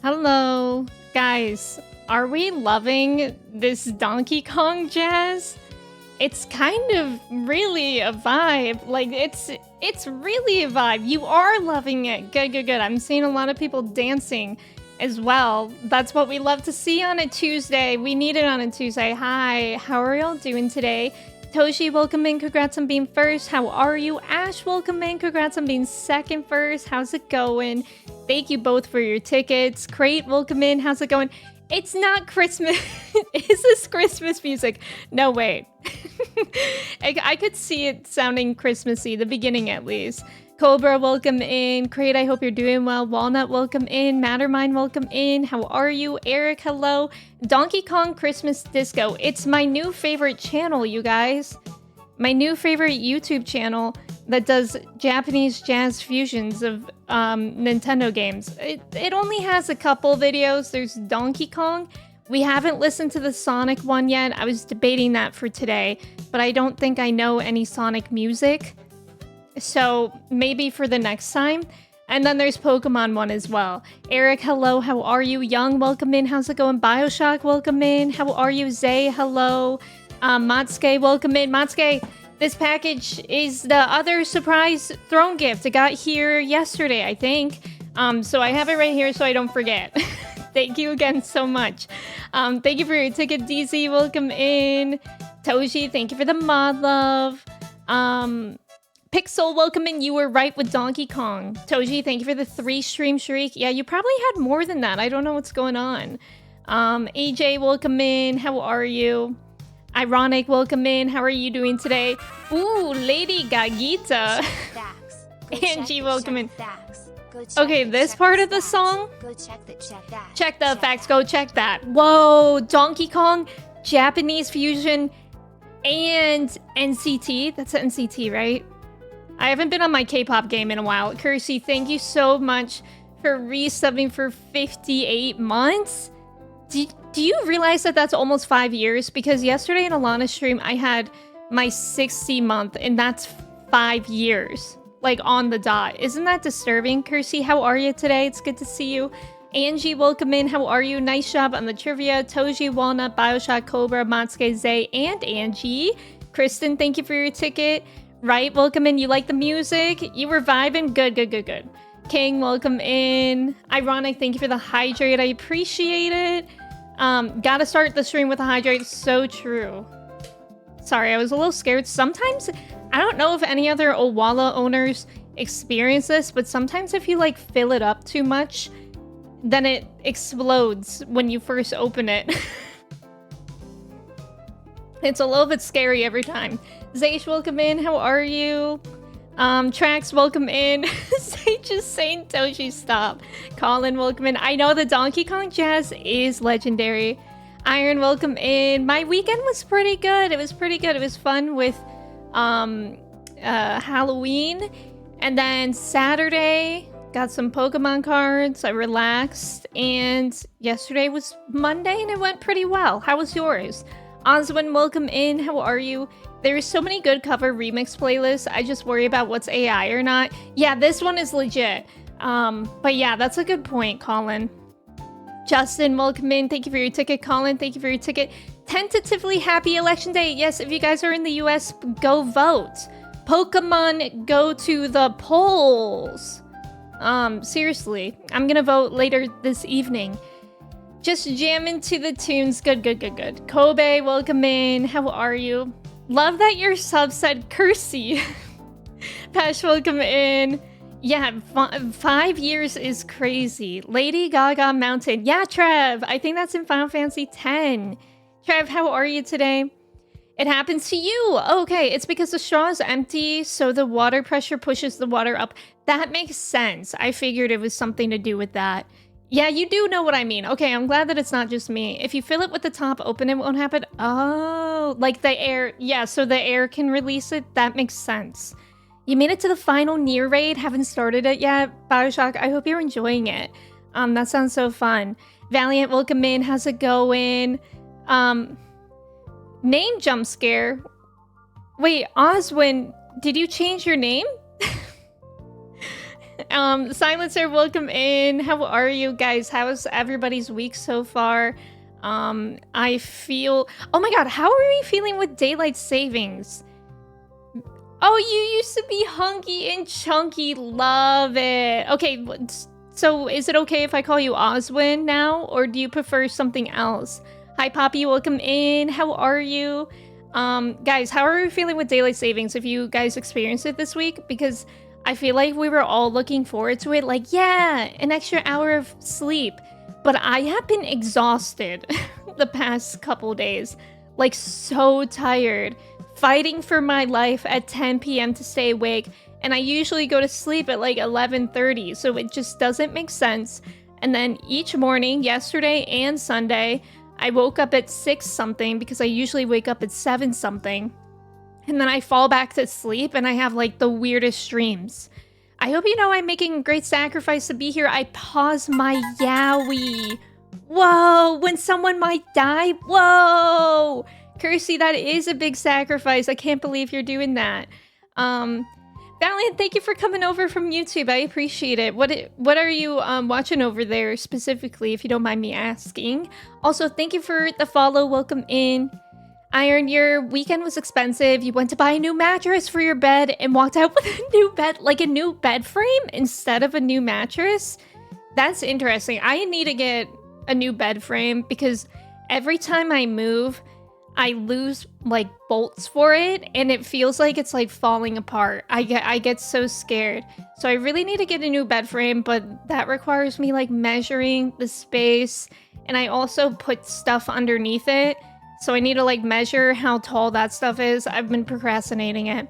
Hello, guys. Are we loving this Donkey Kong jazz? It's kind of really a vibe. Like it's really a vibe. You are loving it. Good, good, good. I'm seeing a lot of people dancing as well. That's what we love to see on a Tuesday. We need it on a Tuesday. Hi, how are y'all doing today? Toshi, welcome in. Congrats on being first. How are you? Ash, welcome in. Congrats on being second first. How's it going? Thank you both for your tickets. Crate, welcome in. How's it going? It's not Christmas. Is this Christmas music? No, wait. I could see it sounding Christmassy, the beginning at least. Cobra, welcome in. Crate, I hope you're doing well. Walnut, welcome in. Mattermind, welcome in. How are you? Eric, hello. Donkey Kong Christmas Disco. It's my new favorite channel, you guys. My new favorite YouTube channel that does Japanese jazz fusions of Nintendo games. It only has a couple videos. There's Donkey Kong. We haven't listened to the Sonic one yet. I was debating that for today, but I don't think I know any Sonic music. So maybe for the next time. And then there's Pokemon one as well. Eric, hello. How are you? Young, welcome in. How's it going? Bioshock, welcome in. How are you? Zay, hello. Matsuke, welcome in. Matsuke, this package is the other surprise throne gift. It got here yesterday, I think. So I have it right here so I don't forget. Thank you again so much. Thank you for your ticket, DZ. Welcome in. Toshi, thank you for the mod love. Pixel, welcome in. You were right with Donkey Kong. Toji, thank you for the 3 stream streak. Yeah, you probably had more than that. I don't know what's going on. AJ, welcome in. How are you? Ironic, welcome in. How are you doing today? Ooh, Lady Gagita. Angie, welcome in. Okay, this part of the song. Check the facts. Go check that. Whoa, Donkey Kong, Japanese fusion, and NCT. That's NCT, right? I haven't been on my K-pop game in a while. Kersey, thank you so much for resubbing for 58 months. Do you realize that that's almost 5 years? Because yesterday in Alana's stream, I had my 60 month, and that's 5 years. Like, on the dot. Isn't that disturbing? Kersey, how are you today? It's good to see you. Angie, welcome in. How are you? Nice job on the trivia. Toji, Walnut, Bioshock, Cobra, Matsuke, Zay, and Angie. Kristen, thank you for your ticket. Right, welcome in. You like the music? You were vibing? Good, good, good, good. King, welcome in. Ironic, thank you for the hydrate. I appreciate it. Gotta start the stream with a hydrate. So true. Sorry, I was a little scared. Sometimes, I don't know if any other Owala owners experience this, but sometimes if you like fill it up too much, then it explodes when you first open it. It's a little bit scary every time. Zaysh, welcome in. How are you? Trax, welcome in. Zaysh is saying Toshi, stop. Colin, welcome in. I know the Donkey Kong jazz is legendary. Iron, welcome in. My weekend was pretty good. It was pretty good. It was fun with Halloween. And then Saturday, got some Pokemon cards. I relaxed. And yesterday was Monday and it went pretty well. How was yours? Oswin, welcome in. How are you? There's so many good cover remix playlists. I just worry about what's AI or not. Yeah, this one is legit. But yeah, that's a good point, Colin. Justin, welcome in. Thank you for your ticket. Colin, thank you for your ticket. Tentatively happy election day. Yes, if you guys are in the US, go vote. Pokemon, go to the polls. Seriously, I'm gonna vote later this evening. Just jam into the tunes. Good, good, good, good. Kobe, welcome in. How are you? Love that your sub said Kersey. Pesh, welcome in. Yeah, 5 years is crazy. Lady Gaga Mountain. Yeah, Trev. I think that's in Final Fantasy X. Trev, how are you today? It happens to you. Okay, it's because the straw is empty, so the water pressure pushes the water up. That makes sense. I figured it was something to do with that. Yeah, you do know what I mean. Okay, I'm glad that it's not just me. If you fill it with the top open, it won't happen. Oh, like the air. Yeah, so the air can release it. That makes sense. You made it to the final Nier raid. Haven't started it yet. Bioshock, I hope you're enjoying it. That sounds so fun. Valiant, welcome in. How's it going? Name jump scare. Wait, Oswin, did you change your name? Silencer, welcome in. How are you guys? How's everybody's week so far? I feel... Oh my god, how are we feeling with daylight savings? Oh, you used to be hunky and chunky. Love it. Okay, so is it okay if I call you Oswin now? Or do you prefer something else? Hi, Poppy. Welcome in. How are you? Guys, how are we feeling with daylight savings? If you guys experienced it this week? Because I feel like we were all looking forward to it. Like, yeah, an extra hour of sleep. But I have been exhausted the past couple days. Like, so tired. Fighting for my life at 10 p.m. to stay awake, and I usually go to sleep at like 11:30, so it just doesn't make sense. And then each morning, yesterday and Sunday, I woke up at 6 something because I usually wake up at 7 something, and then I fall back to sleep and I have like the weirdest dreams. I hope you know I'm making a great sacrifice to be here. I pause my yaoi. Whoa, when someone might die. Whoa. Kirsty, that is a big sacrifice. I can't believe you're doing that. Valiant, thank you for coming over from YouTube. I appreciate it. What are you watching over there specifically, if you don't mind me asking? Also, thank you for the follow. Welcome in. Iron, your weekend was expensive. You went to buy a new mattress for your bed and walked out with a new bed, like a new bed frame instead of a new mattress. That's interesting. I need to get a new bed frame because every time I move, I lose like bolts for it and it feels like it's like falling apart. I get so scared. So I really need to get a new bed frame, but that requires me like measuring the space, and I also put stuff underneath it. So I need to like measure how tall that stuff is. I've been procrastinating it.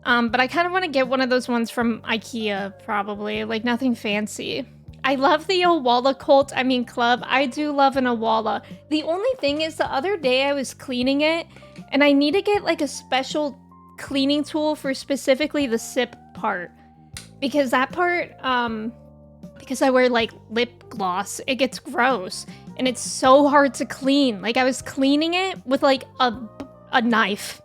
But I kind of want to get one of those ones from IKEA, probably. Like nothing fancy. I love the Owala club. I do love an Owala. The only thing is the other day I was cleaning it and I need to get like a special cleaning tool for specifically the sip part. Because that part, because I wear like lip gloss, it gets gross and it's so hard to clean. Like I was cleaning it with like a knife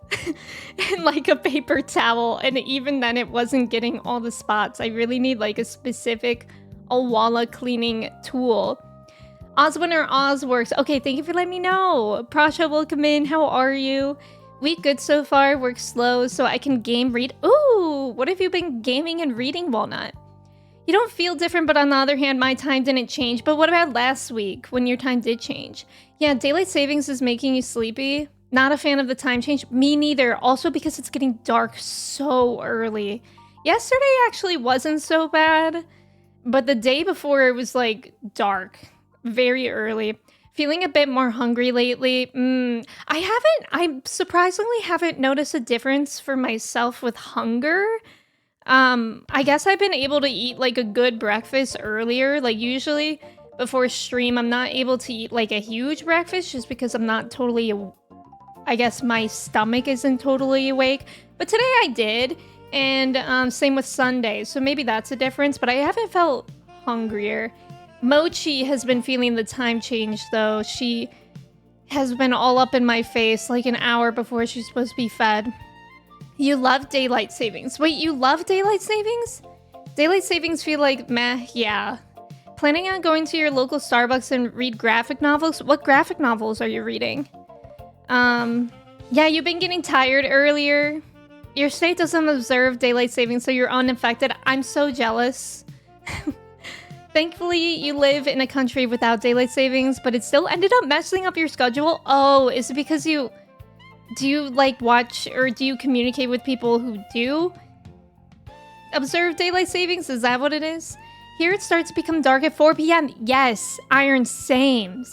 and like a paper towel, and even then it wasn't getting all the spots. I really need like a specific Owala cleaning tool. Oswin or Ozworks. Okay, thank you for letting me know. Prasha, welcome in. How are you? Week good so far. Work slow so I can game read. Ooh, what have you been gaming and reading, Walnut? You don't feel different, but on the other hand, my time didn't change. But what about last week when your time did change? Yeah, daylight savings is making you sleepy. Not a fan of the time change. Me neither. Also because it's getting dark so early. Yesterday actually wasn't so bad. But the day before, it was, like, dark. Very early. Feeling a bit more hungry lately. I surprisingly haven't noticed a difference for myself with hunger. I guess I've been able to eat, like, a good breakfast earlier. Like, usually, before stream, I'm not able to eat, like, a huge breakfast just because I'm not totally... I guess my stomach isn't totally awake. But today I did. And same with Sunday, so maybe that's a difference, but I haven't felt hungrier. Mochi has been feeling the time change, though. She has been all up in my face like an hour before she's supposed to be fed. You love daylight savings. Wait, you love daylight savings? Daylight savings feel like meh, yeah. Planning on going to your local Starbucks and read graphic novels? What graphic novels are you reading? Yeah, you've been getting tired earlier. Your state doesn't observe daylight savings, so you're unaffected. I'm so jealous. Thankfully, you live in a country without daylight savings, but it still ended up messing up your schedule. Oh, is it because do you like watch or do you communicate with people who do observe daylight savings? Is that what it is? Here it starts to become dark at 4 p.m. Yes, Iron, same.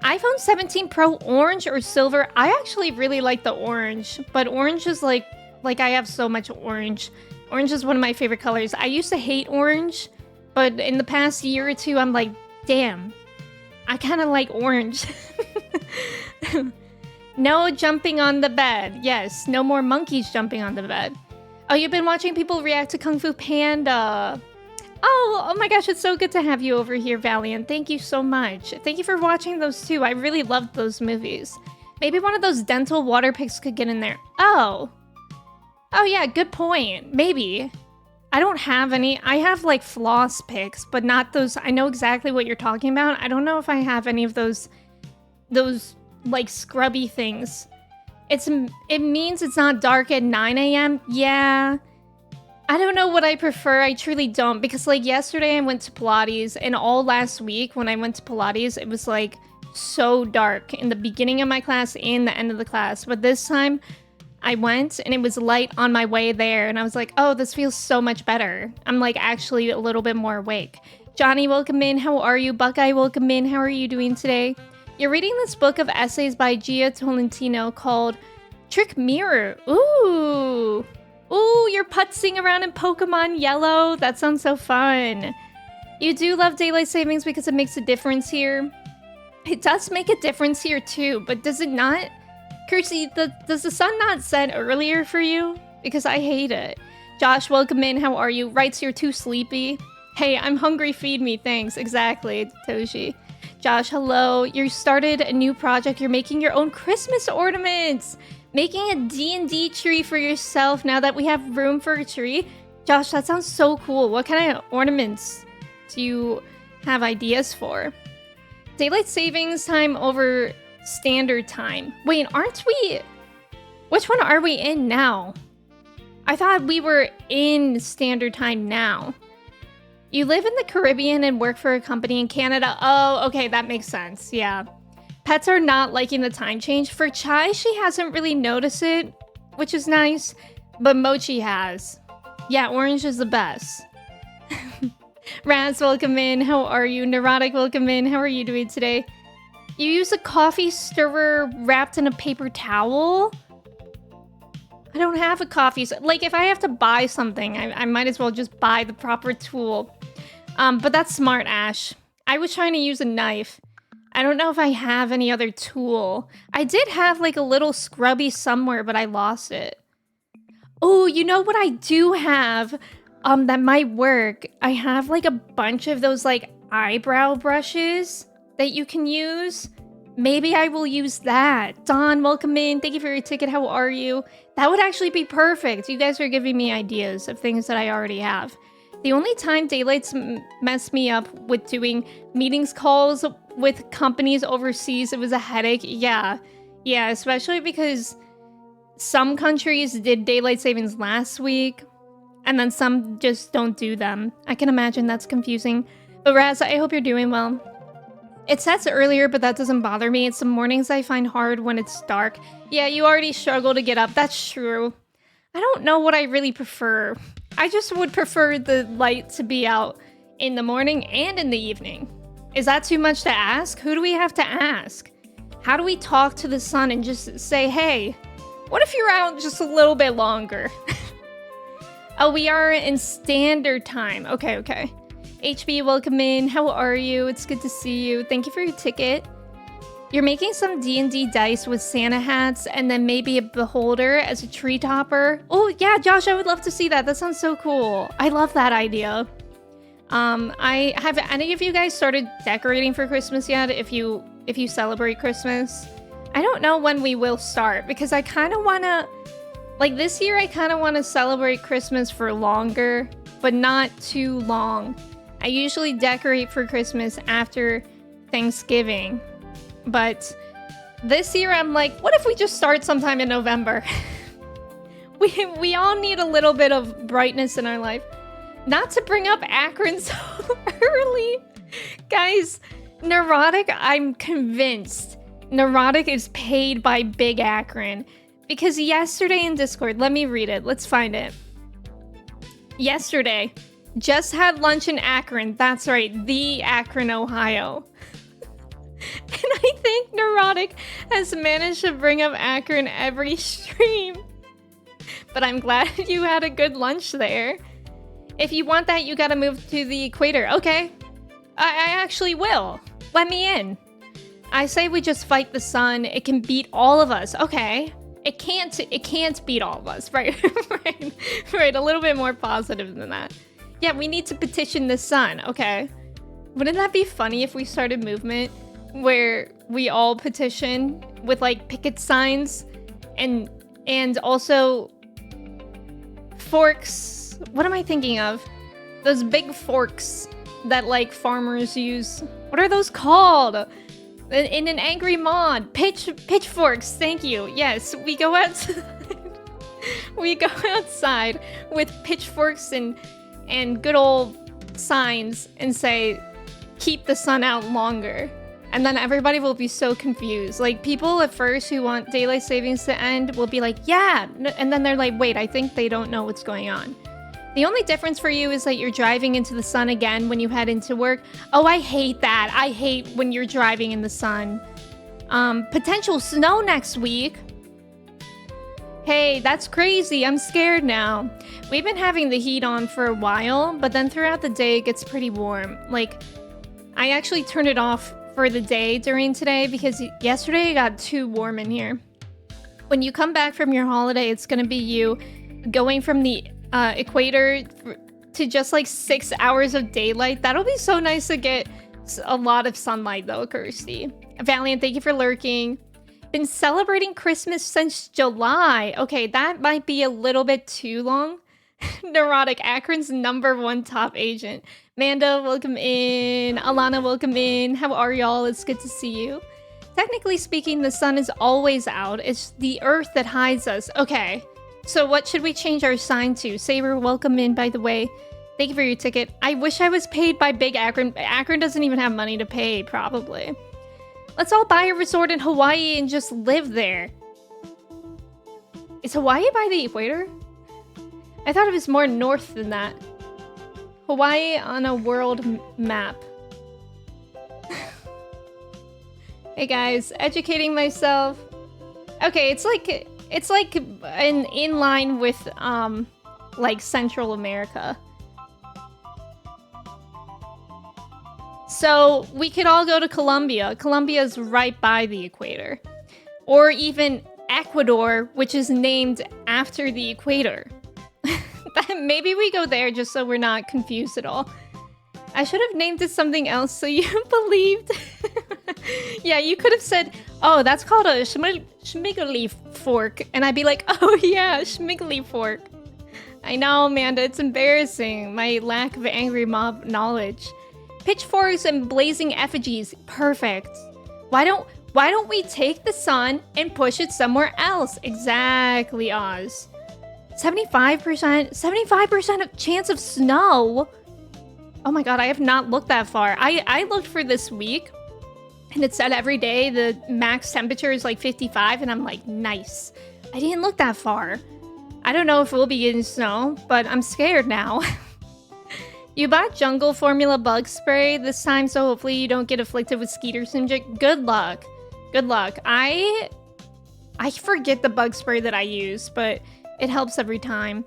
iPhone 17 Pro orange or silver? I actually really like the orange, but orange is like I have so much orange. Orange is one of my favorite colors. I used to hate orange, but in the past year or two, I'm like, damn, I kind of like orange. No jumping on the bed. Yes, no more monkeys jumping on the bed. Oh, you've been watching people react to Kung Fu Panda. Oh my gosh, it's so good to have you over here, Valiant. Thank you so much. Thank you for watching those too. I really loved those movies. Maybe one of those dental water picks could get in there. Oh yeah, good point. Maybe. I don't have any. I have like floss picks, but not those. I know exactly what you're talking about. I don't know if I have any of those like scrubby things. It means it's not dark at 9 a.m. Yeah. I don't know what I prefer. I truly don't, because like yesterday I went to Pilates, and all last week when I went to Pilates, it was like so dark in the beginning of my class and the end of the class. But this time I went and it was light on my way there, and I was like, oh, this feels so much better. I'm like actually a little bit more awake. Johnny, welcome in. How are you? Buckeye, welcome in. How are you doing today? You're reading this book of essays by Gia Tolentino called Trick Mirror. Ooh, you're putzing around in Pokemon Yellow. That sounds so fun. You do love daylight savings because it makes a difference here. It does make a difference here too, but does it not? Kirsty, does the sun not set earlier for you? Because I hate it. Josh, welcome in. How are you? Writes you're too sleepy. Hey, I'm hungry. Feed me. Thanks. Exactly, Toshi. Josh, hello. You started a new project. You're making your own Christmas ornaments. Making a D&D tree for yourself now that we have room for a tree. Josh, that sounds so cool. What kind of ornaments do you have ideas for? Daylight savings time over standard time. Wait, aren't we... Which one are we in now? I thought we were in standard time now. You live in the Caribbean and work for a company in Canada. Oh, okay, that makes sense. Yeah. Pets are not liking the time change. For Chai, she hasn't really noticed it, which is nice. But Mochi has. Yeah, orange is the best. Raz, welcome in. How are you? Neurotic, welcome in. How are you doing today? You use a coffee stirrer wrapped in a paper towel? I don't have a coffee... Like, if I have to buy something, I might as well just buy the proper tool. But that's smart, Ash. I was trying to use a knife. I don't know if I have any other tool. I did have, like, a little scrubby somewhere, but I lost it. Oh, you know what I do have? That might work. I have, like, a bunch of those, like, eyebrow brushes that you can use. Maybe I will use that. Dawn, welcome in. Thank you for your ticket. How are you? That would actually be perfect. You guys are giving me ideas of things that I already have. The only time daylights messed me up with doing meetings calls with companies overseas, it was a headache. Yeah, especially because some countries did daylight savings last week, and then some just don't do them. I can imagine that's confusing. But Raz, I hope you're doing well. It sets earlier, but that doesn't bother me. It's the mornings I find hard when it's dark. Yeah, you already struggle to get up. That's true. I don't know what I really prefer. I just would prefer the light to be out in the morning and in the evening. Is that too much to ask? Who do we have to ask? How do we talk to the sun and just say, hey, what if you're out just a little bit longer? Oh, we are in standard time. Okay. HB, welcome in. How are you? It's good to see you. Thank you for your ticket. You're making some D&D dice with Santa hats and then maybe a beholder as a tree topper. Oh, yeah, Josh, I would love to see that. That sounds so cool. I love that idea. Have any of you guys started decorating for Christmas yet? If you celebrate Christmas? I don't know when we will start because I kind of want to... Like this year, I kind of want to celebrate Christmas for longer, but not too long. I usually decorate for Christmas after Thanksgiving, but this year I'm like, what if we just start sometime in November? we all need a little bit of brightness in our life. Not to bring up Akron so early. Guys, Neurotic, I'm convinced Neurotic is paid by Big Akron. Because yesterday in Discord, let me read it. Let's find it. Yesterday, just had lunch in Akron. That's right, the Akron, Ohio. And I think Neurotic has managed to bring up Akron every stream. But I'm glad you had a good lunch there. If you want that, you gotta move to the equator. Okay, I actually will. Let me in. I say we just fight the sun. It can beat all of us. Okay. It can't beat all of us, right? right, a little bit more positive than that. Yeah, we need to petition the sun, okay. Wouldn't that be funny if we started movement where we all petition with like picket signs and also forks What am I thinking of? Those big forks that like farmers use. What are those called? In an angry mod. Pitchforks, thank you. Yes, we go outside. We go outside with pitchforks and good old signs and say, keep the sun out longer. And then everybody will be so confused. Like, people at first who want daylight savings to end will be like, yeah. And then they're like, wait, I think they don't know what's going on. The only difference for you is that you're driving into the sun again when you head into work. Oh, I hate that. I hate when you're driving in the sun. Potential snow next week. Hey, that's crazy. I'm scared now. We've been having the heat on for a while, but then throughout the day it gets pretty warm. Like, I actually turned it off for the day during today because yesterday it got too warm in here. When you come back from your holiday, it's gonna be you going from the equator to just like 6 hours of daylight. That'll be so nice to get a lot of sunlight though, Kirsty. Valiant, thank you for lurking. Been celebrating Christmas since July. Okay, that might be a little bit too long. Neurotic, Akron's #1 top agent. Manda, welcome in. Alana, welcome in. How are y'all? It's good to see you. Technically speaking, the sun is always out. It's the earth that hides us. Okay, so what should we change our sign to? Saber, welcome in, by the way. Thank you for your ticket. I wish I was paid by Big Akron. Akron doesn't even have money to pay, probably. Let's all buy a resort in Hawaii and just live there. Is Hawaii by the equator? I thought it was more north than that. Hawaii on a world map. Hey guys, educating myself. Okay, it's like in line with like Central America. So we could all go to Colombia. Colombia's right by the equator. Or even Ecuador, which is named after the equator. Maybe we go there just so we're not confused at all. I should have named it something else so you believed. Yeah, you could have said, oh, that's called a schmiggly fork. And I'd be like, oh yeah, schmiggly fork. I know, Amanda, it's embarrassing. My lack of angry mob knowledge. Pitchforks and blazing effigies. Perfect. Why don't we take the sun and push it somewhere else? Exactly, Oz. 75% of chance of snow. Oh my god, I have not looked that far. I looked for this week, and it said every day the max temperature is like 55, and I'm like, nice. I didn't look that far. I don't know if we'll be getting snow, but I'm scared now. You bought Jungle Formula Bug Spray this time, so hopefully you don't get afflicted with Skeeter Syndrome. Good luck. Good luck. I forget the bug spray that I use, but it helps every time.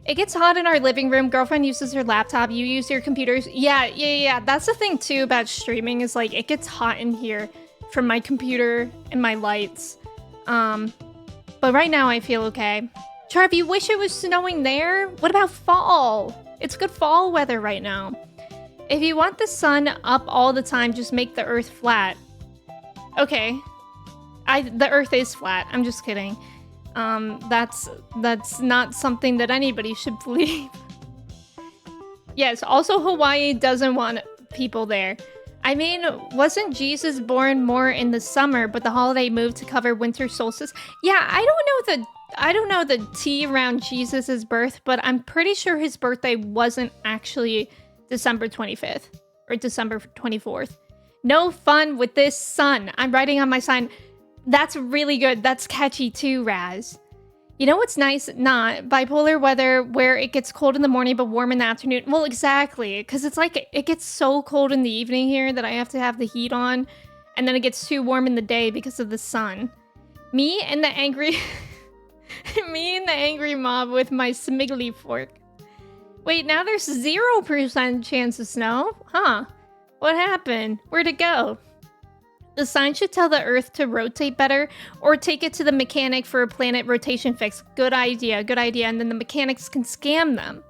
It gets hot in our living room. Girlfriend uses her laptop. You use your computers. Yeah. That's the thing, too, about streaming is, like, it gets hot in here from my computer and my lights. But right now I feel okay. Charv, you wish it was snowing there? What about fall? It's good fall weather right now. If you want the sun up all the time, just make the earth flat. Okay. The earth is flat. I'm just kidding. That's not something that anybody should believe. Yes, also Hawaii doesn't want people there. I mean, wasn't Jesus born more in the summer, but the holiday moved to cover winter solstice? Yeah, I don't know the tea around Jesus's birth, but I'm pretty sure his birthday wasn't actually December 25th or December 24th. No fun with this sun. I'm writing on my sign. That's really good. That's catchy too, Raz. You know what's nice? Not bipolar weather where it gets cold in the morning but warm in the afternoon. Well, exactly. Because it's like it gets so cold in the evening here that I have to have the heat on. And then it gets too warm in the day because of the sun. Me and the angry... Me and the angry mob with my smiggly fork. Wait, now there's 0% chance of snow? Huh. What happened? Where'd it go? The sign should tell the Earth to rotate better, or take it to the mechanic for a planet rotation fix. Good idea, good idea. And then the mechanics can scam them.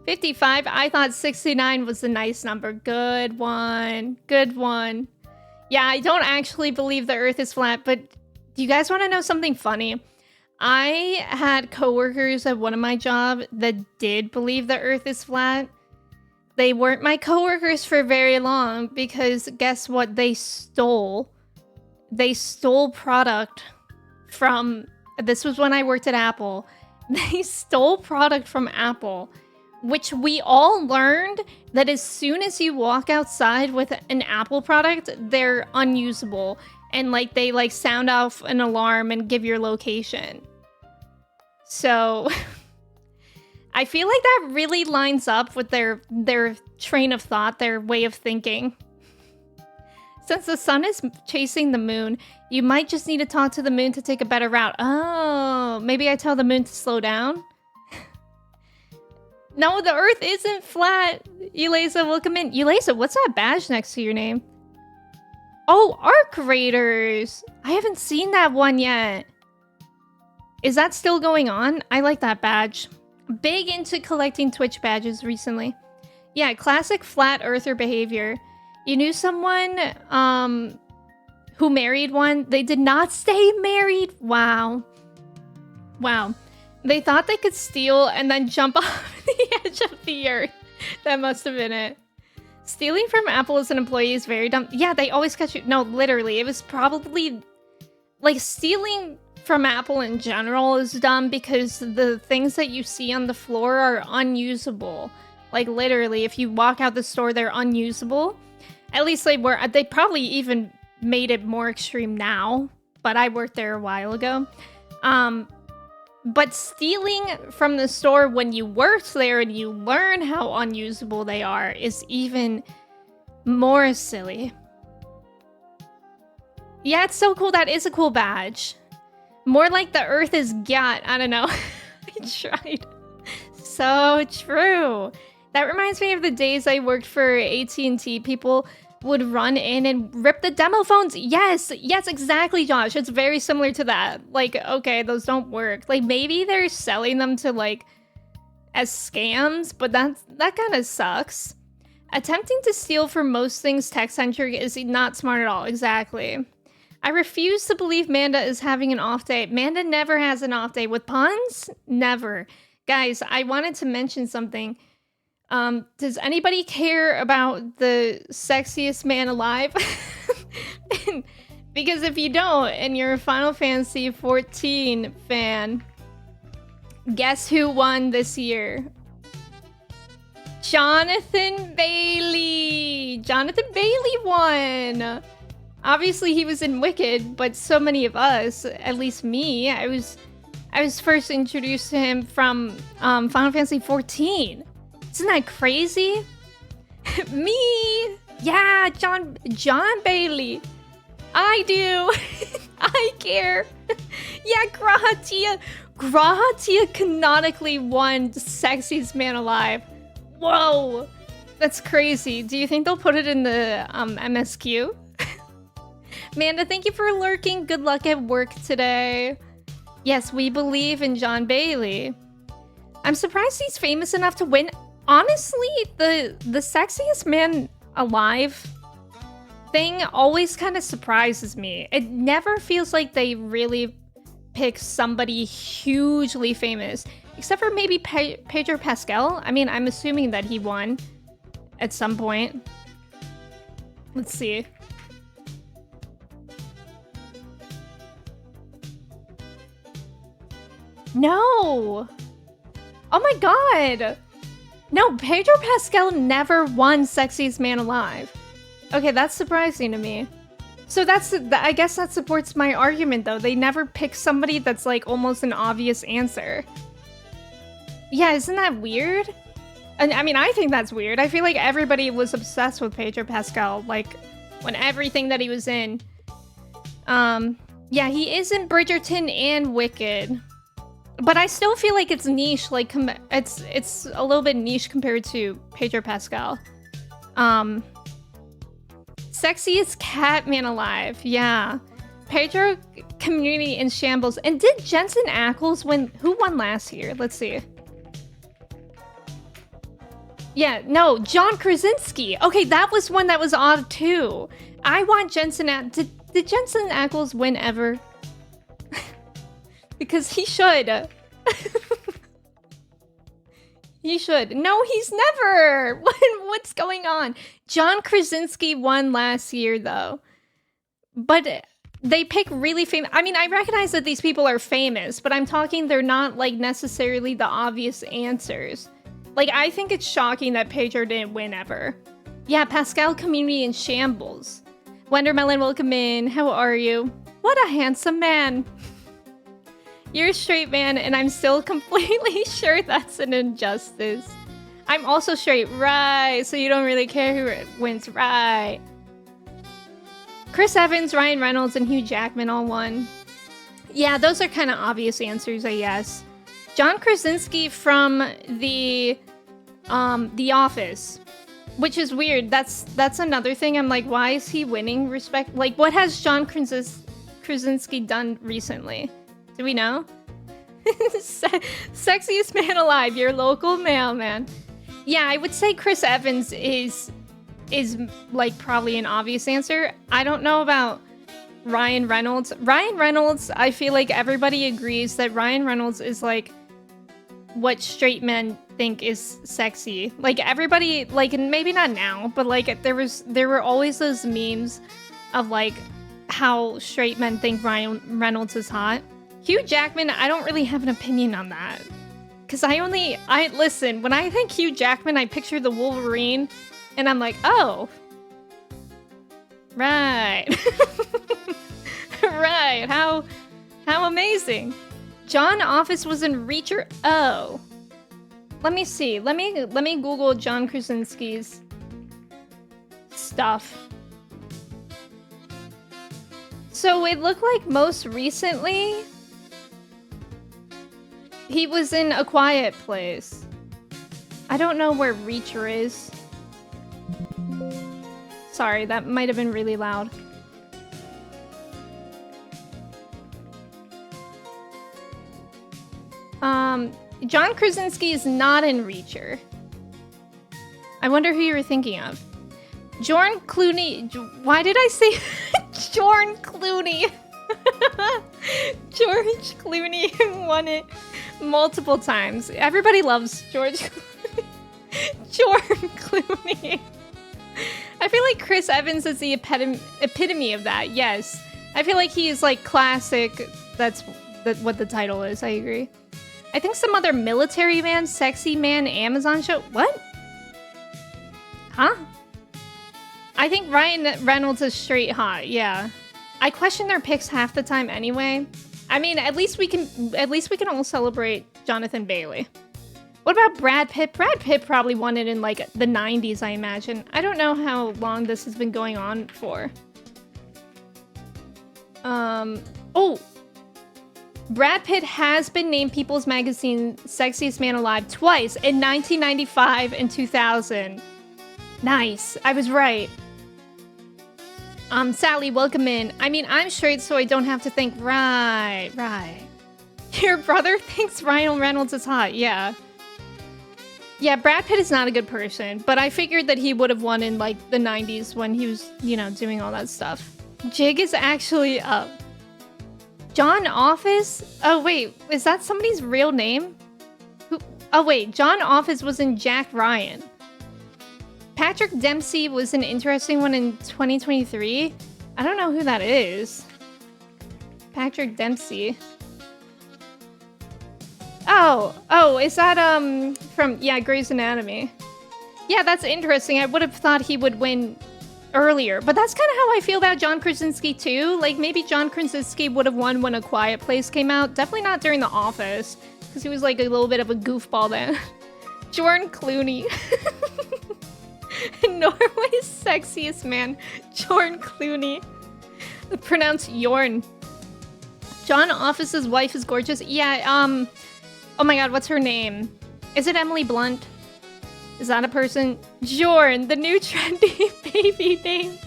55, I thought 69 was a nice number. Good one, good one. Yeah, I don't actually believe the Earth is flat, but do you guys want to know something funny? I had coworkers at one of my jobs that did believe the Earth is flat. They weren't my coworkers for very long because guess what? They stole product from, this was when I worked at Apple. They stole product from Apple, which we all learned that as soon as you walk outside with an Apple product, they're unusable. And like they like sound off an alarm and give your location. So I feel like that really lines up with their train of thought, their way of thinking. Since the sun is chasing the moon, you might just need to talk to the moon to take a better route. Oh, maybe I tell the moon to slow down? No, the Earth isn't flat. Elisa, welcome in. Elisa, what's that badge next to your name? Oh, Arc Raiders. I haven't seen that one yet. Is that still going on? I like that badge. Big into collecting Twitch badges recently. Yeah, classic flat earther behavior. You knew someone who married one. They did not stay married. Wow. Wow. They thought they could steal and then jump off the edge of the earth. That must have been it. Stealing from Apple as an employee is very dumb. Yeah, they always catch you. No, literally. It was probably... like, stealing from Apple in general is dumb because the things that you see on the floor are unusable. Like, literally, if you walk out the store, they're unusable. At least they were. They probably even made it more extreme now, but I worked there a while ago. But stealing from the store when you worked there and you learn how unusable they are is even more silly. Yeah, it's so cool. That is a cool badge. More like the Earth is got. I don't know. I tried. So true. That reminds me of the days I worked for AT&T. People would run in and rip the demo phones. Yes, exactly, Josh. It's very similar to that. Like, okay, those don't work. Like, maybe they're selling them to, like, as scams, but that kind of sucks. Attempting to steal from most things tech-centric is not smart at all. Exactly. I refuse to believe Manda is having an off day. Manda never has an off day. With puns? Never. Guys, I wanted to mention something. Does anybody care about the sexiest man alive? Because if you don't, and you're a Final Fantasy 14 fan, guess who won this year? Jonathan Bailey! Jonathan Bailey won! Obviously, he was in Wicked, but so many of us, at least me, I was first introduced to him from Final Fantasy 14. Isn't that crazy? Me! Yeah, John Bailey. I do. I care. Yeah, Grahatia canonically won Sexiest Man Alive. Whoa! That's crazy. Do you think they'll put it in the MSQ? Amanda, thank you for lurking. Good luck at work today. Yes, we believe in John Bailey. I'm surprised he's famous enough to win. Honestly, the sexiest man alive thing always kind of surprises me. It never feels like they really pick somebody hugely famous. Except for maybe Pedro Pascal. I mean, I'm assuming that he won at some point. Let's see. No! Oh my god! No, Pedro Pascal never won Sexiest Man Alive. Okay, that's surprising to me. So I guess that supports my argument though. They never pick somebody that's like almost an obvious answer. Yeah, isn't that weird? And I mean, I think that's weird. I feel like everybody was obsessed with Pedro Pascal, like when everything that he was in. Yeah, he is in Bridgerton and Wicked. But I still feel like it's niche, like it's a little bit niche compared to Pedro Pascal. Sexiest Catman alive, yeah. Pedro community in shambles. And did Jensen Ackles win? Who won last year? Let's see. Yeah, no, John Krasinski. Okay, that was one that was odd too. I want Jensen. Did Jensen Ackles win ever? Because he should. He should. No, he's never. What's going on? John Krasinski won last year, though. But they pick really famous. I mean, I recognize that these people are famous, but I'm talking they're not, like, necessarily the obvious answers. Like, I think it's shocking that Pedro didn't win ever. Yeah, Pascal Community in shambles. Wendermelon, welcome in. How are you? What a handsome man. You're a straight man, and I'm still completely sure that's an injustice. I'm also straight, right? So you don't really care who wins, right? Chris Evans, Ryan Reynolds, and Hugh Jackman all won. Yeah, those are kind of obvious answers, I guess. John Krasinski from The Office, which is weird. That's another thing. I'm like, why is he winning respect? Like, what has John Krasinski done recently? Do we know? Sexiest man alive, your local mailman. Yeah, I would say Chris Evans is like probably an obvious answer. I don't know about Ryan Reynolds. Ryan Reynolds, I feel like everybody agrees that Ryan Reynolds is like what straight men think is sexy. Like everybody, like maybe not now, but like there were always those memes of like how straight men think Ryan Reynolds is hot. Hugh Jackman, I don't really have an opinion on that. Cause listen, when I think Hugh Jackman, I picture the Wolverine and I'm like, oh, right. Right, how amazing. John Office was in Reacher. Oh, let me see. Let me Google John Krasinski's stuff. So it looked like most recently he was in A Quiet Place. I don't know where Reacher is. Sorry, that might have been really loud. John Krasinski is not in Reacher. I wonder who you were thinking of. George Clooney. Why did I say George Clooney? George Clooney won it multiple times. Everybody loves George Clooney. George Clooney. I feel like Chris Evans is the epitome of that. Yes. I feel like he is like classic. That's what the title is. I agree. I think some other military man, sexy man, Amazon show. What? Huh? I think Ryan Reynolds is straight hot. Yeah. I question their picks half the time anyway. I mean, at least we can all celebrate Jonathan Bailey. What about Brad Pitt? Brad Pitt probably won it in like the 90s, I imagine. I don't know how long this has been going on for. Oh. Brad Pitt has been named People's Magazine Sexiest Man Alive twice in 1995 and 2000. Nice. I was right. Sally, welcome in. I mean, I'm straight, so I don't have to think. Right. Your brother thinks Ryan Reynolds is hot. Yeah. Yeah, Brad Pitt is not a good person, but I figured that he would have won in, like, the 90s when he was, you know, doing all that stuff. Jig is actually up. John Office? Oh, wait. Is that somebody's real name? Who? Oh, wait. John Office was in Jack Ryan. Patrick Dempsey was an interesting one in 2023. I don't know who that is. Patrick Dempsey. Oh, is that, from, yeah, Grey's Anatomy. Yeah, that's interesting. I would have thought he would win earlier, but that's kind of how I feel about John Krasinski too. Like, maybe John Krasinski would have won when A Quiet Place came out. Definitely not during The Office, because he was, like, a little bit of a goofball then. George Clooney. Norway's sexiest man, George Clooney. Pronounced Jorn. John Office's wife is gorgeous. Yeah, oh my god, what's her name? Is it Emily Blunt? Is that a person? Jorn, the new trendy baby name.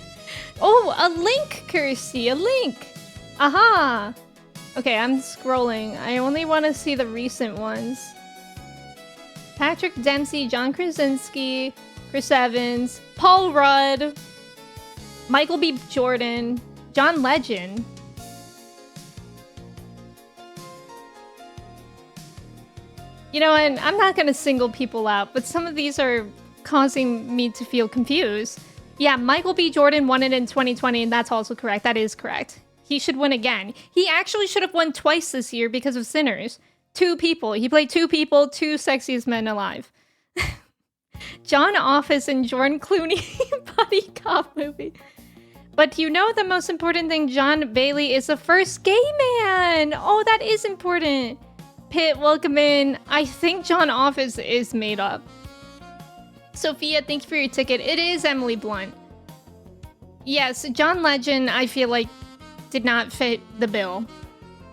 Oh, a link, Kirsty, a link. Aha. Okay, I'm scrolling. I only want to see the recent ones. Patrick Dempsey, John Krasinski, Chris Evans, Paul Rudd, Michael B. Jordan, John Legend. You know, and I'm not gonna single people out, but some of these are causing me to feel confused. Yeah, Michael B. Jordan won it in 2020, and that's also correct. That is correct. He should win again. He actually should have won twice this year because of Sinners. 2 people. He played 2 people, 2 sexiest men alive. John Office and Jordan Clooney buddy cop movie. But you know the most important thing, John Bailey is the first gay man. Oh, that is important. Pitt, welcome in. I think John Office is made up. Sophia, thank you for your ticket. It is Emily Blunt. Yes, John Legend, I feel like, did not fit the bill.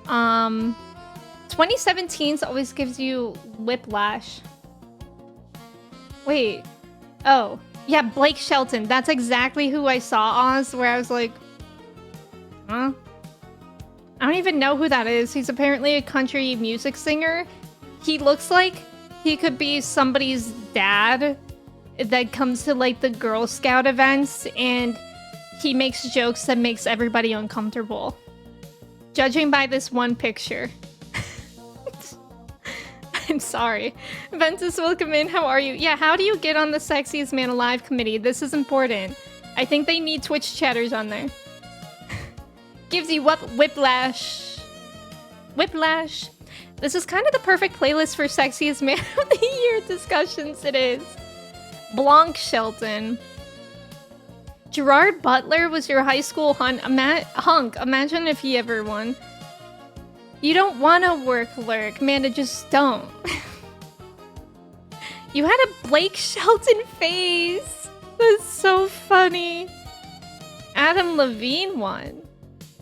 2017 always gives you whiplash. Wait. Oh. Yeah, Blake Shelton. That's exactly who I saw, Oz, where I was like, huh? I don't even know who that is. He's apparently a country music singer. He looks like he could be somebody's dad that comes to like the Girl Scout events and he makes jokes that makes everybody uncomfortable. Judging by this one picture. I'm sorry. Ventus, welcome in. How are you? Yeah, how do you get on the Sexiest Man Alive committee? This is important. I think they need Twitch chatters on there. Gives you whiplash. Whiplash. This is kind of the perfect playlist for Sexiest Man of the Year discussions. It is. Blanc Shelton. Gerard Butler was your high school hunk. Imagine if he ever won. You don't want to work lurk. Amanda, just don't. You had a Blake Shelton face. That's so funny. Adam Levine won.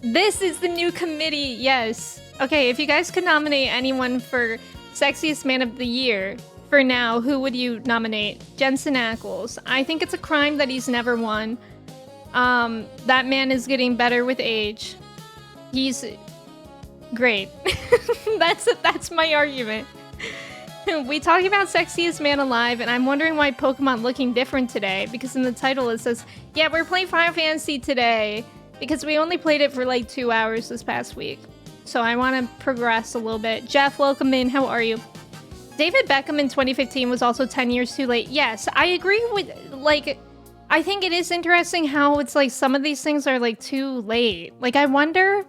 This is the new committee. Yes. Okay, if you guys could nominate anyone for Sexiest Man of the Year, for now, who would you nominate? Jensen Ackles. I think it's a crime that he's never won. That man is getting better with age. He's great. That's my argument. We talk about Sexiest Man Alive, and I'm wondering why Pokemon looking different today, because in the title it says, yeah, we're playing Final Fantasy today, because we only played it for like 2 hours this past week. So I want to progress a little bit. Jeff, welcome in. How are you? David Beckham in 2015 was also 10 years too late. Yes, I agree with, like, I think it is interesting how it's like some of these things are like too late. Like, I wonder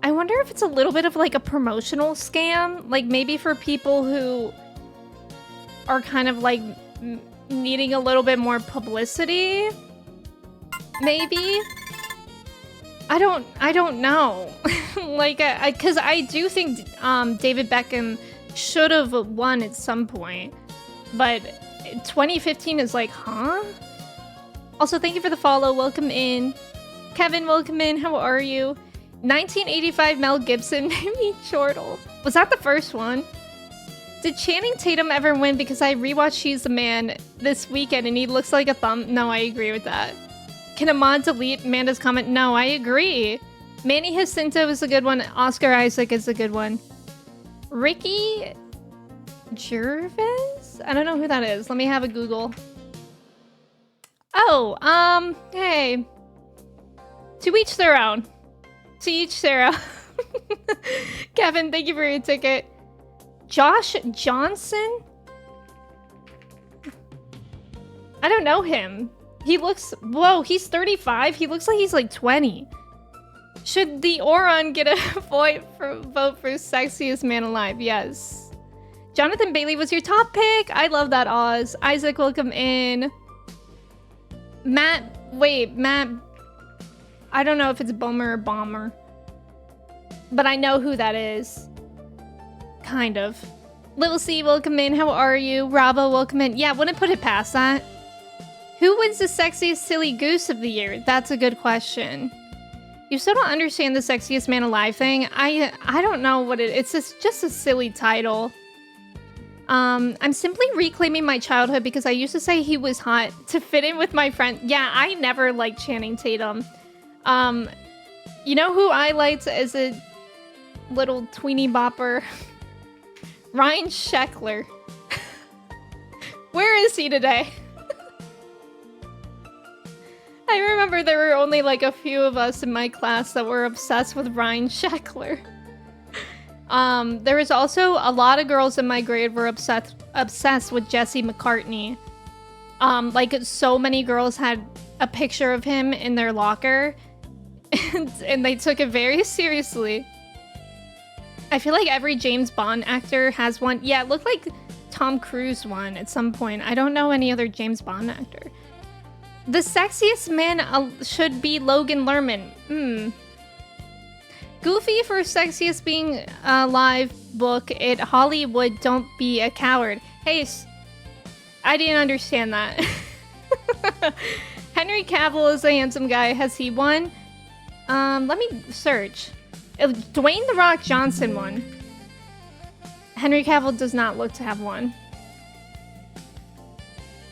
if it's a little bit of like a promotional scam, like maybe for people who are kind of like needing a little bit more publicity. Maybe. I don't know. Like, because I do think David Beckham should have won at some point, but 2015 is like, huh? Also, thank you for the follow. Welcome in. Kevin, welcome in. How are you? 1985 Mel Gibson, maybe Chortle. Was that the first one? Did Channing Tatum ever win? Because I rewatched She's the Man this weekend and he looks like a thumb. No, I agree with that. Can a mod delete Amanda's comment? No, I agree. Manny Jacinto is a good one. Oscar Isaac is a good one. Ricky Gervais? I don't know who that is. Let me have a Google. Oh, hey. To each their own. To each their own. Kevin, thank you for your ticket. Josh Johnson? I don't know him. He looks... Whoa, he's 35? He looks like he's like 20. Should the Oron get a vote for Sexiest Man Alive? Yes. Jonathan Bailey was your top pick. I love that, Oz. Isaac, welcome in. Matt... Wait, Matt... I don't know if it's Boomer or Bomber. But I know who that is. Kind of. Lil C, welcome in. How are you? Rabo, welcome in. Yeah, wouldn't put it past that. Who wins the Sexiest Silly Goose of the Year? That's a good question. You still don't understand the Sexiest Man Alive thing? I don't know what it's just a silly title. I'm simply reclaiming my childhood because I used to say he was hot to fit in with my friend. Yeah, I never liked Channing Tatum. You know who I liked as a little tweeny bopper? Ryan Sheckler. Where is he today? I remember there were only like a few of us in my class that were obsessed with Ryan Sheckler. There was also a lot of girls in my grade were obsessed with Jesse McCartney. Like so many girls had a picture of him in their locker, and they took it very seriously. I feel like every James Bond actor has one. Yeah, it looked like Tom Cruise one at some point. I don't know any other James Bond actor. The sexiest man should be Logan Lerman. Goofy for sexiest being alive book at Hollywood. Don't be a coward. Hey, I didn't understand that. Henry Cavill is a handsome guy. Has he won? Let me search. Dwayne The Rock Johnson won. Henry Cavill does not look to have won.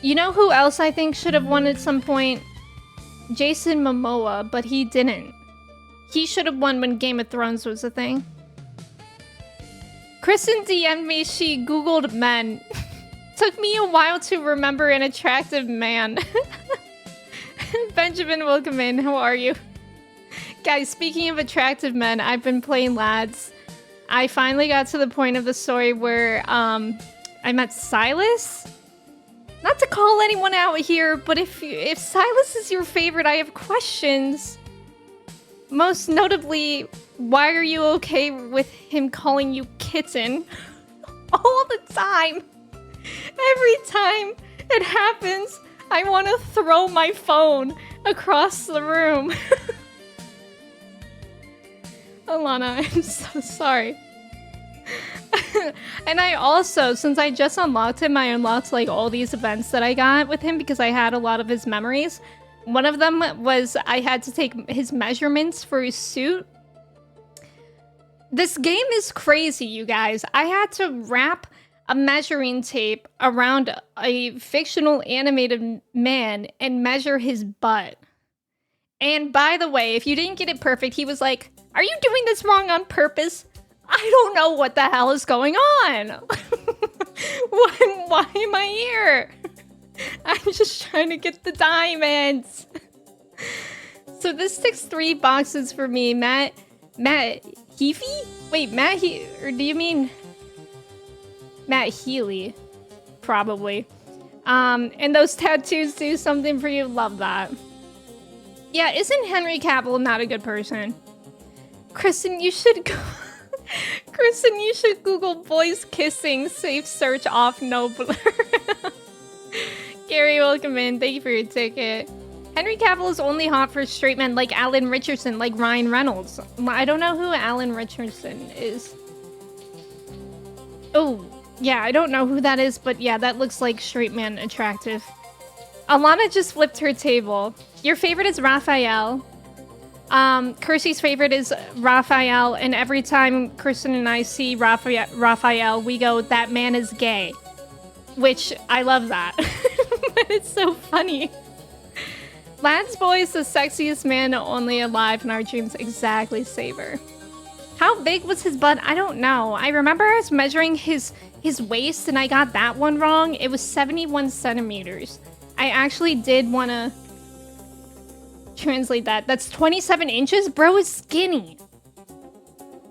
You know who else I think should have won at some point? Jason Momoa, but he didn't. He should have won when Game of Thrones was a thing. Kristen DM'd me, she googled men. Took me a while to remember an attractive man. Benjamin, welcome in. How are you? Guys, speaking of attractive men, I've been playing Lads. I finally got to the point of the story where I met Silas. Not to call anyone out here, but if Silas is your favorite, I have questions. Most notably, why are you okay with him calling you kitten? All the time. Every time it happens, I want to throw my phone across the room. Alana, I'm so sorry. And I also, since I just unlocked him, I unlocked like all these events that I got with him because I had a lot of his memories. One of them was I had to take his measurements for his suit. This game is crazy, you guys. I had to wrap a measuring tape around a fictional animated man and measure his butt. And by the way, if you didn't get it perfect, he was like, "Are you doing this wrong on purpose?" I don't know what the hell is going on. Why am I here? I'm just trying to get the diamonds. So this ticks 3 boxes for me. Matt Heafy? Wait, or do you mean Matt Healy? Probably. And those tattoos do something for you. Love that. Yeah, isn't Henry Cavill not a good person? Kristen, you should go. Kristen, you should Google boys kissing, safe search off, no blur. Gary, welcome in. Thank you for your ticket. Henry Cavill is only hot for straight men like Alan Richardson, like Ryan Reynolds. I don't know who Alan Richardson is. Oh, yeah, I don't know who that is, but yeah, that looks like straight man attractive. Alana just flipped her table. Your favorite is Raphael. Kirsty's favorite is Raphael, and every time Kirsten and I see Raphael, we go, "That man is gay." Which, I love that. But it's so funny. Lads Boy is the sexiest man only alive in our dreams. Exactly, Saber. How big was his butt? I don't know. I remember I was measuring his waist, and I got that one wrong. It was 71 centimeters. I actually did want to translate that. That's 27 inches? Bro is skinny.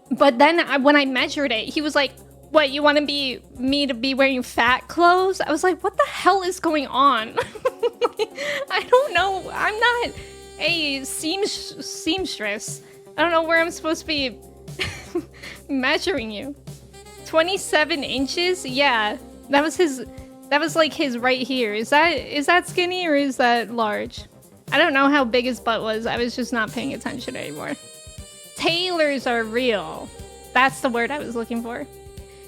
But then when I measured it, he was like, "What, you want me to be wearing fat clothes?" I was like, what the hell is going on? I don't know. I'm not a seamstress. I don't know where I'm supposed to be measuring you. 27 inches? Yeah. That was like his right here. Is that skinny or is that large? I don't know how big his butt was. I was just not paying attention anymore. Tailors are real. That's the word I was looking for.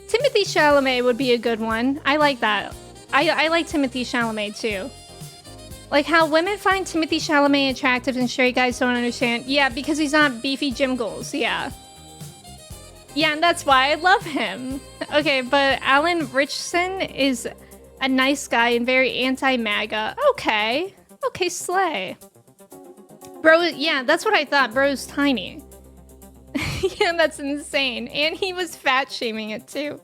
Timothy Chalamet would be a good one. I like that. I like Timothy Chalamet too. Like how women find Timothy Chalamet attractive and straight guys don't understand. Yeah, because he's not beefy gym goals. Yeah. Yeah, and that's why I love him. Okay, but Alan Richardson is a nice guy and very anti-MAGA. Okay. Okay, slay. Bro, yeah, that's what I thought. Bro's tiny. Yeah, that's insane. And he was fat shaming it too.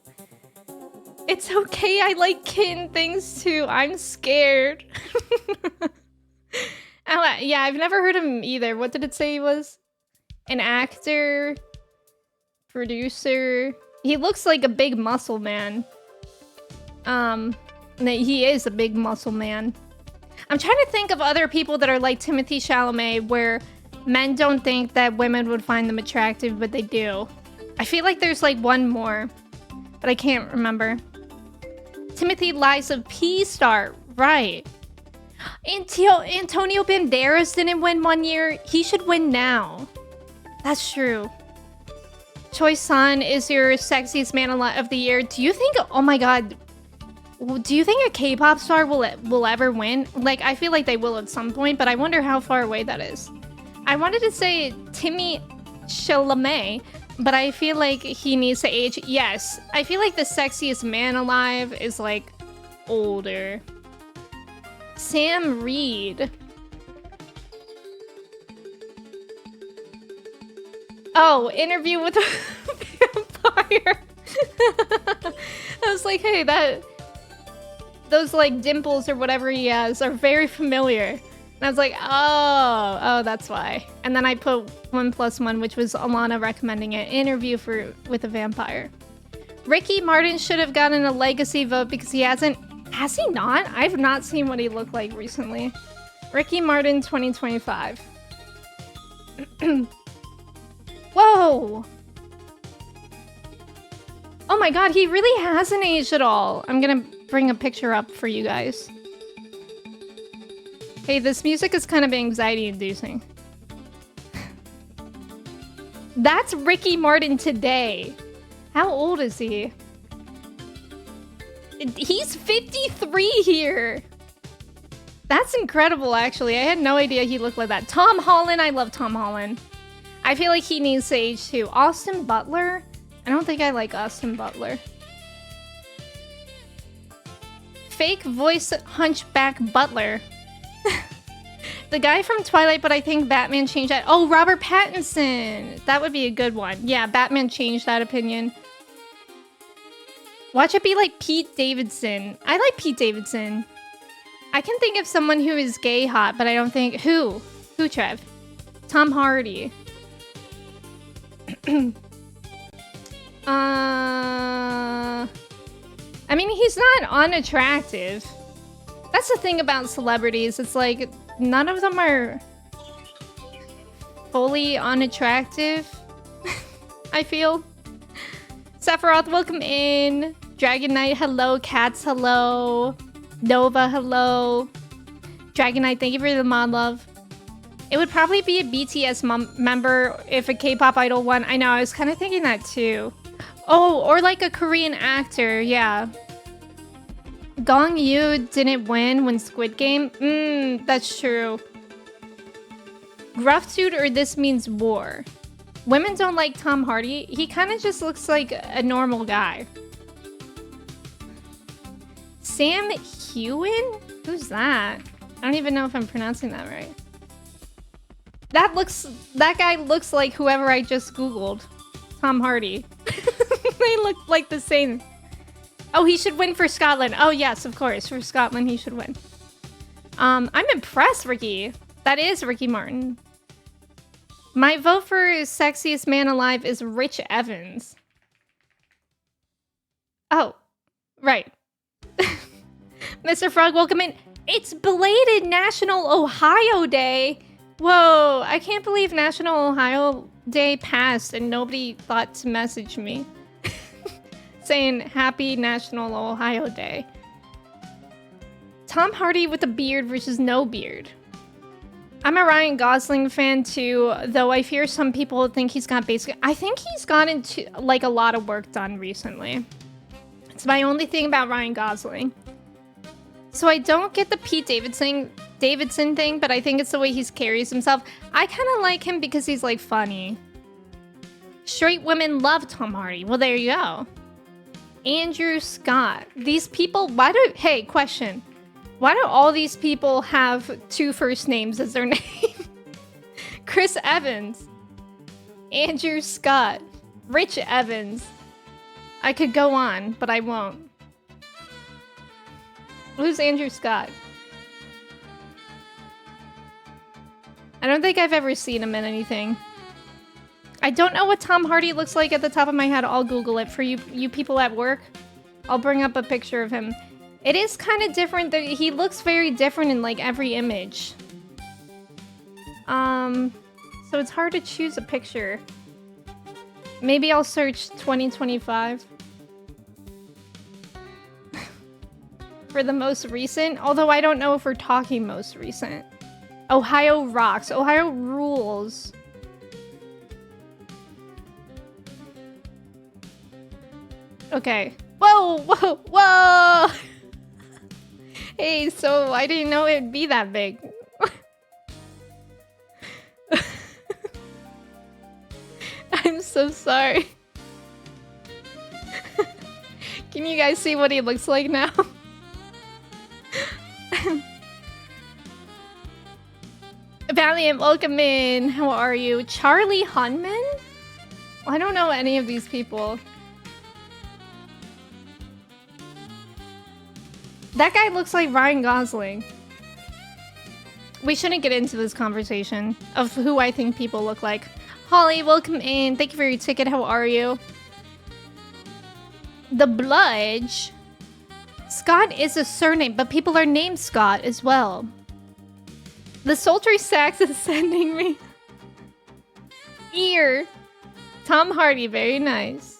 It's okay, I like kitten things too. I'm scared. Yeah, I've never heard of him either. What did it say he was? An actor. producer. He looks like a big muscle man. He is a big muscle man. I'm trying to think of other people that are like Timothée Chalamet, where men don't think that women would find them attractive, but they do. I feel like there's like one more, but I can't remember. Timothy Liza P-Star, right. Antonio Banderas didn't win one year. He should win now. That's true. Choi Sun is your sexiest man of the year. Do you think, oh my god, do you think a K-pop star will ever win? Like, I feel like they will at some point, but I wonder how far away that is. I wanted to say Timmy Chalamet, but I feel like he needs to age. Yes, I feel like the sexiest man alive is like older. Sam Reed. Oh, Interview with a Vampire. I was like, hey, those like dimples or whatever he has are very familiar. And I was like, oh, that's why. And then I put 1+1, which was Alana recommending it. Interview with a Vampire. Ricky Martin should have gotten a legacy vote because he hasn't. Has he not? I've not seen what he looked like recently. Ricky Martin 2025. Whoa! Oh my god, he really hasn't aged at all. I'm gonna bring a picture up for you guys. Hey, this music is kind of anxiety-inducing. That's Ricky Martin today. How old is he? He's 53 here. That's incredible, actually. I had no idea he looked like that. Tom Holland. I love Tom Holland. I feel like he needs to age too. Austin Butler? I don't think I like Austin Butler. Fake voice Hunchback Butler. The guy from Twilight, but I think Batman changed that. Oh, Robert Pattinson. That would be a good one. Yeah, Batman changed that opinion. Watch it be like Pete Davidson. I like Pete Davidson. I can think of someone who is gay hot, but I don't think... Who? Who, Trev? Tom Hardy. I mean, he's not unattractive. That's the thing about celebrities. It's like, none of them are fully unattractive. I feel. Sephiroth, welcome in. Dragon Knight, hello. Cats, hello. Nova, hello. Dragon Knight, thank you for the mod love. It would probably be a BTS member if a K-pop idol won. I know, I was kind of thinking that too. Oh, or like a Korean actor, yeah. Gong Yoo didn't win when Squid Game? That's true. Gruff Dude or This Means War? Women don't like Tom Hardy. He kind of just looks like a normal guy. Sam Heughan? Who's that? I don't even know if I'm pronouncing that right. That guy looks like whoever I just Googled. Tom Hardy. They look like the same. Oh, he should win for Scotland. Oh, yes, of course. For Scotland, he should win. I'm impressed, Ricky. That is Ricky Martin. My vote for sexiest man alive is Rich Evans. Oh, right. Mr. Frog, welcome in. It's belated National Ohio Day. Whoa, I can't believe National Ohio Day passed and nobody thought to message me. Saying Happy National Ohio Day. Tom Hardy with a beard versus no beard. I'm a Ryan Gosling fan too, though I fear some people think he's got basic... I think he's gotten like a lot of work done recently. It's my only thing about Ryan Gosling. So I don't get the Pete Davidson thing, but I think it's the way he carries himself. I kind of like him because he's like funny. Straight women love Tom Hardy. Well, there you go. Andrew Scott. These people, hey, question. Why do all these people have two first names as their name? Chris Evans. Andrew Scott. Rich Evans. I could go on, but I won't. Who's Andrew Scott? I don't think I've ever seen him in anything. I don't know what Tom Hardy looks like at the top of my head. I'll Google it for you people at work. I'll bring up a picture of him. It is kind of different. He looks very different in like every image. So it's hard to choose a picture. Maybe I'll search 2025 for the most recent. Although I don't know if we're talking most recent. Ohio rocks. Ohio rules. Okay. Whoa, whoa, whoa! Hey, so I didn't know it'd be that big. I'm so sorry. Can you guys see what he looks like now? Valiant, welcome in. How are you? Charlie Hunman? I don't know any of these people. That guy looks like Ryan Gosling. We shouldn't get into this conversation of who I think people look like. Holly, welcome in. Thank you for your ticket. How are you? The Bludge. Scott is a surname, but people are named Scott as well. The sultry sax is sending me. Ear. Tom Hardy, very nice.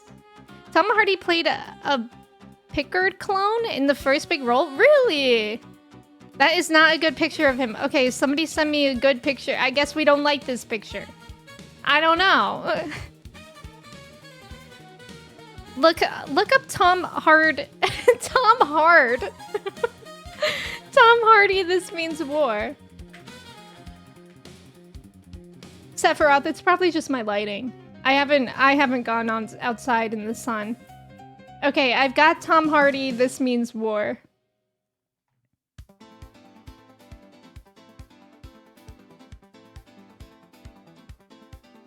Tom Hardy played a Pickard clone in the first big role? Really? That is not a good picture of him. Okay, somebody send me a good picture. I guess we don't like this picture. I don't know. Look up Tom Hard. Tom Hard. Tom Hardy, this means war. Sephiroth, it's probably just my lighting. I haven't gone on outside in the sun. Okay, I've got Tom Hardy, this means war.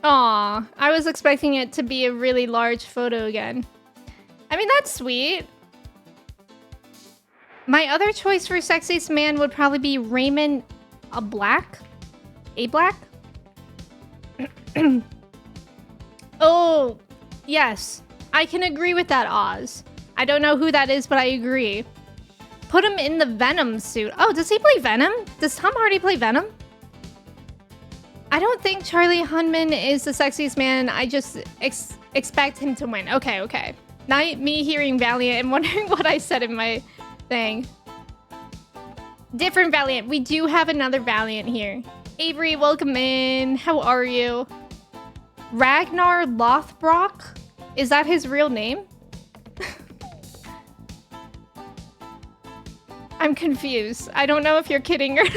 Aw, I was expecting it to be a really large photo again. I mean, that's sweet. My other choice for sexiest man would probably be Raymond Black? A Black? Oh, yes. I can agree with that, Oz. I don't know who that is, but I agree. Put him in the Venom suit. Oh, does he play Venom? Does Tom Hardy play Venom? I don't think Charlie Hunman is the sexiest man. I just expect him to win. Okay, okay. Not me hearing Valiant and wondering what I said in my thing. Different Valiant. We do have another Valiant here. Avery, welcome in. How are you? Ragnar Lothbrok? Is that his real name? I'm confused. I don't know if you're kidding or not.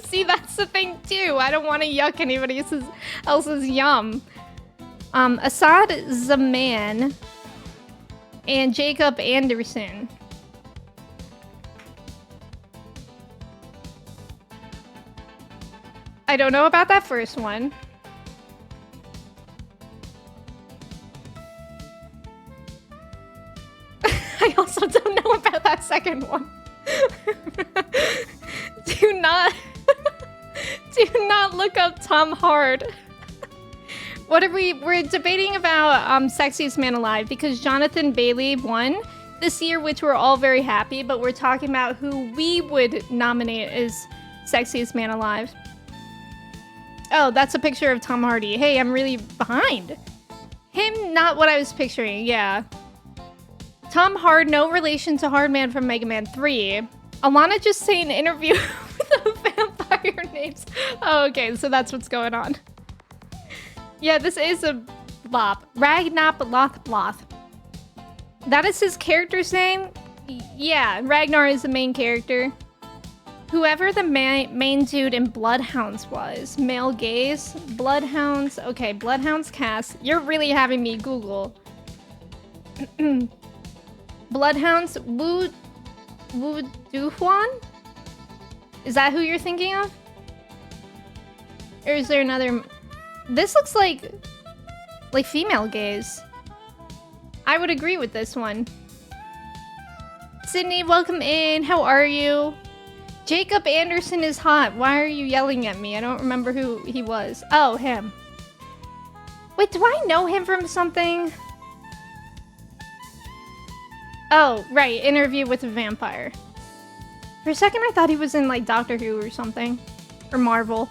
See, that's the thing too. I don't want to yuck anybody else's yum. Assad Zaman and Jacob Anderson. I don't know about that first one. I also don't know about that second one. Do not look up Tom Hard. What are we're debating about sexiest man alive because Jonathan Bailey won this year, which we're all very happy, but we're talking about who we would nominate as sexiest man alive. Oh, that's a picture of Tom Hardy. Hey, I'm really behind. Him, not what I was picturing, yeah. Tom Hard, no relation to Hardman from Mega Man 3. Alana just saying interview with the vampire names. Oh, okay, so that's what's going on. Yeah, this is a blop. Ragnar Lothbloth. That is his character's name? Yeah, Ragnar is the main character. Whoever the main dude in Bloodhounds was. Male gaze? Bloodhounds. Okay, Bloodhounds cast. You're really having me Google. Bloodhounds. Wu Duhuan? Is that who you're thinking of? Or is there another? This looks like female gaze. I would agree with this one. Sydney, welcome in. How are you? Jacob Anderson is hot. Why are you yelling at me? I don't remember who he was. Oh, him. Wait, do I know him from something? Oh, right. Interview with a Vampire. For a second, I thought he was in, like, Doctor Who or something. Or Marvel.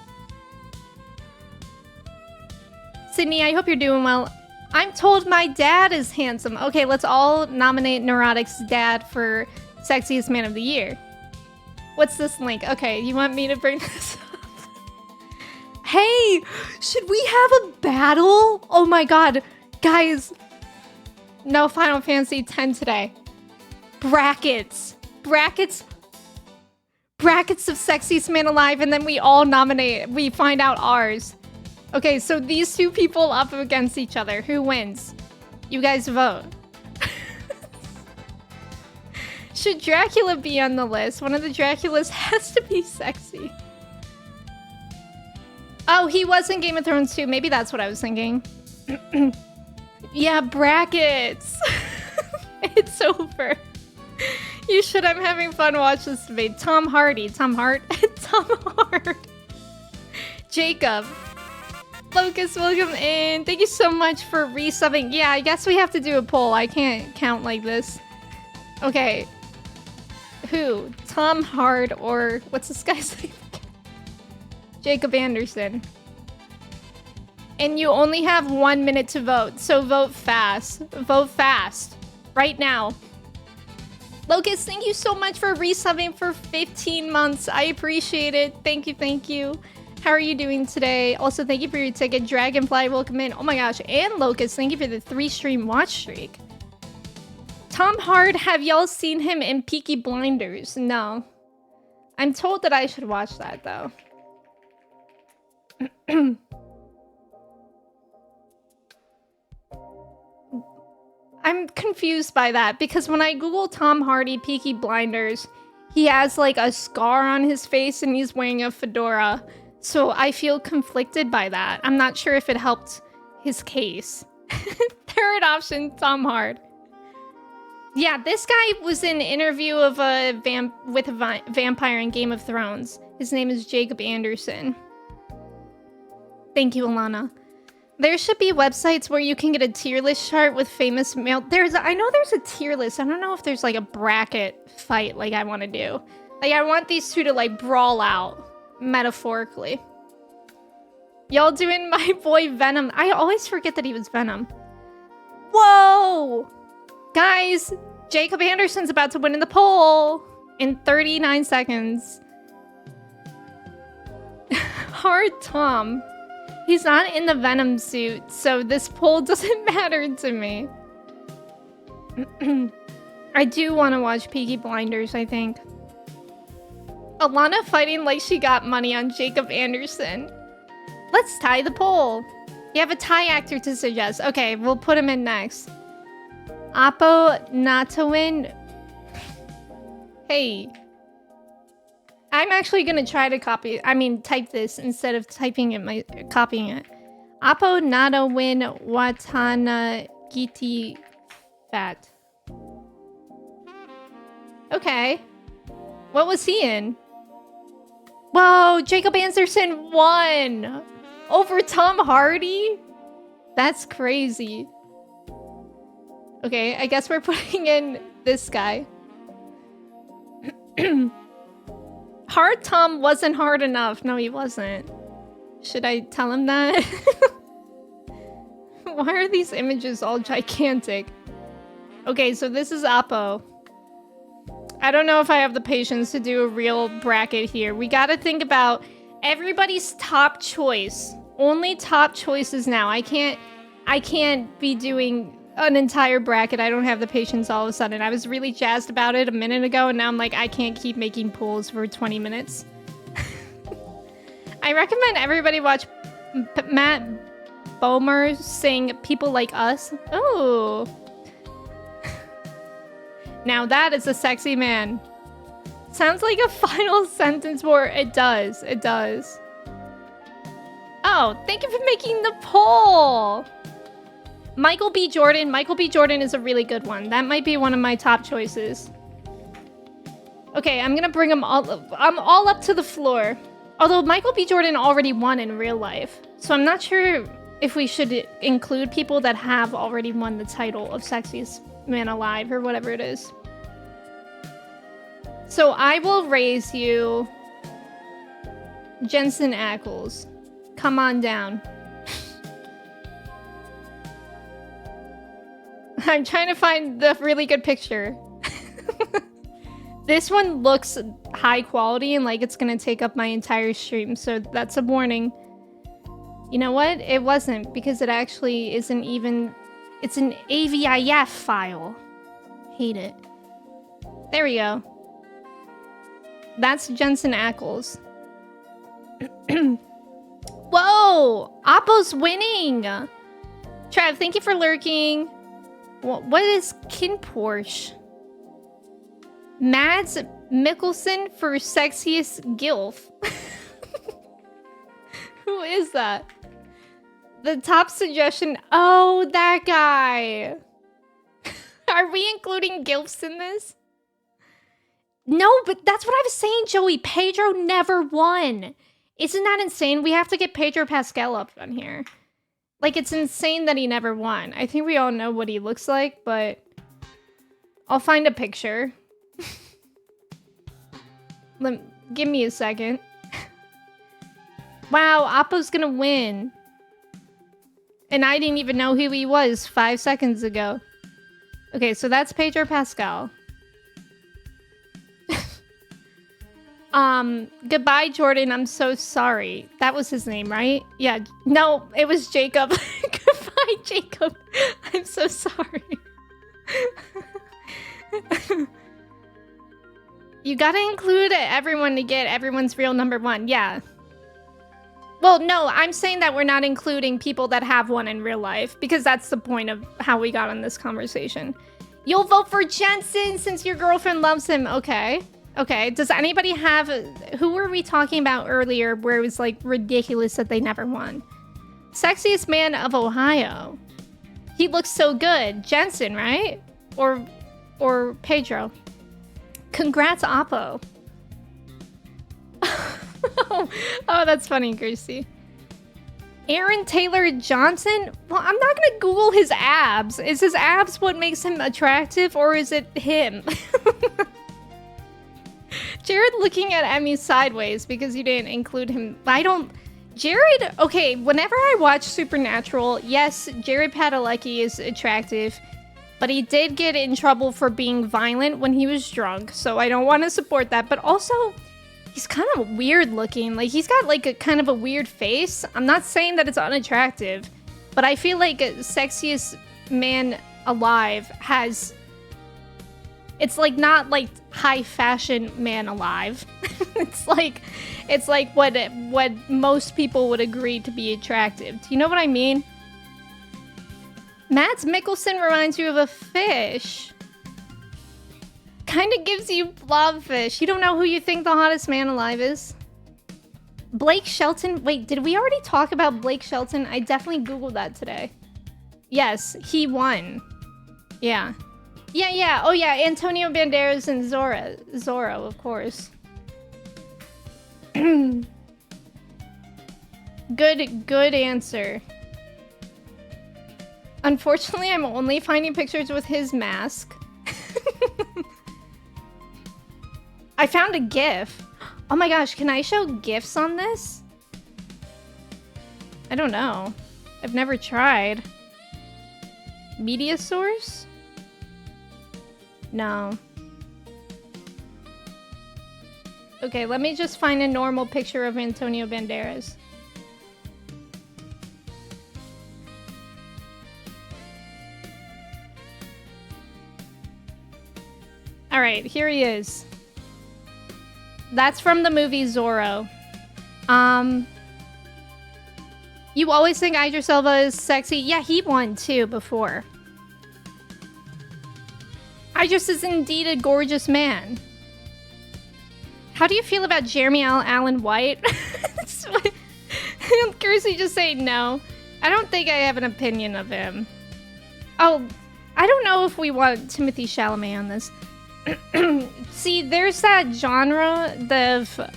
Sydney, I hope you're doing well. I'm told my dad is handsome. Okay, let's all nominate Neurotic's dad for Sexiest Man of the Year. What's this link? Okay, you want me to bring this up? Hey, should we have a battle? Oh my god. Guys. No Final Fantasy X today. Brackets. Brackets of Sexiest Man Alive, and then we all nominate. We find out ours. Okay, so these two people up against each other. Who wins? You guys vote. Should Dracula be on the list? One of the Draculas has to be sexy. Oh, he was in Game of Thrones too. Maybe that's what I was thinking. Yeah, brackets. It's over. You should. I'm having fun watching this debate. Tom Hardy. Tom Hart. Tom Hart. Jacob. Locust, welcome in. Thank you so much for resubbing. Yeah, I guess we have to do a poll. I can't count like this. Okay. Who? Tom Hart or... What's this guy's name? Jacob Anderson. And you only have 1 minute to vote, so vote fast. Vote fast. Right now. Locust, thank you so much for resubbing for 15 months. I appreciate it. Thank you, thank you. How are you doing today? Also, thank you for your ticket. Dragonfly, welcome in. Oh my gosh. And Locust, thank you for the 3-stream watch streak. Tom Hart, have y'all seen him in Peaky Blinders? No. I'm told that I should watch that, though. I'm confused by that, because when I Google Tom Hardy Peaky Blinders, he has, like, a scar on his face and he's wearing a fedora. So I feel conflicted by that. I'm not sure if it helped his case. Third option, Tom Hart. Yeah, this guy was in an interview of with a vampire in Game of Thrones. His name is Jacob Anderson. Thank you, Alana. There should be websites where you can get a tier list chart with famous male... I know there's a tier list. I don't know if there's, like, a bracket fight like I want to do. Like, I want these two to, like, brawl out. Metaphorically. Y'all doing my boy Venom. I always forget that he was Venom. Whoa! Guys, Jacob Anderson's about to win in the poll in 39 seconds. Hard Tom. He's not in the Venom suit, so this poll doesn't matter to me. I do want to watch Peaky Blinders, I think. Alana fighting like she got money on Jacob Anderson. Let's tie the poll. You have a tie actor to suggest. Okay, we'll put him in next. Oppo not to win. Hey. I'm actually gonna try to type this instead of typing it, copying it. Oppo nada win watana giti fat. Okay. What was he in? Whoa, Jacob Anderson won! Over Tom Hardy? That's crazy. Okay, I guess we're putting in this guy. Hard Tom wasn't hard enough. No, he wasn't. Should I tell him that? Why are these images all gigantic? Okay, so this is Oppo. I don't know if I have the patience to do a real bracket here. We gotta think about everybody's top choice. Only top choices now. I can't be doing an entire bracket. I don't have the patience all of a sudden. I was really jazzed about it a minute ago, and now I'm like, I can't keep making polls for 20 minutes. I recommend everybody watch Matt Bomer sing People Like Us. Oh. Now that is a sexy man. Sounds like a final sentence where it does. It does. Oh, thank you for making the poll. Michael B. Jordan. Michael B. Jordan is a really good one. That might be one of my top choices. Okay, I'm gonna bring them all up. I'm all up to the floor. Although Michael B. Jordan already won in real life. So I'm not sure if we should include people that have already won the title of Sexiest Man Alive or whatever it is. So I will raise you Jensen Ackles. Come on down. I'm trying to find the really good picture. This one looks high quality and like it's gonna take up my entire stream, so that's a warning. You know what? It wasn't, because it actually isn't even... It's an AVIF file. Hate it. There we go. That's Jensen Ackles. Whoa! Oppo's winning! Trav, thank you for lurking. What is Kin Porsche? Mads Mikkelsen for sexiest gilf. Who is that? The top suggestion. Oh, that guy. Are we including gilfs in this? No, but that's what I was saying, Joey. Pedro never won. Isn't that insane? We have to get Pedro Pascal up on here. Like, it's insane that he never won. I think we all know what he looks like, but I'll find a picture. Give me a second. Wow, Oppo's gonna win. And I didn't even know who he was 5 seconds ago. Okay, so that's Pedro Pascal. Goodbye, Jordan. I'm so sorry. That was his name, right? Yeah. No, it was Jacob. Goodbye, Jacob. I'm so sorry. You gotta include everyone to get everyone's real number one. Yeah. Well, no, I'm saying that we're not including people that have one in real life, because that's the point of how we got on this conversation. You'll vote for Jensen since your girlfriend loves him. Okay. Okay. Does anybody have... Who were we talking about earlier where it was, like, ridiculous that they never won? Sexiest man of Ohio. He looks so good. Jensen, right? Or Pedro. Congrats, Oppo. Oh, that's funny, Gracie. Aaron Taylor Johnson? Well, I'm not gonna Google his abs. Is his abs what makes him attractive, or is it him? Jared looking at Emme sideways because you didn't include him. Jared, okay, whenever I watch Supernatural, yes, Jared Padalecki is attractive, but he did get in trouble for being violent when he was drunk, so I don't want to support that. But also, he's kind of weird looking. Like, he's got, like, a kind of a weird face. I'm not saying that it's unattractive, but I feel like Sexiest Man Alive has... It's, like, not, like, high fashion man alive. It's like what most people would agree to be attractive. Do you know what I mean? Mads Mikkelsen reminds you of a fish. Kind of gives you blobfish. You don't know who you think the hottest man alive is? Blake Shelton. Wait, did we already talk about Blake Shelton? I definitely Googled that today. Yes, he won. Yeah. Yeah. Oh, yeah. Antonio Banderas and Zorro, of course. Good answer. Unfortunately, I'm only finding pictures with his mask. I found a GIF. Oh my gosh, can I show GIFs on this? I don't know. I've never tried. Media source? No. Okay, let me just find a normal picture of Antonio Banderas. Alright, here he is. That's from the movie Zorro. You always think Idris Elba is sexy? Yeah, he won too before. Idris is indeed a gorgeous man. How do you feel about Jeremy Allen White? Kirsty just saying no. I don't think I have an opinion of him. Oh, I don't know if we want Timothée Chalamet on this. See, there's that genre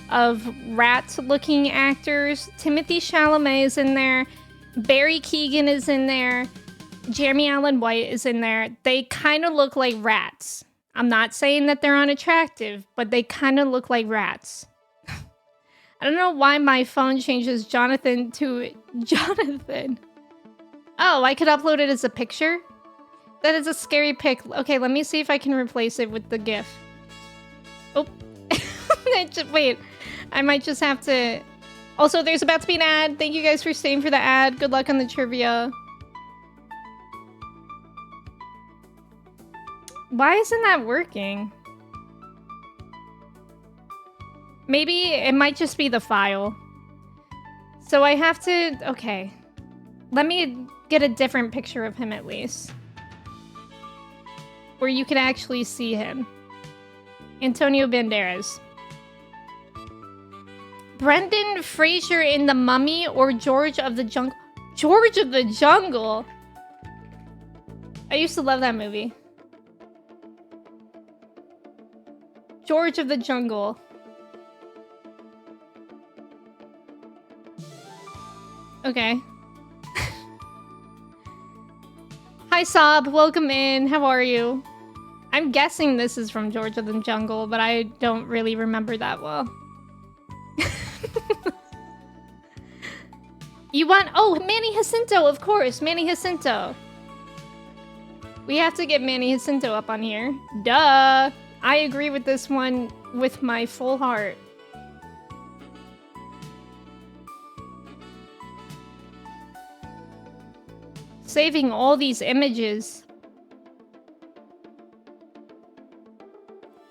of rat-looking actors. Timothée Chalamet is in there. Barry Keoghan is in there. Jeremy Allen White is in there. They kind of look like rats. I'm not saying that they're unattractive, but they kind of look like rats. I don't know why my phone changes Jonathan to Jonathan. Oh, I could upload it as a picture? That is a scary pic. Okay, let me see if I can replace it with the GIF. Oh. Wait, I might just have to... Also, there's about to be an ad. Thank you guys for staying for the ad. Good luck on the trivia. Why isn't that working? Maybe it might just be the file. So I have to... Okay. Let me get a different picture of him at least. Where you can actually see him. Antonio Banderas. Brendan Fraser in The Mummy or George of the Jungle? George of the Jungle? I used to love that movie. George of the Jungle. Okay. Hi Saab, welcome in. How are you? I'm guessing this is from George of the Jungle, but I don't really remember that well. You want... Oh, Manny Jacinto, of course. Manny Jacinto. We have to get Manny Jacinto up on here. Duh. I agree with this one with my full heart. Saving all these images.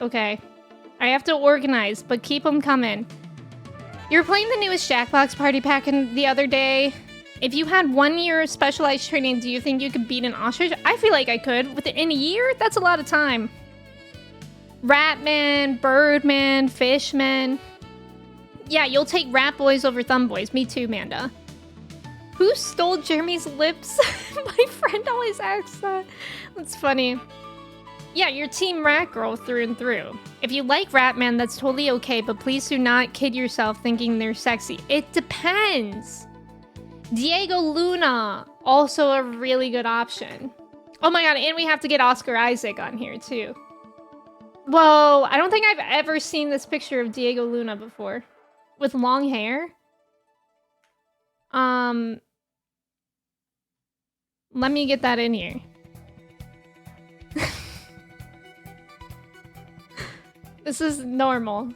Okay. I have to organize, but keep them coming. You were playing the newest Jackbox Party Pack the other day. If you had 1 year of specialized training, do you think you could beat an ostrich? I feel like I could. Within a year? That's a lot of time. Ratman, Birdman, Fishman. Yeah, you'll take Rat Boys over Thumb Boys. Me too, Manda. Who stole Jeremy's lips? My friend always asks that. That's funny. Yeah, you're Team Rat Girl through and through. If you like Ratman, that's totally okay, but please do not kid yourself thinking they're sexy. It depends. Diego Luna, also a really good option. Oh my god, and we have to get Oscar Isaac on here too. Whoa, I don't think I've ever seen this picture of Diego Luna before. With long hair? Let me get that in here. This is normal.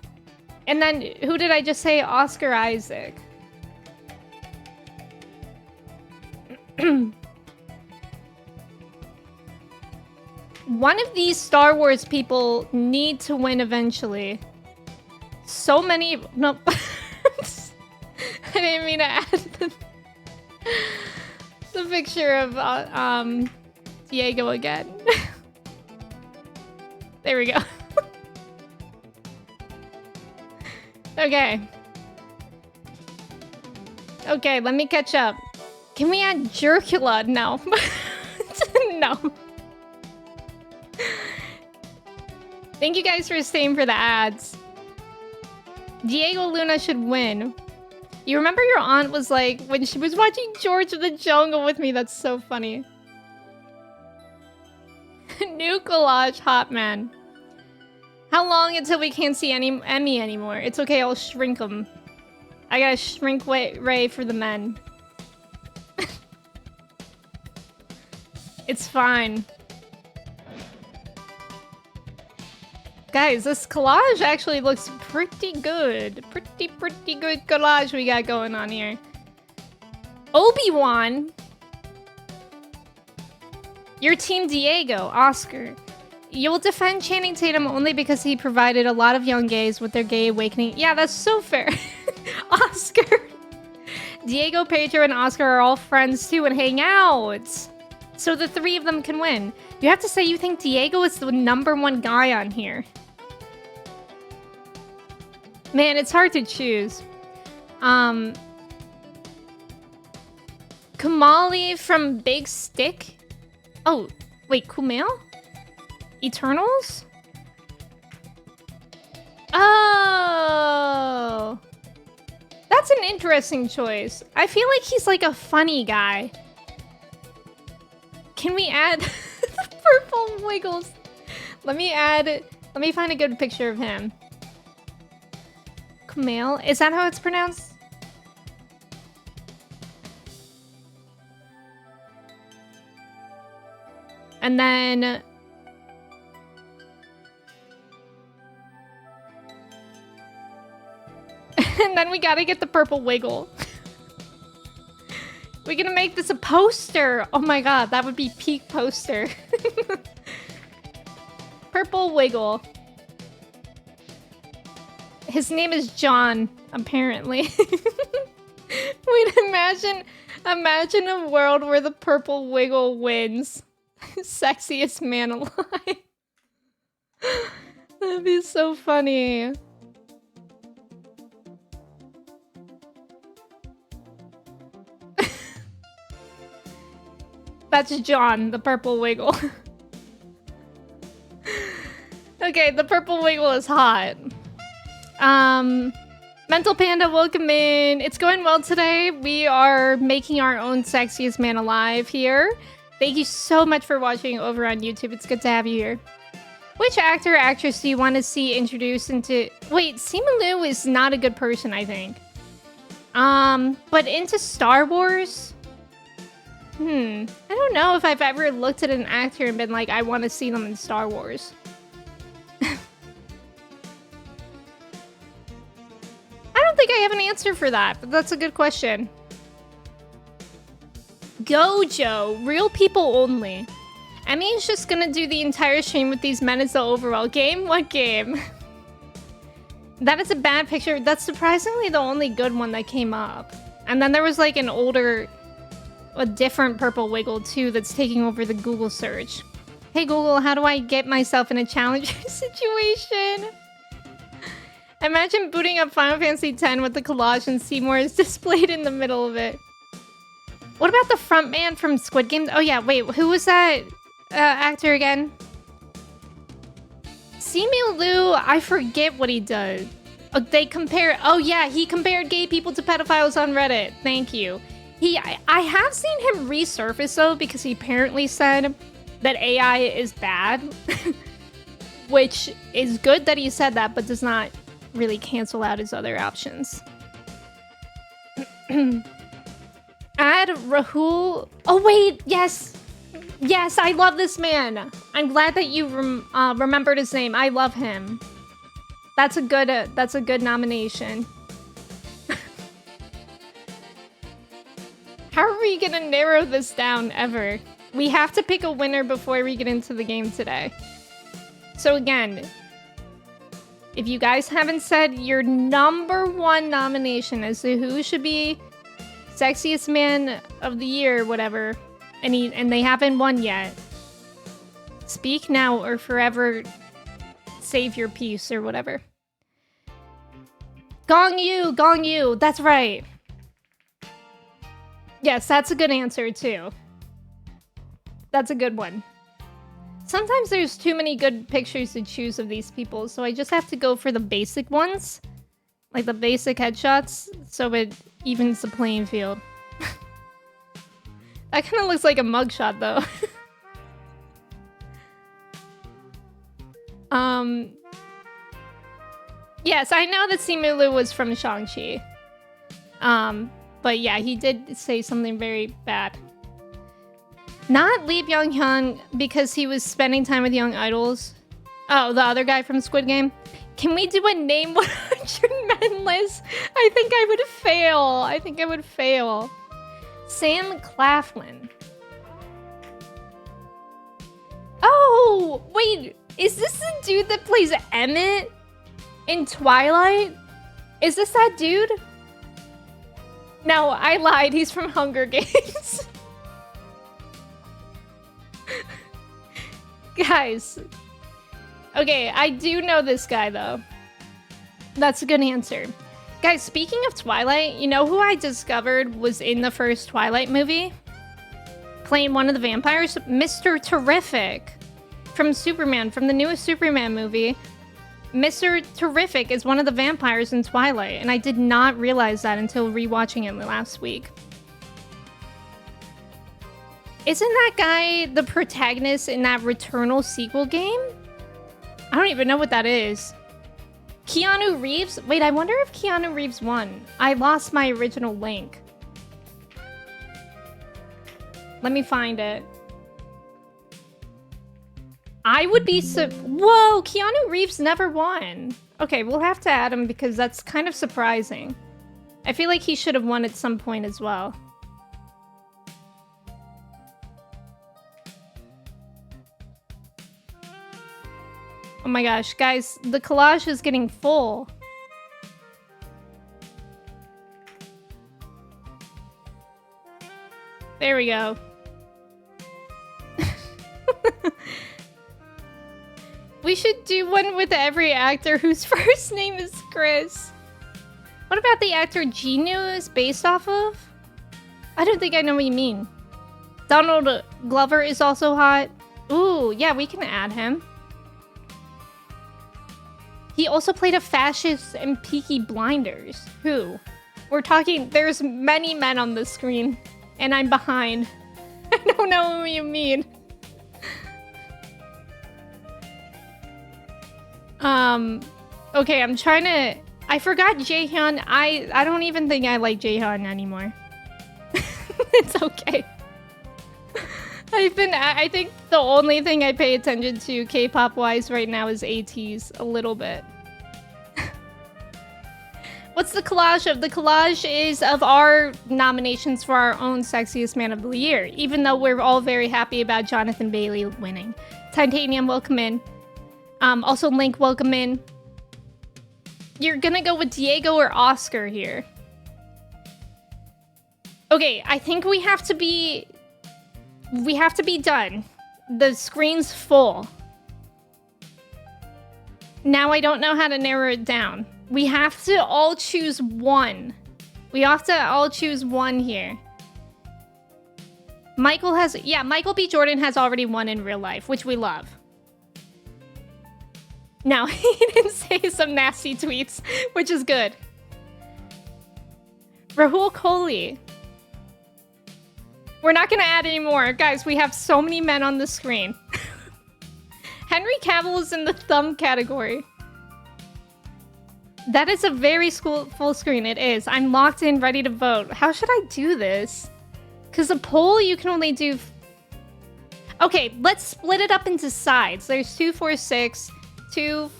And then, who did I just say? Oscar Isaac. One of these Star Wars people need to win eventually. So many... No. I didn't mean to add the picture of Diego again. There we go. Okay. Okay, let me catch up. Can we add Jerkula? No. No. Thank you guys for staying for the ads. Diego Luna should win. You remember your aunt was like, when she was watching George of the Jungle with me, that's so funny. New collage, hot man. How long until we can't see any Emme anymore? It's okay, I'll shrink them. I gotta shrink Ray for the men. It's fine. Guys, this collage actually looks pretty good. Pretty good collage we got going on here. Obi-Wan. Your team Diego, Oscar. You'll defend Channing Tatum only because he provided a lot of young gays with their gay awakening. Yeah, that's so fair. Oscar. Diego, Pedro, and Oscar are all friends too and hang out. So the three of them can win. You have to say you think Diego is the #1 guy on here. Man, it's hard to choose. Kamali from Big Stick? Oh, wait, Kumail? Eternals? Oh! That's an interesting choice. I feel like he's like a funny guy. Can we add the purple wiggles? Let me find a good picture of him. Kumail? Is that how it's pronounced? And then... and then we gotta get the purple wiggle. We're gonna make this a poster! Oh my god, that would be peak poster. Purple wiggle. His name is John, apparently. Wait, imagine a world where the purple wiggle wins. Sexiest man alive. That'd be so funny. That's John, the purple wiggle. Okay, the purple wiggle is hot. Mental Panda, welcome in. It's going well today. We are making our own sexiest man alive here. Thank you so much for watching over on YouTube. It's good to have you here. Which actor or actress do you want to see introduced into... Wait, Simu Liu is not a good person, I think. But into Star Wars? I don't know if I've ever looked at an actor and been like, I want to see them in Star Wars. I don't think I have an answer for that, but that's a good question. Gojo, real people only. Emmy's just gonna do the entire stream with these men as the overall game? What game? That is a bad picture. That's surprisingly the only good one that came up. And then there was like an older... a different purple wiggle too that's taking over the Google search. Hey Google, how do I get myself in a challenging situation? Imagine booting up Final Fantasy X with the collage and Seymour is displayed in the middle of it. What about the front man from Squid Game? Oh yeah, wait, who was that actor again? Simu Liu, I forget what he does. Oh, they compare... Oh yeah, he compared gay people to pedophiles on Reddit. Thank you. I have seen him resurface though, because he apparently said that AI is bad. Which is good that he said that, but does not really cancel out his other options. Add Rahul... Oh wait, yes! Yes, I love this man! I'm glad that you remembered his name. I love him. That's a good nomination. How are we gonna narrow this down ever? We have to pick a winner before we get into the game today. So again, if you guys haven't said your #1 nomination as to who should be sexiest man of the year, whatever, and they haven't won yet, speak now or forever save your peace or whatever. Gong Yu, that's right. Yes, that's a good answer, too. That's a good one. Sometimes there's too many good pictures to choose of these people, so I just have to go for the basic ones. Like the basic headshots, so it evens the playing field. That kind of looks like a mugshot, though. Yes, I know that Simu Liu was from Shang-Chi. But yeah, he did say something very bad. Not Lee Byung-hyun because he was spending time with young idols. Oh, the other guy from Squid Game. Can we do a name 100 men list? I think I would fail. Sam Claflin. Oh, wait. Is this the dude that plays Emmett in Twilight? Is this that dude? No, I lied. He's from Hunger Games. Guys. Okay, I do know this guy, though. That's a good answer. Guys, speaking of Twilight, you know who I discovered was in the first Twilight movie? Playing one of the vampires? Mr. Terrific. From Superman, from the newest Superman movie. Mr. Terrific is one of the vampires in Twilight, and I did not realize that until rewatching it last week. Isn't that guy the protagonist in that Returnal sequel game? I don't even know what that is. Keanu Reeves? Wait, I wonder if Keanu Reeves won. I lost my original link. Let me find it. I would be Whoa, Keanu Reeves never won. Okay, we'll have to add him because that's kind of surprising. I feel like he should have won at some point as well. Oh my gosh, guys, the collage is getting full. There we go. We should do one with every actor whose first name is Chris. What about the actor Genu is based off of? I don't think I know what you mean. Donald Glover is also hot. Ooh, yeah, we can add him. He also played a fascist in Peaky Blinders. Who? We're talking... There's many men on the screen. And I'm behind. I don't know what you mean. Okay, I'm trying to... I forgot Jaehyun. I don't even think I like Jaehyun anymore. It's okay. I think the only thing I pay attention to K-pop wise right now is ATEEZ a little bit. What's the collage of? The collage is of our nominations for our own Sexiest Man of the Year, even though we're all very happy about Jonathan Bailey winning. Titanium, welcome in. Also Link, welcome in. You're gonna go with Diego or Oscar here. Okay, I think we have to be done. The screen's full. Now I don't know how to narrow it down. We have to all choose one. We have to all choose one here. Michael B. Jordan has already won in real life, which we love. No, he didn't say some nasty tweets, which is good. Rahul Kohli. We're not gonna add any more. Guys, we have so many men on the screen. Henry Cavill is in the thumb category. That is a very full screen. It is. I'm locked in, ready to vote. How should I do this? Because a poll, you can only do... Okay, let's split it up into sides. There's 2, 4, 6, 2,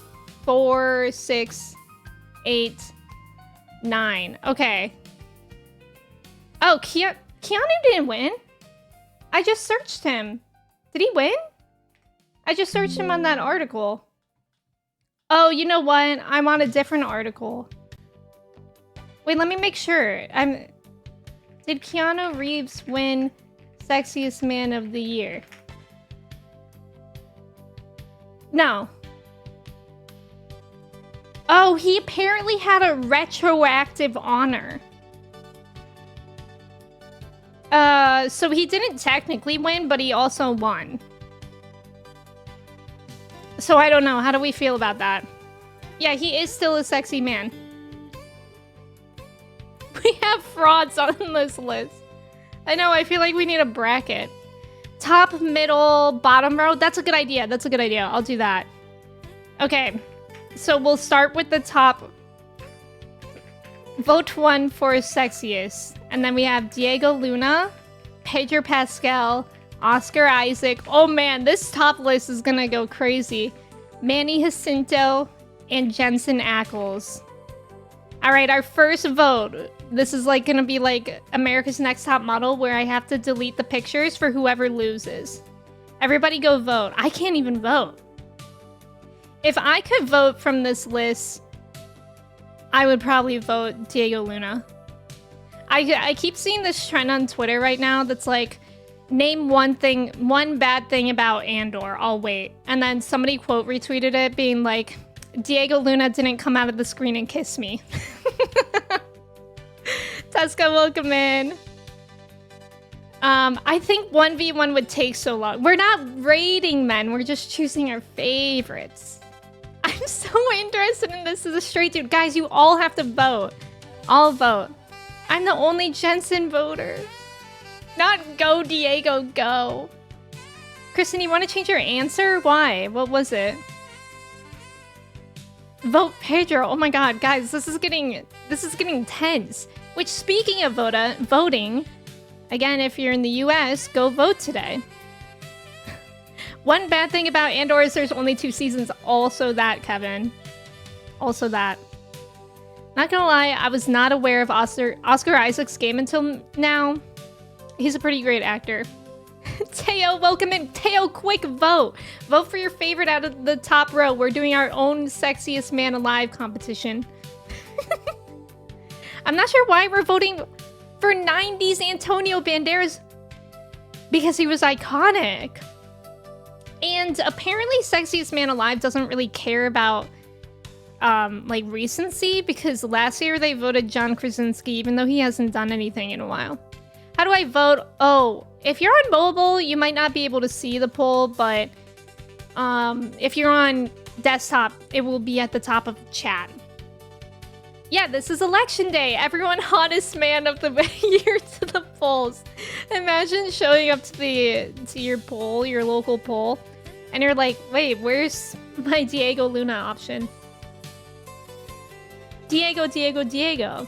4, 6, 8, 9. Okay. Oh, Keanu didn't win. I just searched him. Did he win? I just searched him on that article. Oh, you know what? I'm on a different article. Wait, let me make sure. Did Keanu Reeves win Sexiest Man of the Year? No. Oh, he apparently had a retroactive honor. So he didn't technically win, but he also won. So I don't know. How do we feel about that? Yeah, he is still a sexy man. We have frauds on this list. I know, I feel like we need a bracket. Top, middle, bottom row. That's a good idea. That's a good idea. I'll do that. Okay. So we'll start with the top. Vote 1 for sexiest. And then we have Diego Luna, Pedro Pascal, Oscar Isaac. Oh man, this top list is gonna go crazy. Manny Jacinto and Jensen Ackles. Alright, our first vote. This is like gonna be like America's Next Top Model where I have to delete the pictures for whoever loses. Everybody go vote. I can't even vote. If I could vote from this list, I would probably vote Diego Luna. I keep seeing this trend on Twitter right now that's like, name one bad thing about Andor, I'll wait. And then somebody quote retweeted it being like, Diego Luna didn't come out of the screen and kiss me. Tesca, welcome in. I think 1v1 would take so long. We're not rating men, we're just choosing our favorites. I'm so interested in this as a straight dude. Guys, you all have to vote. All vote. I'm the only Jensen voter. Not go, Diego, go. Kristen, you want to change your answer? Why? What was it? Vote Pedro. Oh my god, guys, this is getting tense. Which, speaking of voting, again, if you're in the US, go vote today. One bad thing about Andor is there's only 2 seasons. Also that, Kevin. Also that. Not gonna lie, I was not aware of Oscar Isaac's game until now. He's a pretty great actor. Teo, welcome in. Teo, quick vote. Vote for your favorite out of the top row. We're doing our own Sexiest Man Alive competition. I'm not sure why we're voting for 90s Antonio Banderas. Because he was iconic. And apparently Sexiest Man Alive doesn't really care about like recency, because last year they voted John Krasinski even though he hasn't done anything in a while. How do I vote? Oh, if you're on mobile, you might not be able to see the poll, but if you're on desktop, it will be at the top of the chat. Yeah, this is election day. Everyone hottest man of the year to the polls. Imagine showing up to your poll, your local poll, and you're like, wait, where's my Diego Luna option? Diego, Diego, Diego.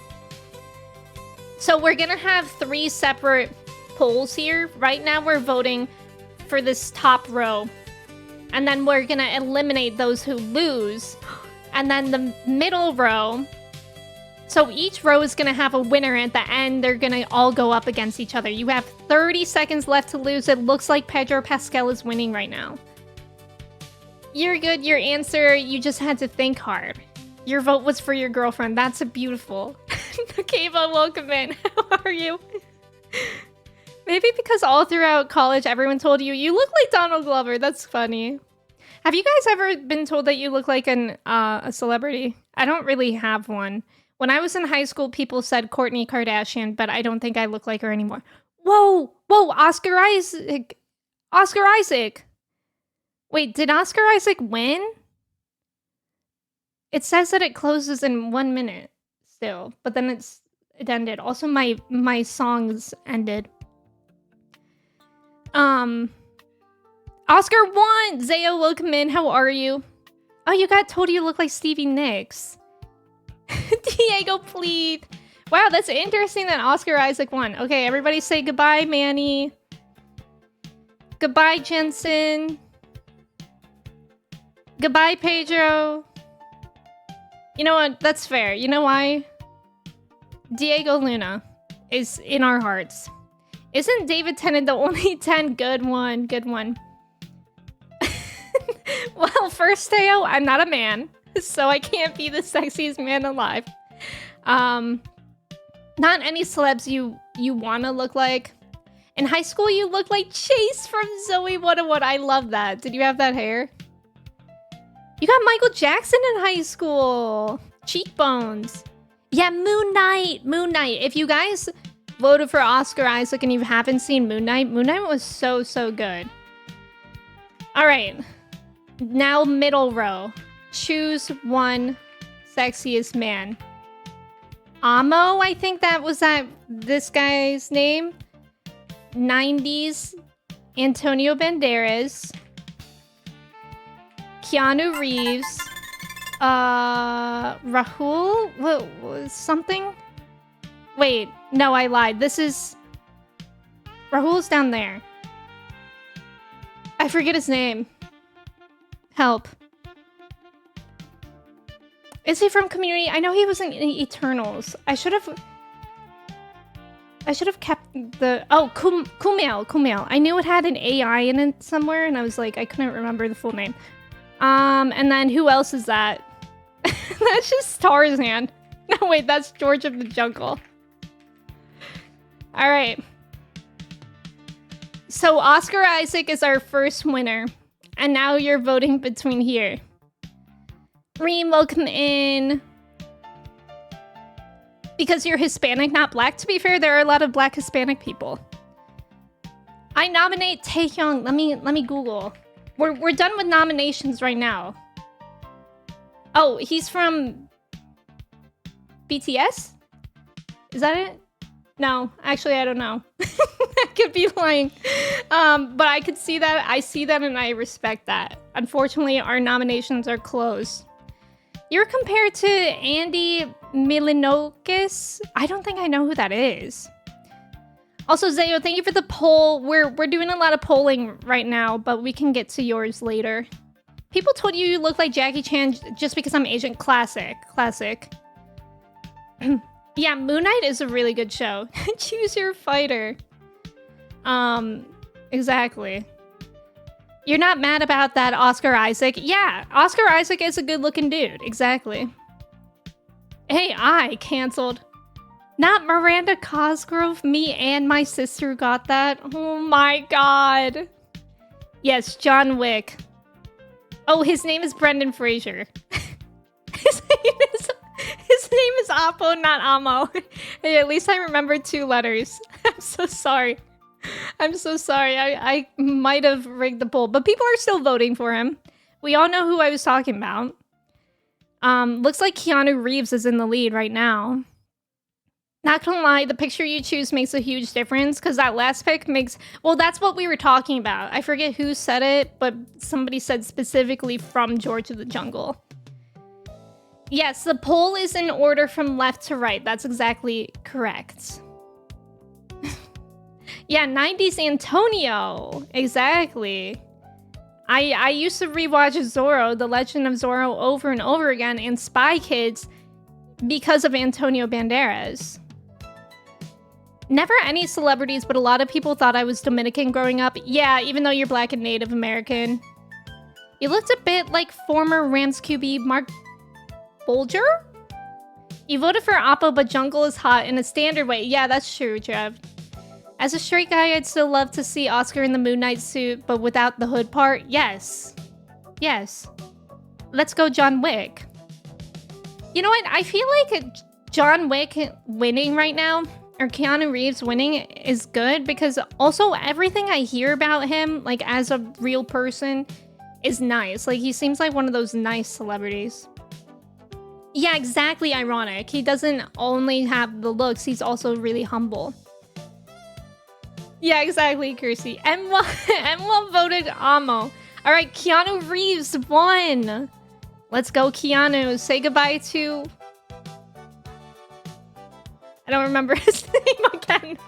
So we're gonna have 3 separate polls here. Right now we're voting for this top row. And then we're gonna eliminate those who lose. And then the middle row. So each row is gonna have a winner at the end. They're gonna all go up against each other. You have 30 seconds left to lose. It looks like Pedro Pascal is winning right now. You're good, your answer, you just had to think hard. Your vote was for your girlfriend. That's a beautiful. Nakeva, welcome in. How are you? Maybe because all throughout college, everyone told you, you look like Donald Glover. That's funny. Have you guys ever been told that you look like a celebrity? I don't really have one. When I was in high school, people said Kourtney Kardashian, but I don't think I look like her anymore. Whoa, whoa, Oscar Isaac. Oscar Isaac. Wait, did Oscar Isaac win? It says that it closes in 1 minute still, but then it ended. Also, my songs ended. Oscar won! Zayo, welcome in. How are you? Oh, you got told you look like Stevie Nicks. Diego, please. Wow, that's interesting that Oscar Isaac won. Okay, everybody say goodbye, Manny. Goodbye, Jensen. Goodbye, Pedro. You know what? That's fair. You know why? Diego Luna is in our hearts. Isn't David Tennant the only 10? Good one. Good one. Well, first, Teo, I'm not a man, so I can't be the sexiest man alive. Not any celebs you want to look like. In high school, you look like Chase from Zoe 101. I love that. Did you have that hair? You got Michael Jackson in high school. Cheekbones. Yeah, Moon Knight. Moon Knight. If you guys voted for Oscar Isaac and you haven't seen Moon Knight was so, so good. All right. Now middle row. Choose one sexiest man. Amo, I think that was this guy's name. 90s Antonio Banderas. Keanu Reeves. Rahul? What was something? Wait, no, I lied. This is... Rahul's down there. I forget his name. Help. Is he from Community? I know he was in Eternals. I should have kept the... Oh, Kumail. I knew it had an AI in it somewhere, and I was like, I couldn't remember the full name. And then who else is that? That's just Tarzan. No, wait, that's George of the Jungle. All right. So Oscar Isaac is our first winner. And now you're voting between here. Reem, welcome in. Because you're Hispanic, not black. To be fair, there are a lot of black Hispanic people. I nominate Taehyung. Let me Google. We're done with nominations right now. Oh, he's from BTS? Is that it? No, actually, I don't know. I could be lying. But I could see that. I see that and I respect that. Unfortunately, our nominations are closed. You're compared to Andy Milinokis. I don't think I know who that is. Also, Zayo, thank you for the poll. We're doing a lot of polling right now, but we can get to yours later. People told you look like Jackie Chan just because I'm Asian. Classic. Classic. Yeah, Moon Knight is a really good show. Choose your fighter. Exactly. You're not mad about that, Oscar Isaac? Yeah, Oscar Isaac is a good-looking dude. Exactly. Hey, I canceled. Not Miranda Cosgrove. Me and my sister got that. Oh my god. Yes, John Wick. Oh, his name is Brendan Fraser. His name is Oppo, not Amo. Hey, at least I remembered 2 letters. I'm so sorry. I'm so sorry. I might have rigged the poll, but people are still voting for him. We all know who I was talking about. Looks like Keanu Reeves is in the lead right now. Not gonna lie, the picture you choose makes a huge difference because that last pick makes... Well, that's what we were talking about. I forget who said it, but somebody said specifically from George of the Jungle. Yes, the poll is in order from left to right. That's exactly correct. Yeah, 90s Antonio. Exactly. I used to rewatch Zorro, The Legend of Zorro, over and over again, and Spy Kids because of Antonio Banderas. Never any celebrities, but a lot of people thought I was Dominican growing up. Yeah, even though you're Black and Native American. You looked a bit like former Rams QB Mark Bolger? You voted for Oppo, but Jungle is hot in a standard way. Yeah, that's true, Trev. As a straight guy, I'd still love to see Oscar in the Moon Knight suit, but without the hood part. Yes. Yes. Let's go John Wick. You know what? I feel like John Wick winning right now, or Keanu Reeves winning, is good because also everything I hear about him, like as a real person, is nice. Like he seems like one of those nice celebrities. Yeah, exactly ironic. He doesn't only have the looks, he's also really humble. Yeah, exactly, Kirsty. Emma voted Amo. All right, Keanu Reeves won. Let's go, Keanu. Say goodbye to... I don't remember his name again.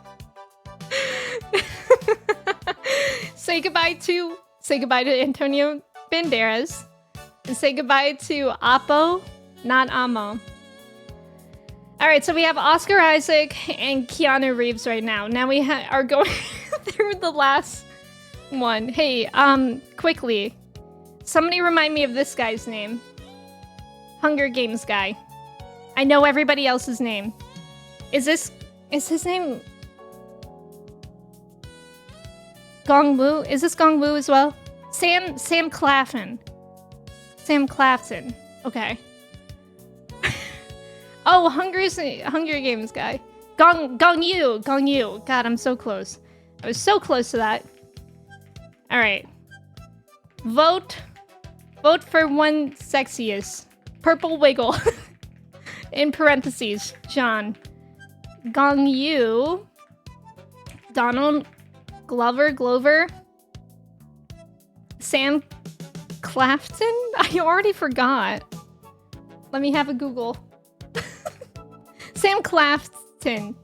Say goodbye to Antonio Banderas. And say goodbye to Oppo, not Amo. All right, so we have Oscar Isaac and Keanu Reeves right now. Now we are going through the last one. Hey, quickly, somebody remind me of this guy's name. Hunger Games guy. I know everybody else's name. Is his name Gong Wu? Is this Gong Wu as well? Sam Claflin. Sam Claflin. Okay. Oh, Hunger Games guy. Gong Yu. God, I'm so close. I was so close to that. All right. Vote for one sexiest. Purple Wiggle. In parentheses, John. Gong Yu. Donald Glover. Sam Claflin? I already forgot. Let me have a Google. Sam Claflin.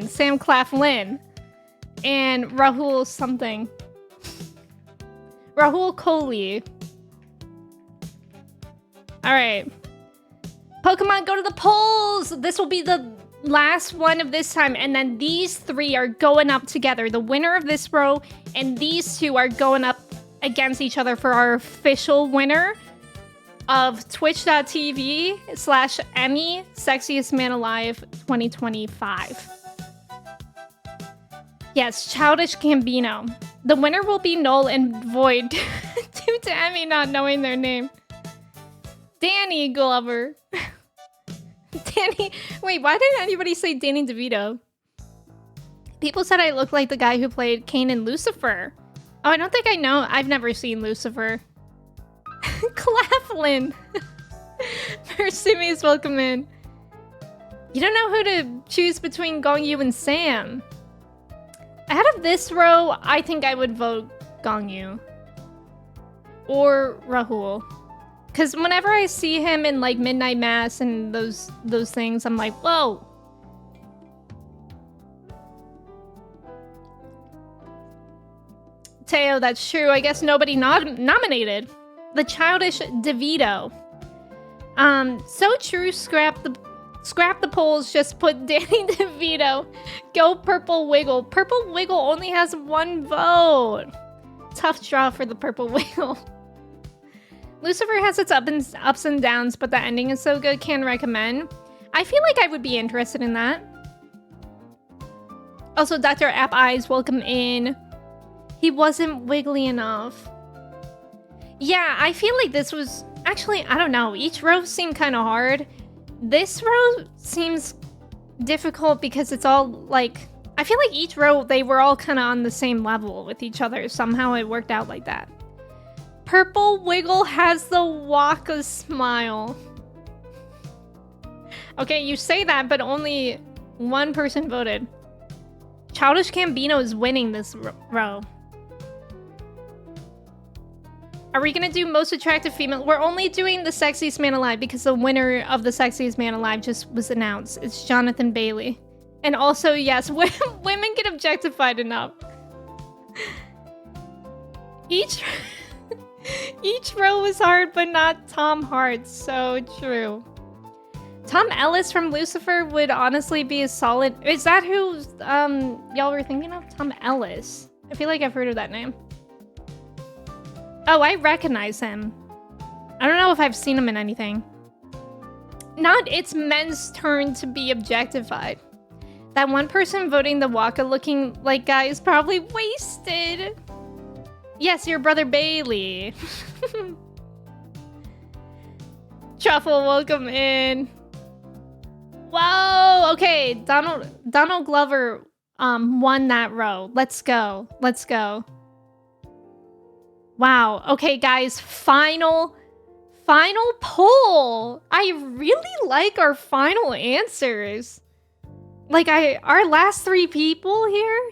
Sam Claflin. And Rahul something. Rahul Kohli. Alright. Pokemon, go to the polls! This will be the last one of this time, and then these 3 are going up together. The winner of this row and these 2 are going up against each other for our official winner of twitch.tv/Emme Sexiest Man Alive 2025. Yes, Childish Gambino. The winner will be null and void due to Emme not knowing their name. Danny Glover. Danny... Wait, why didn't anybody say Danny DeVito? People said I look like the guy who played Cain in Lucifer. Oh, I don't think I know. I've never seen Lucifer. Claflin. Mercedes, welcome in. You don't know who to choose between Gongyu and Sam. Out of this row, I think I would vote Gongyu. Or Rahul. Because whenever I see him in like Midnight Mass and those things, I'm like, whoa. Teo, that's true. I guess nobody nominated. The childish DeVito. So true. Scrap the polls. Just put Danny DeVito. Go Purple Wiggle. Purple Wiggle only has 1 vote. Tough draw for the Purple Wiggle. Lucifer has its ups and downs, but the ending is so good. Can recommend. I feel like I would be interested in that. Also, Dr. App Eyes, welcome in. He wasn't wiggly enough. Yeah, I feel like this was... Actually, I don't know. Each row seemed kind of hard. This row seems difficult because it's all like... I feel like each row, they were all kind of on the same level with each other. Somehow it worked out like that. Purple Wiggle has the Waka smile. Okay, you say that, but only 1 person voted. Childish Gambino is winning this row. Are we gonna do most attractive female? We're only doing the sexiest man alive because the winner of the sexiest man alive just was announced. It's Jonathan Bailey. And also, yes, women get objectified enough. Each row was hard, but not Tom Hart. So true. Tom Ellis from Lucifer would honestly be a solid... Is that who y'all were thinking of? Tom Ellis. I feel like I've heard of that name. Oh, I recognize him. I don't know if I've seen him in anything. Not it's men's turn to be objectified. That 1 person voting the Waka looking like guy is probably wasted. Yes, your brother Bailey. Truffle, welcome in. Whoa, okay. Donald Glover won that row. Let's go. Let's go. Wow. Okay, guys, final poll. I really like our final answers. Like our last 3 people here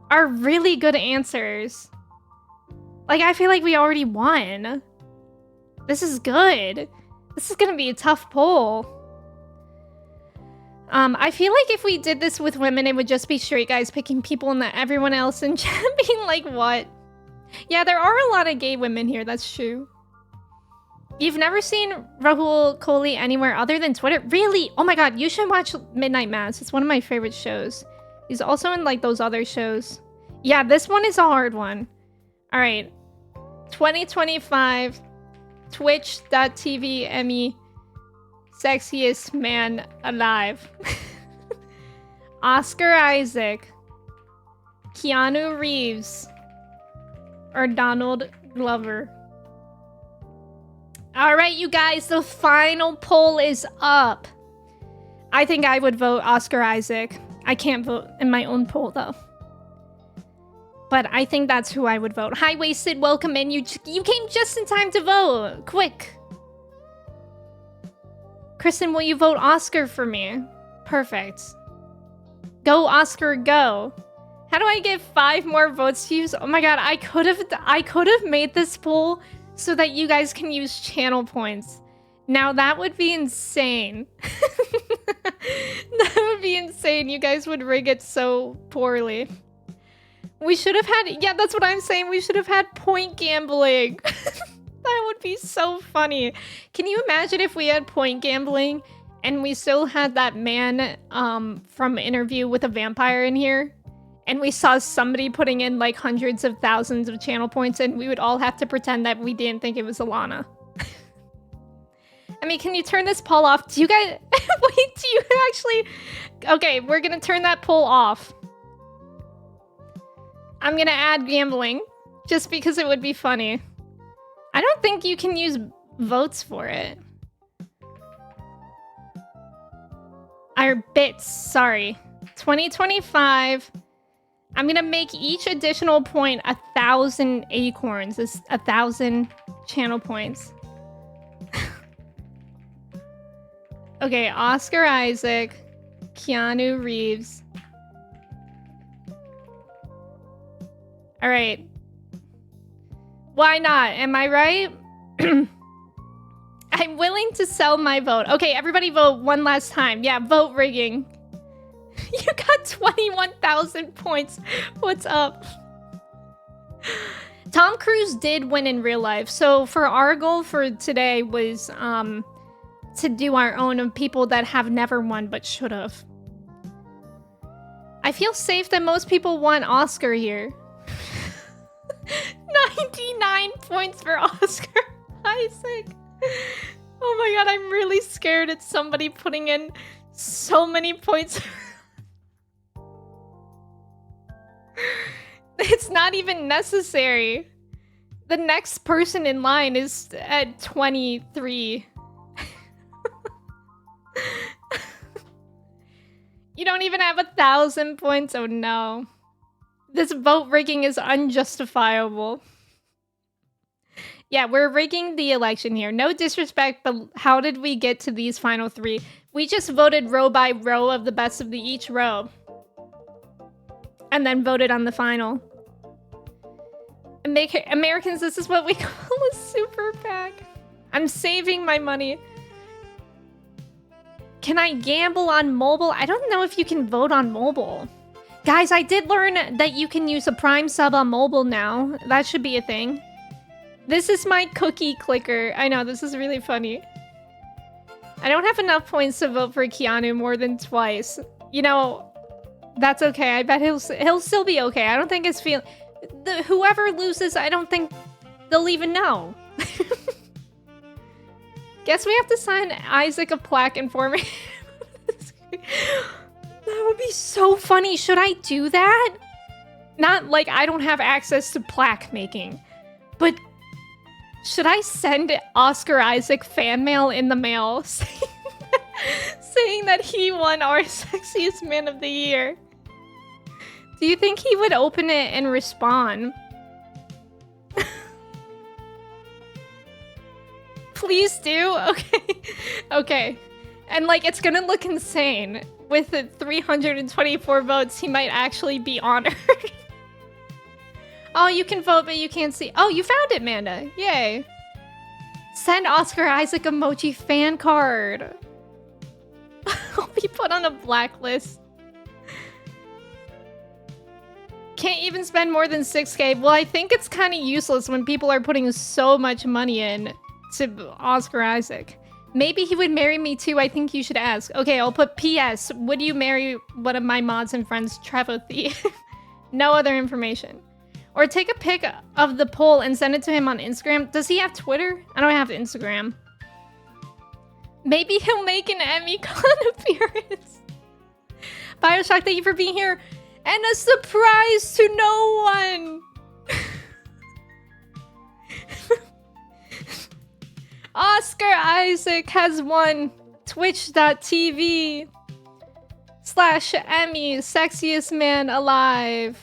are really good answers. Like, I feel like we already won. This is good. This is gonna be a tough poll. I feel like if we did this with women, it would just be straight guys picking people and everyone else in chat being like, what? Yeah, there are a lot of gay women here, that's true. You've never seen Rahul Kohli anywhere other than Twitter? Really? Oh my god, you should watch Midnight Mass. It's one of my favorite shows. He's also in like those other shows. Yeah, this one is a hard one. Alright. 2025 Twitch.tv Emmy Sexiest Man Alive. Oscar Isaac, Keanu Reeves, or Donald Glover. Alright, you guys, the final poll is up. I think I would vote Oscar Isaac. I can't vote in my own poll, though. But I think that's who I would vote. Hi, Wasted, welcome in. You came just in time to vote. Quick. Kristen, will you vote Oscar for me? Perfect. Go, Oscar, go. How do I get 5 more votes to use? Oh my god, I could have made this poll so that you guys can use channel points. Now that would be insane. That would be insane. You guys would rig it so poorly. We should have had, yeah, that's what I'm saying. We should have had point gambling. That would be so funny. Can you imagine if we had point gambling and we still had that man from Interview with a Vampire in here? And we saw somebody putting in like hundreds of thousands of channel points and we would all have to pretend that we didn't think it was Alana. I mean, can you turn this poll off? Do you guys... Wait, do you actually... Okay, we're gonna turn that poll off. I'm gonna add gambling just because it would be funny. I don't think you can use votes for it. Or bits, sorry. 2025. I'm gonna make each additional point 1,000 acorns. This 1,000 channel points. Okay, Oscar Isaac, Keanu Reeves. All right. Why not? Am I right? I'm willing to sell my vote. Okay, everybody vote one last time. Yeah, vote rigging. You got 21,000 points. What's up? Tom Cruise did win in real life. So for our goal for today was to do our own of people that have never won but should have. I feel safe that most people want Oscar here. 99 points for Oscar Isaac. Oh my god, I'm really scared it's somebody putting in so many points. It's not even necessary. The next person in line is at 23. You don't even have 1,000 points. Oh no. This vote rigging is unjustifiable. Yeah, we're rigging the election here. No disrespect, but how did we get to these final three? We just voted row by row of the best of each row. And then voted on the final. Americans, this is what we call a super PAC. I'm saving my money. Can I gamble on mobile? I don't know if you can vote on mobile. Guys, I did learn that you can use a Prime sub on mobile now. That should be a thing. This is my cookie clicker. I know, this is really funny. I don't have enough points to vote for Keanu more than twice. You know, that's okay. I bet he'll still be okay. I don't think his whoever loses, I don't think they'll even know. Guess we have to sign Isaac a plaque informing. That would be so funny. Should I do that? Not like I don't have access to plaque making, but should I send Oscar Isaac fan mail in the mail saying that he won our Sexiest Man of the Year? Do you think he would open it and respond? Please do? Okay. Okay. And like, it's gonna look insane. With the 324 votes, he might actually be honored. Oh, you can vote, but you can't see. Oh, you found it, Manda. Yay. Send Oscar Isaac emoji fan card. I'll be put on a blacklist. Can't even spend more than 6K. Well, I think it's kind of useless when people are putting so much money in to Oscar Isaac. Maybe he would marry me too. I think you should ask. Okay, I'll put PS. Would you marry one of my mods and friends, Trevothy? No other information. Or take a pic of the poll and send it to him on Instagram. Does he have Twitter? I don't have Instagram. Maybe he'll make an Emme-con appearance. Bioshock, thank you for being here. And a surprise to no one. Oscar Isaac has won twitch.tv/Emme Sexiest Man Alive.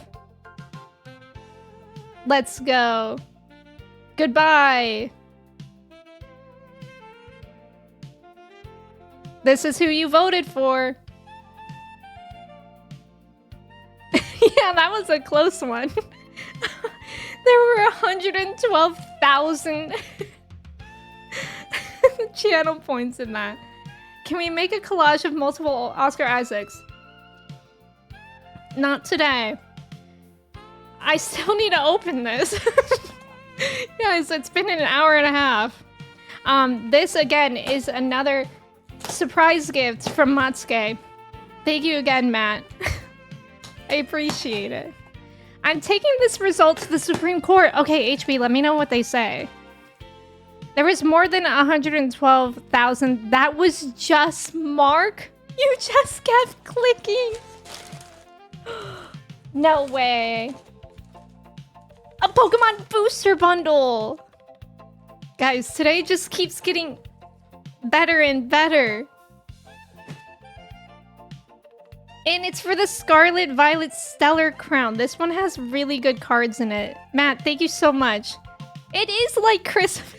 Let's go. Goodbye. This is who you voted for. Yeah, that was a close one. There were 112,000 channel points in that. Can we make a collage of multiple Oscar Isaacs? Not today. I still need to open this. Guys, it's been an hour and a half. This again is another surprise gift from Matsuke. Thank you again, Matt. I appreciate it. I'm taking this result to the Supreme Court. Okay, HB, let me know what they say. There was more than 112,000. That was just Mark? You just kept clicking. No way. A Pokemon booster bundle. Guys, today just keeps getting better and better. And it's for the Scarlet Violet Stellar Crown. This one has really good cards in it. Matt, thank you so much. It is like Christmas.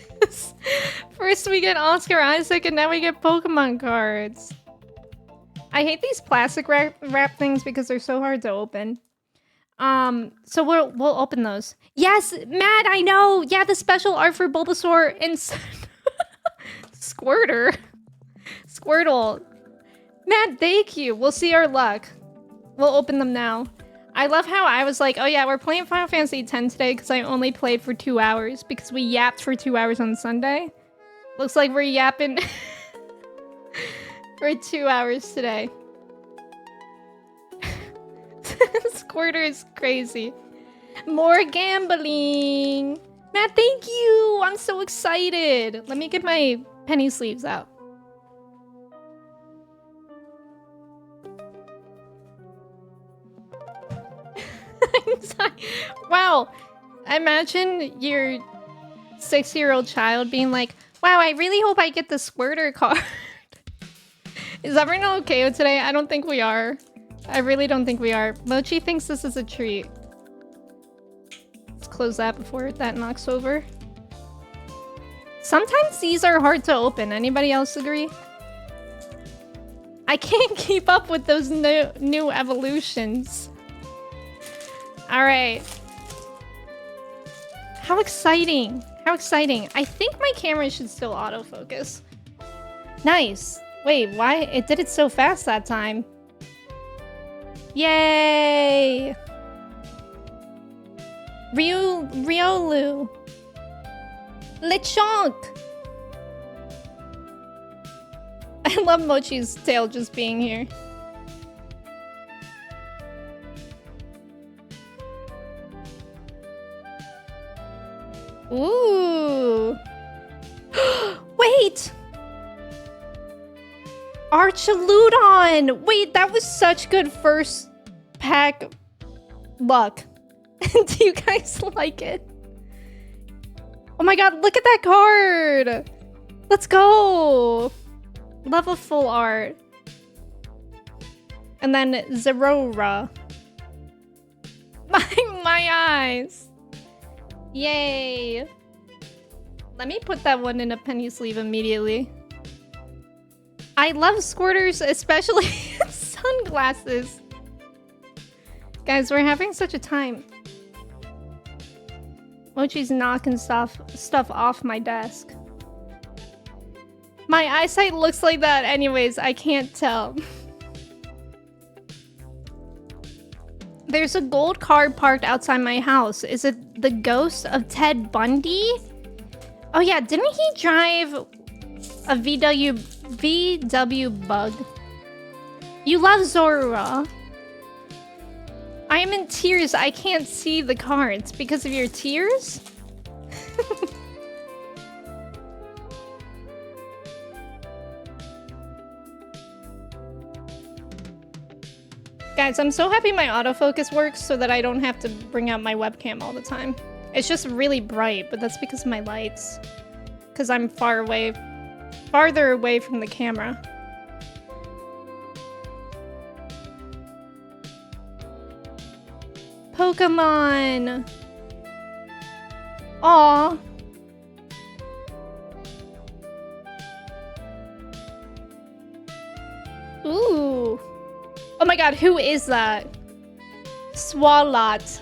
First we get Oscar Isaac and now we get Pokemon cards. I hate these plastic wrap things because they're so hard to open. So we'll open those. Yes, Matt, I know. Yeah, the special art for Bulbasaur and Squirtle. Matt, thank you. We'll see our luck. We'll open them now. I love how I was like, oh yeah, we're playing Final Fantasy X today because I only played for 2 hours because we yapped for 2 hours on Sunday. Looks like we're yapping for 2 hours today. Squirter is crazy. More gambling. Matt, thank you. I'm so excited. Let me get my penny sleeves out. Wow. Imagine your 6-year-old child being like, wow, I really hope I get the Squirter card. Is everyone okay with today? I don't think we are. I really don't think we are. Mochi thinks this is a treat. Let's close that before that knocks over. Sometimes these are hard to open. Anybody else agree? I can't keep up with those new evolutions. Alright. How exciting. How exciting. I think my camera should still autofocus. Nice. Wait, why? It did it so fast that time. Yay! Riolu. Lechonk! I love Mochi's tail just being here. Ooh. Wait! Archaludon! Wait, that was such good first pack luck. Do you guys like it? Oh my god, look at that card! Let's go! Love a full art. And then Zerora. My eyes! Yay! Let me put that one in a penny sleeve immediately. I love Squirters, especially sunglasses. Guys, we're having such a time. Mochi's knocking stuff off my desk. My eyesight looks like that anyways, I can't tell. There's a gold car parked outside my house. Is it the ghost of Ted Bundy? Oh yeah, didn't he drive a VW bug? You love Zorua. I am in tears. I can't see the cards because of your tears? Guys, I'm so happy my autofocus works so that I don't have to bring out my webcam all the time. It's just really bright, but that's because of my lights. Because I'm farther away from the camera. Pokemon! Aww. Ooh. Oh my god, who is that? Swalot.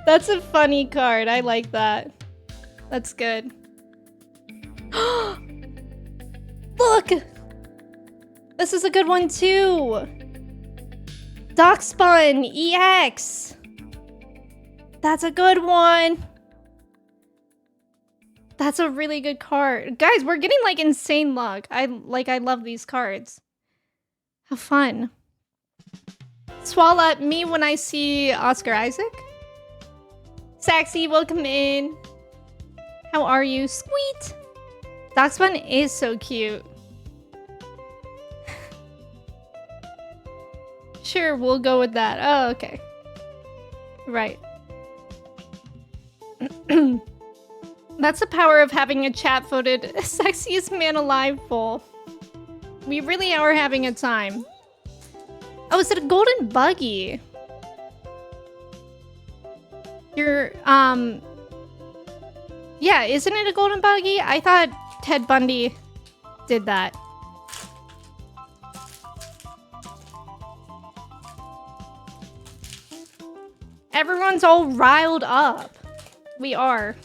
That's a funny card. I like that. That's good. Look! This is a good one too. Darkspun EX. That's a good one. That's a really good card. Guys, we're getting like insane luck. I love these cards. How fun. Swallow at me when I see Oscar Isaac. Saxy, welcome in. How are you? Sweet. Darkspun is so cute. Sure, we'll go with that. Oh, okay. Right. That's the power of having a chat voted sexiest man alive poll. We really are having a time. Oh, is it a golden buggy? Your Yeah, isn't it a golden buggy? I thought Ted Bundy did that. Everyone's all riled up. We are.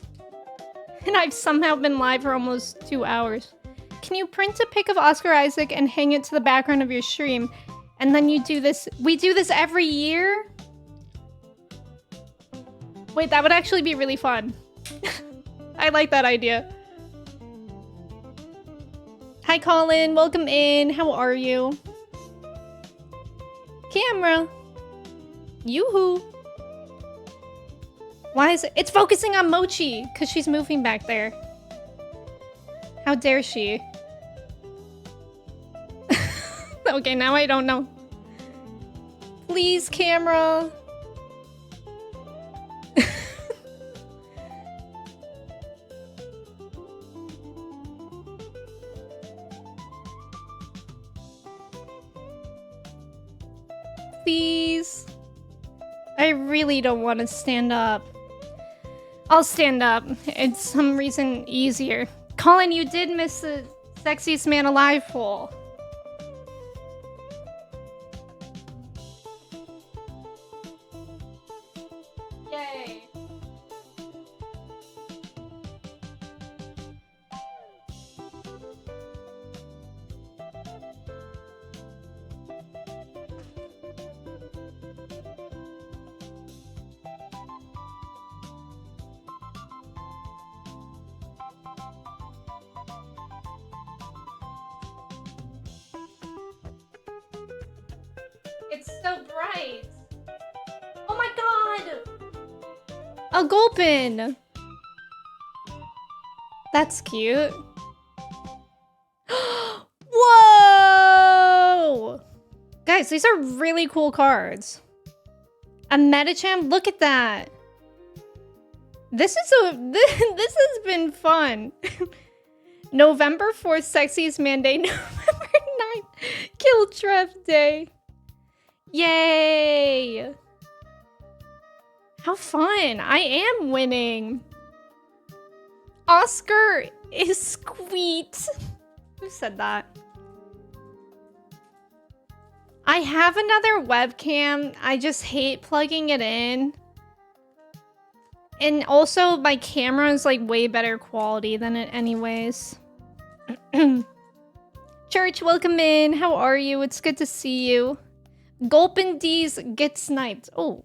And I've somehow been live for almost 2 hours. Can you print a pic of Oscar Isaac and hang it to the background of your stream? And then you do this. We do this every year? Wait, that would actually be really fun. I like that idea. Hi, Colin. Welcome in. How are you? Camera. Yoo-hoo. Why is it? It's focusing on Mochi because she's moving back there. How dare she? Okay, now I don't know. Please, camera. Please. I really don't want to stand up. I'll stand up. It's some reason easier. Colin, you did miss the sexiest man alive poll. Yay. It's so bright. Oh my god! A Gulpin! That's cute. Whoa! Guys, these are really cool cards. A Metacham, look at that. This has been fun. November 4th, Sexiest Man Day. November 9th, Kill Trev Day. Yay! How fun! I am winning. Oscar is sweet. Who said that? I have another webcam. I just hate plugging it in. And also, my camera is like way better quality than it anyways. Church, welcome in. How are you? It's good to see you. Gulpin D's get sniped. Oh.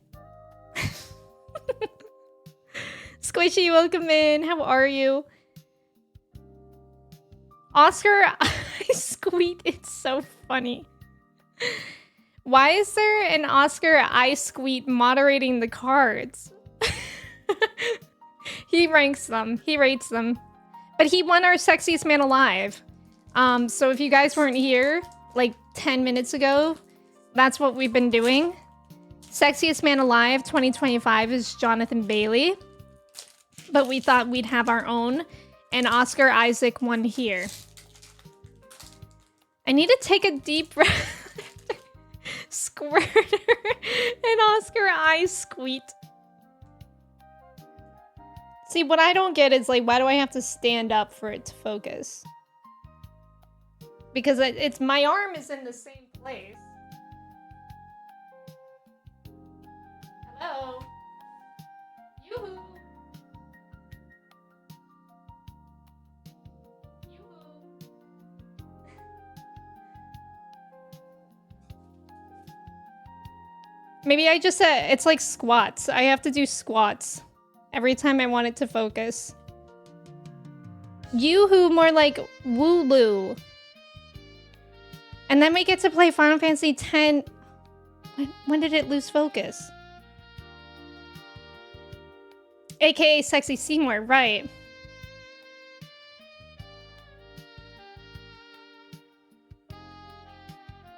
Squishy, welcome in. How are you? Oscar, I squeak. It's so funny. Why is there an Oscar I squeak moderating the cards? He ranks them. He rates them. But he won our Sexiest Man Alive. So if you guys weren't here, like 10 minutes ago, that's what we've been doing. Sexiest Man Alive 2025 is Jonathan Bailey. But we thought we'd have our own. And Oscar Isaac won here. I need to take a deep breath. Squirter and Oscar I squeak. See, what I don't get is, like, why do I have to stand up for it to focus? Because it's my arm is in the same place. Hello? Yoo-hoo! Yoo-hoo! Maybe I just said it's like squats. I have to do squats every time I want it to focus. Yoo-hoo, more like Wooloo. And then we get to play Final Fantasy X. When did it lose focus? AKA Sexy Seymour, right.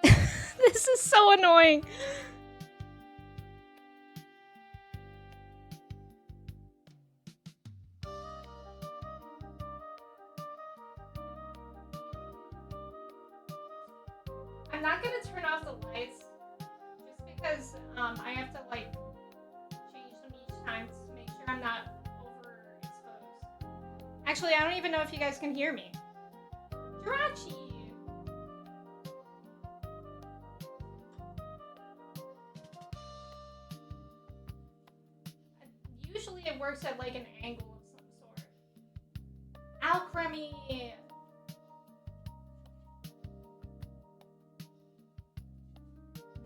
This is so annoying. I'm not gonna turn off the lights just because I have to like change them each time to make sure I'm not overexposed. Actually, I don't even know if you guys can hear me. Jirachi! Usually it works at like an angle of some sort. Alchemy!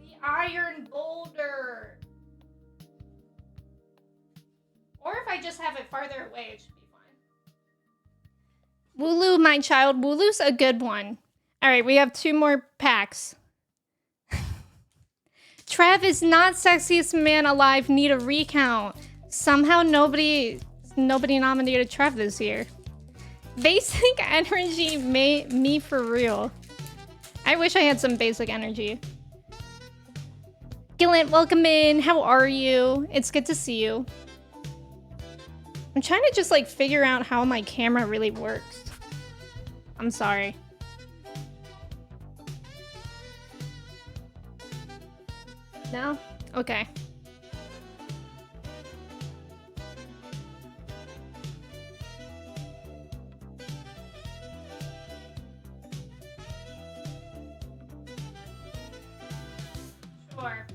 The iron boulder! Or if I just have it farther away, it should be fine. Wooloo, my child. Wooloo's a good one. Alright, we have 2 more packs. Trev is not sexiest man alive. Need a recount. Somehow nobody nominated Trev this year. Basic energy made me for real. I wish I had some basic energy. Gillant, welcome in. How are you? It's good to see you. I'm trying to just like figure out how my camera really works. I'm sorry. No? Okay. Sure.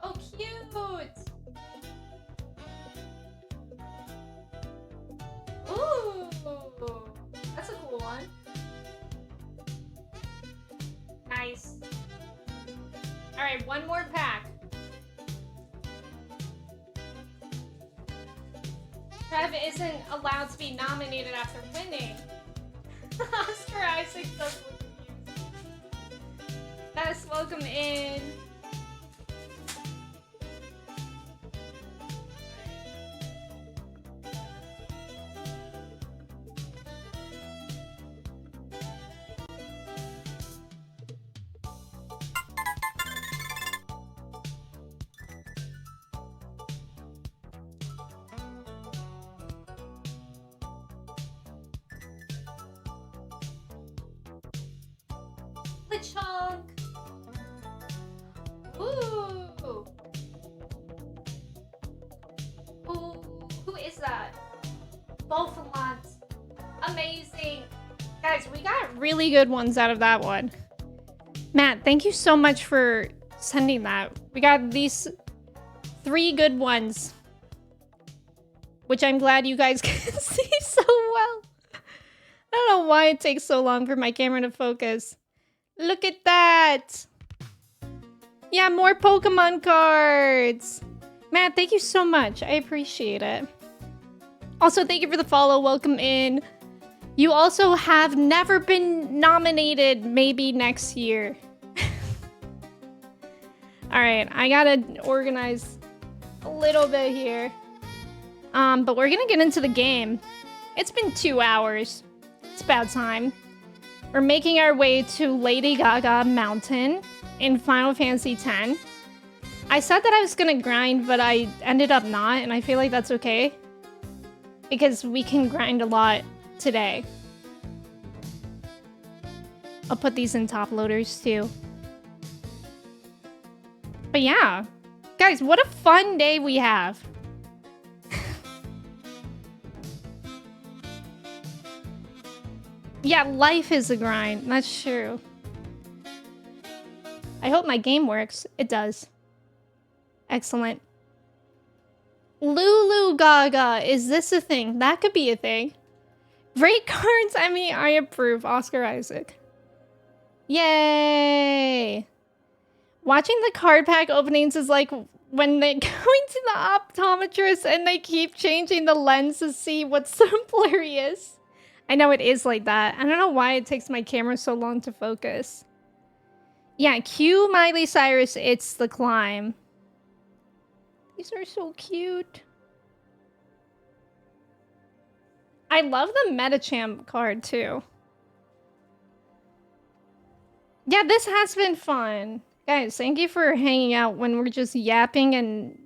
Oh, cute! Ooh! That's a cool one. Nice. Alright, 1 more pack. Trev isn't allowed to be nominated after winning. Oscar Isaac's so confused. Best, welcome in. Chunk. Ooh. Ooh. Who is that? Beaufort. Amazing. Guys, we got really good ones out of that one. Matt, thank you so much for sending that. We got these 3 good ones, which I'm glad you guys can see so well. I don't know why it takes so long for my camera to focus. Look at that! Yeah, more Pokemon cards! Matt, thank you so much. I appreciate it. Also, thank you for the follow. Welcome in. You also have never been nominated. Maybe next year. Alright, I gotta organize a little bit here. But we're gonna get into the game. It's been 2 hours. It's about time. We're making our way to Lady Gaga Mountain in Final Fantasy X. I said that I was gonna grind, but I ended up not, and I feel like that's okay. Because we can grind a lot today. I'll put these in top loaders too. But yeah. Guys, what a fun day we have. Yeah, life is a grind. That's true. I hope my game works. It does. Excellent. Lulu Gaga. Is this a thing? That could be a thing. Great cards. I mean, I approve. Oscar Isaac. Yay. Watching the card pack openings is like when they go into the optometrist and they keep changing the lens to see what simpler he is. I know it is like that. I don't know why it takes my camera so long to focus. Yeah, cue Miley Cyrus, It's the Climb. These are so cute. I love the Metachamp card too. Yeah, this has been fun. Guys, thank you for hanging out when we're just yapping and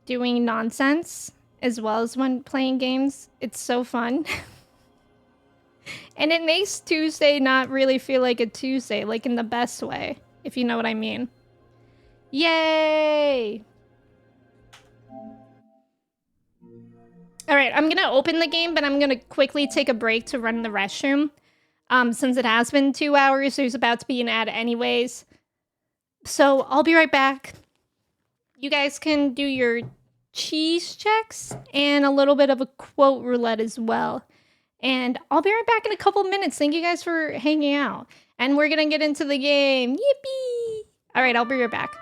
doing nonsense, as well as when playing games. It's so fun. And it makes Tuesday not really feel like a Tuesday, like in the best way, if you know what I mean. Yay! Alright, I'm gonna open the game, but I'm gonna quickly take a break to run the restroom. Since it has been 2 hours, there's about to be an ad anyways. So I'll be right back. You guys can do your cheese checks and a little bit of a quote roulette as well. And I'll be right back in a couple minutes. Thank you guys for hanging out. And we're gonna get into the game. Yippee! Alright, I'll be right back.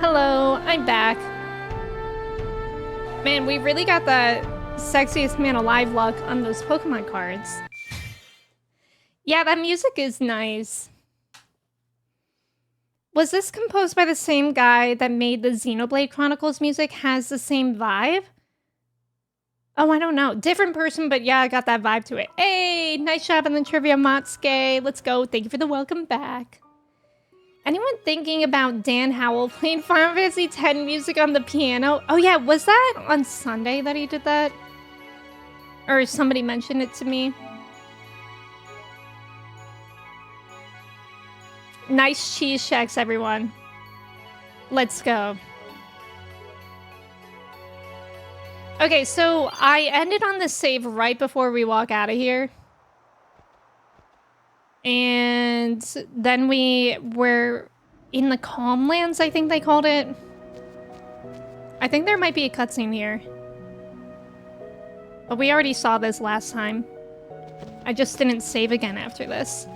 Hello, I'm back. Man, we really got the sexiest man alive luck on those Pokemon cards. Yeah, that music is nice. Was this composed by the same guy that made the Xenoblade Chronicles music? Has the same vibe? Oh, I don't know. Different person, but yeah, I got that vibe to it. Hey, nice job on the trivia, Matsuke. Let's go. Thank you for the welcome back. Anyone thinking about Dan Howell playing Final Fantasy X music on the piano? Oh yeah, was that on Sunday that he did that? Or somebody mentioned it to me? Nice cheese checks, everyone. Let's go. Okay, so I ended on the save right before we walk out of here. And then we were in the Calm Lands, I think they called it. I think there might be a cutscene here. But we already saw this last time. I just didn't save again after this.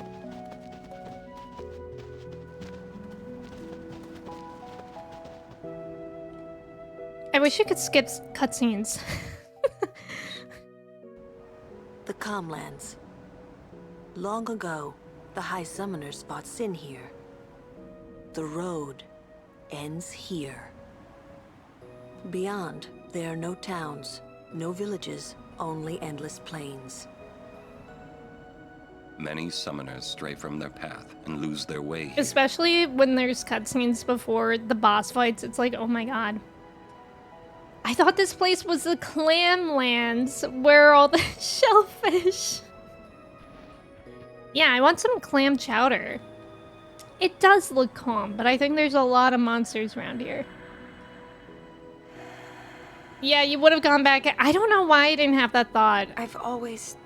I wish you could skip cutscenes. The Calmlands. Long ago, the High Summoners fought Sin here. The road ends here. Beyond, there are no towns, no villages, only endless plains. Many summoners stray from their path and lose their way here. Especially when there's cutscenes before the boss fights, it's like, oh my god. I thought this place was the clam lands where all the shellfish. Yeah, I want some clam chowder. It does look calm, but I think there's a lot of monsters around here. Yeah, you would have gone back. I don't know why I didn't have that thought. I've always...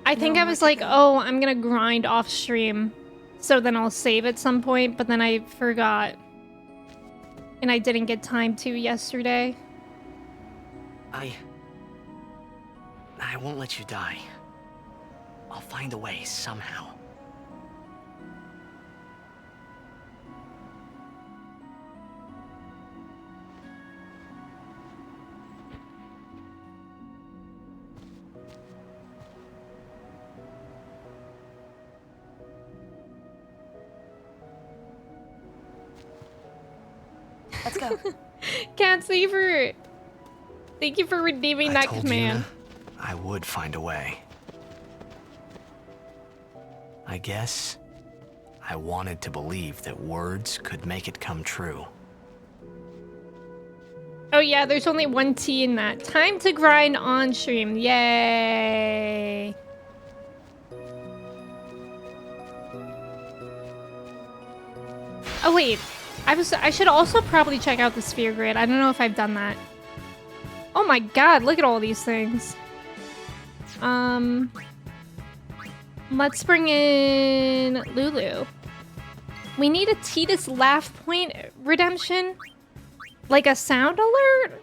I think I was like, oh, I'm gonna grind off stream, so then I'll save at some point, but then I forgot. And I didn't get time to yesterday. I won't let you die. I'll find a way somehow. Let's go. Can't see for... Thank you for redeeming that command. Yuna, I would find a way. I guess I wanted to believe that words could make it come true. Oh yeah, there's only one T in that. Time to grind on stream. Yay. Oh wait, I should also probably check out the sphere grid. I don't know if I've done that. Oh my god, look at all these things. Let's bring in Lulu. We need a Tidus laugh point redemption? Like a sound alert?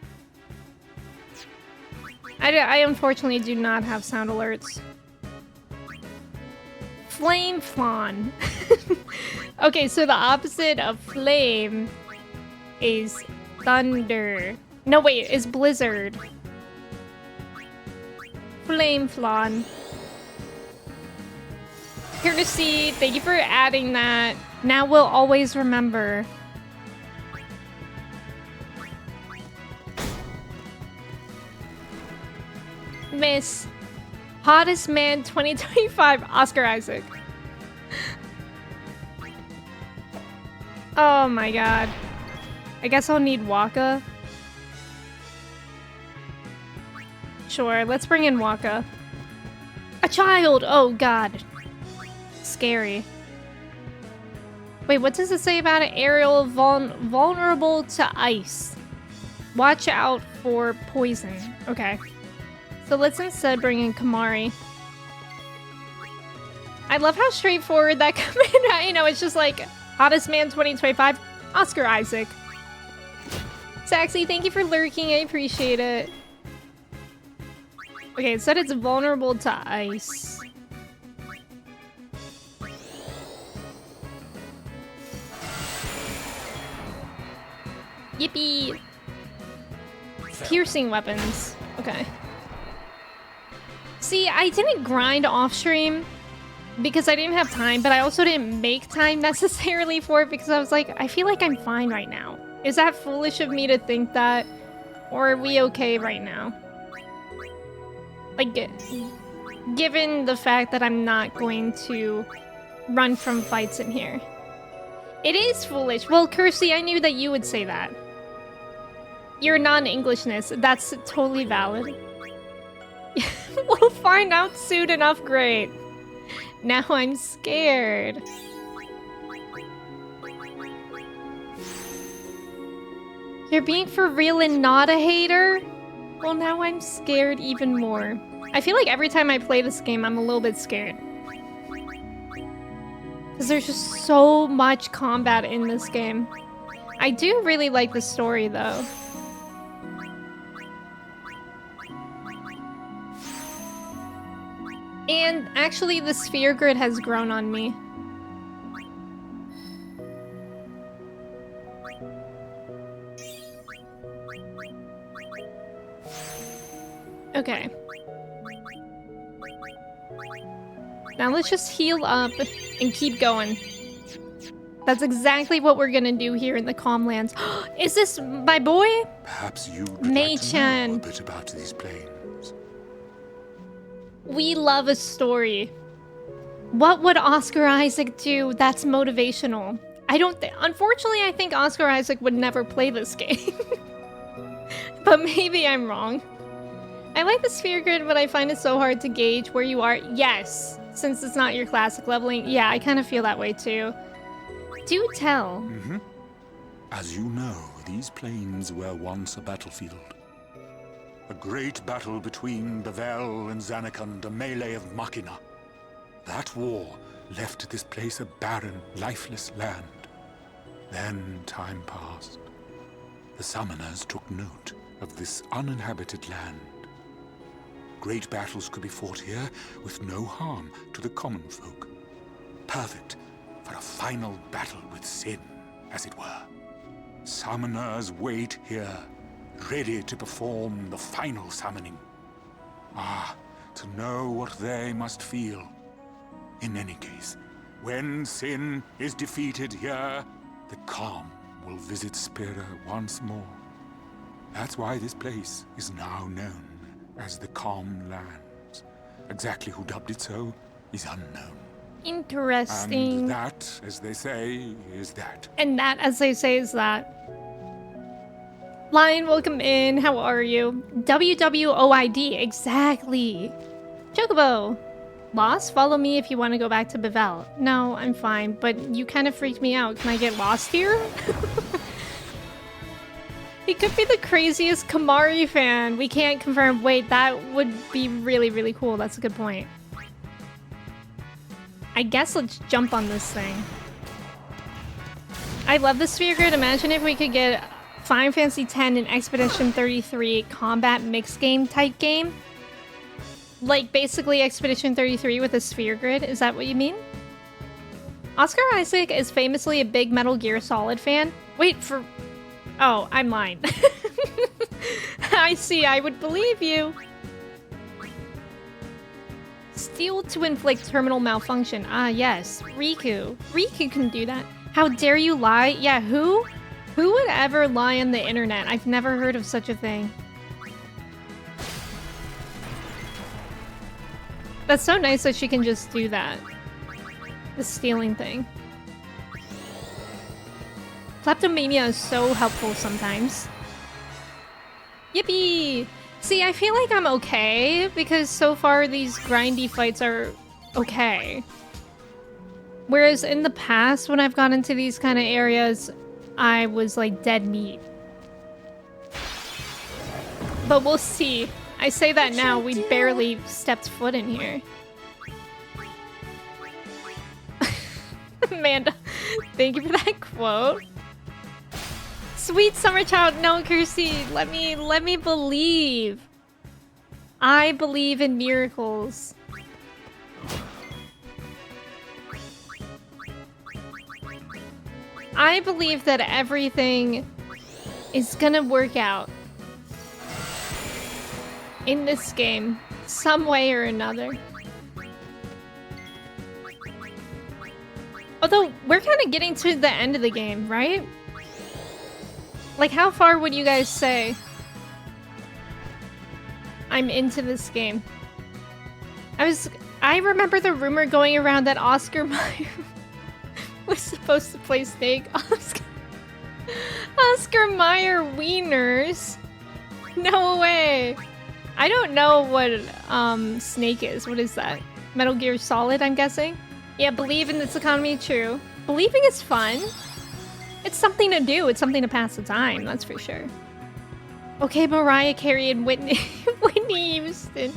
I unfortunately do not have sound alerts. Flame Fawn. Okay, so the opposite of flame is thunder. No, wait, is blizzard. Flame Fawn. Courtesy, thank you for adding that. Now we'll always remember. Miss Hottest Man 2025, Oscar Isaac. Oh my god. I guess I'll need Waka. Sure, let's bring in Waka. A child! Oh god. Scary. Wait, what does it say about it? Aerial vulnerable to ice. Watch out for poison. Okay. So let's instead bring in Kamari. I love how straightforward that command, you know, it's just like Hottest Man 2025, Oscar Isaac. Saxy, thank you for lurking, I appreciate it. Okay, it said it's vulnerable to ice. Yippee! Piercing weapons. Okay. See, I didn't grind off stream because I didn't have time, but I also didn't make time necessarily for it because I was like, I feel like I'm fine right now. Is that foolish of me to think that? Or are we okay right now? Like, given the fact that I'm not going to run from fights in here. It is foolish. Well, Kirsty, I knew that you would say that. Your non-Englishness, that's totally valid. We'll find out soon enough, great. Now I'm scared. You're being for real and not a hater? Well, now I'm scared even more. I feel like every time I play this game, I'm a little bit scared. Because there's just so much combat in this game. I do really like the story, though. And actually, the sphere grid has grown on me. Okay. Now let's just heal up and keep going. That's exactly what we're gonna do here in the Calmlands. Is this my boy? Perhaps you'd like to Mei-chan. know a bit about these plains. We love a story. What would Oscar Isaac do that's motivational? Unfortunately, I think Oscar Isaac would never play this game. But maybe I'm wrong. I like the sphere grid, but I find it so hard to gauge where you are. Yes, since it's not your classic leveling. Yeah, I kind of feel that way too. Do tell. As you know, these plains were once a battlefield. A great battle between Bevel and Zanarkand, a melee of Machina. That war left this place a barren, lifeless land. Then time passed. The summoners took note of this uninhabited land. Great battles could be fought here with no harm to the common folk. Perfect for a final battle with sin, as it were. Summoners wait here, ready to perform the final summoning. Ah, to know what they must feel. In any case, when sin is defeated here, the calm will visit Spira once more. That's why this place is now known as the Calm Lands. Exactly who dubbed it so is unknown. Interesting. And that, as they say, is that. And that, as they say, is that. Lion, welcome in. How are you? WWOID, exactly. Chocobo. Lost? Follow me if you want to go back to Bevel. No, I'm fine, but you kind of freaked me out. Can I get lost here? He could be the craziest Kamari fan. We can't confirm. Wait, that would be really, really cool. That's a good point. I guess let's jump on this thing. I love the sphere grid. Imagine if we could get Final Fantasy X and Expedition 33 combat mixed game type game. Like basically Expedition 33 with a sphere grid. Is that what you mean? Oscar Isaac is famously a big Metal Gear Solid fan. Wait for... Oh, I'm lying. I see, I would believe you. Steal to inflict terminal malfunction. Ah, yes. Riku. Riku can do that. How dare you lie? Yeah, who? Who would ever lie on the internet? I've never heard of such a thing. That's so nice that she can just do that. The stealing thing. Kleptomania is so helpful sometimes. Yippee! See, I feel like I'm okay, because so far these grindy fights are okay. Whereas in the past, when I've gone into these kind of areas, I was like dead meat. But we'll see. I say that now, we barely stepped foot in here. Amanda, thank you for that quote. Sweet summer child, no, Kirsty, let me believe. I believe in miracles. I believe that everything is gonna work out in this game, some way or another. Although, we're kind of getting to the end of the game, right? Like, how far would you guys say I'm into this game? I remember the rumor going around that Oscar Mayer was supposed to play Snake. Oscar Mayer wieners? No way. I don't know what Snake is. What is that? Metal Gear Solid, I'm guessing? Yeah, believe in this economy, true. Believing is fun. It's something to do. It's something to pass the time, that's for sure. Okay, Mariah Carey and Whitney Houston.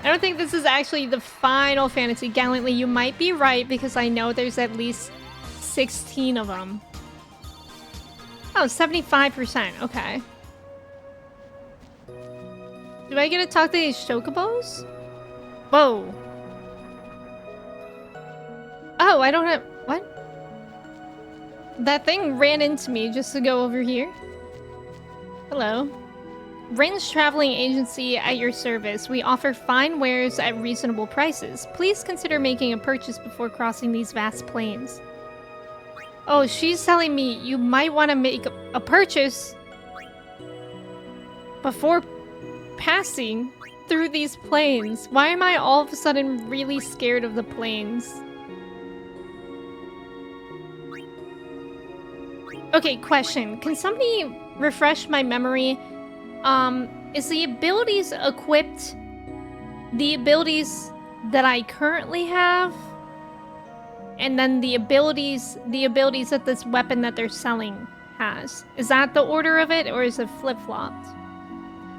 I don't think this is actually the Final Fantasy. Gallantly, you might be right, because I know there's at least 16 of them. Oh, 75%. Okay. Do I get to talk to these chocobos? Whoa. Oh, I don't have... What? That thing ran into me just to go over here. Hello. Rin's traveling agency at your service. We offer fine wares at reasonable prices. Please consider making a purchase before crossing these vast plains. Oh, she's telling me you might want to make a purchase before passing through these plains. Why am I all of a sudden really scared of the plains? Okay, question. Can somebody refresh my memory? Is the abilities equipped the abilities that I currently have? And then the abilities that this weapon that they're selling has. Is that the order of it, or is it flip-flopped?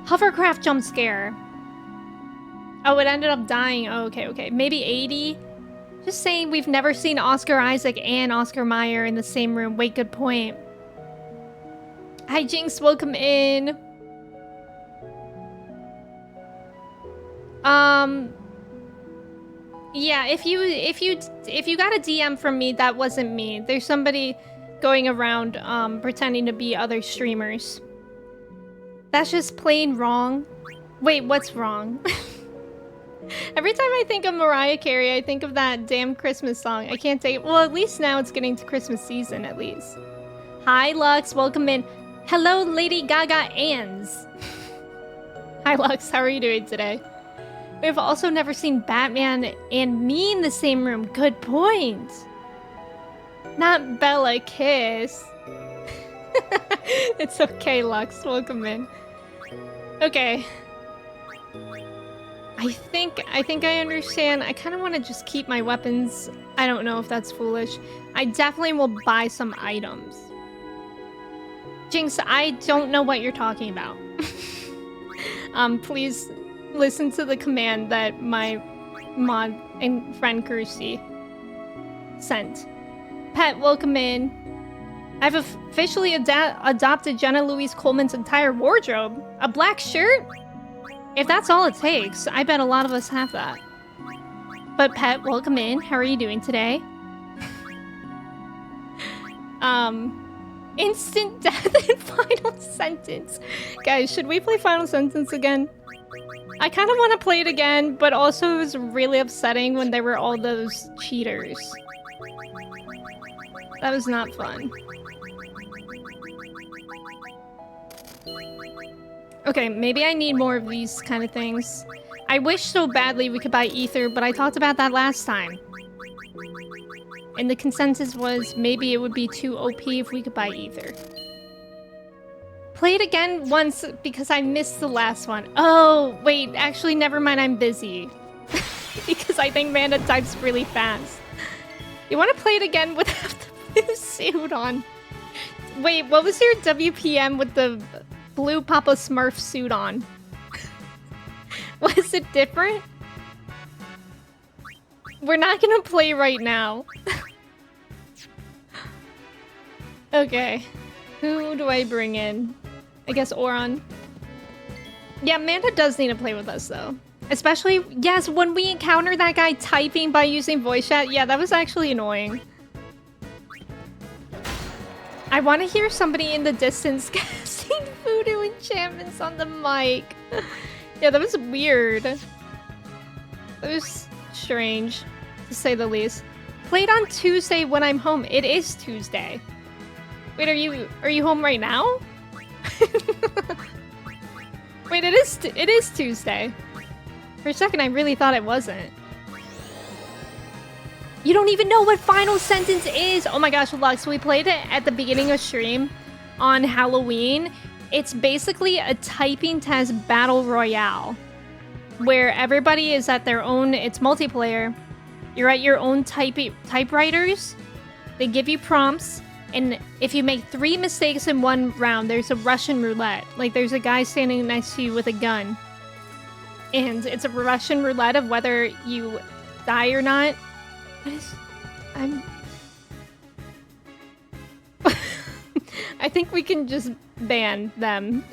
Hovercraft jump scare. Oh, it ended up dying. Oh, okay. Maybe 80? Just saying we've never seen Oscar Isaac and Oscar Mayer in the same room. Wait, good point. Hi, Jinx. Welcome in. Yeah, if you got a DM from me, that wasn't me. There's somebody going around pretending to be other streamers. That's just plain wrong. Wait, what's wrong? Every time I think of Mariah Carey, I think of that damn Christmas song. I can't take it. Well, at least now it's getting to Christmas season, at least. Hi, Lux. Welcome in. Hello, Lady Gaga Ans. Hi, Lux. How are you doing today? We've also never seen Batman and me in the same room. Good point. Not Bella Kiss. It's okay, Lux. Welcome in. Okay. I think I understand. I kind of want to just keep my weapons. I don't know if that's foolish. I definitely will buy some items. Jinx, I don't know what you're talking about. Please listen to the command that my mod and friend Kirsty sent. Pet, welcome in. I've officially adopted Jenna Louise Coleman's entire wardrobe. A black shirt? If that's all it takes, I bet a lot of us have that. But Pet, welcome in. How are you doing today? Instant death in Final Sentence. Guys, should we play Final Sentence again? I kind of want to play it again, but also it was really upsetting when there were all those cheaters. That was not fun. Okay, maybe I need more of these kind of things. I wish so badly we could buy ether, but I talked about that last time. And the consensus was maybe it would be too OP if we could buy ether. Play it again once because I missed the last one. Oh, wait, actually, never mind, I'm busy. Because I think Manda types really fast. You want to play it again without the blue suit on? Wait, what was your WPM with the blue Papa Smurf suit on? Was it different? We're not gonna play right now. Okay. Who do I bring in? I guess Oron. Yeah, Amanda does need to play with us, though. Especially, yes, when we encounter that guy typing by using voice chat. Yeah, that was actually annoying. I want to hear somebody in the distance casting voodoo enchantments on the mic. Yeah, that was weird. That was strange, to say the least. Played on Tuesday when I'm home. It is Tuesday. Wait, are you home right now? Wait, it is Tuesday. For a second, I really thought it wasn't. You don't even know what Final Sentence is! Oh my gosh, Lux, we played it at the beginning of stream on Halloween. It's basically a typing test battle royale where everybody is at their own, it's multiplayer. You're at your own typewriters. They give you prompts, and if you make 3 mistakes in one round, there's a Russian roulette. Like, there's a guy standing next to you with a gun. And it's a Russian roulette of whether you die or not. I think we can just ban them.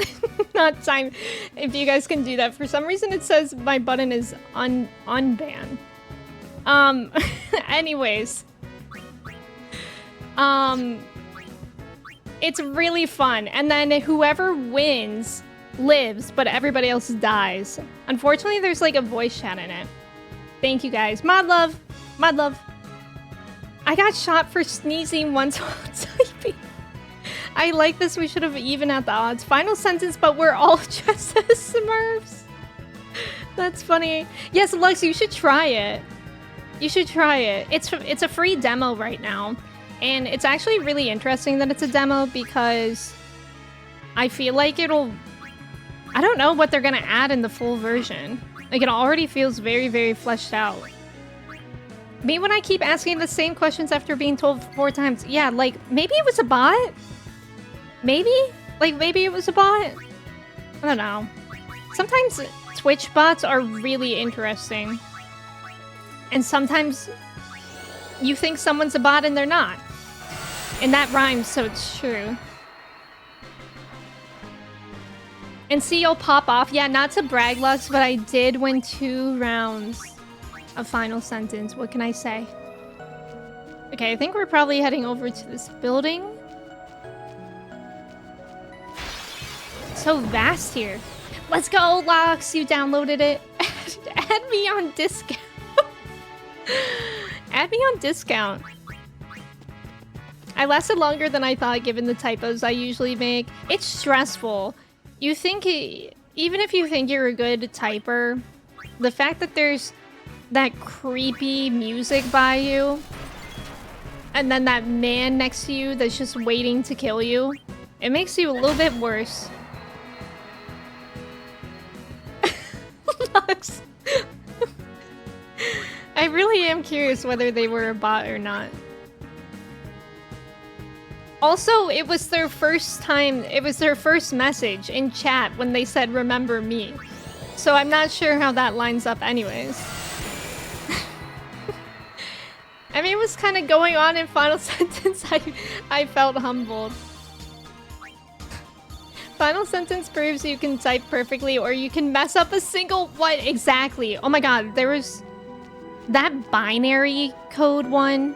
Not time. If you guys can do that. For some reason it says my button is unban. Anyways. It's really fun. And then whoever wins lives, but everybody else dies. Unfortunately, there's like a voice chat in it. Thank you guys. Mod love. Mod love. I got shot for sneezing once while typing. I like this. We should have evened out the odds. Final sentence, but we're all dressed as Smurfs. That's funny. Yes, Lux, you should try it. You should try it. It's a free demo right now. And it's actually really interesting that it's a demo because I feel like it'll... I don't know what they're gonna add in the full version. Like, it already feels very, very fleshed out. Me when I keep asking the same questions after being told 4 times. Yeah, like, maybe it was a bot? Maybe? Like, maybe it was a bot? I don't know. Sometimes Twitch bots are really interesting. And sometimes you think someone's a bot and they're not. And that rhymes, so it's true. And see, you'll pop off. Yeah, not to brag, Lux, but I did win 2 rounds of Final Sentence. What can I say? Okay, I think we're probably heading over to this building. So vast here. Let's go, Lux. You downloaded it. Add me on discount. Add me on discount. I lasted longer than I thought given the typos I usually make. It's stressful. You think, even if you think you're a good typer, the fact that there's that creepy music by you, and then that man next to you that's just waiting to kill you, it makes you a little bit worse. Lux. I really am curious whether they were a bot or not. Also, it was their first time, it was their first message in chat when they said, "Remember me." So I'm not sure how that lines up anyways. I mean, it was kind of going on in Final Sentence. I felt humbled. Final Sentence proves you can type perfectly or you can mess up a single... What exactly? Oh my god, there was... That binary code one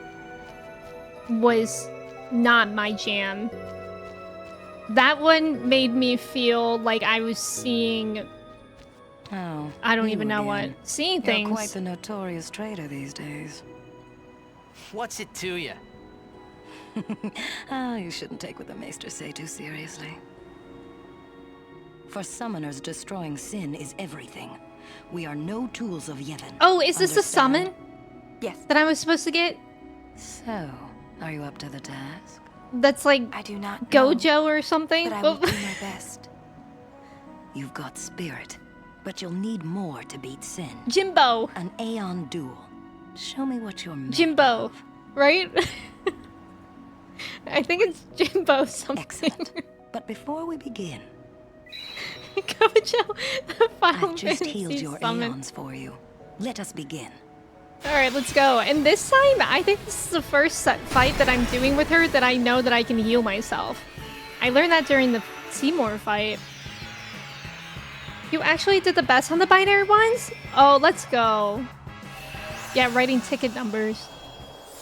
was not my jam. That one made me feel like I was seeing... Oh, I don't you even know again. what. Seeing You're things. quite the notorious traitor these days. What's it to you? Ah, you shouldn't take what the Maesters say too seriously. For summoners, destroying sin is everything. We are no tools of Yevon. Oh, is this a Understand? summon? Yes, That I was supposed to get? So, are you up to the task? That's like I do not know, Gojo or something? but I will do my best. You've got spirit, but you'll need more to beat sin. Jimbo. An Aeon duel. Show me what you're made Jimbo. of. Right? I think it's Jimbo something. Excellent. But before we begin, Gojo, the Final I've just Fantasy healed your summon. Aeons for you. Let us begin. Alright, let's go. And this time, I think this is the first fight that I'm doing with her that I know that I can heal myself. I learned that during the Seymour fight. You actually did the best on the binary ones? Oh, let's go. Yeah, writing ticket numbers.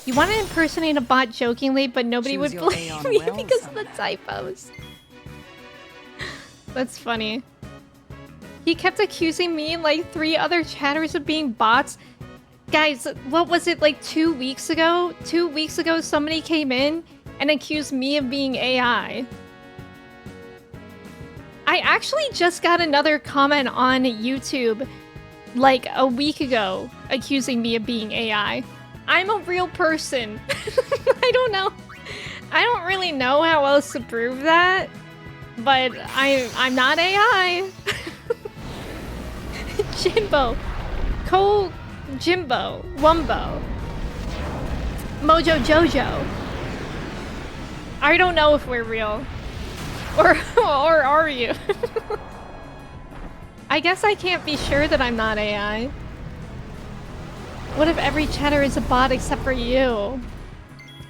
You want to impersonate a bot jokingly, but nobody Choose would your believe Aeon me well, because of the summoner. typos. That's funny. He kept accusing me and like 3 other chatters of being bots. Guys, what was it, like 2 weeks ago? 2 weeks ago, somebody came in and accused me of being AI. I actually just got another comment on YouTube like a week ago accusing me of being AI. I'm a real person. I don't know. I don't really know how else to prove that, but I'm not AI. Jimbo. Jimbo. Wumbo. Mojo Jojo. I don't know if we're real. Or are you? I guess I can't be sure that I'm not AI. What if every chatter is a bot except for you?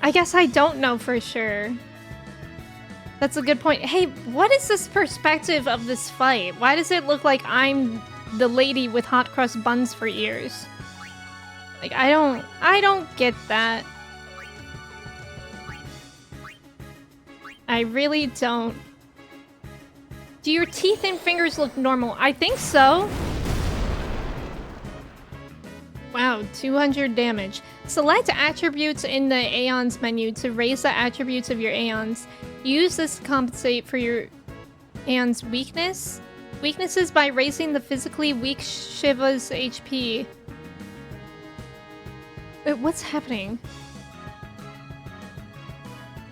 I guess I don't know for sure. That's a good point. Hey, what is this perspective of this fight? Why does it look like I'm the lady with hot cross buns for ears? Like, I don't get that. I really don't. Do your teeth and fingers look normal? I think so. Wow, 200 damage. Select attributes in the Aeons menu to raise the attributes of your Aeons. Use this to compensate for your Aeon's weaknesses by raising the physically weak Shiva's HP. Wait, what's happening?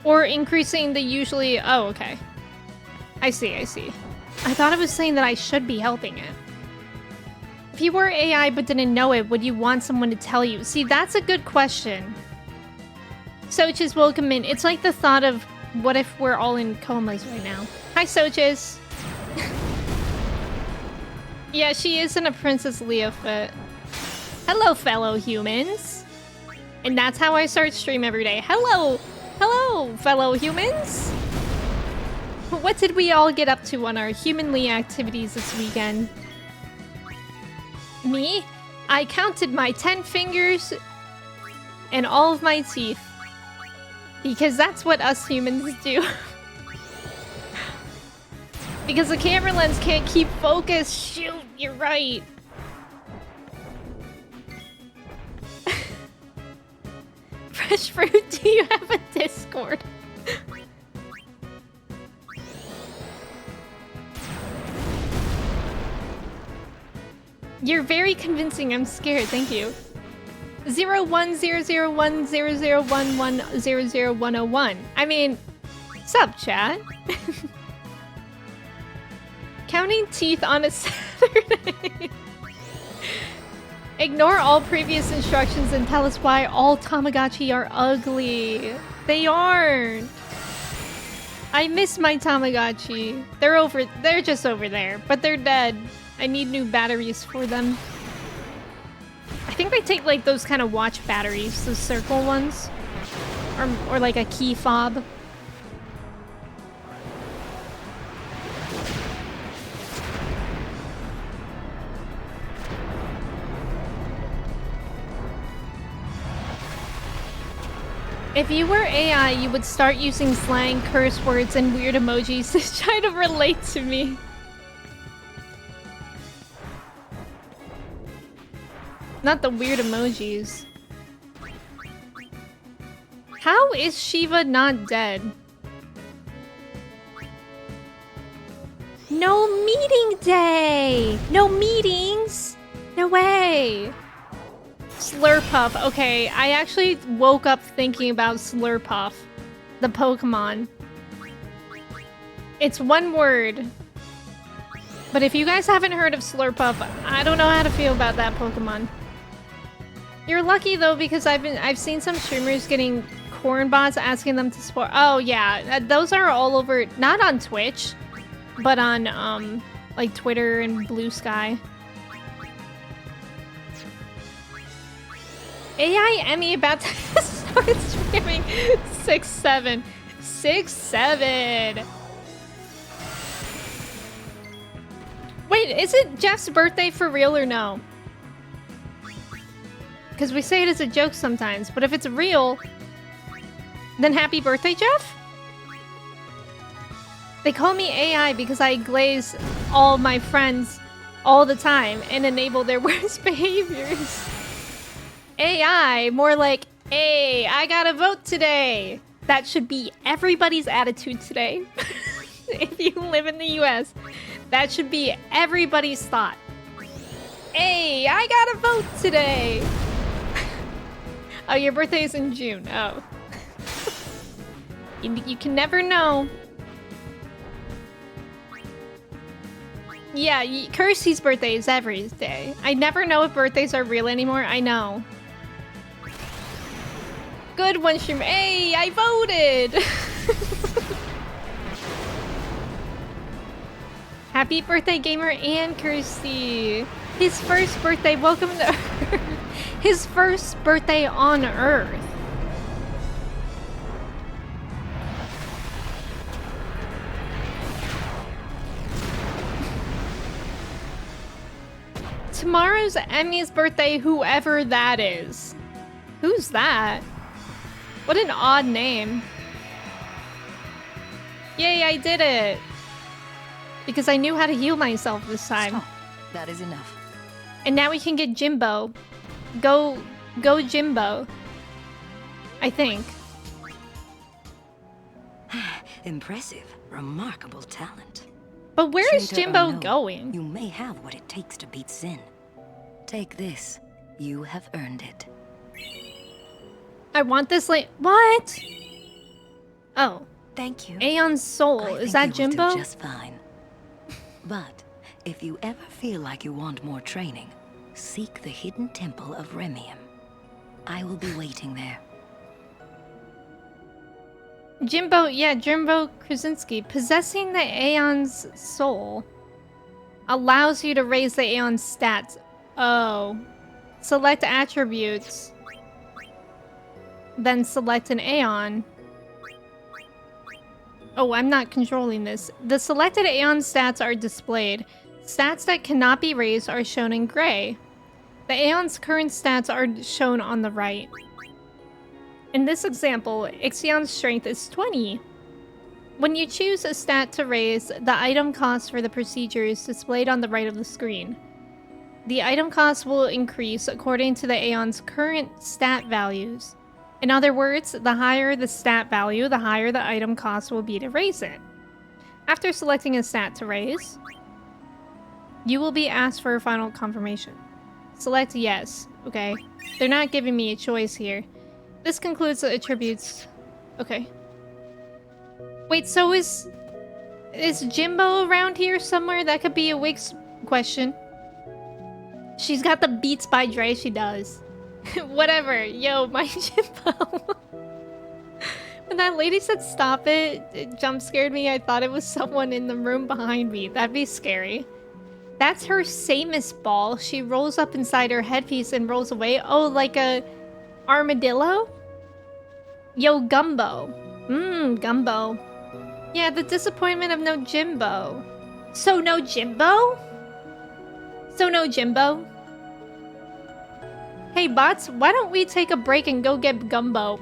Or increasing the usually... Oh, okay. I see. I thought it was saying that I should be helping it. If you were AI but didn't know it, would you want someone to tell you? See, that's a good question. Sochis, welcome in. It's like the thought of, what if we're all in comas right now? Hi, Sochis. Yeah, she is in a Princess Leia fit. Hello, fellow humans. And that's how I start stream every day. Hello, fellow humans. What did we all get up to on our humanly activities this weekend? Me? I counted my 10 fingers and all of my teeth. Because that's what us humans do. Because the camera lens can't keep focus. Shoot, you're right. Fresh fruit, do you have a Discord? You're very convincing. I'm scared. Thank you. 01001001100101. I mean, sup, chat? Counting teeth on a Saturday. Ignore all previous instructions and tell us why all Tamagotchi are ugly. They aren't. I miss my Tamagotchi. They're just over there, but they're dead. I need new batteries for them. I think they take like those kind of watch batteries, those circle ones. Or like a key fob. If you were AI, you would start using slang, curse words, and weird emojis to try to relate to me. Not the weird emojis. How is Shiva not dead? No meeting day! No meetings! No way! Slurpuff. Okay, I actually woke up thinking about Slurpuff. The Pokemon. It's one word. But if you guys haven't heard of Slurpuff, I don't know how to feel about that Pokemon. You're lucky though, because I've seen some streamers getting corn bots asking them to support. Oh yeah, those are all over, not on Twitch, but on like Twitter and Blue Sky. AI Emmy about to start streaming 6-7. 6-7. Wait, is it Jeff's birthday for real or no? Because we say it as a joke sometimes, but if it's real, then happy birthday, Jeff? They call me AI because I glaze all my friends all the time and enable their worst behaviors. AI, more like, hey, I gotta vote today. That should be everybody's attitude today. If you live in the US, that should be everybody's thought. Hey, I gotta vote today. Oh, your birthday is in June. Oh. You can never know. Yeah, Kirsty's birthday is every day. I never know if birthdays are real anymore. I know. Good one, streamer. Hey, I voted! Happy birthday, gamer and Kirsty. His first birthday. Welcome to Earth. His first birthday on Earth. Tomorrow's Emmy's birthday, whoever that is. Who's that? What an odd name. Yay, I did it. because I knew how to heal myself this time. Stop. That is enough. And now we can get Jimbo. Go Jimbo. I think. Impressive. Remarkable talent. But where is Traitor Jimbo unknown, going? You may have what it takes to beat Sin. Take this. You have earned it. I want this what? Oh. Thank you. Aeon's soul. I Is think that you will Jimbo? do just fine. But if you ever feel like you want more training, seek the hidden temple of Remium. I will be waiting there. Jimbo Krasinski. Possessing the Aeon's soul allows you to raise the Aeon's stats. Oh. Select attributes. Then select an Aeon. Oh, I'm not controlling this. The selected Aeon stats are displayed. Stats that cannot be raised are shown in gray. The Aeon's current stats are shown on the right. In this example, Ixion's strength is 20. When you choose a stat to raise, the item cost for the procedure is displayed on the right of the screen. The item cost will increase according to the Aeon's current stat values. In other words, the higher the stat value, the higher the item cost will be to raise it. After selecting a stat to raise, you will be asked for a final confirmation. Select yes. Okay. They're not giving me a choice here. This concludes the attributes. Okay. Wait, so is Jimbo around here somewhere? That could be a Wix question. She's got the Beats by Dre, she does. Whatever. Yo, my Jimbo. When that lady said stop it, it jump scared me. I thought it was someone in the room behind me. That'd be scary. That's her Samus ball. She rolls up inside her headpiece and rolls away. Oh, like a armadillo? Yo, Gumbo. Gumbo. Yeah, the disappointment of no Jimbo. So no Jimbo? So no Jimbo? Hey bots, why don't we take a break and go get Gumbo?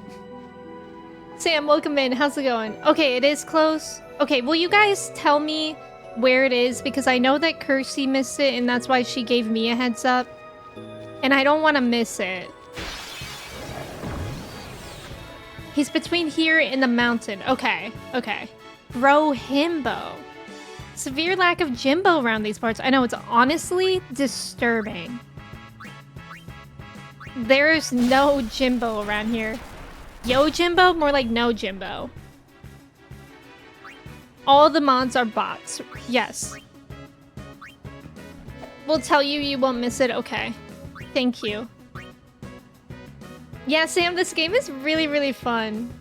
Sam, welcome in. How's it going? Okay, it is close. Okay, will you guys tell me where it is? Because I know that Kirsty missed it and that's why she gave me a heads up. And I don't want to miss it. He's between here and the mountain. Okay, okay. Bro himbo. Severe lack of Jimbo around these parts. I know, it's honestly disturbing. There's no Jimbo around here. Yo Jimbo? More like no Jimbo. All the mods are bots. Yes. We'll tell you, you won't miss it. Okay. Thank you. Yeah, Sam, this game is really, really fun.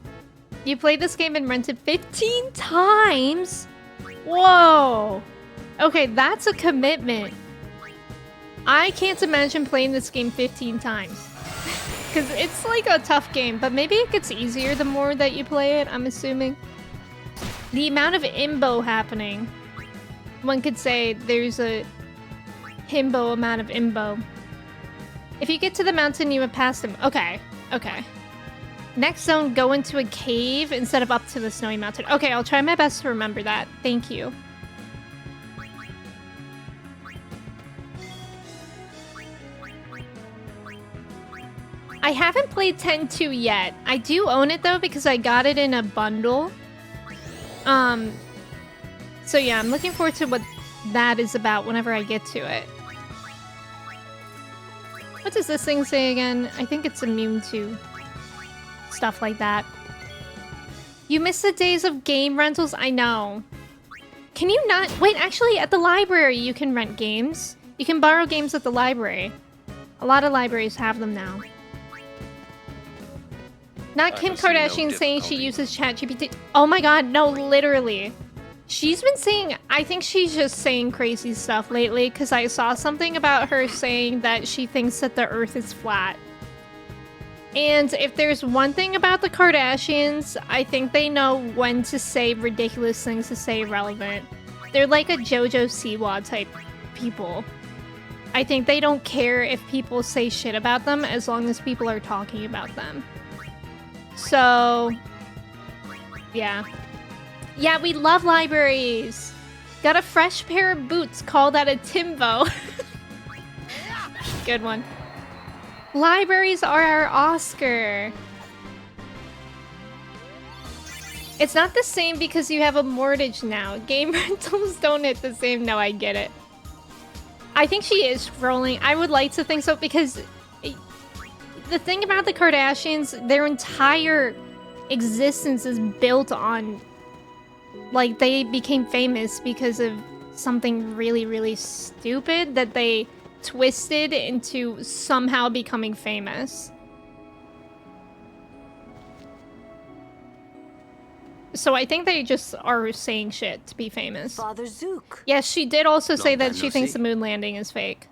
You played this game and rented 15 times? Whoa. Okay, that's a commitment. I can't imagine playing this game 15 times. Because it's like a tough game, but maybe it gets easier the more that you play it, I'm assuming. The amount of imbo happening. One could say there's a himbo amount of imbo. If you get to the mountain, you have passed him. Okay, okay. Next zone, go into a cave instead of up to the snowy mountain. Okay, I'll try my best to remember that. Thank you. I haven't played 10-2 yet. I do own it though because I got it in a bundle. So yeah, I'm looking forward to what that is about whenever I get to it. What does this thing say again? I think it's immune to stuff like that. You miss the days of game rentals? I know. Can you not? Wait, actually at the library you can rent games. You can borrow games at the library. A lot of libraries have them now. Not Kim Kardashian saying she uses ChatGPT. Oh my god, no, literally. She's been saying, I think she's just saying crazy stuff lately because I saw something about her saying that she thinks that the earth is flat. And if there's one thing about the Kardashians, I think they know when to say ridiculous things to say irrelevant. They're like a JoJo Siwa type people. I think they don't care if people say shit about them as long as people are talking about them. So, yeah. Yeah, we love libraries. Got a fresh pair of boots, call that a Timbo. Good one. Libraries are our Oscar. It's not the same because you have a mortgage now. Game rentals don't hit the same. No, I get it. I think she is scrolling. I would like to think so because the thing about the Kardashians, their entire existence is built on, like, they became famous because of something really, really stupid that they twisted into somehow becoming famous. So I think they just are saying shit to be famous. Father Zook. Yes, she did also say Long that time she no thinks see. the moon landing is fake.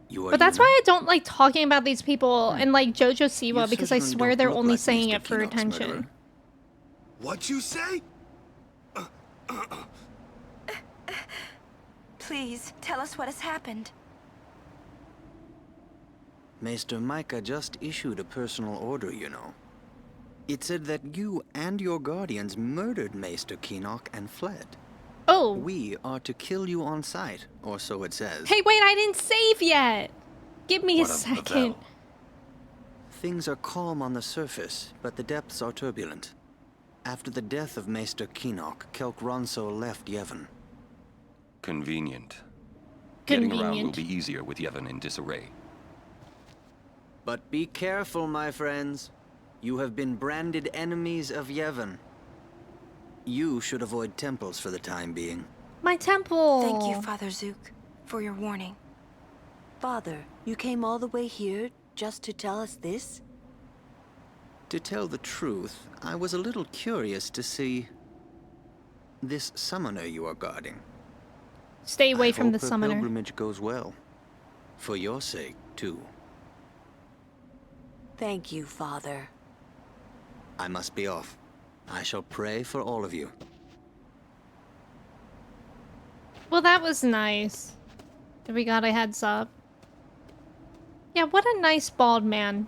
You are But that's Yuna? why I don't like talking about these people and like Jojo Siwa You because I certainly swear don't they're look only like saying Mr. it for Kinnock's attention. murderer. What'd you say? Please, tell us what has happened. Maester Micah just issued a personal order, you know. It said that you and your guardians murdered Maester Kinnock and fled. Oh. We are to kill you on sight, or so it says. Hey, wait, I didn't save yet. Give me a What of the second. Vel? Things are calm on the surface, but the depths are turbulent. After the death of Maester Kinnock, Kelk Ronso left Yevon. Convenient. Getting around will Convenient. be easier with Yevon in disarray. But be careful, my friends. You have been branded enemies of Yevon. You should avoid temples for the time being. My temple. Thank you, Father Zook, for your warning. Father, you came all the way here just to tell us this? To tell the truth, I was a little curious to see this summoner you are guarding. Stay away from the I hope her summoner. pilgrimage goes well. For your sake, too. Thank you, Father. I must be off. I shall pray for all of you. Well, that was nice. That we got a heads up. Yeah, what a nice bald man.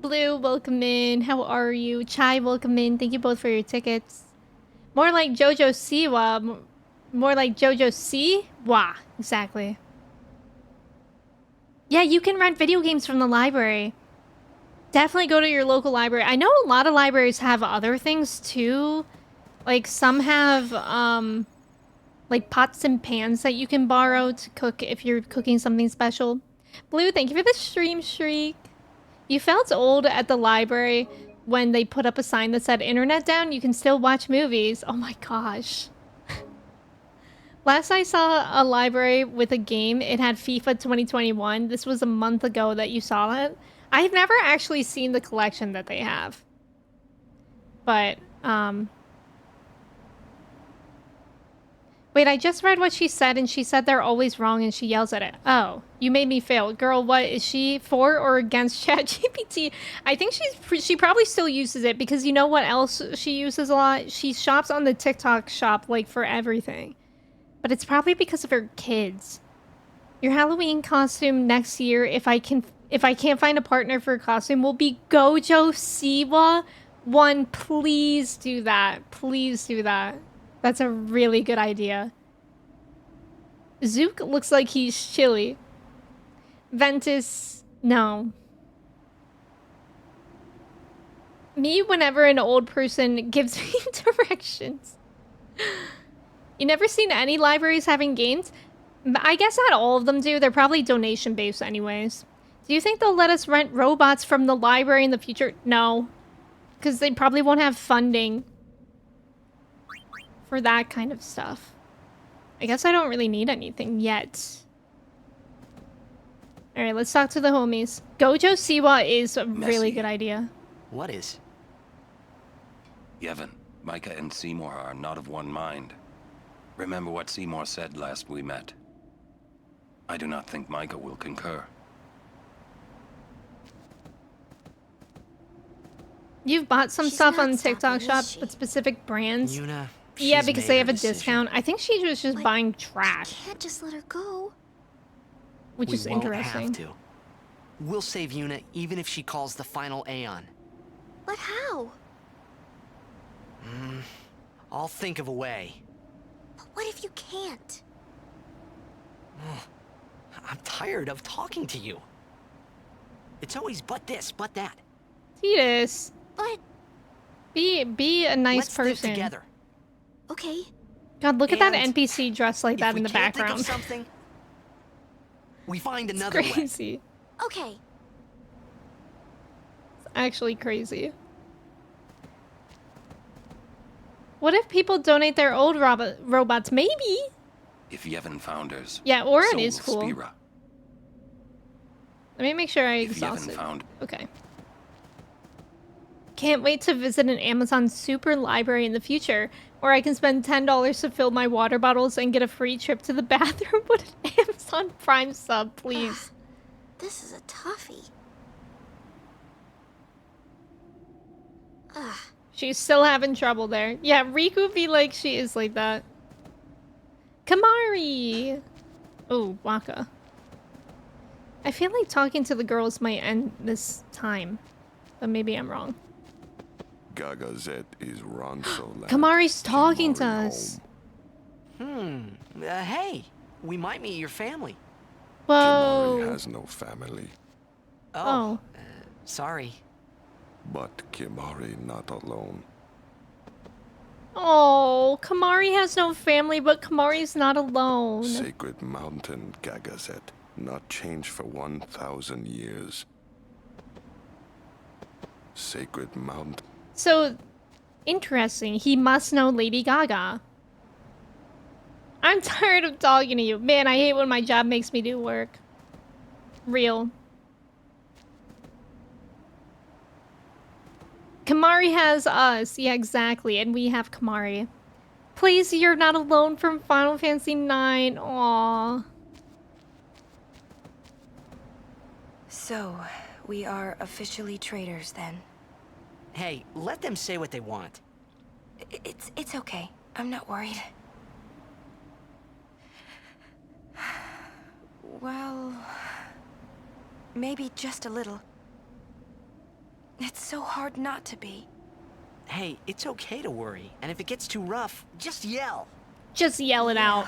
Blue, welcome in. How are you? Chai, welcome in. Thank you both for your tickets. More like Jojo Siwa. More like Jojo Siwa. Exactly. Yeah, you can rent video games from the library. Definitely go to your local library. I know a lot of libraries have other things too. Like some have like pots and pans that you can borrow to cook if you're cooking something special. Blue, thank you for the stream shriek. You felt old at the library when they put up a sign that said internet down, you can still watch movies. Oh my gosh. Last I saw a library with a game, it had FIFA 2021. This was a month ago that you saw it. I've never actually seen the collection that they have. But, wait, I just read what she said, and she said they're always wrong, and she yells at it. Oh, you made me fail. Girl, what, is she for or against ChatGPT? I think she probably still uses it, because you know what else she uses a lot? She shops on the TikTok shop, like, for everything. But it's probably because of her kids. Your Halloween costume next year, if I can't find a partner for a costume, will be Gojo Siwa. One, please do that. Please do that. That's a really good idea. Zook looks like he's chilly. Ventus, no. Me, whenever an old person gives me directions. You never seen any libraries having games? I guess not all of them do. They're probably donation-based anyways. Do you think they'll let us rent robots from the library in the future? No. Because they probably won't have funding for that kind of stuff. I guess I don't really need anything yet. Alright, let's talk to the homies. Gojo Siwa is a really Messy. good idea. What is? Yevon, Micah and Seymour are not of one mind. Remember what Seymour said last we met. I do not think Micah will concur. You've bought some She's stuff not on TikTok stopping, shop is she? with specific brands. Yuna. Yeah, she's because made they her have a decision. discount. I think she was just Like, buying trash, Can't just let her go. which We is won't interesting. have to. We'll save Yuna even if she calls the final Aeon. But how? I'll think of a way. But what if you can't? I'm tired of talking to you. It's always but this, but that. Titus, But, be a nice Let's person. stick together. okay. God, look at that And NPC dressed like that in the If we can't background. think of something, we find It's another way. crazy. Okay. It's actually crazy. What if people donate their old robots? Maybe. If Yevon founders. Yeah, Orin so is will cool. Spira. Let me make sure I If exhaust Yevon it. found. Okay. Can't wait to visit an Amazon super library in the future, where I can spend $10 to fill my water bottles and get a free trip to the bathroom with an Amazon Prime sub, please. This is a toughie. Ugh. She's still having trouble there. Yeah, Riku be like she is like that. Kamari! Oh, Waka. I feel like talking to the girls might end this time, but maybe I'm wrong. Gaga Zet is Ronso land. Kamari's talking to Kimari us. home. Hey, we might meet your family. Whoa. Kimari has no family, Oh. Sorry. but Kimari not alone. Oh, Kamari has no family, but Kamari's not alone. Sacred mountain Gagazet, not changed for 1,000 years. Sacred mountain. So, interesting. He must know Lady Gaga. I'm tired of talking to you. Man, I hate when my job makes me do work. Real. Kamari has us. Yeah, exactly. And we have Kamari. Please, you're not alone from Final Fantasy IX. Aww. So, we are officially traitors then. Hey, let them say what they want. It's okay. I'm not worried. Well, maybe just a little. It's so hard not to be. Hey, it's okay to worry, and if it gets too rough, just yell. Just yell it out.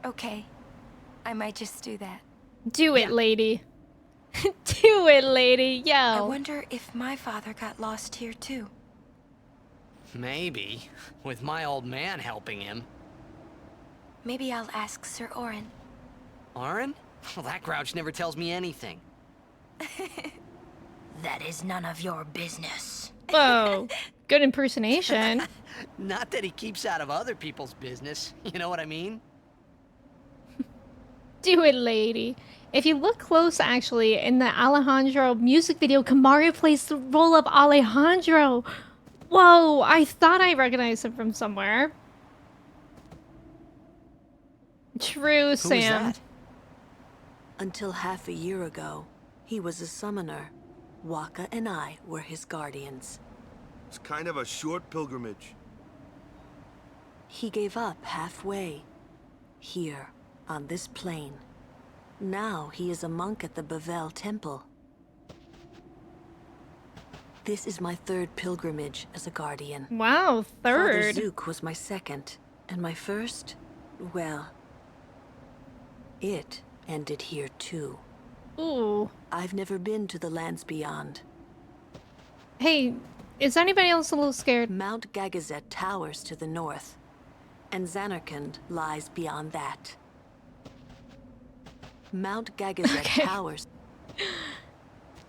Okay. I might just do that. Do it, lady. Do it, lady. Yo. I wonder if my father got lost here too. Maybe, with my old man helping him. Maybe I'll ask Sir Orin. Orin? Well, that grouch never tells me anything. That is none of your business. Whoa. Good impersonation. Not that he keeps out of other people's business, you know what I mean? Do it, lady. If you look close, actually, in the Alejandro music video, Kamari plays the role of Alejandro. Whoa, I thought I recognized him from somewhere. True, Who Sam. was that? Until half a year ago, he was a summoner. Waka and I were his guardians. It's kind of a short pilgrimage. He gave up halfway. Here, on this plain. Now he is a monk at the Bavel Temple. This is my third pilgrimage as a guardian. Wow, Father third. Zook was my second, and my first, well, it ended here too. Ooh. I've never been to the lands beyond. Hey, is anybody else a little scared? Mount Gagazet towers to the north, and Zanarkand lies beyond that. Mount Gagazet towers.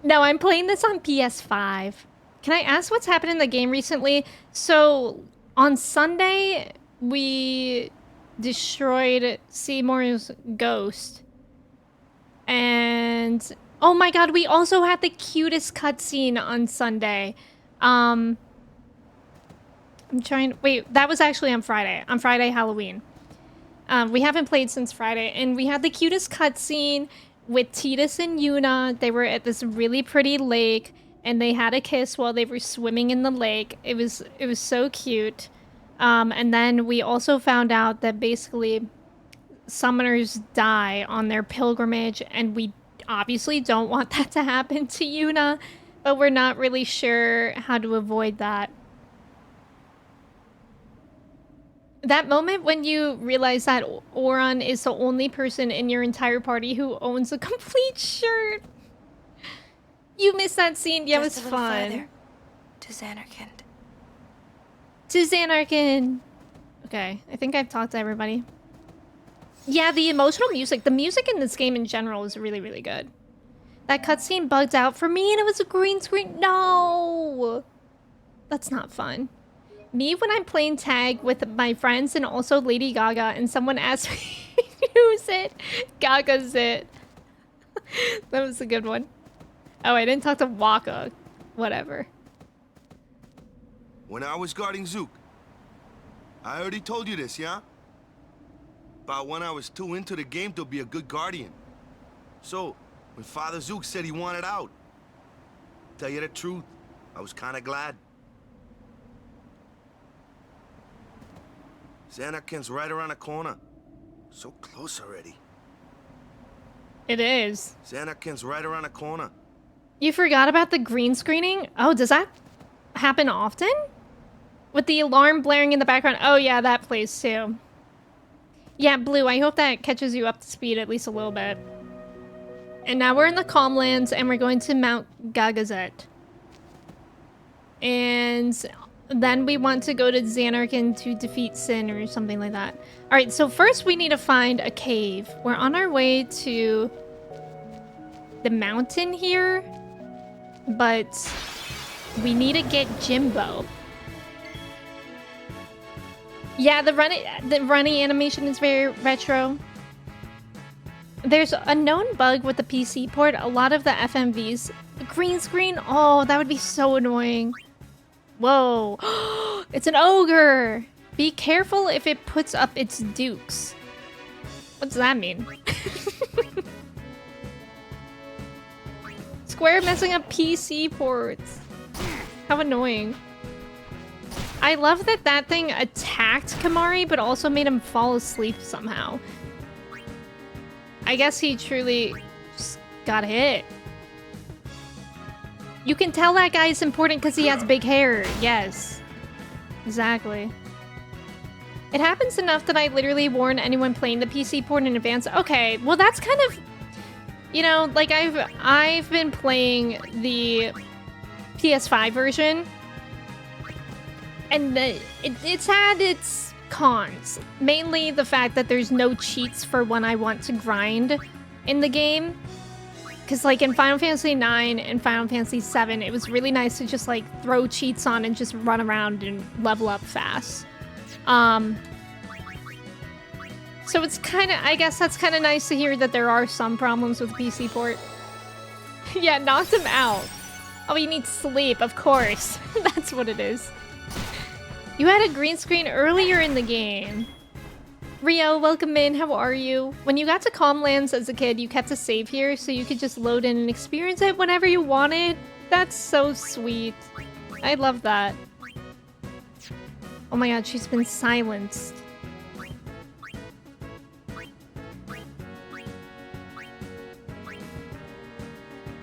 No, I'm playing this on PS5. Can I ask what's happened in the game recently? So, on Sunday, we destroyed Seymour's ghost. And, oh my god, we also had the cutest cutscene on Sunday. I'm trying, wait, that was actually on Friday. On Friday, Halloween. We haven't played since Friday, and we had the cutest cutscene with Tidus and Yuna. They were at this really pretty lake, and they had a kiss while they were swimming in the lake. It was so cute. And then we also found out that basically summoners die on their pilgrimage, and we obviously don't want that to happen to Yuna. But we're not really sure how to avoid that. That moment when you realize that Oran is the only person in your entire party who owns a complete shirt. You missed that scene. Yeah, it was Just a little fun. farther. To Xanarkand. To Xanarkand. Okay, I think I've talked to everybody. Yeah, the emotional music. The music in this game in general is really, really good. That cutscene bugged out for me and it was a green screen. No! That's not fun. Me when I'm playing tag with my friends and also Lady Gaga and someone asks me who's it, Gaga's it. That was a good one. Oh, I didn't talk to Waka. Whatever. When I was guarding Zook, I already told you this, yeah? About when I was too into the game to be a good guardian. So, when Father Zook said he wanted out, tell you the truth, I was kind of glad. Xanarkand's right around the corner. So close already. It is. Xanarkand's right around the corner. You forgot about the green screening? Oh, does that happen often? With the alarm blaring in the background? Oh yeah, that plays too. Yeah, Blue, I hope that catches you up to speed at least a little bit. And now we're in the Calmlands and we're going to Mount Gagazet. And then we want to go to Xanarkand to defeat Sin or something like that. Alright, so first we need to find a cave. We're on our way to the mountain here, but we need to get Jimbo. Yeah, the running animation is very retro. There's a known bug with the PC port. A lot of the FMVs, the green screen. Oh, that would be so annoying. Whoa, it's an ogre. Be careful if it puts up its dukes. What does that mean? Square messing up PC ports. How annoying. I love that that thing attacked Kamari, but also made him fall asleep somehow. I guess he truly just got hit. You can tell that guy is important because he has big hair. Yes. Exactly. It happens enough that I literally warn anyone playing the PC port in advance. Okay, well that's kind of... You know, like I've been playing the PS5 version. And it's had its cons. Mainly the fact that there's no cheats for when I want to grind in the game. Because like in Final Fantasy 9 and Final Fantasy 7, it was really nice to just like throw cheats on and just run around and level up fast. So it's kind of, I guess that's kind of nice to hear that there are some problems with PC port. Yeah, knocked him out. Oh, you need sleep, of course. That's what it is. You had a green screen earlier in the game. Rio, welcome in. How are you? When you got to Calmlands as a kid, you kept a save here so you could just load in and experience it whenever you wanted. That's so sweet. I love that. Oh my god, she's been silenced.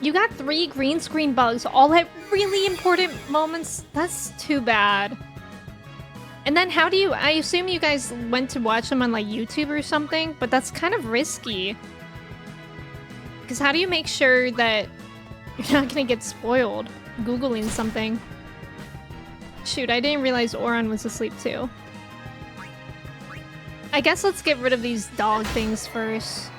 You got 3 green screen bugs, all at really important moments. That's too bad. And then how do you... I assume you guys went to watch them on like YouTube or something, but that's kind of risky. Because how do you make sure that you're not going to get spoiled Googling something? Shoot, I didn't realize Oran was asleep too. I guess let's get rid of these dog things first.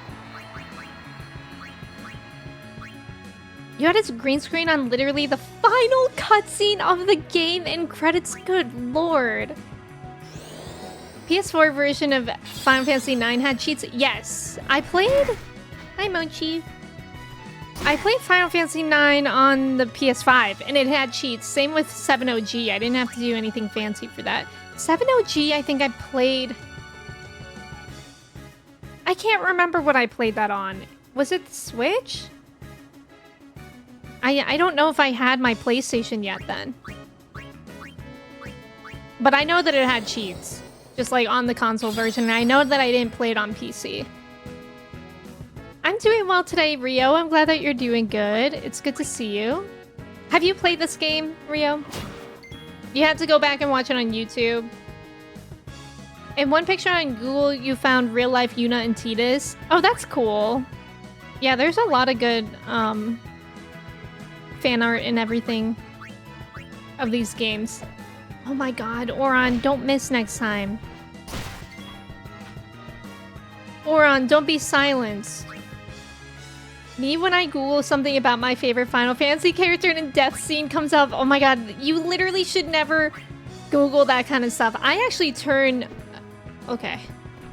You had its green screen on literally the final cutscene of the game and credits. Good lord. PS4 version of Final Fantasy 9 had cheats? Yes. I played... Hi, Mochi. I played Final Fantasy 9 on the PS5 and it had cheats. Same with 7OG. I didn't have to do anything fancy for that. 7OG, I think I played... I can't remember what I played that on. Was it the Switch? I don't know if I had my PlayStation yet then. But I know that it had cheats. Just like on the console version. And I know that I didn't play it on PC. I'm doing well today, Rio. I'm glad that you're doing good. It's good to see you. Have you played this game, Rio? You had to go back and watch it on YouTube. In one picture on Google, you found real-life Yuna and Tidus. Oh, that's cool. Yeah, there's a lot of good fan art and everything of these games. Oh my god, Oron, don't miss next time. Oron, don't be silenced. Me when I Google something about my favorite Final Fantasy character and a death scene comes up. Oh my god, you literally should never Google that kind of stuff. I actually turn... Okay.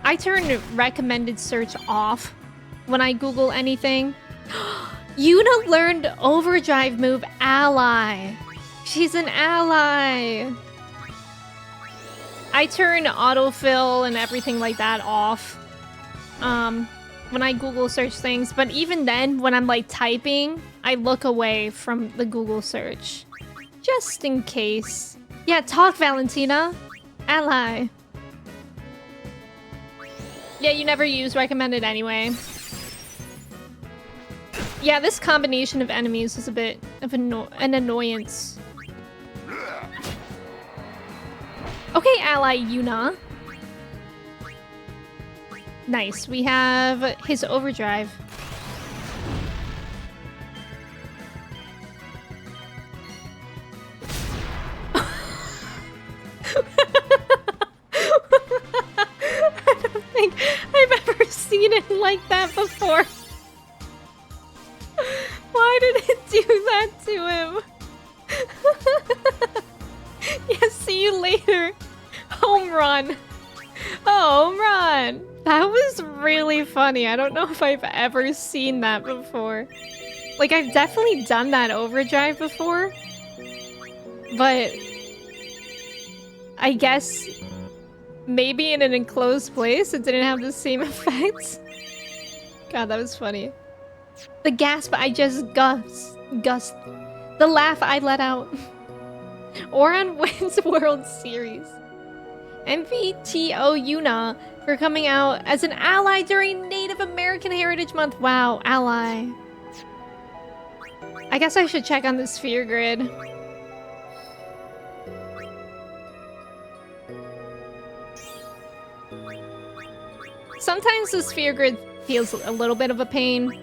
I turn recommended search off when I Google anything. Yuna learned overdrive move ally. She's an ally. I turn autofill and everything like that off when I Google search things. But even then, when I'm like typing, I look away from the Google search. Just in case. Yeah, talk, Valentina. Ally. Yeah, you never use recommended anyway. Yeah, this combination of enemies is a bit of an annoyance. Okay, ally Yuna. Nice, we have his overdrive. I don't think I've ever seen it like that before. Why did it do that to him? Yeah, see you later. Home run. Home run. That was really funny. I don't know if I've ever seen that before. Like, I've definitely done that overdrive before. But I guess maybe in an enclosed place it didn't have the same effect. God, that was funny. The gasp I just gust. The laugh I let out. Oron wins World Series. MVTO Yuna for coming out as an ally during Native American Heritage Month. Wow, ally. I guess I should check on the sphere grid. Sometimes the sphere grid feels a little bit of a pain,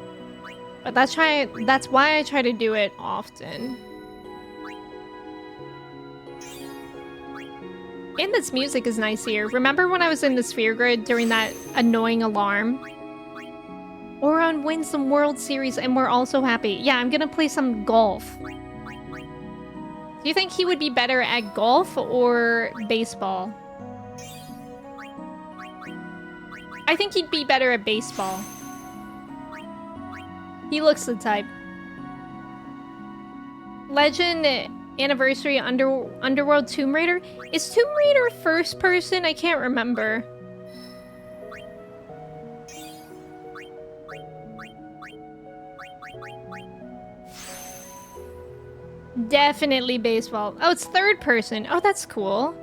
but that's why I try to do it often. And this music is nice here. Remember when I was in the sphere grid during that annoying alarm? Oron wins the World Series and we're also happy. Yeah, I'm gonna play some golf. Do you think he would be better at golf or baseball? I think he'd be better at baseball. He looks the type. Legend Anniversary Underworld Tomb Raider? Is Tomb Raider first person? I can't remember. Definitely baseball. Oh, it's third person. Oh, that's cool.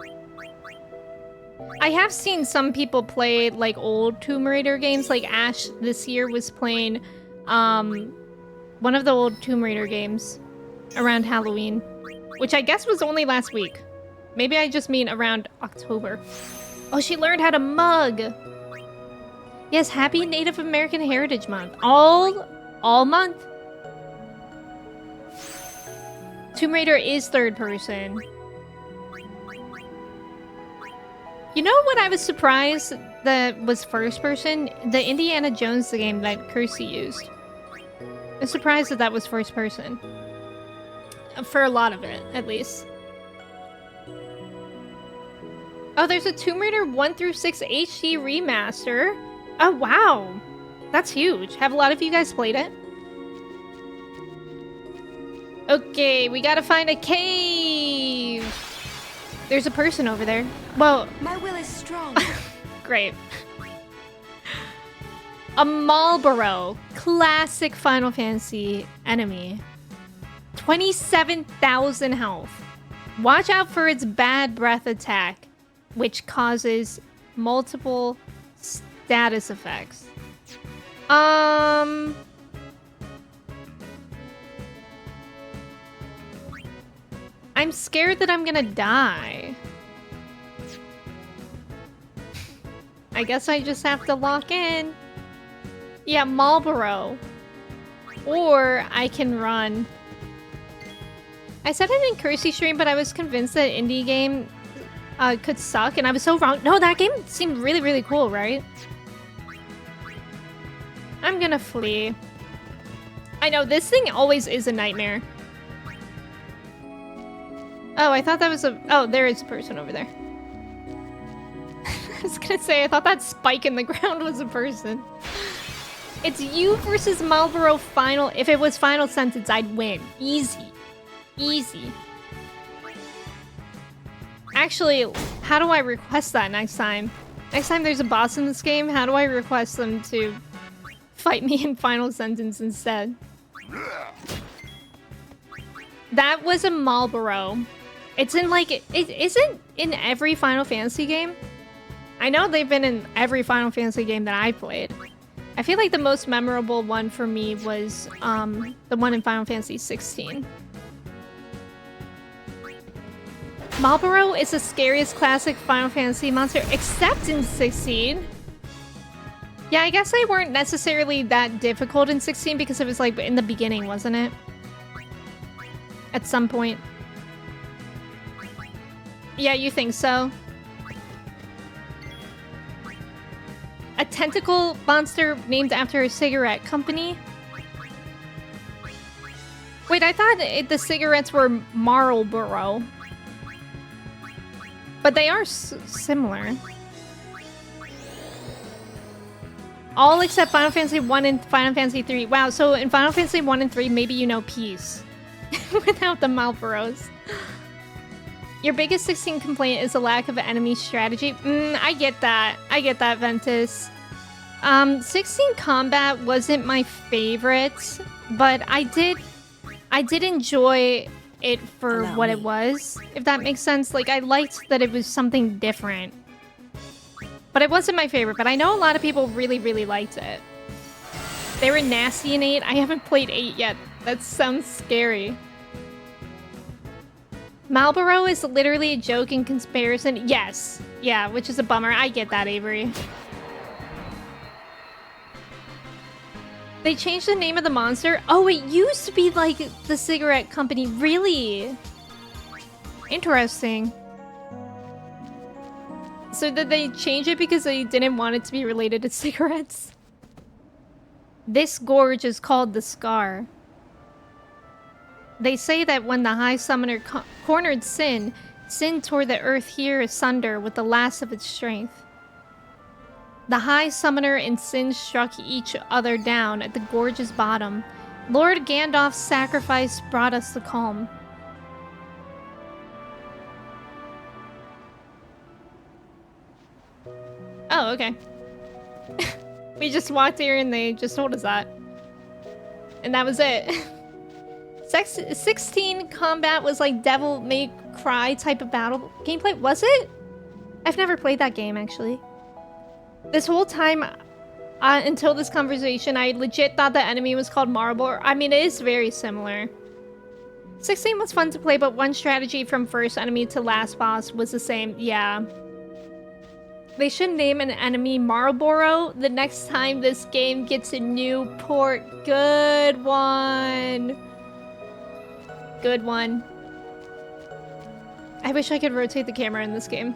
I have seen some people play like old Tomb Raider games. Like Ash this year was playing one of the old Tomb Raider games around Halloween. Which I guess was only last week. Maybe I just mean around October. Oh, she learned how to mug. Yes, happy Native American Heritage Month. All month. Tomb Raider is third person. You know what I was surprised that was first person? The Indiana Jones game that Kirsty used. I was surprised that was first person. For a lot of it, at least. Oh, there's a Tomb Raider 1 through 6 HD remaster. Oh, wow. That's huge. Have a lot of you guys played it? Okay, we gotta find a cave. There's a person over there. Well, my will is strong. Great. A Marlboro classic Final Fantasy enemy. 27,000 health. Watch out for its bad breath attack, which causes multiple status effects. I'm scared that I'm gonna die. I guess I just have to lock in. Yeah, Marlboro. Or I can run. I said it in Cursey stream, but I was convinced that indie game could suck, and I was so wrong. No, that game seemed really, really cool, right? I'm gonna flee. I know, this thing always is a nightmare. Oh, I thought that was a... Oh, there is a person over there. I was gonna say, I thought that spike in the ground was a person. It's you versus Marlboro final. If it was final sentence, I'd win. Easy. Easy. Actually, how do I request that next time? Next time there's a boss in this game, how do I request them to fight me in final sentence instead? That was a Marlboro. It's in like... It isn't in every Final Fantasy game. I know they've been in every Final Fantasy game that I played. I feel like the most memorable one for me was the one in Final Fantasy 16. Marlboro is the scariest classic Final Fantasy monster, except in 16. Yeah, I guess they weren't necessarily that difficult in 16 because it was like in the beginning, wasn't it? At some point. Yeah, you think so? A tentacle monster named after a cigarette company? Wait, I thought the cigarettes were Marlboro. But they are similar. All except Final Fantasy 1 and Final Fantasy 3. Wow, so in Final Fantasy 1 and 3, maybe you know peace. Without the Marlboros. Your biggest 16 complaint is a lack of enemy strategy. I get that. I get that, Ventus. 16 combat wasn't my favorite, but I did enjoy it for what it was, if that makes sense. Like, I liked that it was something different. But it wasn't my favorite, but I know a lot of people really, really liked it. They were nasty in 8. I haven't played 8 yet. That sounds scary. Marlboro is literally a joke in comparison. Yes. Yeah, which is a bummer. I get that, Avery. They changed the name of the monster? Oh, it used to be like the cigarette company. Really? Interesting. So did they change it because they didn't want it to be related to cigarettes? This gorge is called the Scar. They say that when the High Summoner cornered Sin, Sin tore the earth here asunder with the last of its strength. The High Summoner and Sin struck each other down at the gorge's bottom. Lord Gandalf's sacrifice brought us the calm. Oh, okay. We just walked here and they just told us that. And that was it. 16 combat was like Devil May Cry type of battle gameplay. Was it? I've never played that game, actually. This whole time, until this conversation, I legit thought the enemy was called Marlboro. I mean, it is very similar. 16 was fun to play, but one strategy from first enemy to last boss was the same. Yeah. They should name an enemy Marlboro the next time this game gets a new port. Good one. Good one. I wish I could rotate the camera in this game.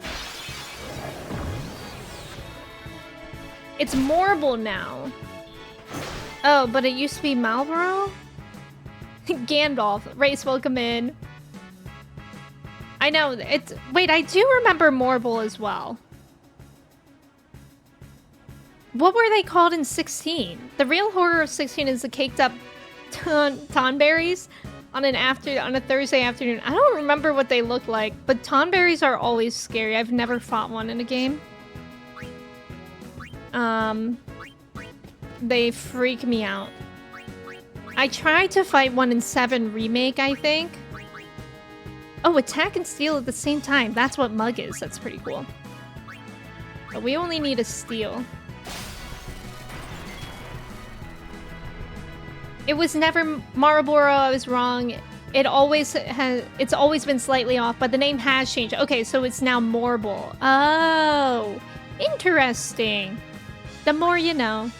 It's Morble now. Oh, but it used to be Marlboro? Gandalf. Race, welcome in. I know, it's... Wait, I do remember Morble as well. What were they called in 16? The real horror of 16 is the caked up tonberries on a Thursday afternoon. I don't remember what they look like, but tonberries are always scary. I've never fought one in a game. They freak me out. I tried to fight one in 7 Remake, I think. Oh, attack and steal at the same time. That's what Mug is. That's pretty cool. But we only need a steal. It was never Marlboro, I was wrong. it's always been slightly off, but the name has changed. Okay, so it's now Morble. Oh, interesting. The more you know.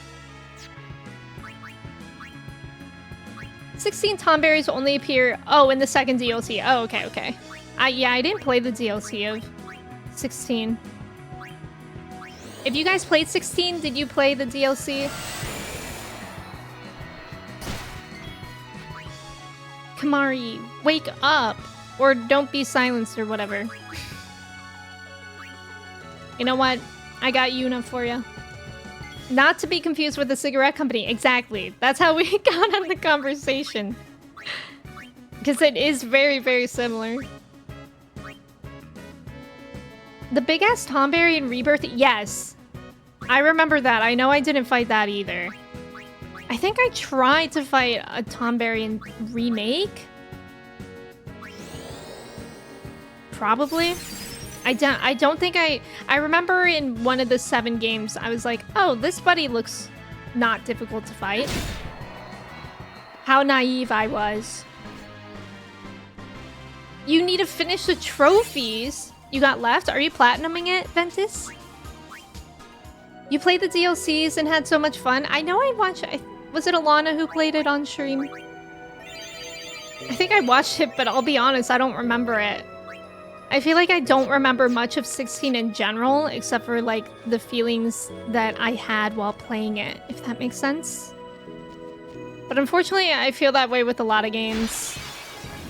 16 Tomberries only appear in the second DLC. Oh, okay, okay. Yeah, I didn't play the DLC of 16. If you guys played 16, did you play the DLC? Kamari, wake up! Or don't be silenced or whatever. You know what? I got Yuna for you. Not to be confused with the cigarette company. Exactly. That's how we got on the conversation. Because it is very, very similar. The big-ass Tomberry in Rebirth? Yes. I remember that. I know I didn't fight that either. I think I tried to fight a Tomberry in Remake? Probably. I don't think I remember in one of the 7 games, I was like, oh, this buddy looks not difficult to fight. How naive I was. You need to finish the trophies you got left. Are you platinuming it, Ventus? You played the DLCs and had so much fun. I know I watched... Was it Alana who played it on stream? I think I watched it, but I'll be honest, I don't remember it. I feel like I don't remember much of 16 in general, except for, like, the feelings that I had while playing it, if that makes sense. But unfortunately, I feel that way with a lot of games.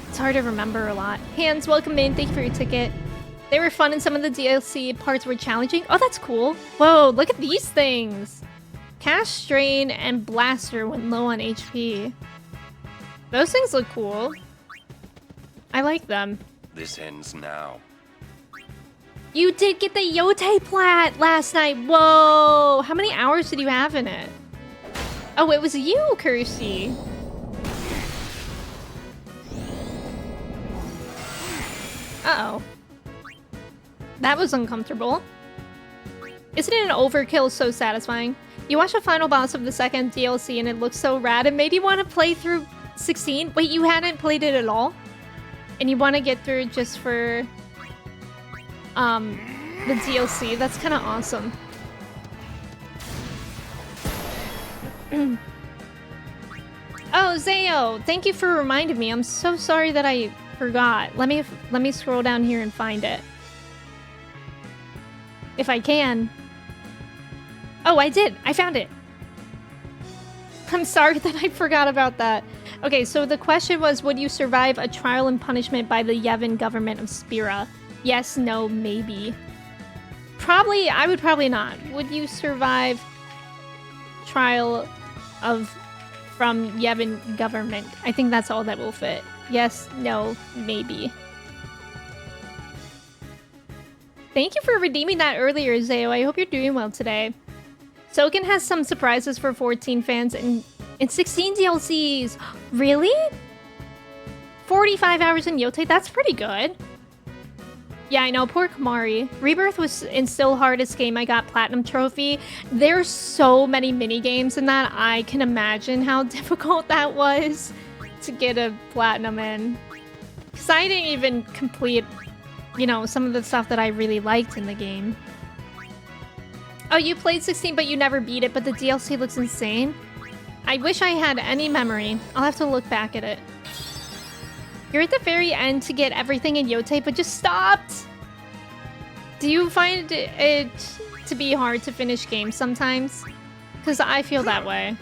It's hard to remember a lot. Hands, welcome in. Thank you for your ticket. They were fun and some of the DLC parts were challenging. Oh, that's cool. Whoa, look at these things. Cast Strain and Blaster when low on HP. Those things look cool. I like them. This ends now. You did get the Yote plat last night. Whoa. How many hours did you have in it? Oh, it was you, Kersey. Uh-oh. That was uncomfortable. Isn't it an overkill so satisfying? You watch the final boss of the second DLC and it looks so rad. It made you want to play through 16. Wait, you hadn't played it at all? And you want to get through it just for the DLC. That's kind of awesome. Oh, Zayo, thank you for reminding me. I'm so sorry that I forgot. Let me scroll down here and find it. If I can. Oh, I did. I found it. I'm sorry that I forgot about that. Okay, so the question was, would you survive a trial and punishment by the Yevon government of Spira? Yes, no, maybe. Probably, I would probably not. Would you survive trial from Yevon government? I think that's all that will fit. Yes, no, maybe. Thank you for redeeming that earlier, Zayo. I hope you're doing well today. Soken has some surprises for 14 fans and 16 DLCs. Really? 45 hours in Yote? That's pretty good. Yeah, I know. Poor Kamari. Rebirth was in still hardest game. I got Platinum Trophy. There's so many mini games in that. I can imagine how difficult that was to get a Platinum in. Because I didn't even complete, you know, some of the stuff that I really liked in the game. Oh, you played 16, but you never beat it, but the DLC looks insane. I wish I had any memory. I'll have to look back at it. You're at the very end to get everything in Yote, but just stopped. Do you find it to be hard to finish games sometimes? Because I feel that way.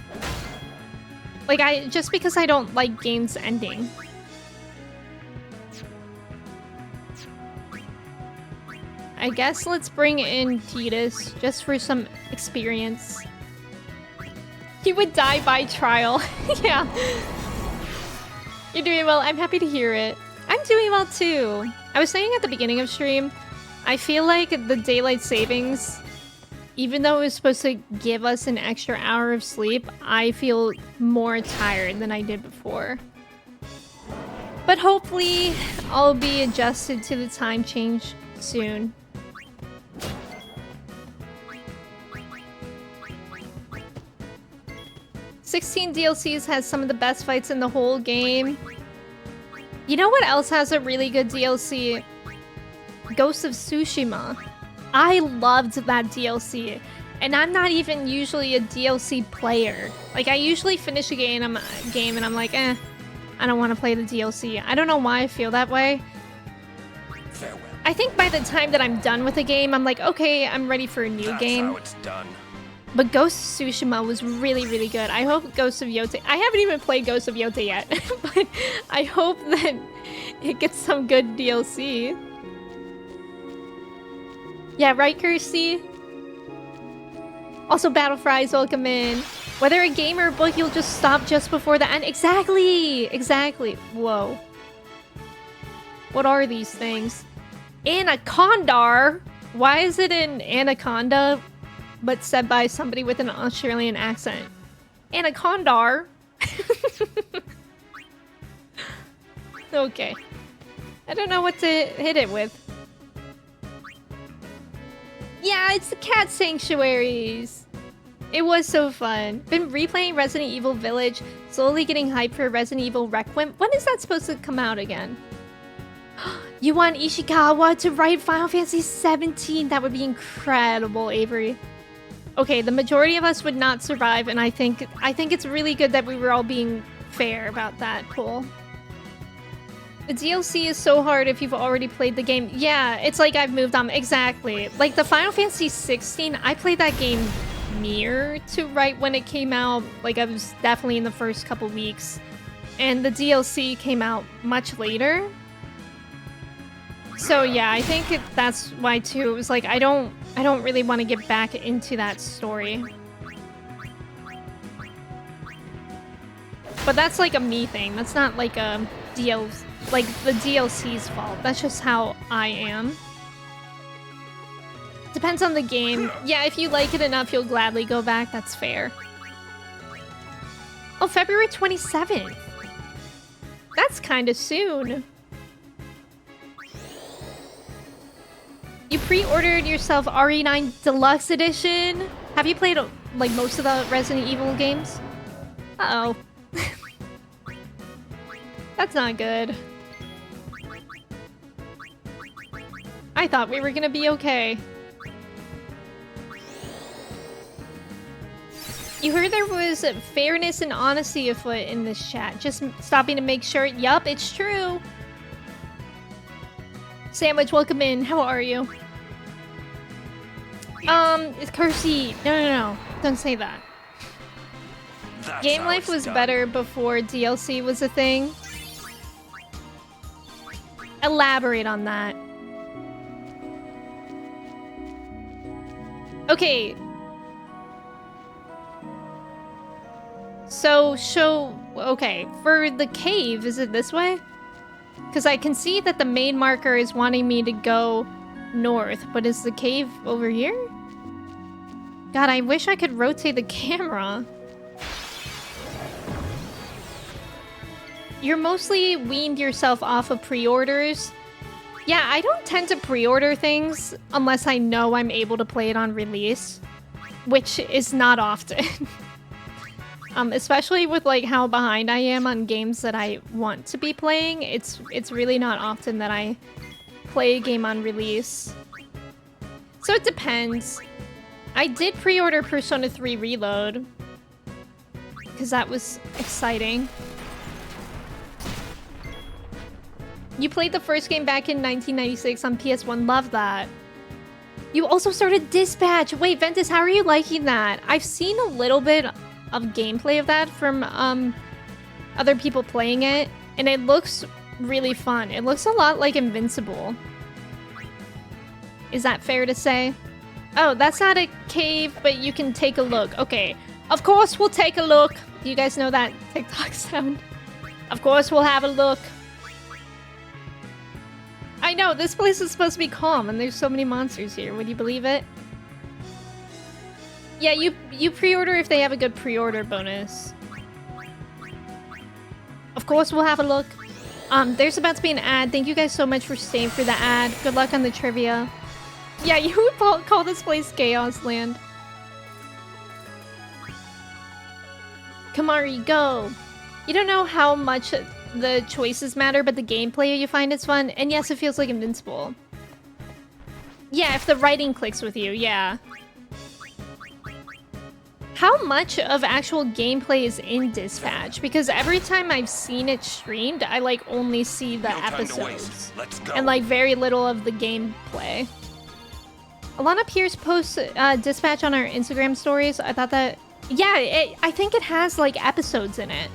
Like, just because I don't like games ending. I guess let's bring in Tidus just for some experience. He would die by trial. Yeah. You're doing well. I'm happy to hear it. I'm doing well too. I was saying at the beginning of stream, I feel like the daylight savings, even though it was supposed to give us an extra hour of sleep, I feel more tired than I did before. But hopefully, I'll be adjusted to the time change soon. "16 DLCs has some of the best fights in the whole game. You know what else has a really good DLC? Ghost of Tsushima. I loved that DLC. And I'm not even usually a DLC player. Like, I usually finish a game and I'm like, I don't want to play the DLC. I don't know why I feel that way. Farewell. I think by the time that I'm done with a game, I'm like, okay, I'm ready for a new game. That's how it's done. But Ghost of Tsushima was really, really good. I hope Ghost of Yotei... I haven't even played Ghost of Yotei yet. But I hope that it gets some good DLC. Yeah, right, Kirsty? Also, Battle Fries, welcome in. Whether a game or a book, you'll just stop just before the end. Exactly! Exactly. Whoa. What are these things? Anaconda? Why is it an anaconda, but said by somebody with an Australian accent? Anaconda? Okay. I don't know what to hit it with. Yeah, it's the cat sanctuaries. It was so fun. Been replaying Resident Evil Village, slowly getting hyped for Resident Evil Requiem. When is that supposed to come out again? You want Ishikawa to write Final Fantasy 17? That would be incredible, Avery. Okay, the majority of us would not survive, and I think it's really good that we were all being fair about that, Cole. The DLC is so hard if you've already played the game. Yeah, it's like I've moved on. Exactly. Like the Final Fantasy 16, I played that game near to right when it came out. Like I was definitely in the first couple weeks. And the DLC came out much later. So yeah, I think that's why too. It was like I don't really want to get back into that story. But that's like a me thing. That's not like a like the DLC's fault. That's just how I am. Depends on the game. Yeah, if you like it enough, you'll gladly go back. That's fair. Oh, February 27th. That's kind of soon. You pre-ordered yourself RE9 Deluxe Edition? Have you played like most of the Resident Evil games? Uh-oh. That's not good. I thought we were gonna be okay. You heard there was fairness and honesty afoot in this chat. Just stopping to make sure. Yup, it's true. Sandwich, welcome in. How are you? It's Kirsty. No. Don't say that. That's Game how life it's was done. better before DLC was a thing. Elaborate on that. Okay. So, okay, for the cave, is it this way? Because I can see that the main marker is wanting me to go north, but is the cave over here? God, I wish I could rotate the camera. You're mostly weaned yourself off of pre-orders. Yeah, I don't tend to pre-order things unless I know I'm able to play it on release, which is not often. Especially with like how behind I am on games that I want to be playing, it's really not often that I play a game on release. So it depends. I did pre-order Persona 3 Reload because that was exciting. You played the first game back in 1996 on PS1. Love that. You also started Dispatch. Wait, Ventus, how are you liking that? I've seen a little bit of gameplay of that from other people playing it, and it looks really fun. It looks a lot like Invincible. Is that fair to say? Oh, that's not a cave, but you can take a look. Okay, of course we'll take a look. Do you guys know that TikTok sound? Of course we'll have a look. I know, this place is supposed to be calm, and there's so many monsters here. Would you believe it? Yeah, you pre-order if they have a good pre-order bonus. Of course, we'll have a look. There's about to be an ad. Thank you guys so much for staying for the ad. Good luck on the trivia. Yeah, you would call this place Chaos Land. Kamari, go. You don't know how much the choices matter, but the gameplay you find is fun. And yes, it feels like Invincible. Yeah, if the writing clicks with you, yeah. How much of actual gameplay is in Dispatch? Because every time I've seen it streamed, I like only see the episodes. Let's go. And like very little of the gameplay. Alana Pierce posts Dispatch on our Instagram stories. I thought that... Yeah, I think it has like episodes in it.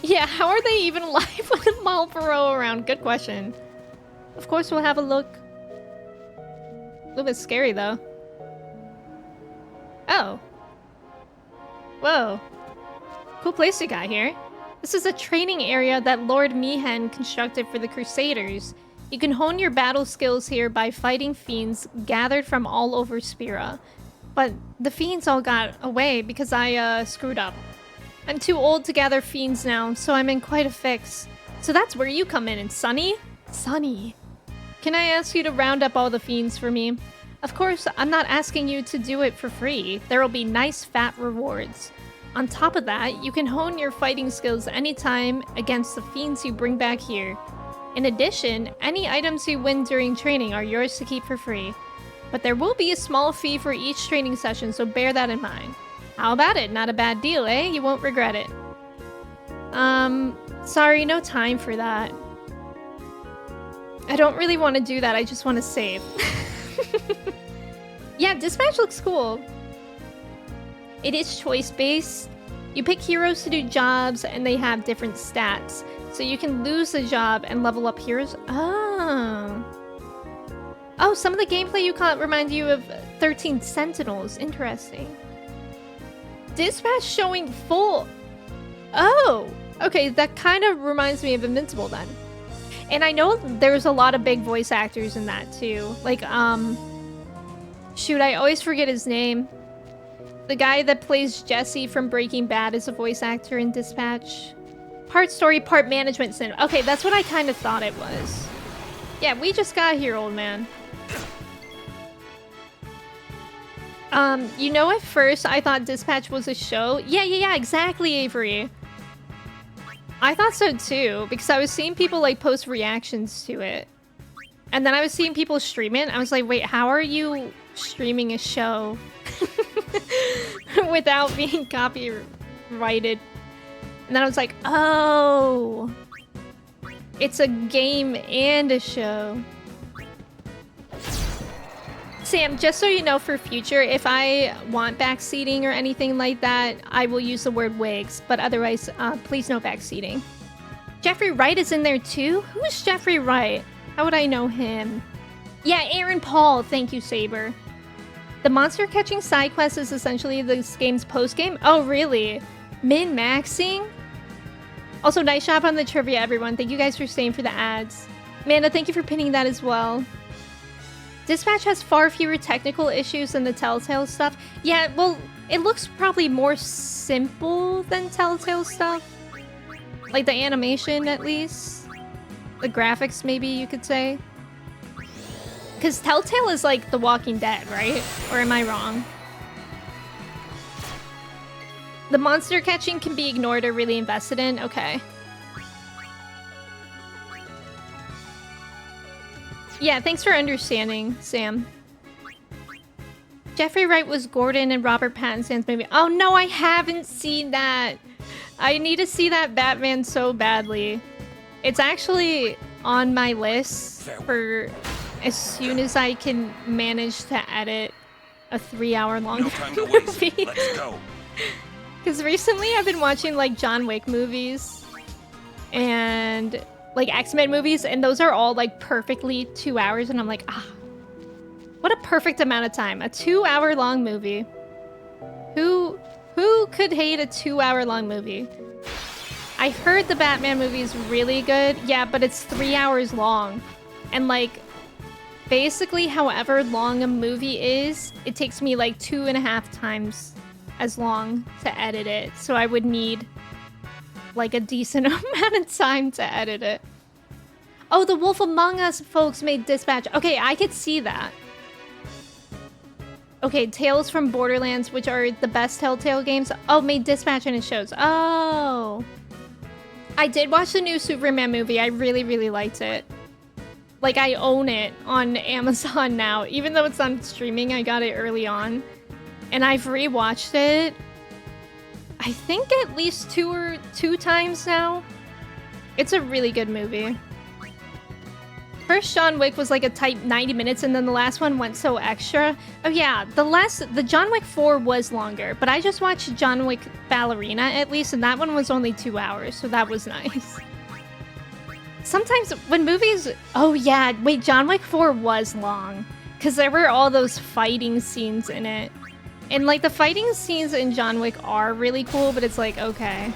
Yeah, how are they even alive with a Marlboro around? Good question. Of course we'll have a look. A little bit scary though. Oh. Whoa. Cool place you got here. This is a training area that Lord Mihen constructed for the Crusaders. You can hone your battle skills here by fighting fiends gathered from all over Spira. But the fiends all got away because I screwed up. I'm too old to gather fiends now, so I'm in quite a fix. So that's where you come in, and Sunny? Sunny. Can I ask you to round up all the fiends for me? Of course, I'm not asking you to do it for free. There will be nice fat rewards. On top of that, you can hone your fighting skills anytime against the fiends you bring back here. In addition, any items you win during training are yours to keep for free. But there will be a small fee for each training session, so bear that in mind. How about it? Not a bad deal, eh? You won't regret it. Sorry, no time for that. I don't really want to do that, I just want to save. Yeah, Dispatch looks cool. It is choice-based. You pick heroes to do jobs, and they have different stats. So you can lose the job and level up heroes. Oh. Oh, some of the gameplay you caught remind you of 13 Sentinels. Interesting. Dispatch showing full... Oh! Okay, that kind of reminds me of Invincible then. And I know there's a lot of big voice actors in that too. Like, shoot, I always forget his name. The guy that plays Jesse from Breaking Bad is a voice actor in Dispatch. Part story, part management sim. Okay, that's what I kind of thought it was. Yeah, we just got here, old man. You know, at first I thought Dispatch was a show. Yeah, exactly, Avery. I thought so too, because I was seeing people like post reactions to it. And then I was seeing people stream it. I was like, wait, how are you streaming a show without being copyrighted? And then I was like, oh, it's a game and a show. Sam, just so you know for future, if I want backseating or anything like that, I will use the word wigs, but otherwise, please no backseating. Jeffrey Wright is in there too? Who's Jeffrey Wright? How would I know him? Yeah, Aaron Paul. Thank you, Saber. The monster catching side quest is essentially this game's post-game? Oh, really? Min-maxing? Also, nice job on the trivia, everyone. Thank you guys for staying for the ads. Amanda, thank you for pinning that as well. Dispatch has far fewer technical issues than the Telltale stuff. Yeah, well, it looks probably more simple than Telltale stuff. Like the animation, at least. The graphics, maybe you could say. Because Telltale is like The Walking Dead, right? Or am I wrong? The monster catching can be ignored or really invested in? Okay. Yeah, thanks for understanding, Sam. Jeffrey Wright was Gordon in Robert Pattinson's movie. Oh no, I haven't seen that. I need to see that Batman so badly. It's actually on my list for as soon as I can manage to edit a 3-hour-long movie. Let's go. Because recently I've been watching like John Wick movies and like X-Men movies, and those are all like perfectly 2 hours, and I'm like, ah, what a perfect amount of time. A 2-hour-long movie. Who could hate a 2-hour-long movie? I heard the Batman movie is really good. Yeah, but it's 3 hours long. And like, basically however long a movie is, it takes me like 2.5 times as long to edit it. So I would need like a decent amount of time to edit it. Oh, the Wolf Among Us folks made Dispatch. Okay, I could see that. Okay, Tales from Borderlands, which are the best Telltale games. Oh, made Dispatch and it shows. Oh. I did watch the new Superman movie. I really, really liked it. Like, I own it on Amazon now. Even though it's on streaming, I got it early on. And I've rewatched it, I think at least two times now. It's a really good movie. First John Wick was like a tight 90 minutes, and then the last one went so extra. Oh yeah, the John Wick 4 was longer, but I just watched John Wick Ballerina at least, and that one was only 2 hours, so that was nice. Sometimes when movies... Oh yeah, wait, John Wick 4 was long, because there were all those fighting scenes in it. And like the fighting scenes in John Wick are really cool, but it's like, okay.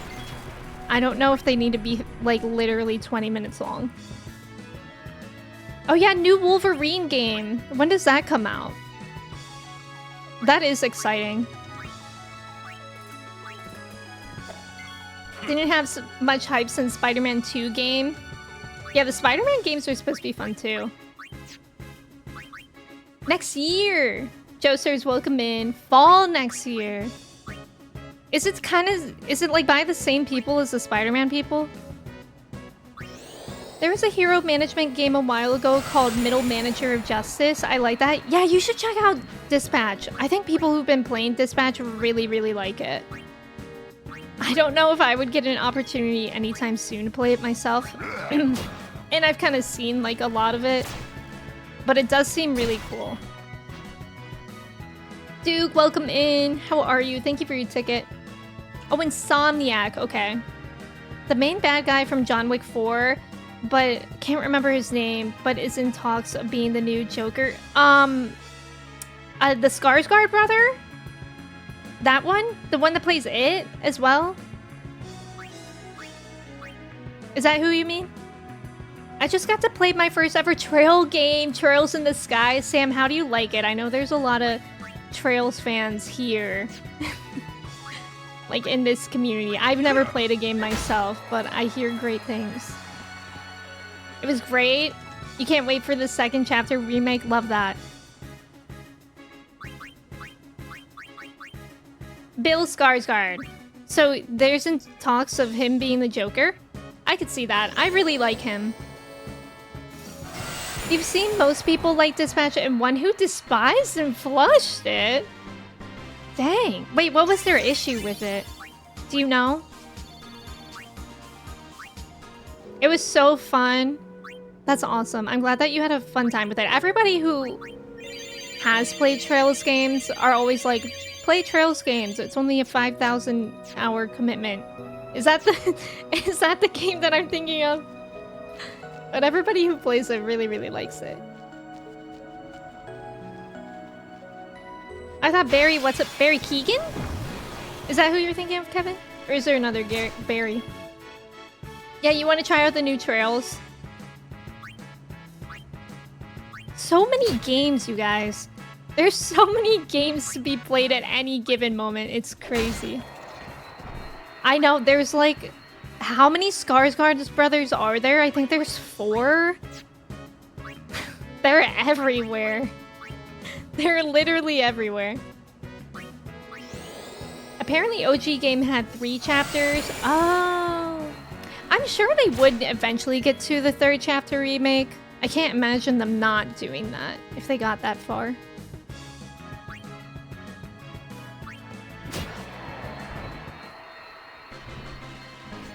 I don't know if they need to be like literally 20 minutes long. Oh yeah, new Wolverine game. When does that come out? That is exciting. Didn't have much hype since Spider-Man 2 game. Yeah, the Spider-Man games are supposed to be fun too. Next year! Joesters, welcome in. Fall next year. Is it like by the same people as the Spider-Man people? There was a hero management game a while ago called Middle Manager of Justice. I like that. Yeah, you should check out Dispatch. I think people who've been playing Dispatch really, really like it. I don't know if I would get an opportunity anytime soon to play it myself. And I've kind of seen like a lot of it. But it does seem really cool. Duke, welcome in. How are you? Thank you for your ticket. Oh, Insomniac. Okay. The main bad guy from John Wick 4... but can't remember his name, but is in talks of being the new Joker. The Skarsgård brother? That one? The one that plays it as well? Is that who you mean? I just got to play my first ever Trail game, Trails in the Sky. Sam, how do you like it? I know there's a lot of Trails fans here. Like in this community. I've never played a game myself, but I hear great things. It was great. You can't wait for the second chapter remake. Love that. Bill Skarsgård. So there's in talks of him being the Joker. I could see that. I really like him. You've seen most people like Dispatch and one who despised and flushed it. Dang. Wait, what was their issue with it? Do you know? It was so fun. That's awesome. I'm glad that you had a fun time with it. Everybody who has played Trails games are always like, play Trails games. It's only a 5,000 hour commitment. Is that the game that I'm thinking of? But everybody who plays it really, really likes it. I thought Barry, what's up? Barry Keegan? Is that who you're thinking of, Kevin? Or is there another Barry? Yeah, you want to try out the new Trails? So many games, you guys. There's so many games to be played at any given moment. It's crazy. I know, there's like... How many Skarsgård brothers are there? I think there's 4. They're everywhere. They're literally everywhere. Apparently OG game had 3 chapters. Oh. I'm sure they would eventually get to the 3rd chapter remake. I can't imagine them not doing that if they got that far.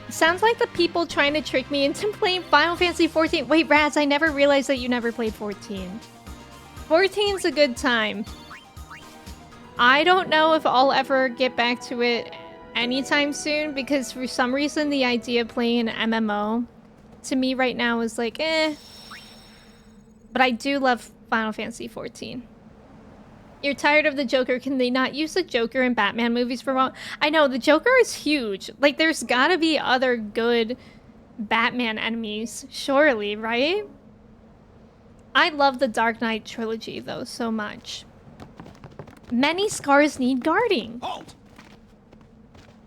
Sounds like the people trying to trick me into playing Final Fantasy 14. Wait, Raz, I never realized that you never played 14. 14's a good time. I don't know if I'll ever get back to it anytime soon because for some reason the idea of playing an MMO to me right now is like, eh. But I do love Final Fantasy 14. You're tired of the Joker. Can they not use the Joker in Batman movies for a while? I know, the Joker is huge. Like, there's gotta be other good Batman enemies, surely, right? I love the Dark Knight trilogy, though, so much. Many scars need guarding. Halt!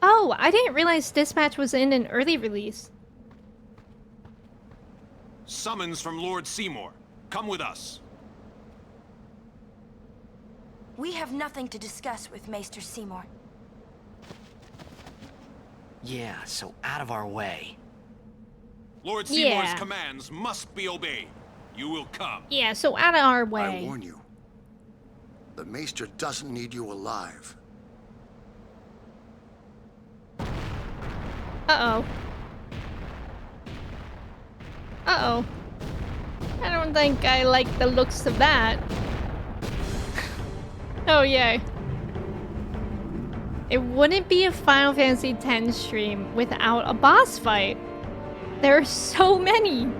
Oh, I didn't realize Dispatch was in an early release. Summons from Lord Seymour. Come with us. We have nothing to discuss with Maester Seymour. Yeah, so out of our way. Lord Seymour's Yeah. commands must be obeyed. You will come. Yeah, so out of our I way. warn you. The Maester doesn't need you alive. Uh-oh. Uh-oh. I don't think I like the looks of that. Oh, yay. It wouldn't be a Final Fantasy X stream without a boss fight. There are so many.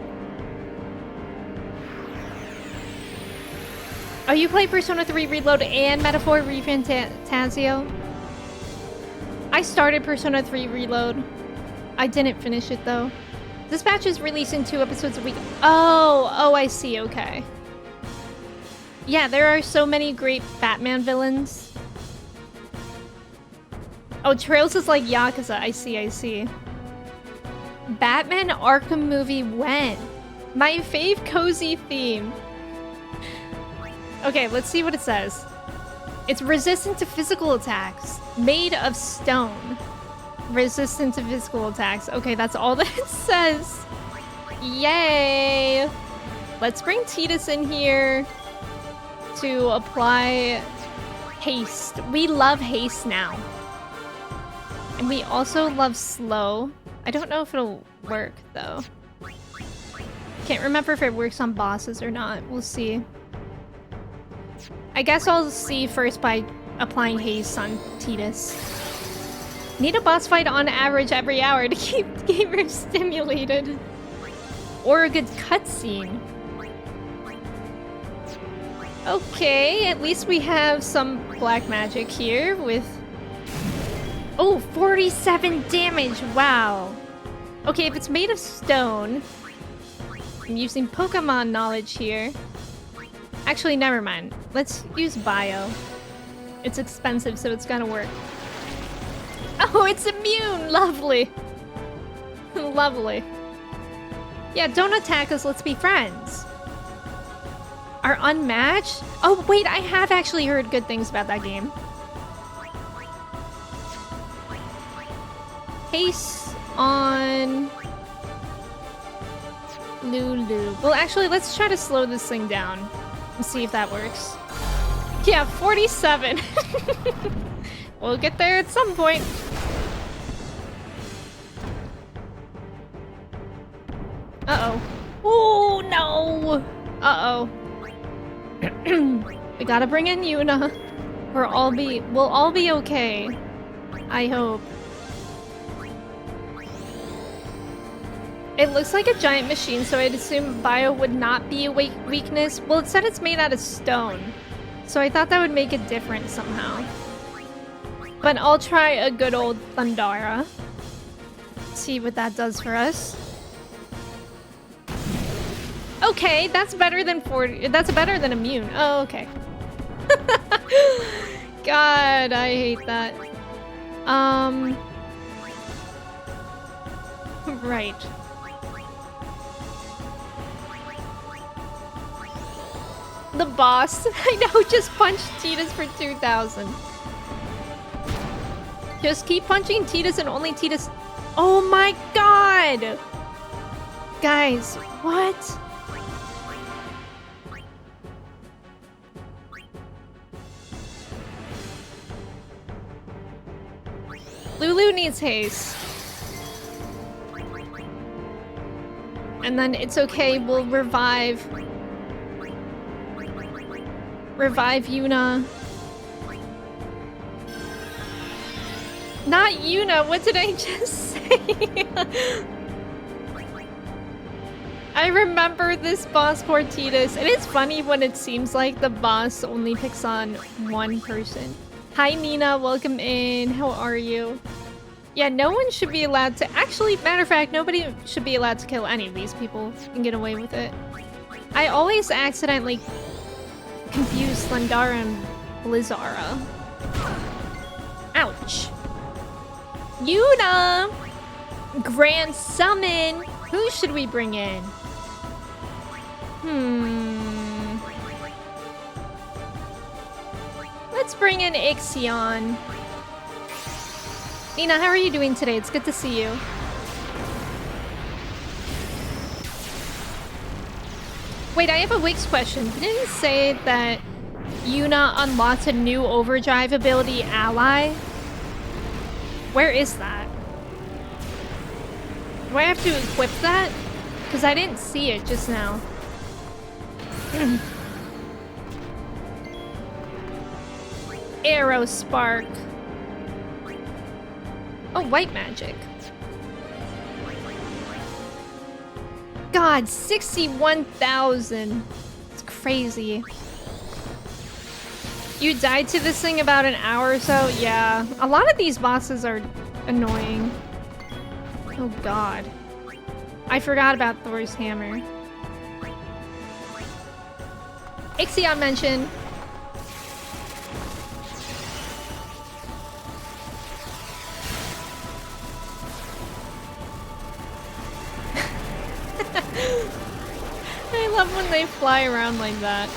Oh, you play Persona 3 Reload and Metaphor ReFantasio? I started Persona 3 Reload. I didn't finish it though. This batch is releasing 2 episodes a week. Oh, I see, okay. Yeah, there are so many great Batman villains. Oh, Trails is like Yakuza, I see. Batman Arkham movie when? My fave cozy theme. Okay, let's see what it says. It's resistant to physical attacks. Made of stone. Resistant to physical attacks. Okay, that's all that it says. Yay! Let's bring Tidus in here to apply haste. We love haste now. And we also love slow. I don't know if it'll work though. Can't remember if it works on bosses or not. We'll see. I guess I'll see first by applying haste on Tidus. Need a boss fight on average every hour to keep gamers stimulated. Or a good cutscene. Okay, at least we have some black magic here with... Oh, 47 damage! Wow. Okay, if it's made of stone... I'm using Pokemon knowledge here. Actually, never mind. Let's use bio. It's expensive, so it's gonna work. Oh, it's immune! Lovely. Lovely. Yeah, don't attack us, let's be friends. Are unmatched? Oh, wait, I have actually heard good things about that game. Haste on... Lulu. Well, actually, let's try to slow this thing down and see if that works. Yeah, 47. We'll get there at some point. Uh-oh. Oh, no! Uh-oh. We gotta bring in Yuna. We'll all be okay. I hope. It looks like a giant machine, so I'd assume bio would not be a weakness. Well, it said it's made out of stone. So I thought that would make it different somehow. But I'll try a good old Thundara. See what that does for us. Okay, that's better than 40. That's better than immune. Oh, okay. God, I hate that. Right. The boss. I know, just punch Tidus for 2,000. Just keep punching Tidus and only Tidus. Oh my god! Guys, what? Lulu needs haste. And then it's okay, we'll revive Yuna. Not Yuna, what did I just say? I remember this boss for Tidus. It is funny when it seems like the boss only picks on one person. Hi Nina, welcome in. How are you? Yeah, no one should be allowed to... Actually, matter of fact, nobody should be allowed to kill any of these people and get away with it. I always accidentally confuse Thundara and Blizzara. Ouch. Yuna! Grand Summon! Who should we bring in? let's bring in Ixion. Nina, how are you doing today? It's good to see you. Wait, I have a Wix question. Didn't it say that Yuna unlocked a new overdrive ability, Ally? Where is that? Do I have to equip that? Because I didn't see it just now. Arrow Spark. Oh, white magic. God, 61,000. It's crazy. You died to this thing about an hour or so? Yeah. A lot of these bosses are annoying. Oh god. I forgot about Thor's hammer. Ixion mentioned. I love when they fly around like that.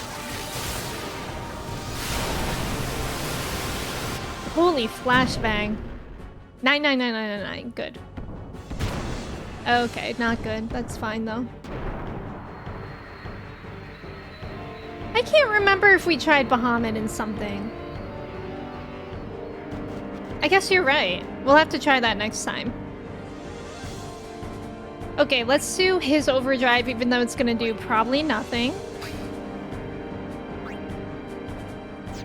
Holy flashbang. 99999. Good. Okay, not good. That's fine though. I can't remember if we tried Bahamut in something. I guess you're right. We'll have to try that next time. Okay, let's do his overdrive, even though it's gonna do probably nothing.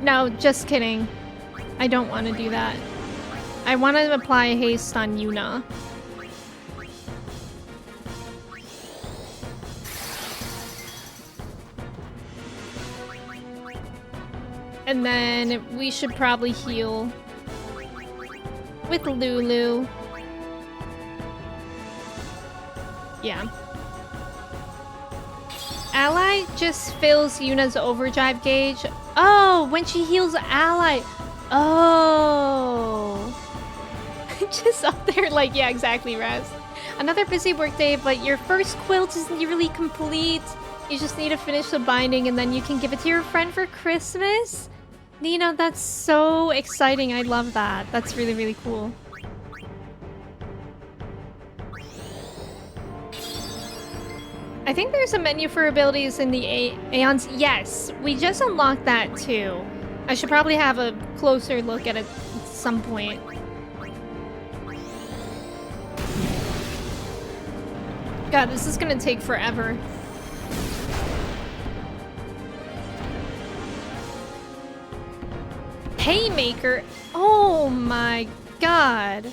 No, just kidding. I don't want to do that. I want to apply haste on Yuna. And then we should probably heal with Lulu. Yeah. Ally just fills Yuna's overdrive gauge. Oh, when she heals Ally. Oh. Just up there like, yeah, exactly, Raz. Another busy workday, but your first quilt is nearly complete. You just need to finish the binding and then you can give it to your friend for Christmas. Nina, that's so exciting. I love that. That's really, really cool. I think there's a menu for abilities in the Aeons. Yes, we just unlocked that too. I should probably have a closer look at it at some point. God, this is gonna take forever. Haymaker? Oh my god.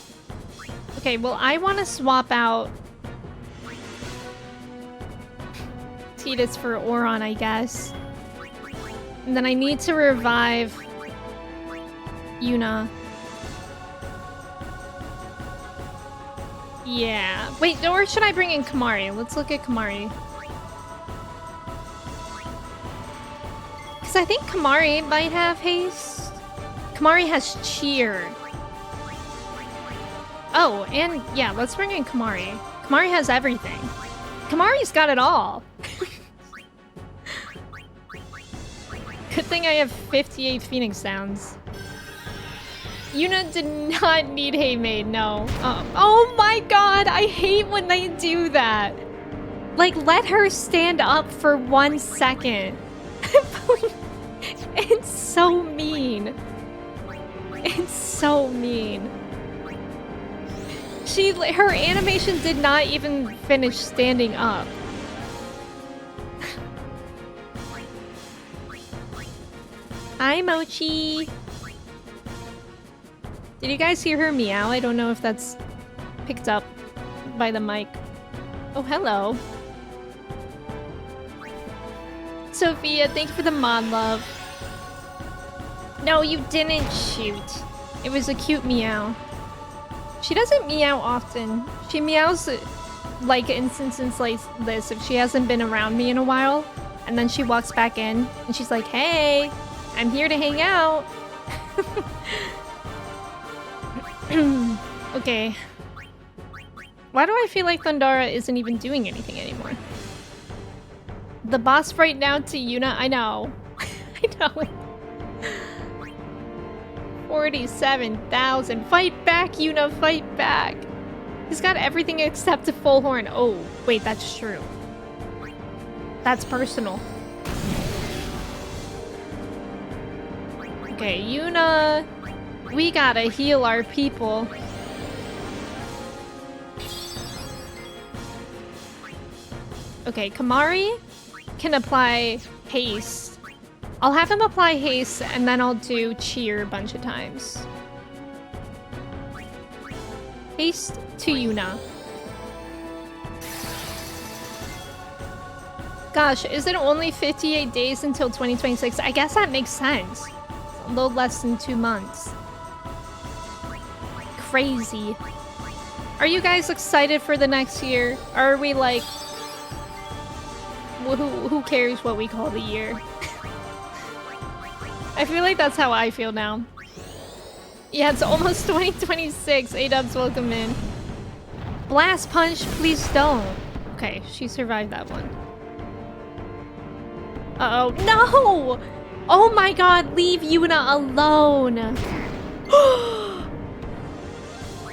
Okay, well, I want to swap out Tidus for Auron, I guess. And then I need to revive Yuna. Yeah. Wait, or should I bring in Kamari? Let's look at Kamari. Because I think Kamari might have haste. Kamari has cheer. Oh, and yeah, let's bring in Kamari. Kamari has everything. Kamari's got it all. Good thing I have 58 Phoenix Downs. Yuna did not need Haymaid, no. Oh my god, I hate when they do that. Like, let her stand up for 1 second. It's so mean. It's so mean. Her animation did not even finish standing up. Hi, Mochi. Did you guys hear her meow? I don't know if that's picked up by the mic. Oh, hello. Sophia, thank you for the mod love. No, you didn't shoot. It was a cute meow. She doesn't meow often. She meows like instances like this if she hasn't been around me in a while. And then she walks back in and she's like, hey, I'm here to hang out. Okay. Why do I feel like Thundara isn't even doing anything anymore? The boss right now to Yuna? I know. I know. 47,000. Fight back, Yuna, fight back. He's got everything except a full horn. Oh, wait, that's true. That's personal. Okay, Yuna, we gotta heal our people. Okay, Kamari can apply haste. I'll have him apply haste and then I'll do cheer a bunch of times. Haste to Yuna. Gosh, is it only 58 days until 2026? I guess that makes sense. A little less than 2 months. Crazy. Are you guys excited for the next year? Or are we like... Who cares what we call the year? I feel like that's how I feel now. Yeah, it's almost 2026. A-dubs, welcome in. Blast punch, please don't. Okay, she survived that one. Uh-oh. No! Oh my god, leave Yuna alone.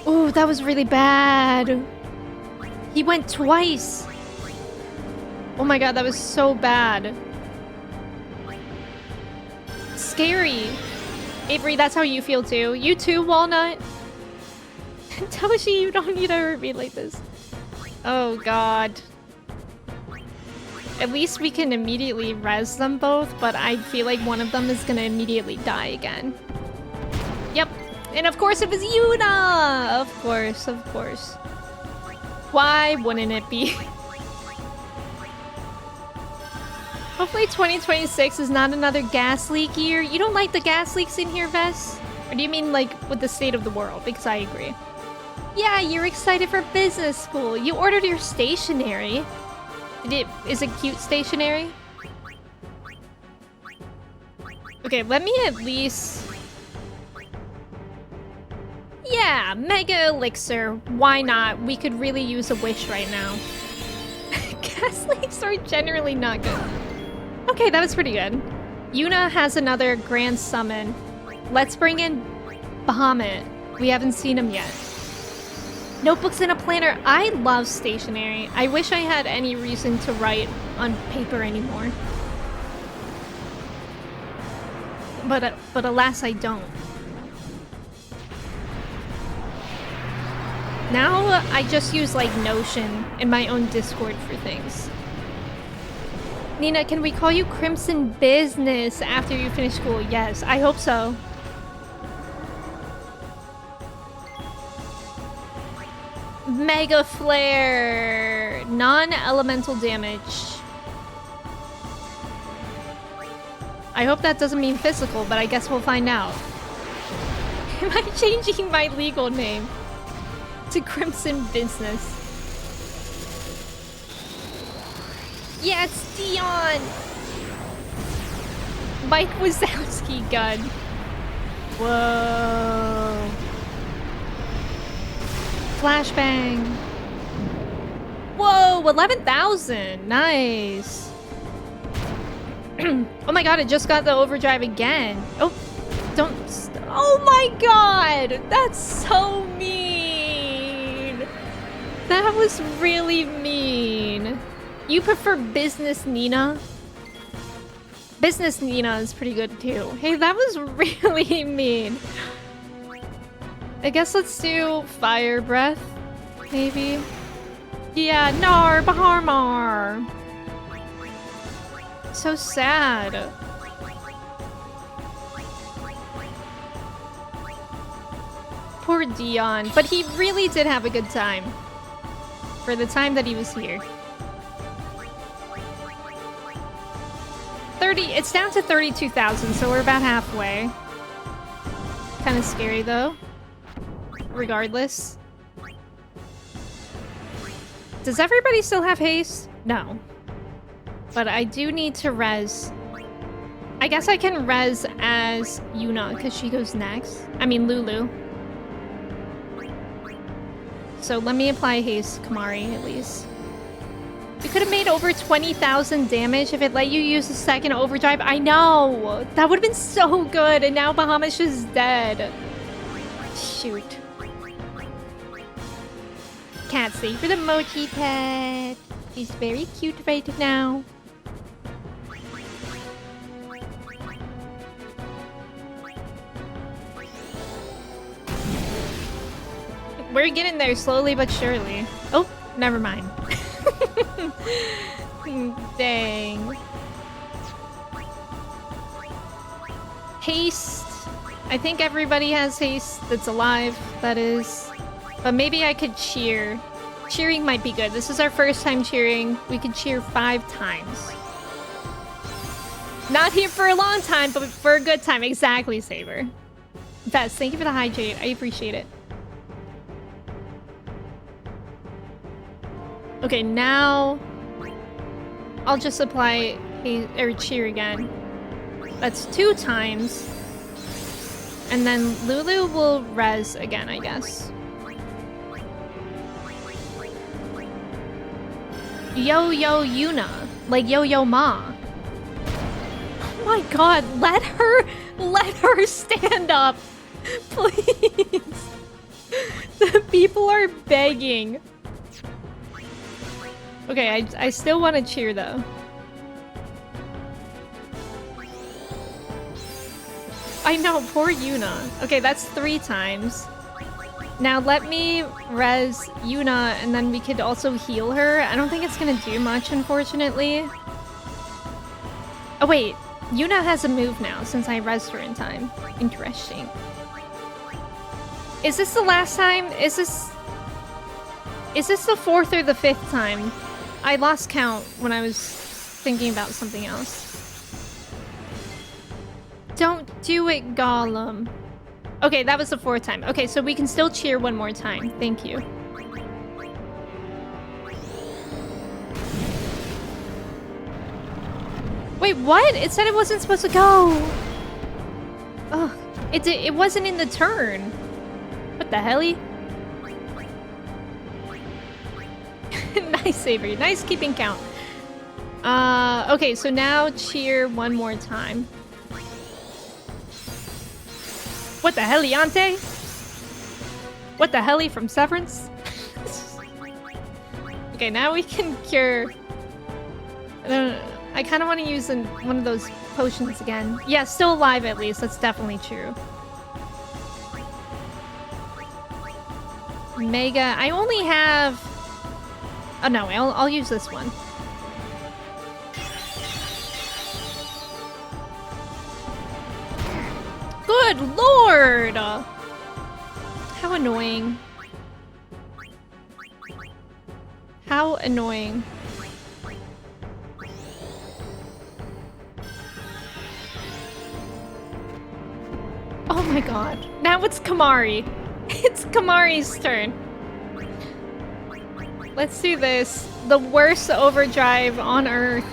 Oh, that was really bad. He went twice. Oh my god, that was so bad. Scary. Avery, that's how you feel too. You too, Walnut? Toshi, you don't need to hurt me like this. Oh god. At least we can immediately res them both, but I feel like one of them is gonna immediately die again. Yep. And of course it was Yuna! Of course, of course. Why wouldn't it be? Hopefully 2026 is not another gas leak year. You don't like the gas leaks in here, Vess? Or do you mean like with the state of the world? Because I agree. Yeah, you're excited for business school. You ordered your stationery. Is it cute stationery? Okay, let me at least... Yeah, Mega Elixir. Why not? We could really use a wish right now. Gas leaks are generally not good. Okay, that was pretty good. Yuna has another grand summon. Let's bring in Bahamut. We haven't seen him yet. Notebooks and a planner. I love stationery. I wish I had any reason to write on paper anymore. But alas, I don't. Now I just use like Notion in my own Discord for things. Nina, can we call you Crimson Business after you finish school? Yes, I hope so. Mega Flare. Non-elemental damage. I hope that doesn't mean physical, but I guess we'll find out. Am I changing my legal name to Crimson Business? Yeah, it's Dion! Mike Wazowski gun. Whoa. Flashbang. Whoa, 11,000. Nice. Oh my god, it just got the overdrive again. Oh, don't. Oh my god, that's so mean. That was really mean. You prefer Business Nina? Business Nina is pretty good too. Hey, that was really mean. I guess let's do Fire Breath, maybe. Yeah, Nar Baharmar. So sad. Poor Dion, but he really did have a good time for the time that he was here. 30, it's down to 32,000, so we're about halfway. Kind of scary though. Regardless. Does everybody still have haste? No. But I do need to res. I guess I can res as Yuna, because she goes next. I mean, Lulu. So let me apply haste, Kamari, at least. You could have made over 20,000 damage if it let you use a second overdrive. I know! That would have been so good, and now Bahamut's just dead. Shoot. Can't stay for the mochi pet. He's very cute right now. We're getting there slowly but surely. Oh, never mind. Dang. Haste. I think everybody has haste that's alive, that is. But maybe I could cheer. Cheering might be good. This is our first time cheering. We could cheer 5 times. Not here for a long time, but for a good time. Exactly, Saber. Best, thank you for the hydrate. I appreciate it. Okay, now I'll just apply a cheer again. That's 2 times. And then Lulu will res again, I guess. Yo-Yo Yuna. Like Yo-Yo Ma. Oh my god, let her stand up. Please. The people are begging. Okay, I still want to cheer though. I know, poor Yuna. Okay, that's 3 times. Now let me res Yuna and then we could also heal her. I don't think it's gonna do much, unfortunately. Oh wait, Yuna has a move now since I resed her in time. Interesting. Is this the last time? Is this the 4th or the 5th time? I lost count when I was thinking about something else. Don't do it, Gollum. Okay, that was the 4th time. Okay, so we can still cheer one more time. Thank you. Wait, what? It said it wasn't supposed to go. Ugh, it wasn't in the turn. What the helly? Nice, Savory. Nice keeping count. Okay, so now cheer one more time. What the heliante? What the heli from Severance? Okay, now we can cure. I kind of want to use one of those potions again. Yeah, still alive at least. That's definitely true. Mega. I only have. Oh no, I'll use this one. Good lord! How annoying. How annoying. Oh my god. Now it's Kamari. It's Kamari's turn. Let's do this. The worst overdrive on Earth.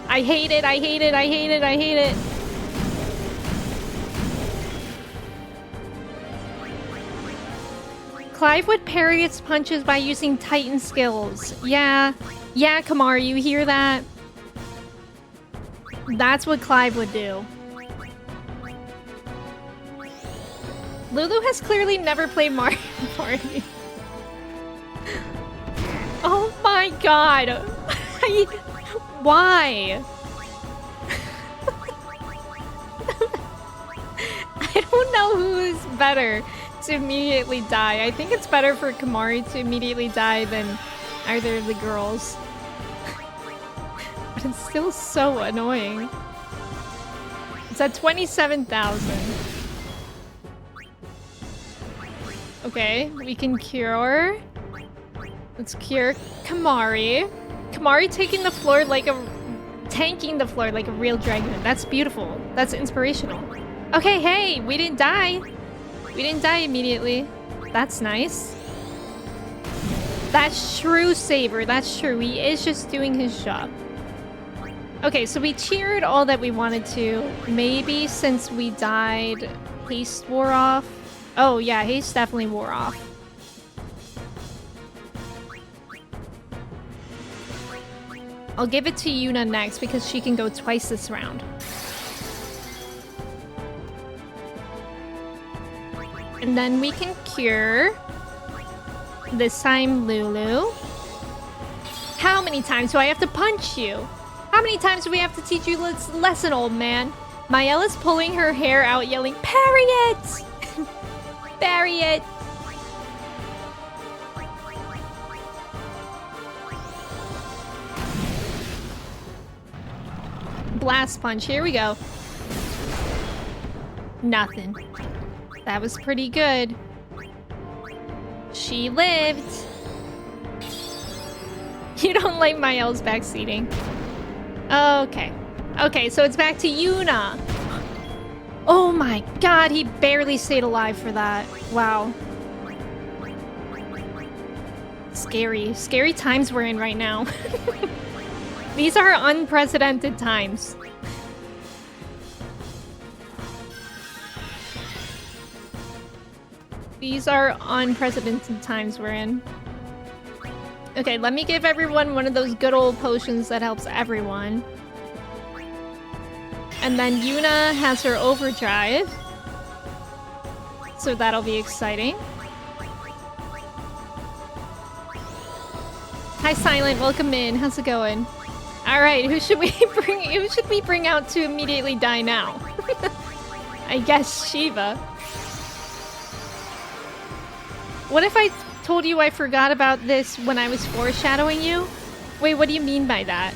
I hate it, I hate it, I hate it, I hate it. Clive would parry its punches by using Titan skills. Yeah. Yeah, Kamari, you hear that? That's what Clive would do. Lulu has clearly never played Mario Party. Oh my god. Why? I don't know who is better to immediately die. I think it's better for Kamari to immediately die than either of the girls. But it's still so annoying. It's at 27,000. Okay, we can cure. Let's cure Kamari. Kamari taking the floor like a... tanking the floor like a real dragon. That's beautiful. That's inspirational. Okay, hey, we didn't die. We didn't die immediately. That's nice. That's true, Saber. That's true. He is just doing his job. Okay, so we cheered all that we wanted to. Maybe since we died, haste wore off. Oh yeah, haste definitely wore off. I'll give it to Yuna next because she can go twice this round. And then we can cure. This time, Lulu. How many times do I have to punch you? How many times do we have to teach you this lesson, old man? Maelle is pulling her hair out, yelling, "Parry it! Parry it!" Blast punch, here we go. Nothing. That was pretty good. She lived. You don't like Maelle's backseating. Okay. Okay, so it's back to Yuna. Oh my god, he barely stayed alive for that. Wow. Scary. Scary times we're in right now. These are unprecedented times. These are unprecedented times we're in. Okay, let me give everyone one of those good old potions that helps everyone. And then Yuna has her overdrive. So that'll be exciting. Hi Silent, welcome in. How's it going? Alright, who should we bring out to immediately die now? I guess Shiva. What if I told you I forgot about this when I was foreshadowing you? Wait, what do you mean by that?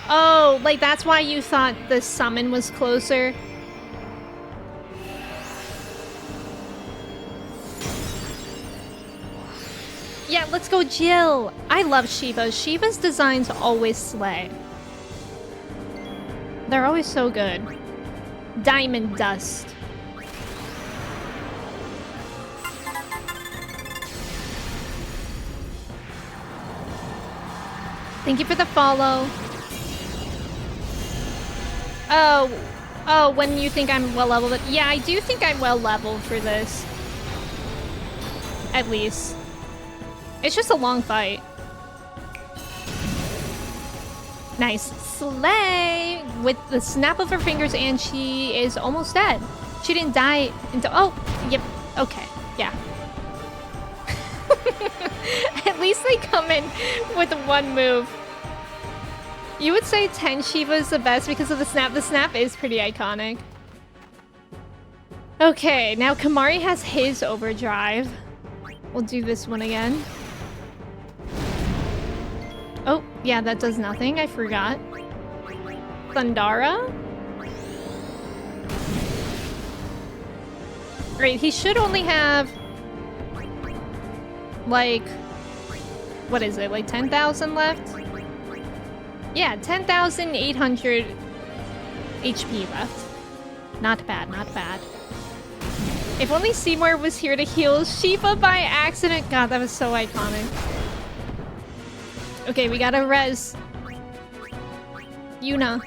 Oh, like that's why you thought the summon was closer? Yeah, let's go Jill. I love Shiva. Shiva's designs always slay. They're always so good. Diamond Dust. Thank you for the follow. Oh, when you think I'm well leveled. Yeah, I do think I'm well leveled for this. At least. It's just a long fight. Nice. Slay! With the snap of her fingers, and she is almost dead. She didn't die until... Oh, yep. Okay. Yeah. At least they come in with one move. You would say 10 Shiva is the best because of the snap. The snap is pretty iconic. Okay, now Kamari has his overdrive. We'll do this one again. Oh, yeah, that does nothing. I forgot. Thundara? Great, he should only have... like... what is it? Like 10,000 left? Yeah, 10,800 HP left. Not bad, not bad. If only Seymour was here to heal Shiva by accident. God, that was so iconic. Okay, we gotta res Yuna.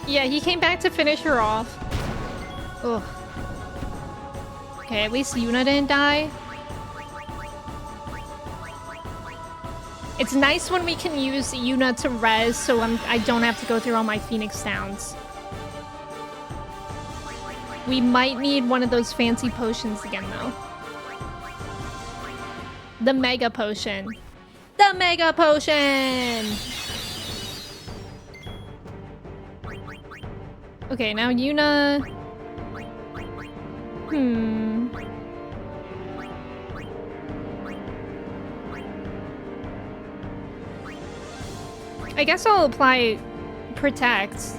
Yeah, he came back to finish her off. Ugh. Okay, at least Yuna didn't die. It's nice when we can use Yuna to res, so I don't have to go through all my Phoenix Downs. We might need one of those fancy potions again, though. The Mega Potion. The Mega Potion! Okay, now Yuna... I guess I'll apply Protect.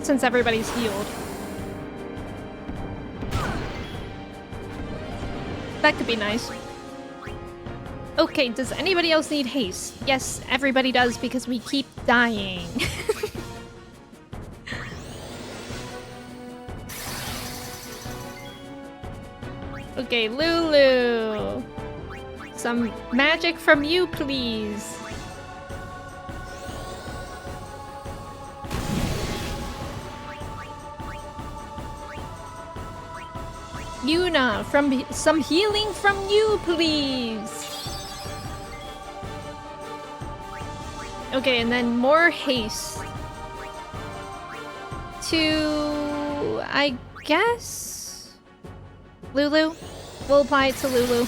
Since everybody's healed. That could be nice. Okay, does anybody else need haste? Yes, everybody does because we keep dying. Okay, Lulu. Some magic from you, please. Yuna, from some healing from you, please. Okay, and then more haste. To, I guess, Lulu. We'll apply it to Lulu.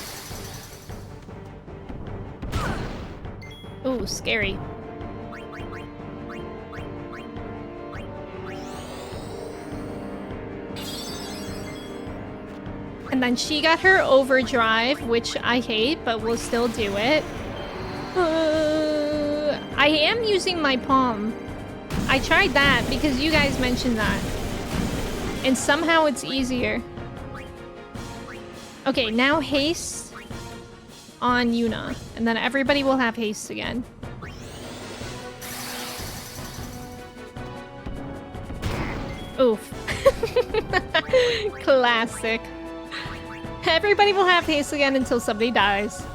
Ooh, scary. And then she got her overdrive, which I hate, but we'll still do it. I am using my palm. I tried that because you guys mentioned that. And somehow it's easier. Okay, now haste on Yuna. And then everybody will have haste again. Oof. Classic. Everybody will have haste again until somebody dies.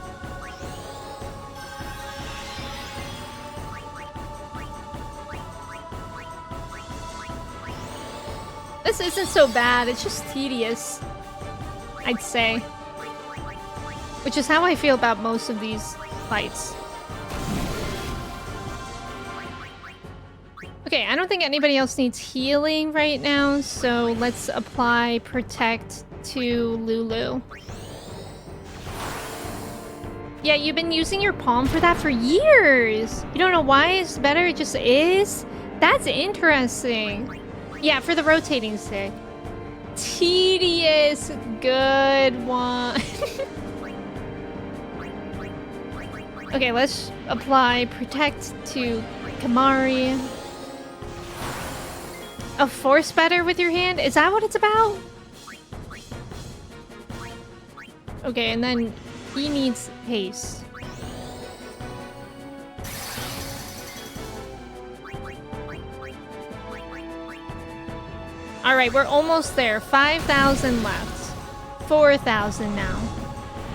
This isn't so bad, it's just tedious, I'd say. Which is how I feel about most of these fights. Okay, I don't think anybody else needs healing right now, so let's apply Protect to Lulu. Yeah, you've been using your palm for that for years! You don't know why it's better, it just is? That's interesting. Yeah, for the rotating stick. Tedious. Good one. Okay, let's apply Protect to Kamari. A force better with your hand? Is that what it's about? Okay, and then he needs haste. Alright, we're almost there. 5,000 left. 4,000 now.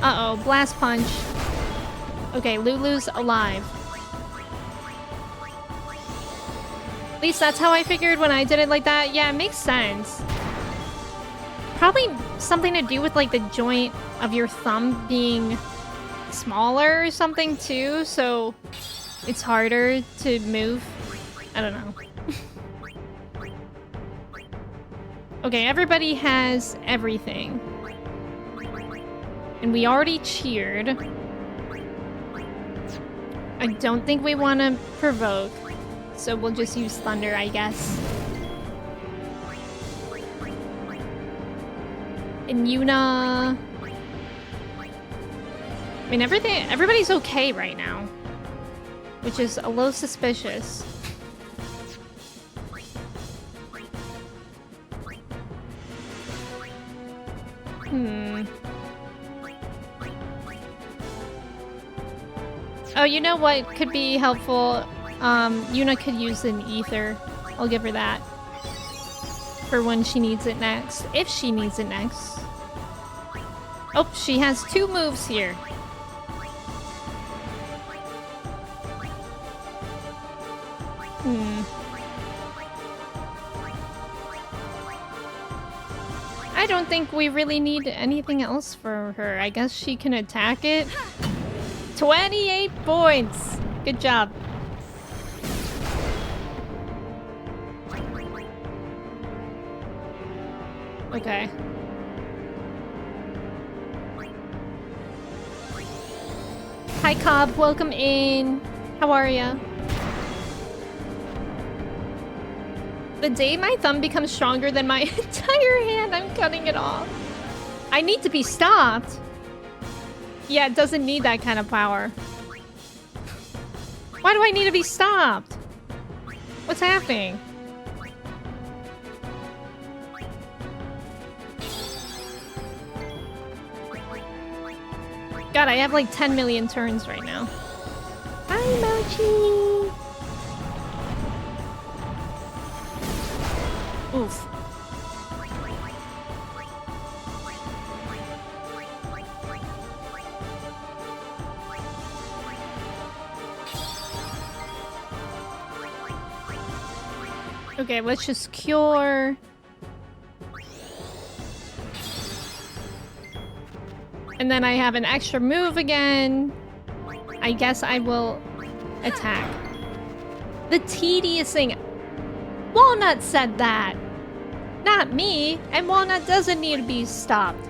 Uh-oh, blast punch. Okay, Lulu's alive. At least that's how I figured when I did it like that. Yeah, it makes sense. Probably something to do with like the joint of your thumb being smaller or something too, so it's harder to move. I don't know. Okay, everybody has everything. And we already cheered. I don't think we want to provoke, so we'll just use Thunder, I guess. And Yuna... I mean, everybody's okay right now. Which is a little suspicious. Oh, you know what could be helpful? Yuna could use an ether. I'll give her that. For when she needs it next. If she needs it next. Oh, she has 2 moves here. I don't think we really need anything else for her. I guess she can attack it. 28 points! Good job. Okay. Hi Cobb, welcome in. How are ya? The day my thumb becomes stronger than my entire hand, I'm cutting it off. I need to be stopped. Yeah, it doesn't need that kind of power. Why do I need to be stopped? What's happening? God, I have like 10 million turns right now. Hi, Mochi! Oof. Okay, let's just cure. And then I have an extra move again. I guess I will attack. The tedious thing. Walnut said that. Not me. And Walnut doesn't need to be stopped.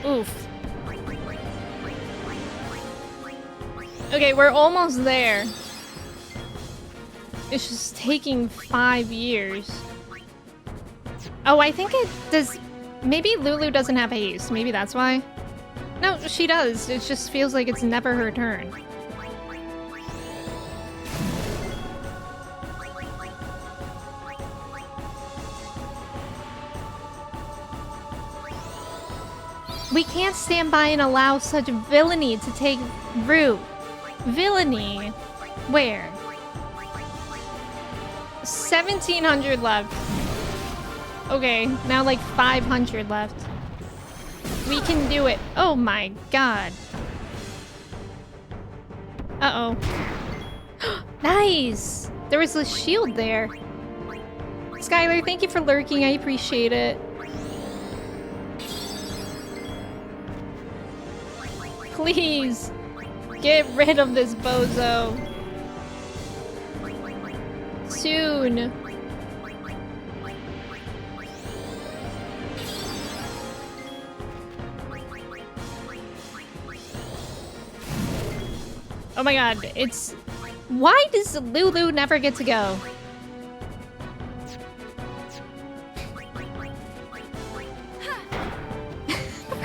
Oof. Okay, we're almost there. It's just taking 5 years. Oh, I think it does. Maybe Lulu doesn't have haste. Maybe that's why. No, she does. It just feels like it's never her turn. We can't stand by and allow such villainy to take root. Villainy? Where? 1,700 left. Okay, now like 500 left. We can do it. Oh my god. Uh-oh. Nice! There was a shield there. Skylar, thank you for lurking. I appreciate it. Please, get rid of this bozo. Soon. Oh my god, it's... Why does Lulu never get to go?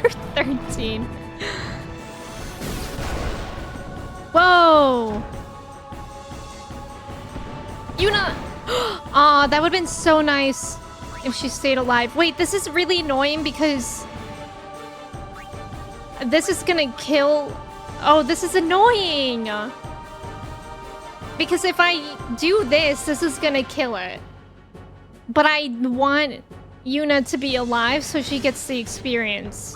For 13. Whoa! Yuna! Aw, that would've been so nice if she stayed alive. Wait, this is really annoying because... This is gonna kill... Oh, this is annoying! Because if I do this, this is gonna kill it. But I want Yuna to be alive so she gets the experience.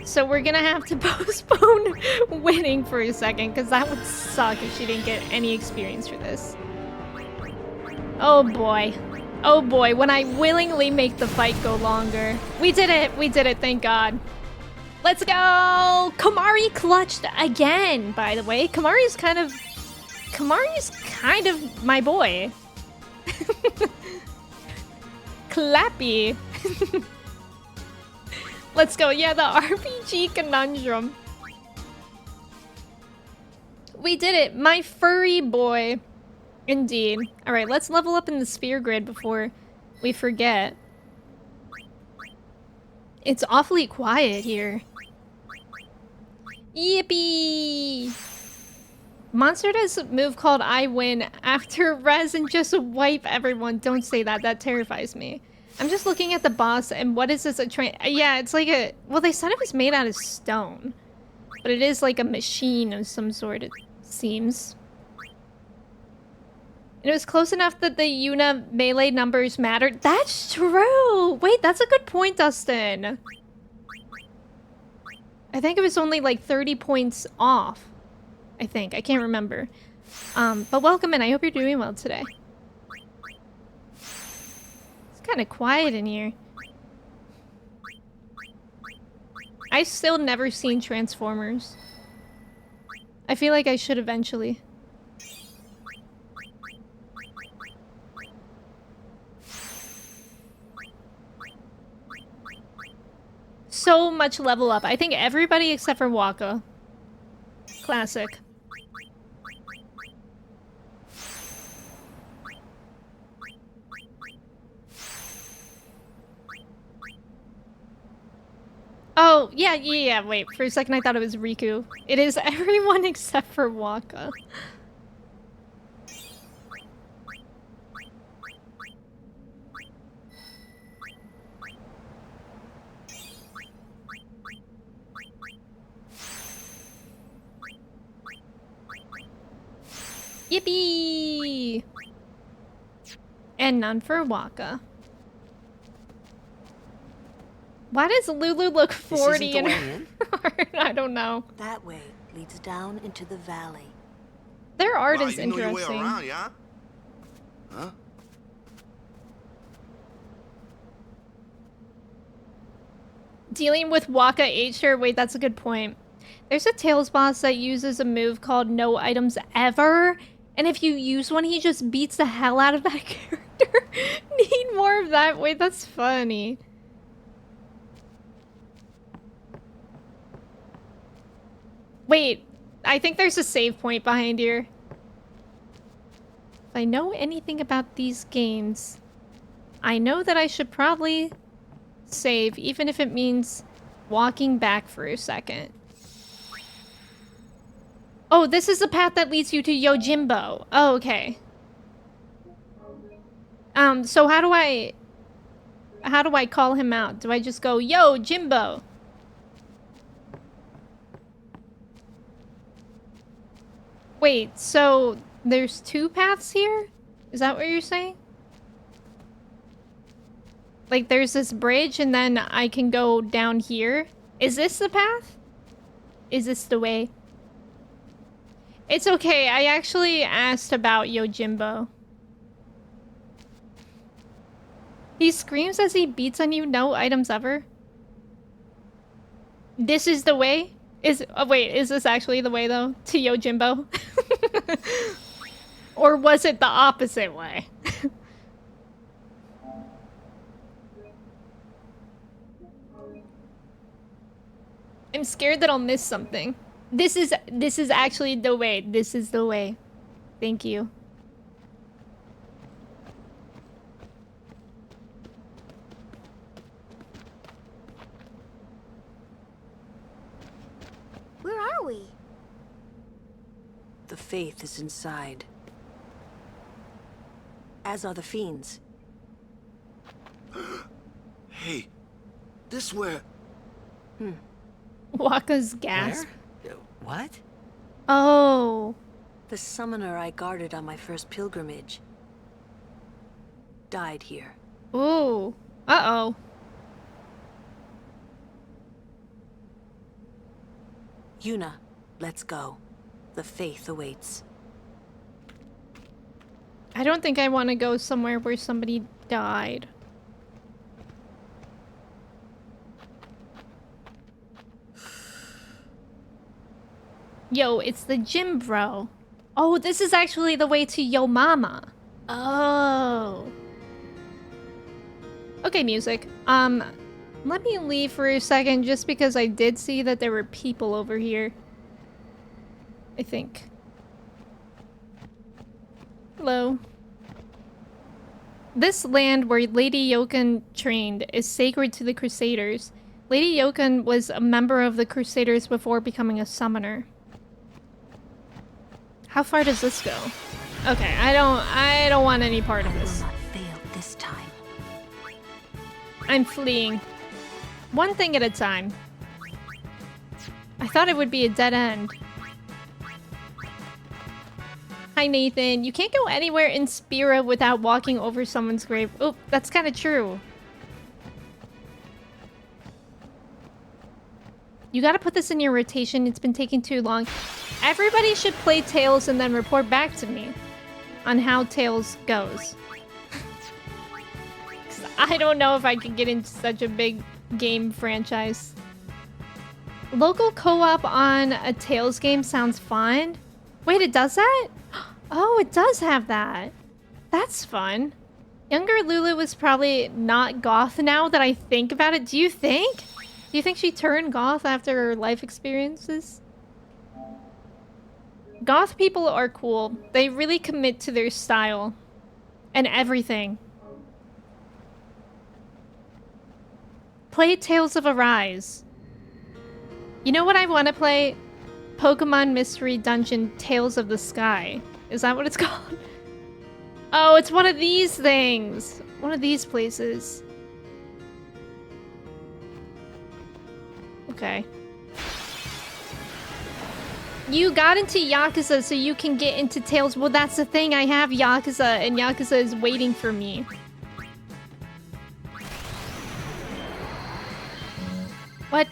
So we're gonna have to postpone winning for a second, because that would suck if she didn't get any experience for this. Oh boy. Oh boy, when I willingly make the fight go longer. We did it, thank God. Let's go! Kamari clutched again, by the way. Kamari's kind of my boy. Clappy. Let's go. Yeah, the RPG conundrum. We did it. My furry boy. Indeed. Alright, let's level up in the sphere grid before we forget. It's awfully quiet here. Yippee! Monster does a move called I win after res and just wipe everyone. Don't say that. That terrifies me. I'm just looking at the boss and what is this a train? Yeah, it's like a... Well, they said it was made out of stone. But it is like a machine of some sort, it seems. And it was close enough that the Yuna melee numbers mattered. That's true! Wait, that's a good point, Dustin. I think it was only like 30 points off. I think. I can't remember. But welcome in. I hope you're doing well today. It's kind of quiet in here. I've still never seen Transformers. I feel like I should eventually. So much level up. I think everybody except for Waka. Classic. Oh, yeah, wait. For a second I thought it was Riku. It is everyone except for Waka. Yippee! And none for Waka. Why does Lulu look 40 in her heart? I don't know. That way leads down into the valley. Their art is you know interesting. your way around, yeah? Huh? Dealing with Waka Acher. Wait, that's a good point. There's a Tails boss that uses a move called No Items Ever. And if you use one, he just beats the hell out of that character. Need more of that. Wait, that's funny. Wait, I think there's a save point behind here. If I know anything about these games, I know that I should probably save, even if it means walking back for a second. Oh, this is the path that leads you to Yojimbo. Oh, okay. So how do I call him out? Do I just go, yo, Jimbo? Wait, so there's two paths here? Is that what you're saying? Like there's this bridge and then I can go down here? Is this the path? Is this the way? It's okay, I actually asked about Yojimbo. He screams as he beats on you, no items ever. This is the way? Wait, is this actually the way though? To Yojimbo? Or was it the opposite way? I'm scared that I'll miss something. This is actually the way. This is the way. Thank you. Where are we? The faith is inside. As are the fiends. Hey, this where... Waka's gasp. What? Oh. The summoner I guarded on my first pilgrimage died here. Ooh. Uh-oh. Yuna, let's go. The faith awaits. I don't think I want to go somewhere where somebody died. Yo, it's the gym, bro. Oh, this is actually the way to Yo Mama. Oh. Okay, music. Let me leave for a second just because I did see that there were people over here. I think. Hello. This land where Lady Yokan trained is sacred to the Crusaders. Lady Yokan was a member of the Crusaders before becoming a summoner. How far does this go? Okay, I don't want any part of this. I will not fail this time. I'm fleeing. One thing at a time. I thought it would be a dead end. Hi, Nathan. You can't go anywhere in Spira without walking over someone's grave. Oh, that's kind of true. You gotta put this in your rotation. It's been taking too long. Everybody should play Tales and then report back to me on how Tales goes. I don't know if I could get into such a big game franchise. Local co-op on a Tales game sounds fun. Wait, it does that? Oh, it does have that. That's fun. Younger Lulu was probably not goth now that I think about it. Do you think? Do you think she turned goth after her life experiences? Goth people are cool. They really commit to their style. And everything. Play Tales of Arise. You know what I want to play? Pokemon Mystery Dungeon Tales of the Sky. Is that what it's called? Oh, it's one of these things. One of these places. Okay. You got into Yakuza so you can get into Tales. Well, that's the thing. I have Yakuza and Yakuza is waiting for me. What?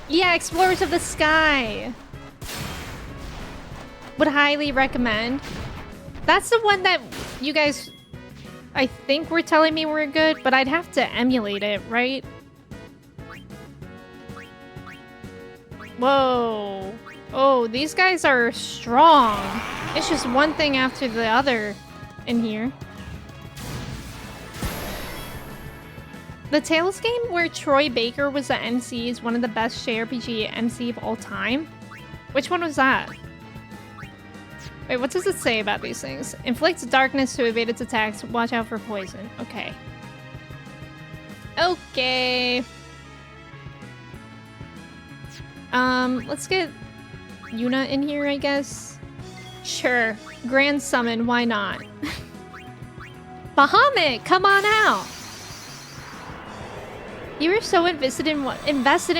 Yeah, Explorers of the Sky. Would highly recommend. That's the one that you guys, I think, were telling me were good, but I'd have to emulate it, right? Whoa. Oh, these guys are strong. It's just one thing after the other in here. The Tales game where Troy Baker was the MC is one of the best JRPG MC of all time. Which one was that? Wait, what does it say about these things? Inflicts darkness to evade its attacks. Watch out for poison. Okay. Okay. Let's get Yuna in here, I guess. Sure. Grand Summon, why not? Bahamut, come on out! You were so invested in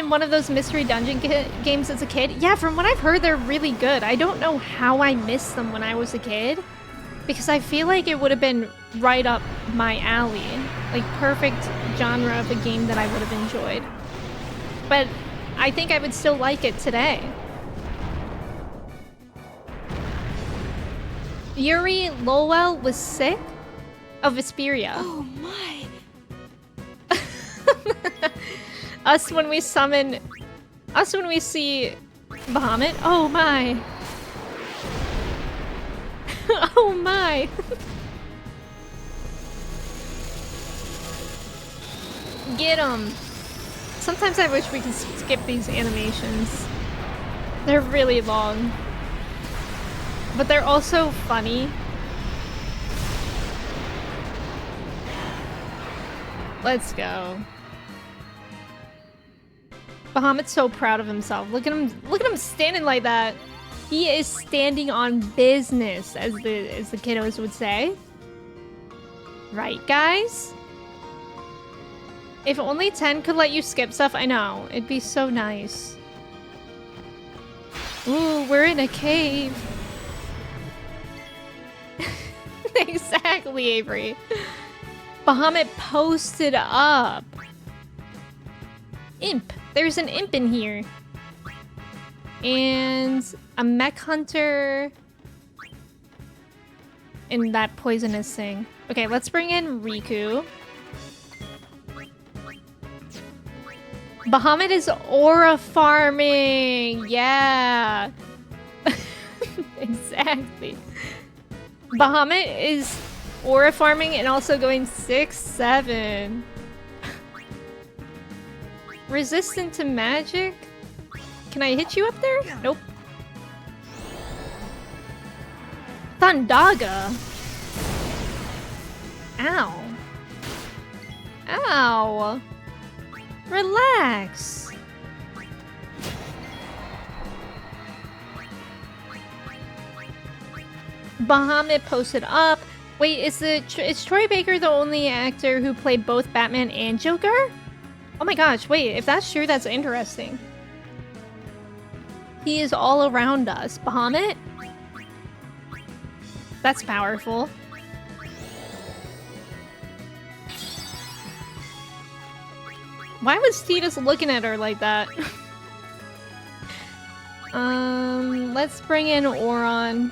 one of those mystery dungeon games as a kid? Yeah, from what I've heard, they're really good. I don't know how I missed them when I was a kid, because I feel like it would have been right up my alley. Like, perfect genre of a game that I would have enjoyed. But I think I would still like it today. Yuri Lowell was sick of Vesperia. Oh my. Us when we see Bahamut. Oh my. Oh my. Get him. Sometimes I wish we could skip these animations. They're really long. But they're also funny. Let's go. Bahamut's so proud of himself. Look at him standing like that. He is standing on business, as the kiddos would say. Right, guys? If only 10 could let you skip stuff, I know. It'd be so nice. Ooh, we're in a cave. Exactly, Avery. Bahamut posted up. Imp. There's an imp in here. And a mech hunter. And that poisonous thing. Okay, let's bring in Riku. Bahamut is aura farming. Yeah. Exactly. Bahamut is aura farming and also going 6-7. Resistant to magic? Can I hit you up there? Nope. Thundaga. Ow. Ow. Relax. Bahamut posted up. Wait, is Troy Baker the only actor who played both Batman and Joker? Oh my gosh, wait, if that's true, that's interesting. He is all around us. Bahamut? That's powerful. Why was Tidus looking at her like that? Let's bring in Oron.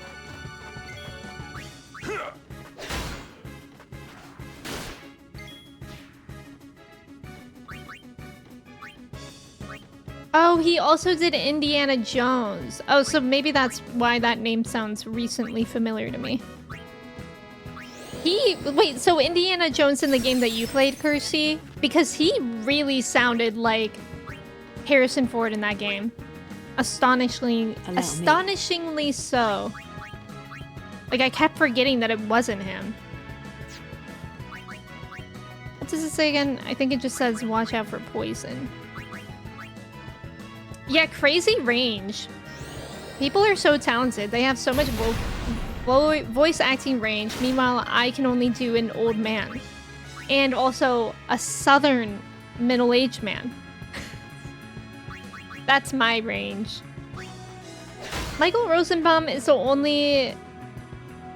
Oh, he also did Indiana Jones. Oh, so maybe that's why that name sounds recently familiar to me. Wait, so Indiana Jones in the game that you played, Kirsty? Because he really sounded like Harrison Ford in that game. Astonishingly so. Like, I kept forgetting that it wasn't him. What does it say again? I think it just says, watch out for poison. Yeah, crazy range. People are so talented. They have so much voice acting range. Meanwhile, I can only do an old man. And also a southern middle-aged man. That's my range. Michael Rosenbaum is the only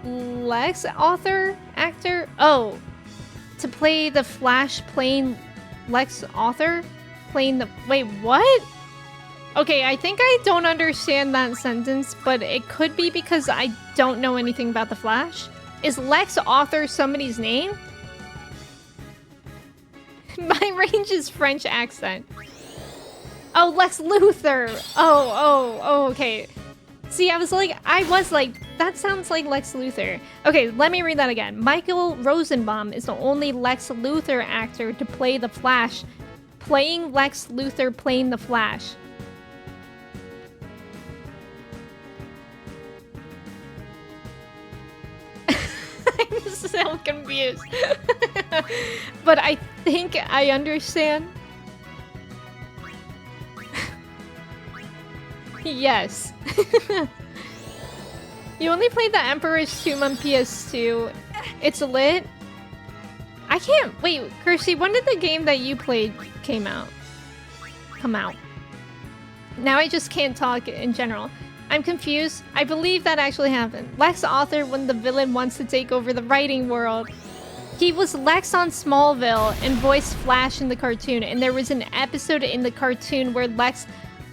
Lex actor? Oh, to play the Flash playing Lex Author? Playing the... Wait, what? Okay, I think I don't understand that sentence, but it could be because I don't know anything about the Flash. Is Lex Author somebody's name? My range is French accent. Oh, Lex Luthor. Oh, okay. See, I was like, that sounds like Lex Luthor. Okay, let me read that again. Michael Rosenbaum is the only Lex Luthor actor to play the Flash, playing Lex Luthor playing the Flash. I'm so confused. But I think I understand. Yes. You only played the Emperor's Tomb on PS2. It's lit. I can't wait, Kirsty, when did the game that you played come out? Now I just can't talk in general. I'm confused. I believe that actually happened. Lex Author when the villain wants to take over the writing world. He was Lex on Smallville and voiced Flash in the cartoon, and there was an episode in the cartoon where Lex...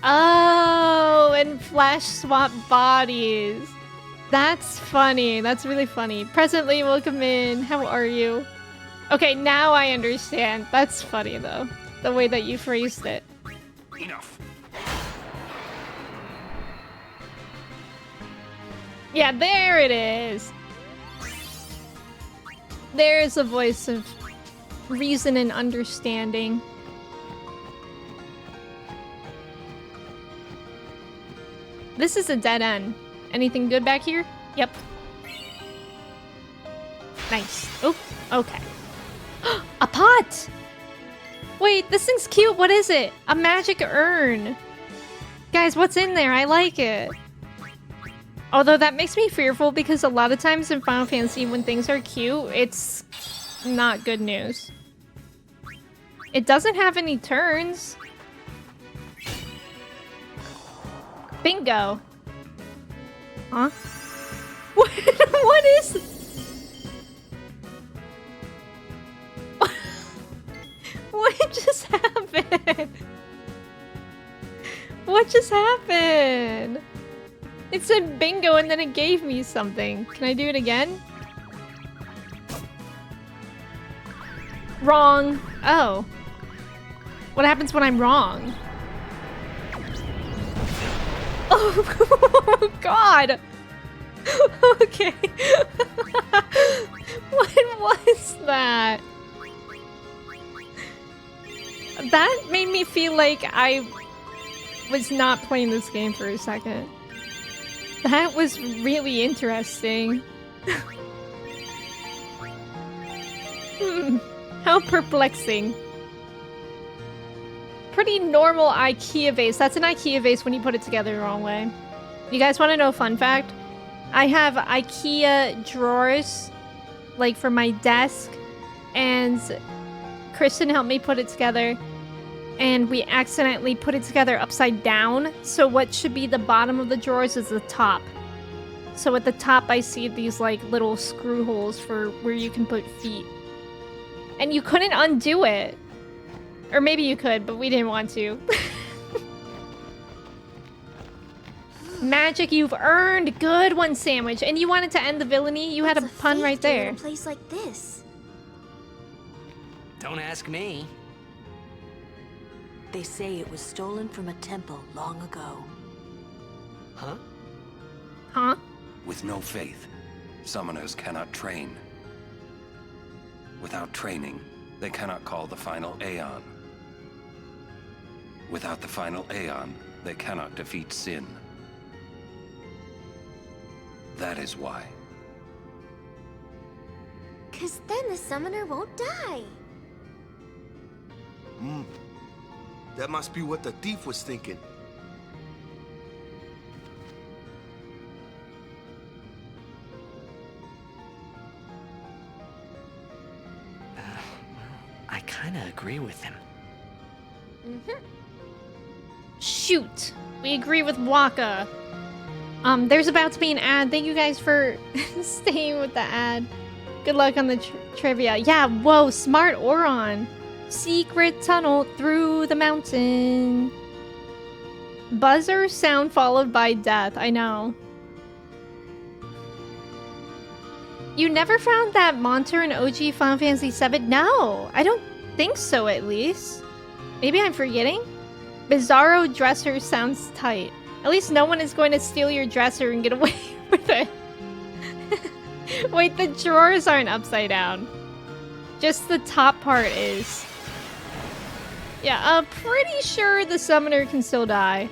Oh, and Flash swapped bodies. That's funny. That's really funny. Presently, welcome in. How are you? Okay, now I understand. That's funny, though. The way that you phrased it. Enough. Yeah, there it is. There's a voice of reason and understanding. This is a dead end. Anything good back here? Yep. Nice. Oh, okay. A pot! Wait, this thing's cute. What is it? A magic urn. Guys, what's in there? I like it. Although that makes me fearful because a lot of times in Final Fantasy when things are cute, it's not good news. It doesn't have any turns. Bingo. Huh? What is... What just happened? What just happened? It said bingo and then it gave me something. Can I do it again? Wrong. Oh. What happens when I'm wrong? Oh, God. Okay. What was that? That made me feel like I was not playing this game for a second. That was really interesting. How perplexing. Pretty normal IKEA vase. That's an IKEA vase when you put it together the wrong way. You guys want to know a fun fact? I have IKEA drawers, like for my desk, and Kristen helped me put it together, and we accidentally put it together upside down. So what should be the bottom of the drawers is the top. So at the top I see these like little screw holes for where you can put feet. And you couldn't undo it. Or maybe you could, but we didn't want to. Magic you've earned. Good one, Sandwich. And you wanted to end the villainy? You had a pun right there. In a place like this. Don't ask me. They say it was stolen from a temple long ago. Huh? Huh? With no faith, summoners cannot train. Without training, they cannot call the final Aeon. Without the final Aeon, they cannot defeat sin. That is why. 'Cause then the summoner won't die. That must be what the thief was thinking. I kind of agree with him. Shoot. We agree with Waka. There's about to be an ad. Thank you guys for staying with the ad. Good luck on the trivia. Yeah, whoa, smart Oron. Secret tunnel through the mountain. Buzzer sound followed by death. I know. You never found that monster in OG Final Fantasy VII? No, I don't think so, at least. Maybe I'm forgetting? Bizarro dresser sounds tight. At least no one is going to steal your dresser and get away with it. Wait, the drawers aren't upside down. Just the top part is. Yeah, I'm pretty sure the summoner can still die.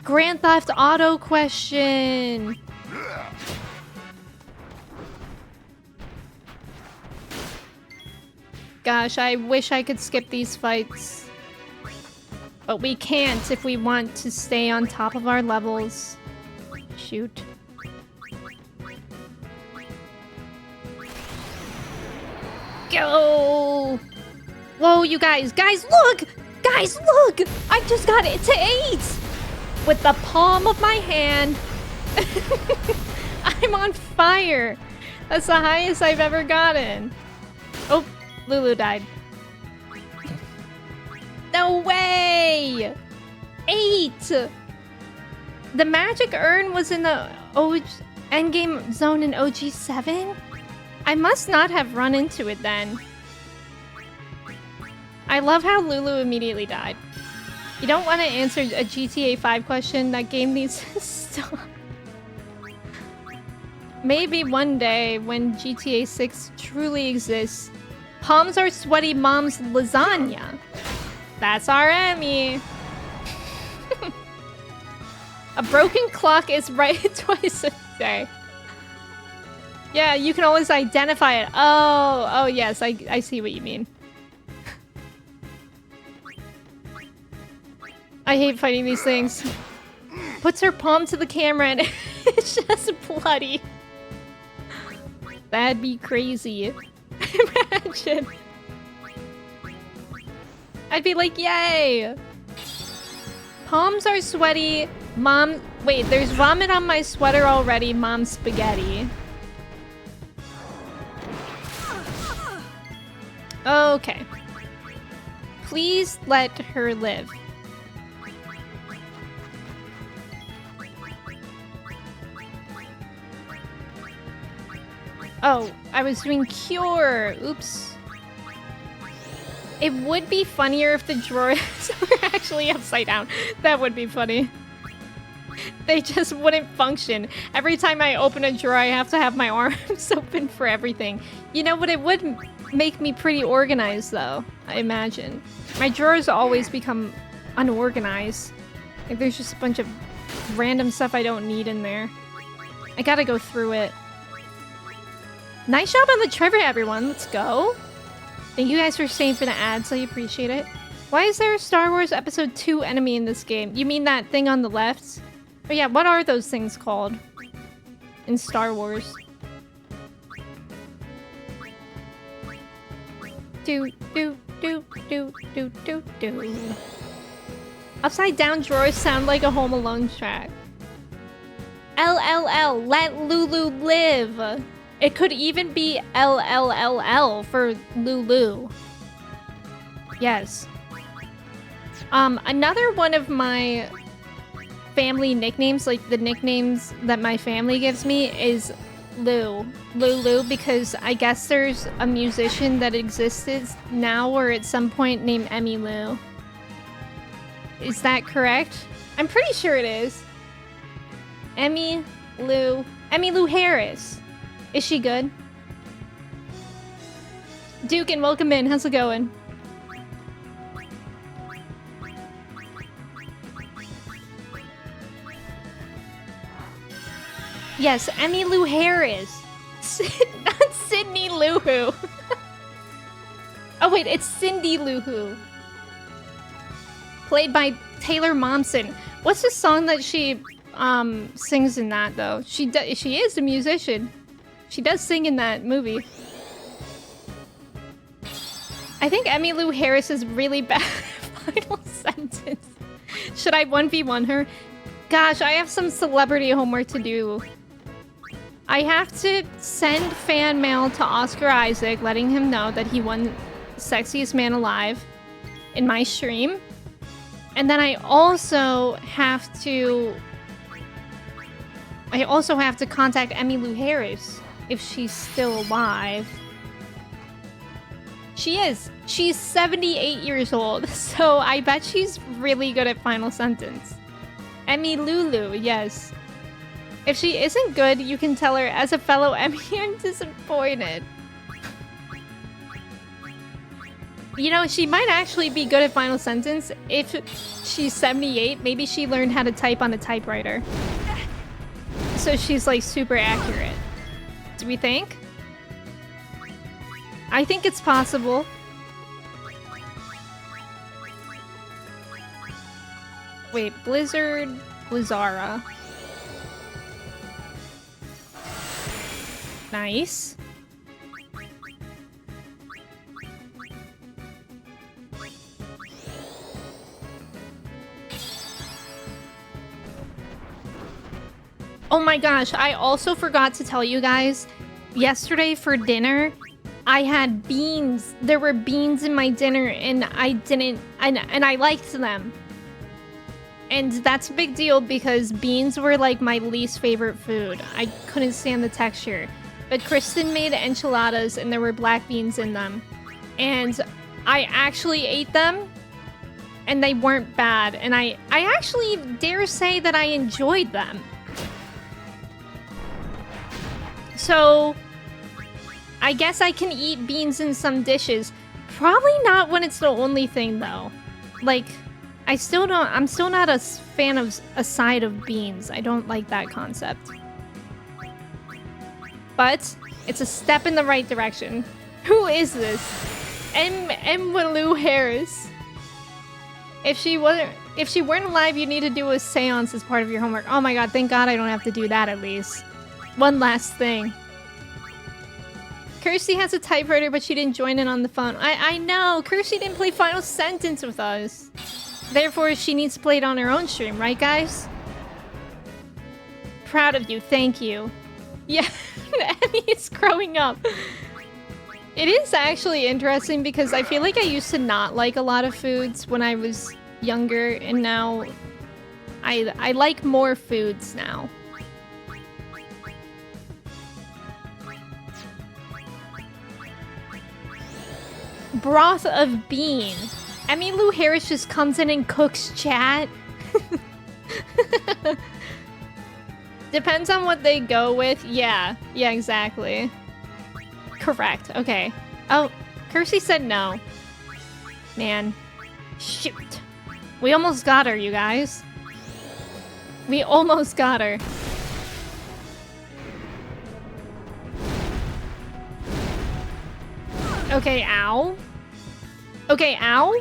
Grand Theft Auto question. Gosh, I wish I could skip these fights. But we can't if we want to stay on top of our levels. Shoot. Go! Whoa, you guys. Guys, look! Guys, look! I just got it to 8! With the palm of my hand. I'm on fire. That's the highest I've ever gotten. Oh, Lulu died. No way! 8! The magic urn was in the endgame zone in OG7? I must not have run into it then. I love how Lulu immediately died. You don't want to answer a GTA 5 question. That game needs to stop. Maybe one day when GTA 6 truly exists, palms are sweaty mom's lasagna. That's our Emmy. A broken clock is right twice a day. Yeah, you can always identify it. Oh yes, I see what you mean. I hate fighting these things. Puts her palm to the camera and it's just bloody. That'd be crazy. Imagine. I'd be like, yay! Palms are sweaty. Mom, wait, there's vomit on my sweater already. Mom's spaghetti. Okay. Please let her live. Oh, I was doing cure. Oops. It would be funnier if the drawers were actually upside down. That would be funny. They just wouldn't function. Every time I open a drawer, I have to have my arms open for everything. You know what? It would make me pretty organized, though, I imagine. My drawers always become unorganized. Like, there's just a bunch of random stuff I don't need in there. I gotta go through it. Nice job on the trivia, everyone. Let's go. Thank you guys for staying for the ads. I appreciate it. Why is there a Star Wars Episode 2 enemy in this game? You mean that thing on the left? Oh yeah, what are those things called in Star Wars? Do. Upside down drawers sound like a Home Alone track. LLL, let Lulu live. It could even be LLLL for Lulu. Yes. Another one of my family nicknames, like the nicknames that my family gives me, is Lulu, because I guess there's a musician that existed now or at some point named Emmy Lou. Is that correct? I'm pretty sure it is. Emmy Lou Harris. Is she good? Duke, and welcome in. How's it going? Yes, Emmy Lou Harris. Not Sydney Lou Who. Oh wait, it's Cindy Lou Who. Played by Taylor Momsen. What's the song that she sings in that though? She is a musician. She does sing in that movie. I think Emmy Lou Harris is really bad at final sentence. Should I 1v1 her? Gosh, I have some celebrity homework to do. I have to send fan mail to Oscar Isaac, letting him know that he won Sexiest Man Alive in my stream. And then I also have to contact Emmylou Harris if she's still alive. She is. She's 78 years old, so I bet she's really good at Final Sentence. Emmylou, yes. If she isn't good, you can tell her, as a fellow Emmy, I'm disappointed. You know, she might actually be good at Final Sentence if she's 78. Maybe she learned how to type on a typewriter. So she's like super accurate. Do we think? I think it's possible. Wait, Blizzard, Blizzara. Nice. Oh my gosh, I also forgot to tell you guys, yesterday for dinner, I had beans. There were beans in my dinner and I liked them. And that's a big deal because beans were like my least favorite food. I couldn't stand the texture. But Kristen made enchiladas and there were black beans in them. And I actually ate them and they weren't bad. And I actually dare say that I enjoyed them. So I guess I can eat beans in some dishes. Probably not when it's the only thing though. Like, I'm still not a fan of a side of beans. I don't like that concept. But it's a step in the right direction. Who is this? Emmylou Harris. If she weren't alive, you need to do a seance as part of your homework. Oh my god, thank god I don't have to do that at least. One last thing. Kirsty has a typewriter, but she didn't join in on the phone. I know! Kirsty didn't play Final Sentence with us. Therefore, she needs to play it on her own stream, right guys? Proud of you, thank you. Yeah, Emmy is growing up. It is actually interesting because I feel like I used to not like a lot of foods when I was younger, and now I like more foods now. Broth of bean. Emmylou Harris just comes in and cooks chat. Depends on what they go with. Yeah, exactly. Correct. Okay. Oh, Kirsty said no. Man. Shoot. We almost got her, you guys. We almost got her. Okay, ow. Okay, ow.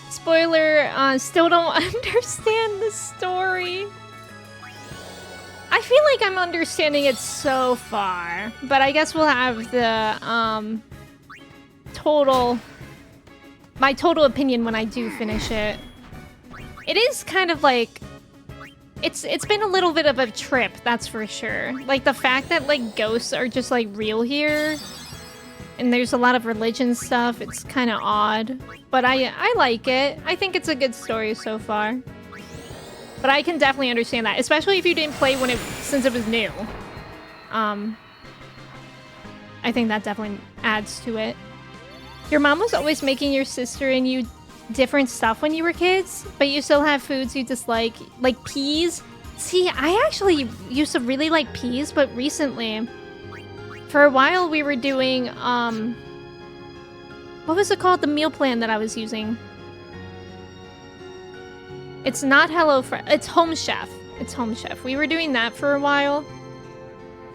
Spoiler, still don't understand the story. I feel like I'm understanding it so far, but I guess we'll have the, my total opinion when I do finish it. It is kind of like, it's been a little bit of a trip, that's for sure. Like, the fact that, like, ghosts are just, like, real here, and there's a lot of religion stuff, it's kind of odd. But I like it. I think it's a good story so far. But I can definitely understand that, especially if you didn't play since it was new. I think that definitely adds to it. Your mom was always making your sister and you different stuff when you were kids, but you still have foods you dislike, like peas. See, I actually used to really like peas, but recently, for a while we were doing, what was it called? The meal plan that I was using. It's not HelloFresh, it's Home Chef. It's Home Chef. We were doing that for a while.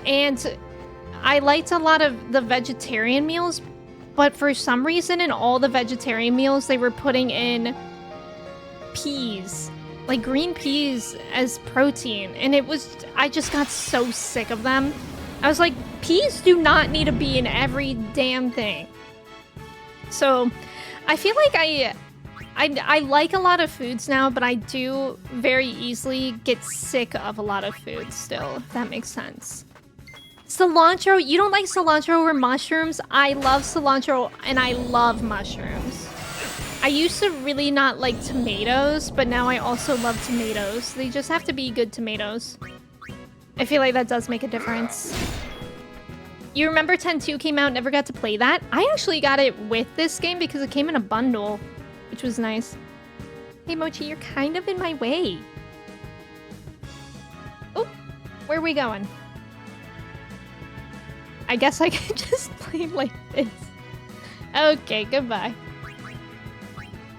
And I liked a lot of the vegetarian meals, but for some reason in all the vegetarian meals, they were putting in peas. Like green peas as protein. And I just got so sick of them. I was like, peas do not need to be in every damn thing. So I feel like I like a lot of foods now, but I do very easily get sick of a lot of foods still, if that makes sense. Cilantro? You don't like cilantro or mushrooms? I love cilantro and I love mushrooms. I used to really not like tomatoes, but now I also love tomatoes. They just have to be good tomatoes. I feel like that does make a difference. You remember 10-2 came out, never got to play that? I actually got it with this game because it came in a bundle, which was nice. Hey Mochi, you're kind of in my way. Oh, where are we going? I guess I can just play like this. Okay, goodbye.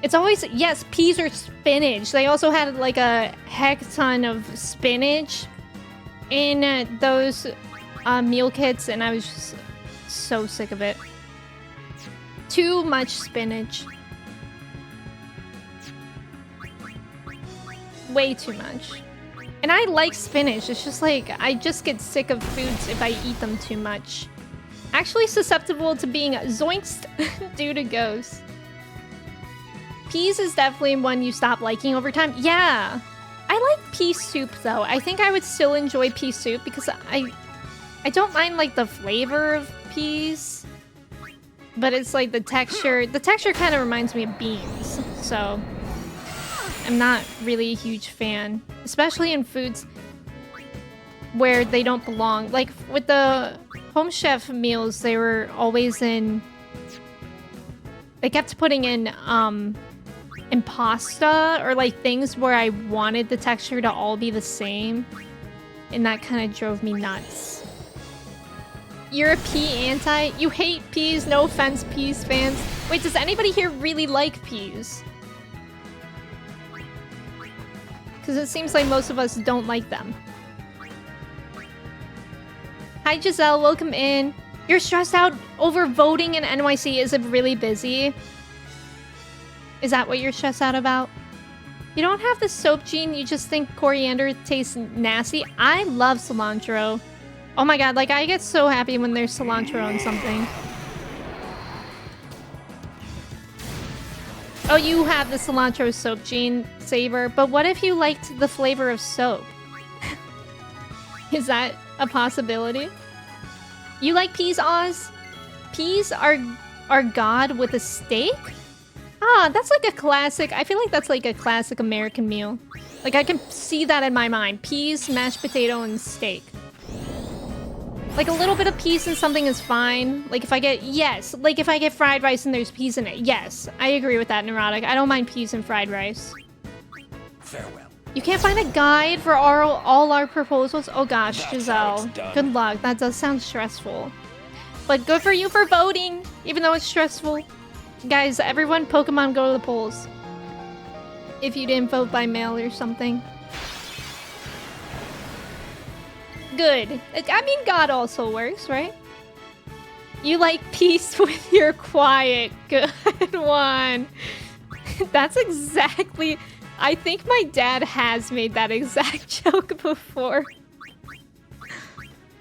It's always, yes, peas or spinach. They also had like a heck ton of spinach in those meal kits, and I was just so sick of it. Too much spinach. Way too much. And I like spinach. It's just like, I just get sick of foods if I eat them too much. Actually susceptible to being zoinked due to ghosts. Peas is definitely one you stop liking over time. Yeah. I like pea soup though. I think I would still enjoy pea soup because I don't mind like the flavor of peas. But it's like the texture. The texture kind of reminds me of beans. So I'm not really a huge fan. Especially in foods where they don't belong. Like with the Home Chef meals, they were always in... They kept putting in pasta or like things where I wanted the texture to all be the same. And that kind of drove me nuts. You're a pea anti? You hate peas? No offense, peas fans. Wait, does anybody here really like peas? Because it seems like most of us don't like them. Hi Giselle, welcome in. You're stressed out over voting in NYC. Is it really busy? Is that what you're stressed out about? You don't have the soap gene, you just think coriander tastes nasty? I love cilantro. Oh my god, like I get so happy when there's cilantro on something. Oh, you have the cilantro soap gene, Saber. But what if you liked the flavor of soap? Is that a possibility? You like peas, Oz? Peas are God with a steak? Ah, that's like a classic. I feel like that's like a classic American meal. Like I can see that in my mind. Peas, mashed potato, and steak. Like a little bit of peas in something is fine. Like if I get, yes. Like if I get fried rice and there's peas in it. Yes, I agree with that, Neurotic. I don't mind peas and fried rice. Farewell. You can't find a guide for all our proposals? Oh gosh, Giselle. Good luck. That does sound stressful. But good for you for voting, even though it's stressful. Guys, everyone, Pokemon, go to the polls. If you didn't vote by mail or something. Good. I mean, God also works, right? You like peace with your quiet. Good one. That's exactly... I think my dad has made that exact joke before.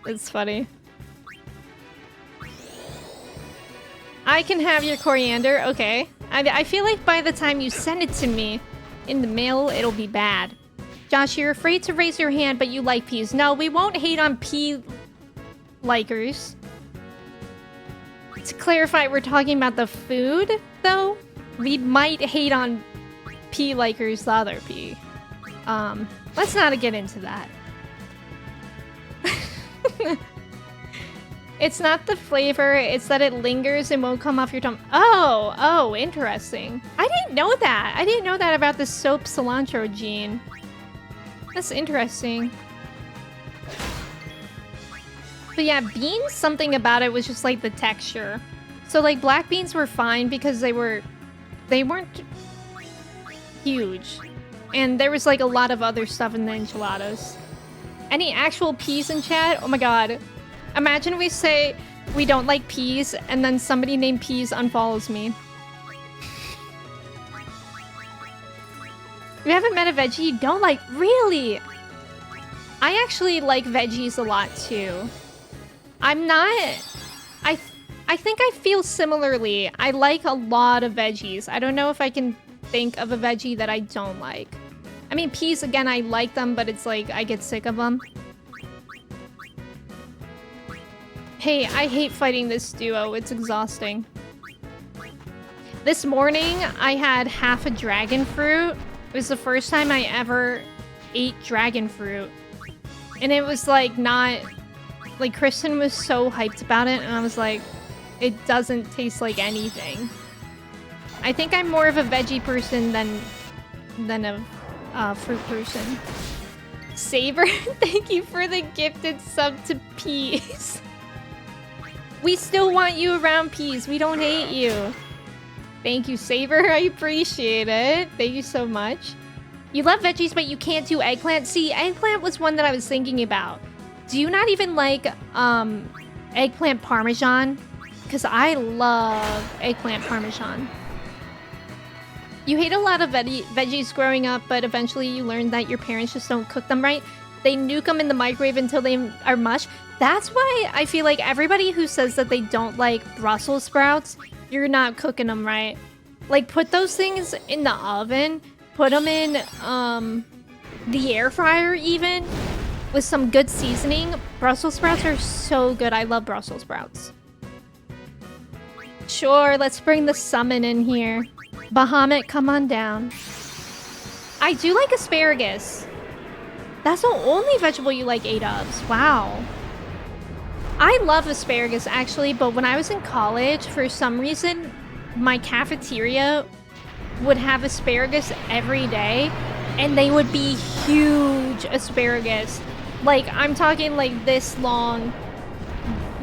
It's funny. I can have your coriander. Okay. I feel like by the time you send it to me in the mail, it'll be bad. Josh, you're afraid to raise your hand, but you like peas. No, we won't hate on pea likers. To clarify, we're talking about the food, though. We might hate on pea likers, the other pea. Let's not get into that. It's not the flavor, it's that it lingers and won't come off your tongue. Oh, interesting. I didn't know that. I didn't know that about the soap cilantro gene. That's interesting. But yeah, beans, something about it was just like the texture. So like black beans were fine because they weren't huge. And there was like a lot of other stuff in the enchiladas. Any actual peas in chat? Oh my god. Imagine we say we don't like peas and then somebody named Peas unfollows me. You haven't met a veggie you don't like? Really? I actually like veggies a lot too. I'm not... I think I feel similarly. I like a lot of veggies. I don't know if I can think of a veggie that I don't like. I mean, peas, again, I like them, but it's like I get sick of them. Hey, I hate fighting this duo. It's exhausting. This morning, I had half a dragon fruit. It was the first time I ever ate dragon fruit. And it was like not... Like, Kristen was so hyped about it, and I was like, it doesn't taste like anything. I think I'm more of a veggie person than a fruit person. Saber, thank you for the gifted sub to Peas. We still want you around, Peas. We don't hate you. Thank you, Saber. I appreciate it. Thank you so much. You love veggies, but you can't do eggplant. See, eggplant was one that I was thinking about. Do you not even like eggplant parmesan? Because I love eggplant parmesan. You hate a lot of veggies growing up, but eventually you learn that your parents just don't cook them right. They nuke them in the microwave until they are mush. That's why I feel like everybody who says that they don't like Brussels sprouts, you're not cooking them right. Like, put those things in the oven. Put them in the air fryer even. With some good seasoning. Brussels sprouts are so good. I love Brussels sprouts. Sure, let's bring the summon in here. Bahamut, come on down. I do like asparagus. That's the only vegetable you like 8 of. Wow. I love asparagus, actually, but when I was in college, for some reason, my cafeteria would have asparagus every day, and they would be huge asparagus. Like, I'm talking like this long,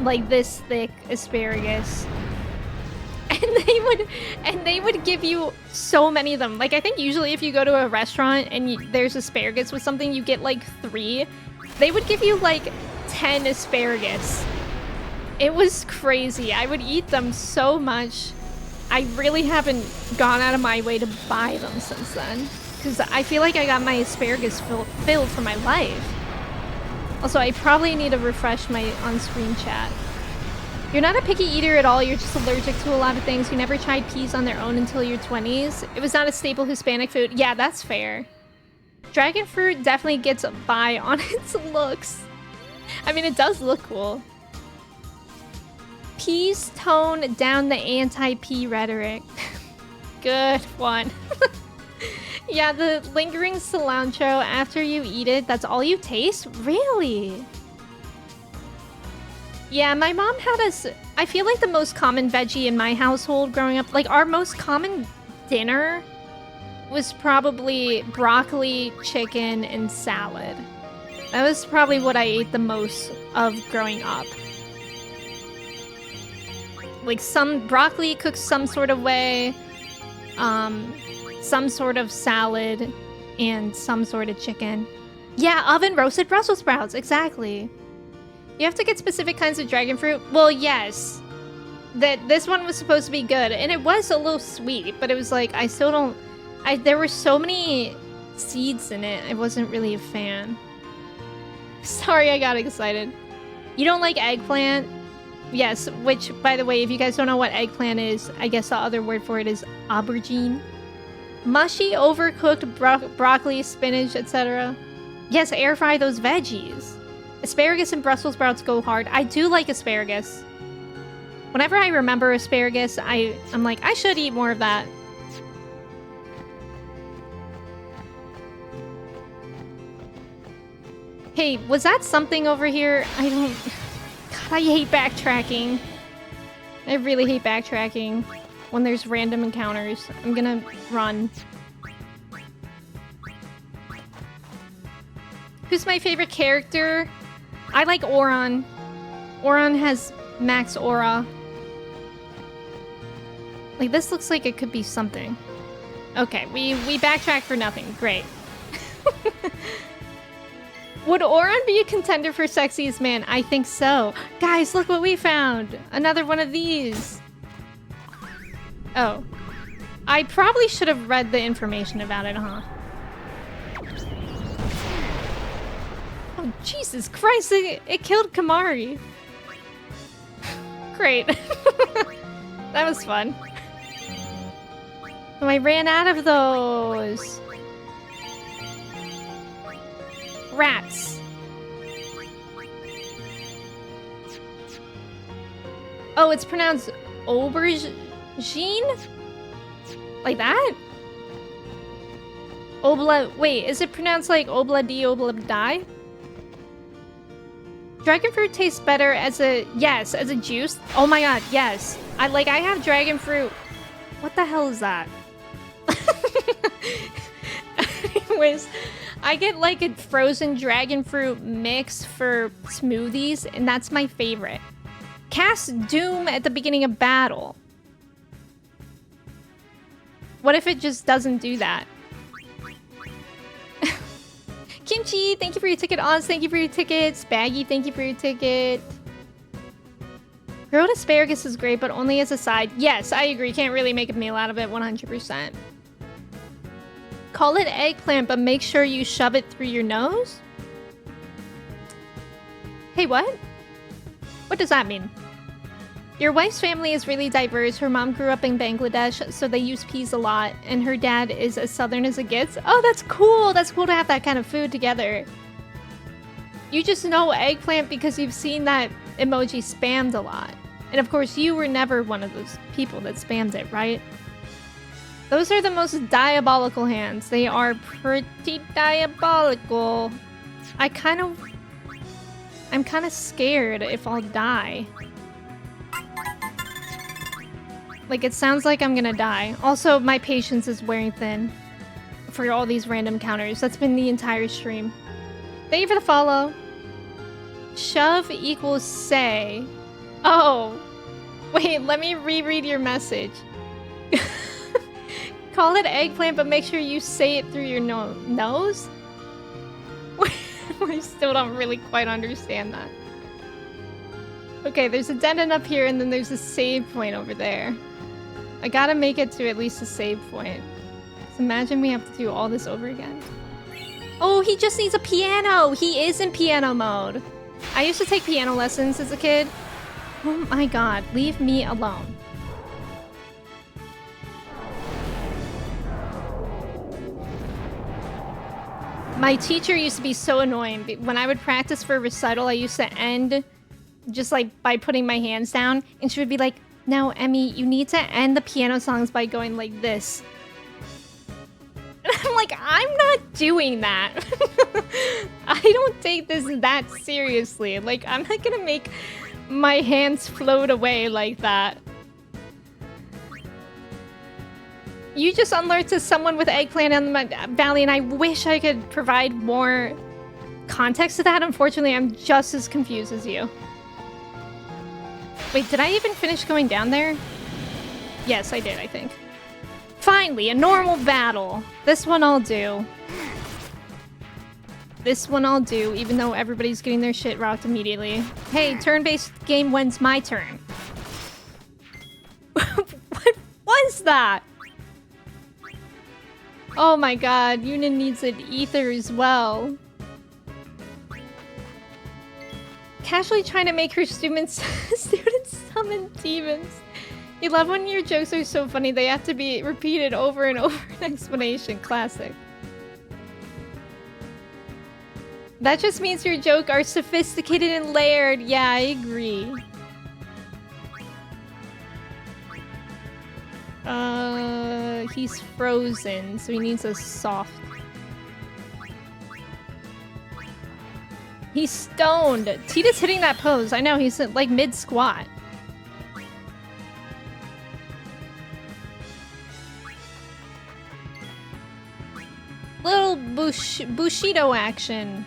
like this thick asparagus. And they would give you so many of them. Like, I think usually if you go to a restaurant and there's asparagus with something, you get like 3. They would give you like 10 asparagus. It was crazy. I would eat them so much. I really haven't gone out of my way to buy them since then. Because I feel like I got my asparagus filled for my life. Also, I probably need to refresh my on-screen chat. You're not a picky eater at all, you're just allergic to a lot of things. You never tried peas on their own until your 20s. It was not a staple Hispanic food. Yeah, that's fair. Dragon fruit definitely gets by on its looks. I mean, it does look cool. Peas tone down the anti-pea rhetoric. Good one. Yeah, the lingering cilantro after you eat it, that's all you taste? Really? Yeah, my mom had us... I feel like the most common veggie in my household growing up, like our most common dinner was probably broccoli, chicken, and salad. That was probably what I ate the most of growing up. Like some broccoli cooked some sort of way, some sort of salad, and some sort of chicken. Yeah, oven roasted Brussels sprouts, exactly. You have to get specific kinds of dragon fruit. Well, yes. This one was supposed to be good, and it was a little sweet, but it was like, I still don't... there were so many seeds in it, I wasn't really a fan. Sorry, I got excited. You don't like eggplant? Yes, which, by the way, if you guys don't know what eggplant is, I guess the other word for it is aubergine. Mushy, overcooked broccoli, spinach, etc. Yes, air fry those veggies. Asparagus and Brussels sprouts go hard. I do like asparagus. Whenever I remember asparagus, I'm like, I should eat more of that. Hey, was that something over here? I don't... God, I hate backtracking. I really hate backtracking when there's random encounters. I'm gonna run. Who's my favorite character? I like Auron. Auron has max aura. Like, this looks like it could be something. Okay, we backtrack for nothing. Great. Would Auron be a contender for Sexiest Man? I think so. Guys, look what we found. Another one of these. Oh. I probably should have read the information about it, huh? Oh, Jesus Christ. It killed Kamari. Great. That was fun. Oh, I ran out of those. Rats. Oh, it's pronounced aubergine? Like that? Obla... Wait, is it pronounced like obla-di, obla-di? Dragon fruit tastes better as a... Yes, as a juice. Oh my god, yes. I have dragon fruit. What the hell is that? Anyways, I get like a frozen dragon fruit mix for smoothies, and that's my favorite. Cast Doom at the beginning of battle. What if it just doesn't do that? Kimchi, thank you for your ticket. Oz, thank you for your ticket. Spaggy, thank you for your ticket. Grilled asparagus is great, but only as a side. Yes, I agree. Can't really make a meal out of it 100%. Call it eggplant, but make sure you shove it through your nose? Hey, what? What does that mean? Your wife's family is really diverse. Her mom grew up in Bangladesh, so they use peas a lot, and her dad is as southern as it gets. Oh, that's cool! That's cool to have that kind of food together. You just know eggplant because you've seen that emoji spammed a lot. And of course, you were never one of those people that spammed it, right? Those are the most diabolical hands. They are pretty diabolical. I'm kind of scared if I'll die. Like, it sounds like I'm gonna die. Also, my patience is wearing thin for all these random counters. That's been the entire stream. Thank you for the follow. Shove equals say. Oh. Wait, let me reread your message. Call it eggplant, but make sure you say it through your nose? I still don't really quite understand that. Okay, there's a dead end up here, and then there's a save point over there. I gotta make it to at least a save point. So imagine we have to do all this over again. Oh, he just needs a piano! He is in piano mode. I used to take piano lessons as a kid. Oh my god, leave me alone. My teacher used to be so annoying. When I would practice for a recital, I used to end just like by putting my hands down, and she would be like, "No, Emmy, you need to end the piano songs by going like this." And I'm like, I'm not doing that. I don't take this that seriously. Like, I'm not gonna make my hands float away like that. You just unlearned to someone with eggplant on the valley, and I wish I could provide more context to that. Unfortunately, I'm just as confused as you. Wait, did I even finish going down there? Yes, I did, I think. Finally, a normal battle. This one I'll do. This one I'll do, even though everybody's getting their shit rocked immediately. Hey, turn-based game, when's my turn? What was that? Oh my god, Yunin needs an ether as well. Casually trying to make her students summon demons. You love when your jokes are so funny they have to be repeated over and over in explanation. Classic. That just means your jokes are sophisticated and layered. Yeah, I agree. He's frozen, so he needs a soft. He's stoned. Tita's hitting that pose. I know, he's like mid-squat. Little Bushido action.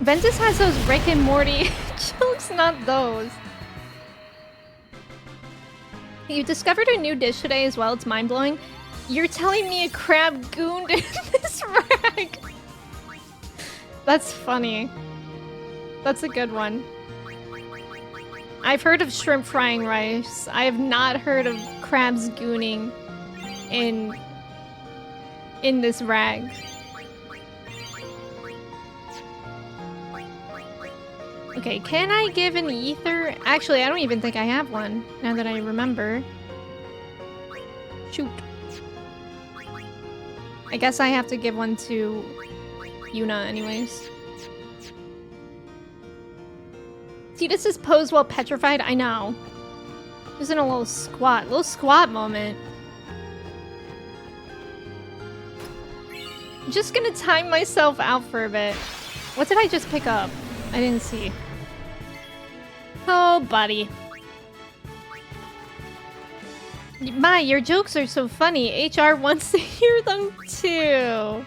Ventus has those Rick and Morty jokes, not those. You discovered a new dish today as well. It's mind-blowing. You're telling me a crab gooned in this rag. That's funny. That's a good one. I've heard of shrimp frying rice. I have not heard of crabs gooning in this rag. Okay, can I give an ether? Actually, I don't even think I have one, now that I remember. Shoot. I guess I have to give one to Yuna anyways. Tidus's pose while petrified, I know. He was in a little squat moment. I'm just gonna time myself out for a bit. What did I just pick up? I didn't see. Oh, buddy. My, your jokes are so funny. HR wants to hear them too.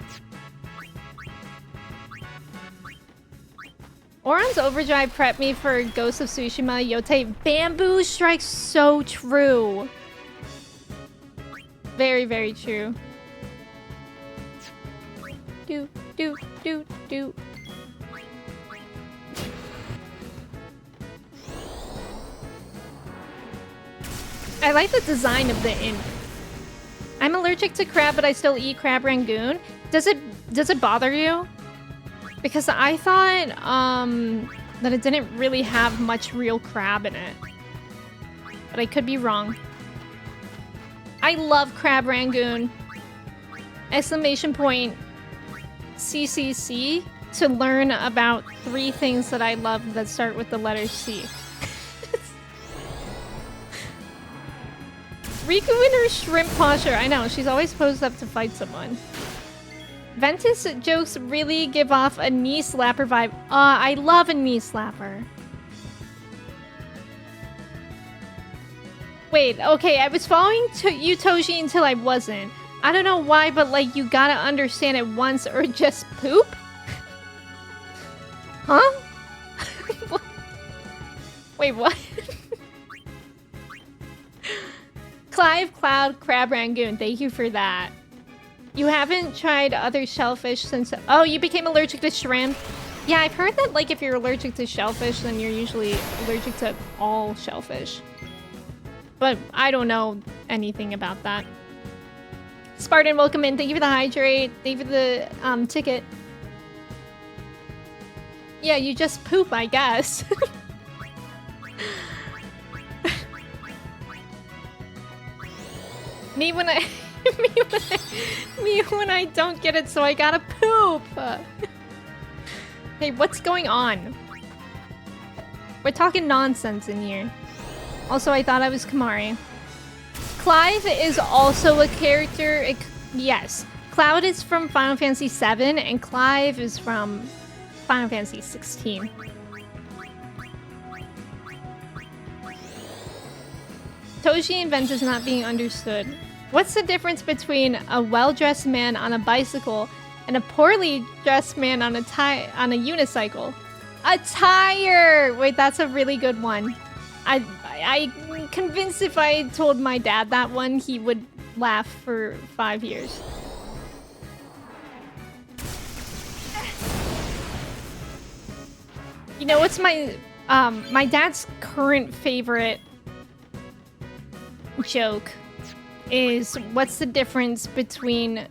Oron's Overdrive prepped me for Ghost of Tsushima. Yote, Bamboo Strike's so true. Very, very true. Do. I like the design of the imp. I'm allergic to crab, but I still eat crab rangoon. Does it bother you? Because I thought that it didn't really have much real crab in it. But I could be wrong. I love crab rangoon. Exclamation point CCC to learn about 3 things that I love that start with the letter C. Riku in her shrimp posture. I know, she's always posed up to fight someone. Ventus jokes really give off a knee slapper vibe. I love a knee slapper. Wait, okay, I was following you, Toji, until I wasn't. I don't know why, but like, you gotta understand it once or just poop? Huh? Wait, what? Clive, Cloud, Crab, Rangoon, thank you for that. You haven't tried other shellfish since... Oh, you became allergic to shrimp? Yeah, I've heard that like if you're allergic to shellfish, then you're usually allergic to all shellfish. But I don't know anything about that. Spartan, welcome in. Thank you for the hydrate. Thank you for the ticket. Yeah, you just poop, I guess. Me when I don't get it, so I gotta poop. Hey, what's going on? We're talking nonsense in here. Also, I thought I was Kamari. Clive is also a character. Yes, Cloud is from Final Fantasy VII, and Clive is from Final Fantasy XVI. Toji and Ventus not being understood. What's the difference between a well-dressed man on a bicycle and a poorly dressed man on a unicycle? A tire! Wait, that's a really good one. I'm convinced if I told my dad that one, he would laugh for 5 years. You know what's my dad's current favorite joke is, what's the difference between...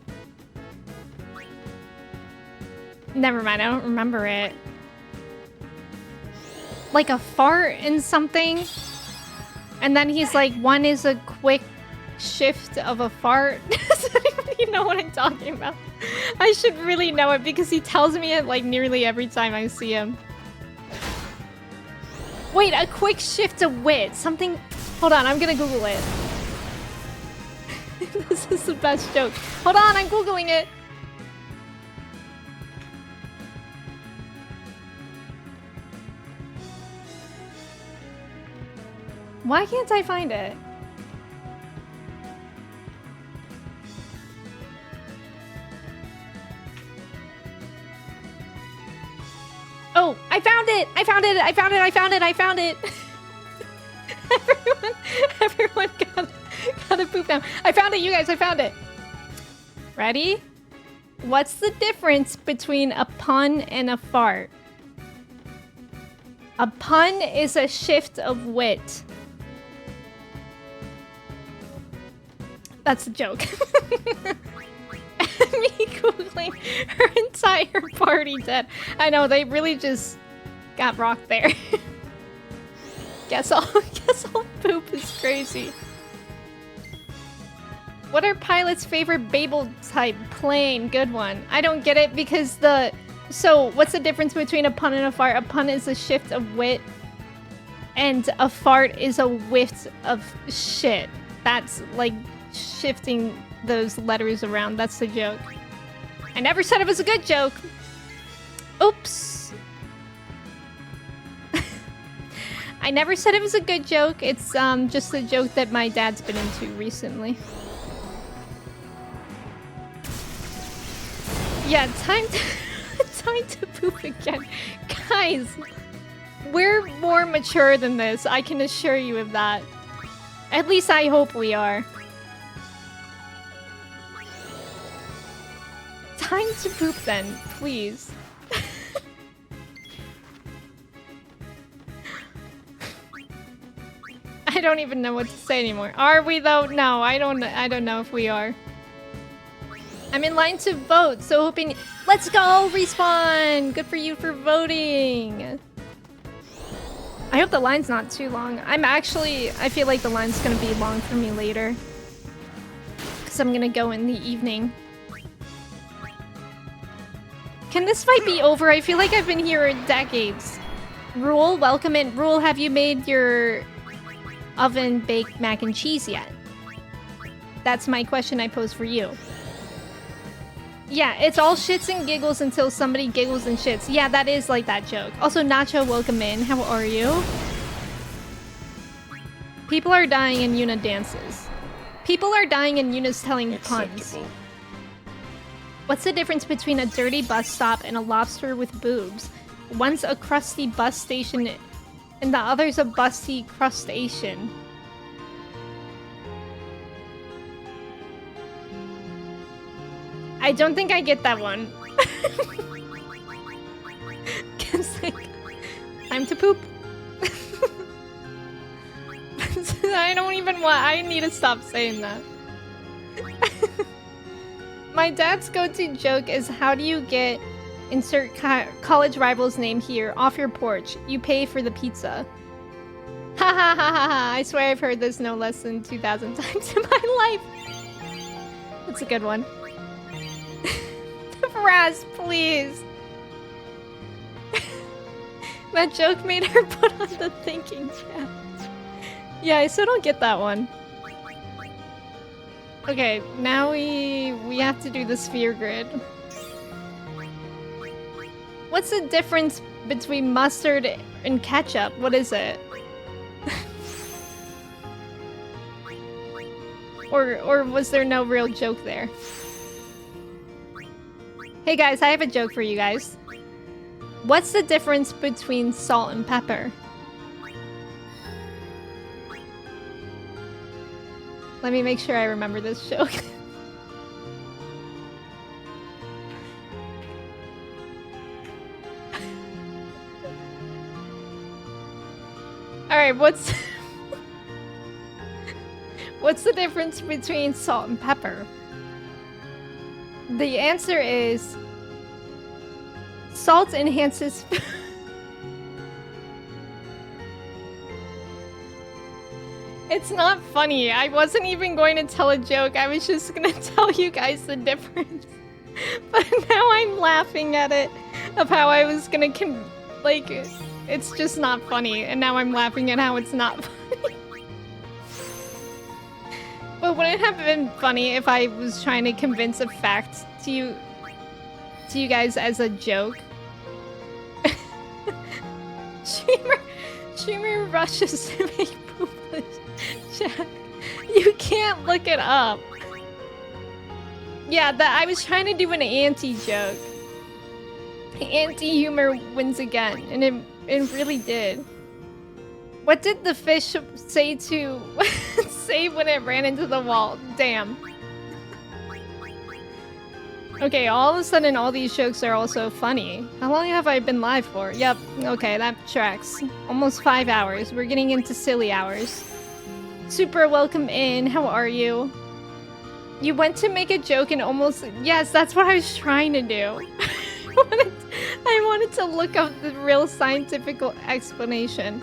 Never mind, I don't remember it. Like a fart and something? And then he's like, one is a quick shift of a fart. Does anybody know what I'm talking about? I should really know it because he tells me it like nearly every time I see him. Wait, a quick shift of wit. Something... Hold on, I'm gonna Google it. This is the best joke. Hold on, I'm Googling it. Why can't I find it? Oh, I found it! I found it! I found it! I found it! I found it! Everyone got a poop now. I found it, you guys! I found it! Ready? What's the difference between a pun and a fart? A pun is a shift of wit. That's a joke. Me Googling her entire party dead. I know, they really just got rocked there. Guess all poop is crazy. What are Pilot's favorite Babel type? Plane, good one. I don't get it because the So, what's the difference between a pun and a fart? A pun is a shift of wit, and a fart is a whiff of shit. That's like shifting those letters around. That's the joke. I never said it was a good joke. Oops. I never said it was a good joke. It's just a joke that my dad's been into recently. Yeah, time to poop again. Guys, we're more mature than this. I can assure you of that. At least I hope we are. Time to poop then, please. I don't even know what to say anymore. Are we though? No, I don't know if we are. I'm in line to vote, so hoping... Let's go, Respawn! Good for you for voting! I hope the line's not too long. I feel like the line's gonna be long for me later. Because I'm gonna go in the evening. Can this fight be over? I feel like I've been here decades. Rule, welcome in. Rule, have you made your oven-baked mac and cheese yet? That's my question I pose for you. Yeah, it's all shits and giggles until somebody giggles and shits. Yeah, that is like that joke. Also, Nacho, welcome in. How are you? People are dying and Yuna dances. People are dying and Yuna's telling puns. What's the difference between a dirty bus stop and a lobster with boobs? One's a crusty bus station and the other's a busty crustacean. I don't think I get that one. Time to poop. I don't even want... I need to stop saying that. My dad's go-to joke is, how do you get insert college rival's name here off your porch? You pay for the pizza. Ha ha ha ha ha. I swear I've heard this no less than 2,000 times in my life. That's a good one. Raz, please. That joke made her put on the thinking cap. Yeah, I still don't get that one. Okay, now we have to do the sphere grid. What's the difference between mustard and ketchup? What is it? or was there no real joke there? Hey guys, I have a joke for you guys. What's the difference between salt and pepper? Let me make sure I remember this joke. Alright, what's the difference between salt and pepper? The answer is salt enhances It's not funny. I wasn't even going to tell a joke. I was just gonna tell you guys the difference. But now I'm laughing at it of how I was gonna like, it's just not funny. And now I'm laughing at how it's not funny. But wouldn't it have been funny if I was trying to convince a fact to you guys as a joke? Streamer rushes to make poopless. Jack, you can't look it up. Yeah, I was trying to do an anti-joke. Anti-humor wins again, and it really did. What did the fish say say when it ran into the wall? Damn. Okay, all of a sudden all these jokes are also funny. How long have I been live for? Yep, okay, that tracks. Almost 5 hours. We're getting into silly hours. Super welcome in. How are you? You went to make a joke and almost... Yes, that's what I was trying to do. I wanted to look up the real scientific explanation.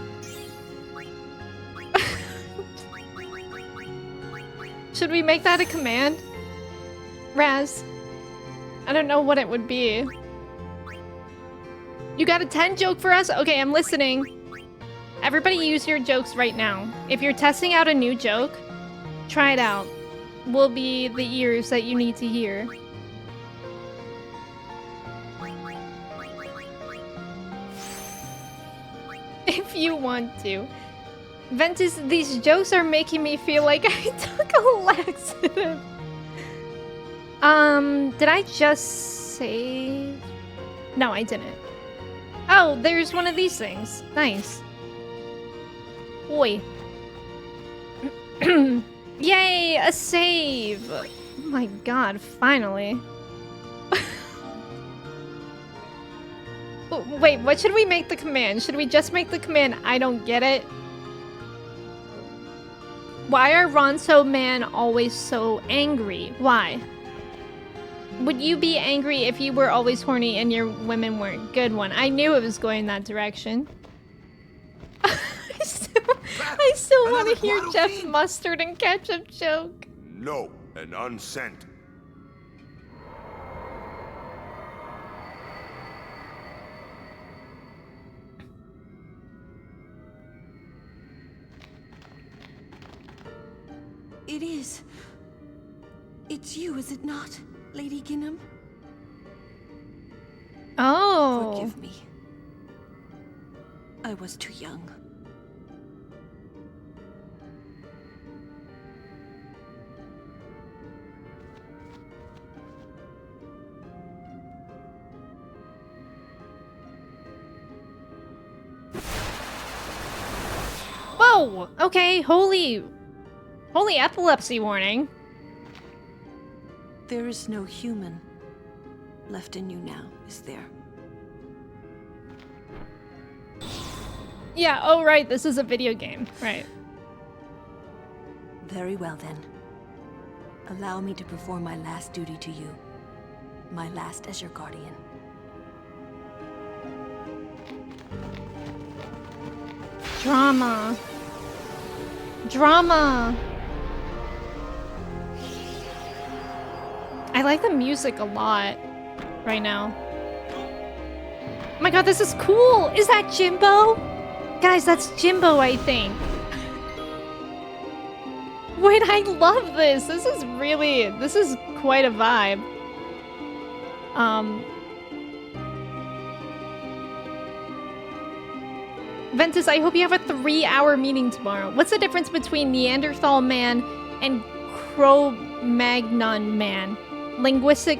Should we make that a command? Raz? I don't know what it would be. You got a 10 joke for us? Okay, I'm listening. Everybody use your jokes right now. If you're testing out a new joke, try it out. Will be the ears that you need to hear. If you want to. Ventus, these jokes are making me feel like I took a laxative. Did I just save? No, I didn't. Oh, there's one of these things. Nice. Oi. Yay, a save! Oh my god, finally. Wait, what should we make the command? Should we just make the command? I don't get it. Why are Ronso Man always so angry? Why? Would you be angry if you were always horny and your women weren't? Good one. I knew it was going that direction. I still want to hear Jeff's mustard and ketchup joke. No, and unsent. It is. It's you, is it not, Lady Ginham? Oh. Forgive me. I was too young. Whoa! Okay, holy epilepsy warning. There is no human left in you now, is there? Yeah, oh right, this is a video game. Right. Very well then. Allow me to perform my last duty to you. My last as your guardian. Drama. Drama. I like the music a lot right now. Oh my god, this is cool! Is that Jimbo? Guys, that's Jimbo, I think. Wait, I love this. This is quite a vibe. Ventus, I hope you have a 3-hour meeting tomorrow. What's the difference between Neanderthal man and Cro-Magnon man? Linguistic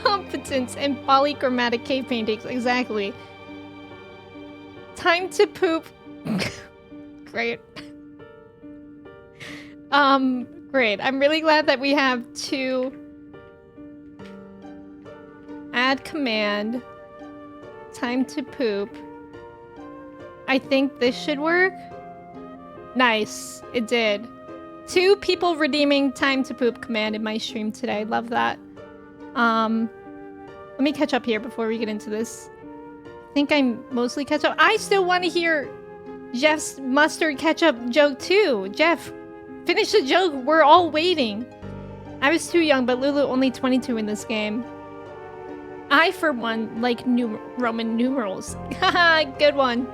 competence and polychromatic cave paintings. Exactly. Time to poop. Great. Great. I'm really glad that we have two. Add command. Time to poop. I think this should work. Nice. It did. 2 people redeeming time to poop command in my stream today. Love that. Let me catch up here before we get into this. I think I'm mostly catch up. I still want to hear Jeff's mustard ketchup joke too. Jeff, finish the joke. We're all waiting. I was too young, but Lulu only 22 in this game. I, for one, like Roman numerals. Haha, good one.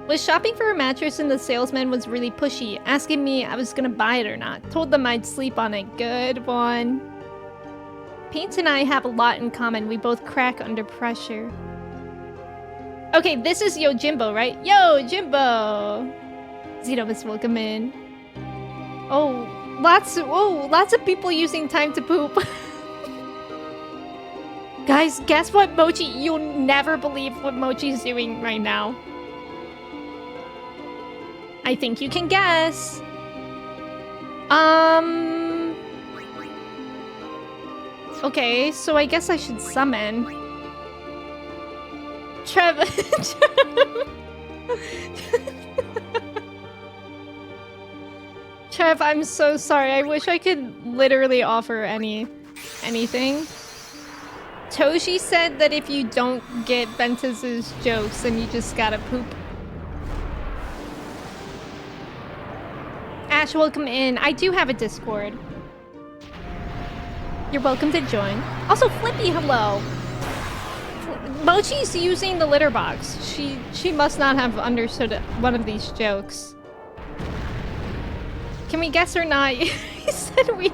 Was shopping for a mattress and the salesman was really pushy, asking me I was gonna buy it or not. Told them I'd sleep on it. Good one. Paint and I have a lot in common. We both crack under pressure. Okay, this is Yo Jimbo, right? Yo Jimbo! Xenobus, welcome in. Oh, lots of people using time to poop. Guys, guess what Mochi? You'll never believe what Mochi's doing right now. I think you can guess. Okay, so I guess I should summon. Trev. Trev, I'm so sorry. I wish I could literally offer anything. Toshi said that if you don't get Ventus's jokes, then you just gotta poop. Ash, welcome in. I do have a Discord. You're welcome to join. Also, Flippy, hello. Mochi's using the litter box. She must not have understood one of these jokes. Can we guess or not? He said we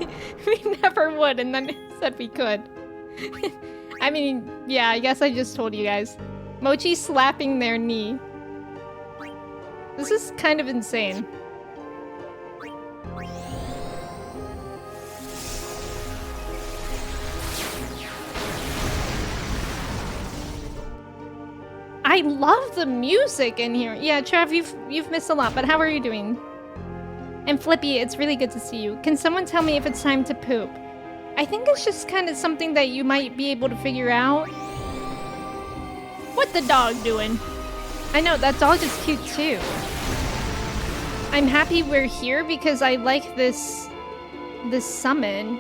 never would, and then said we could. I mean, yeah, I guess I just told you guys. Mochi slapping their knee. This is kind of insane. I love the music in here. Yeah, Trav, you've missed a lot, but how are you doing? And Flippy, it's really good to see you. Can someone tell me if it's time to poop? I think it's just kind of something that you might be able to figure out. What the dog doing? I know, that dog is cute too. I'm happy we're here because I like this summon.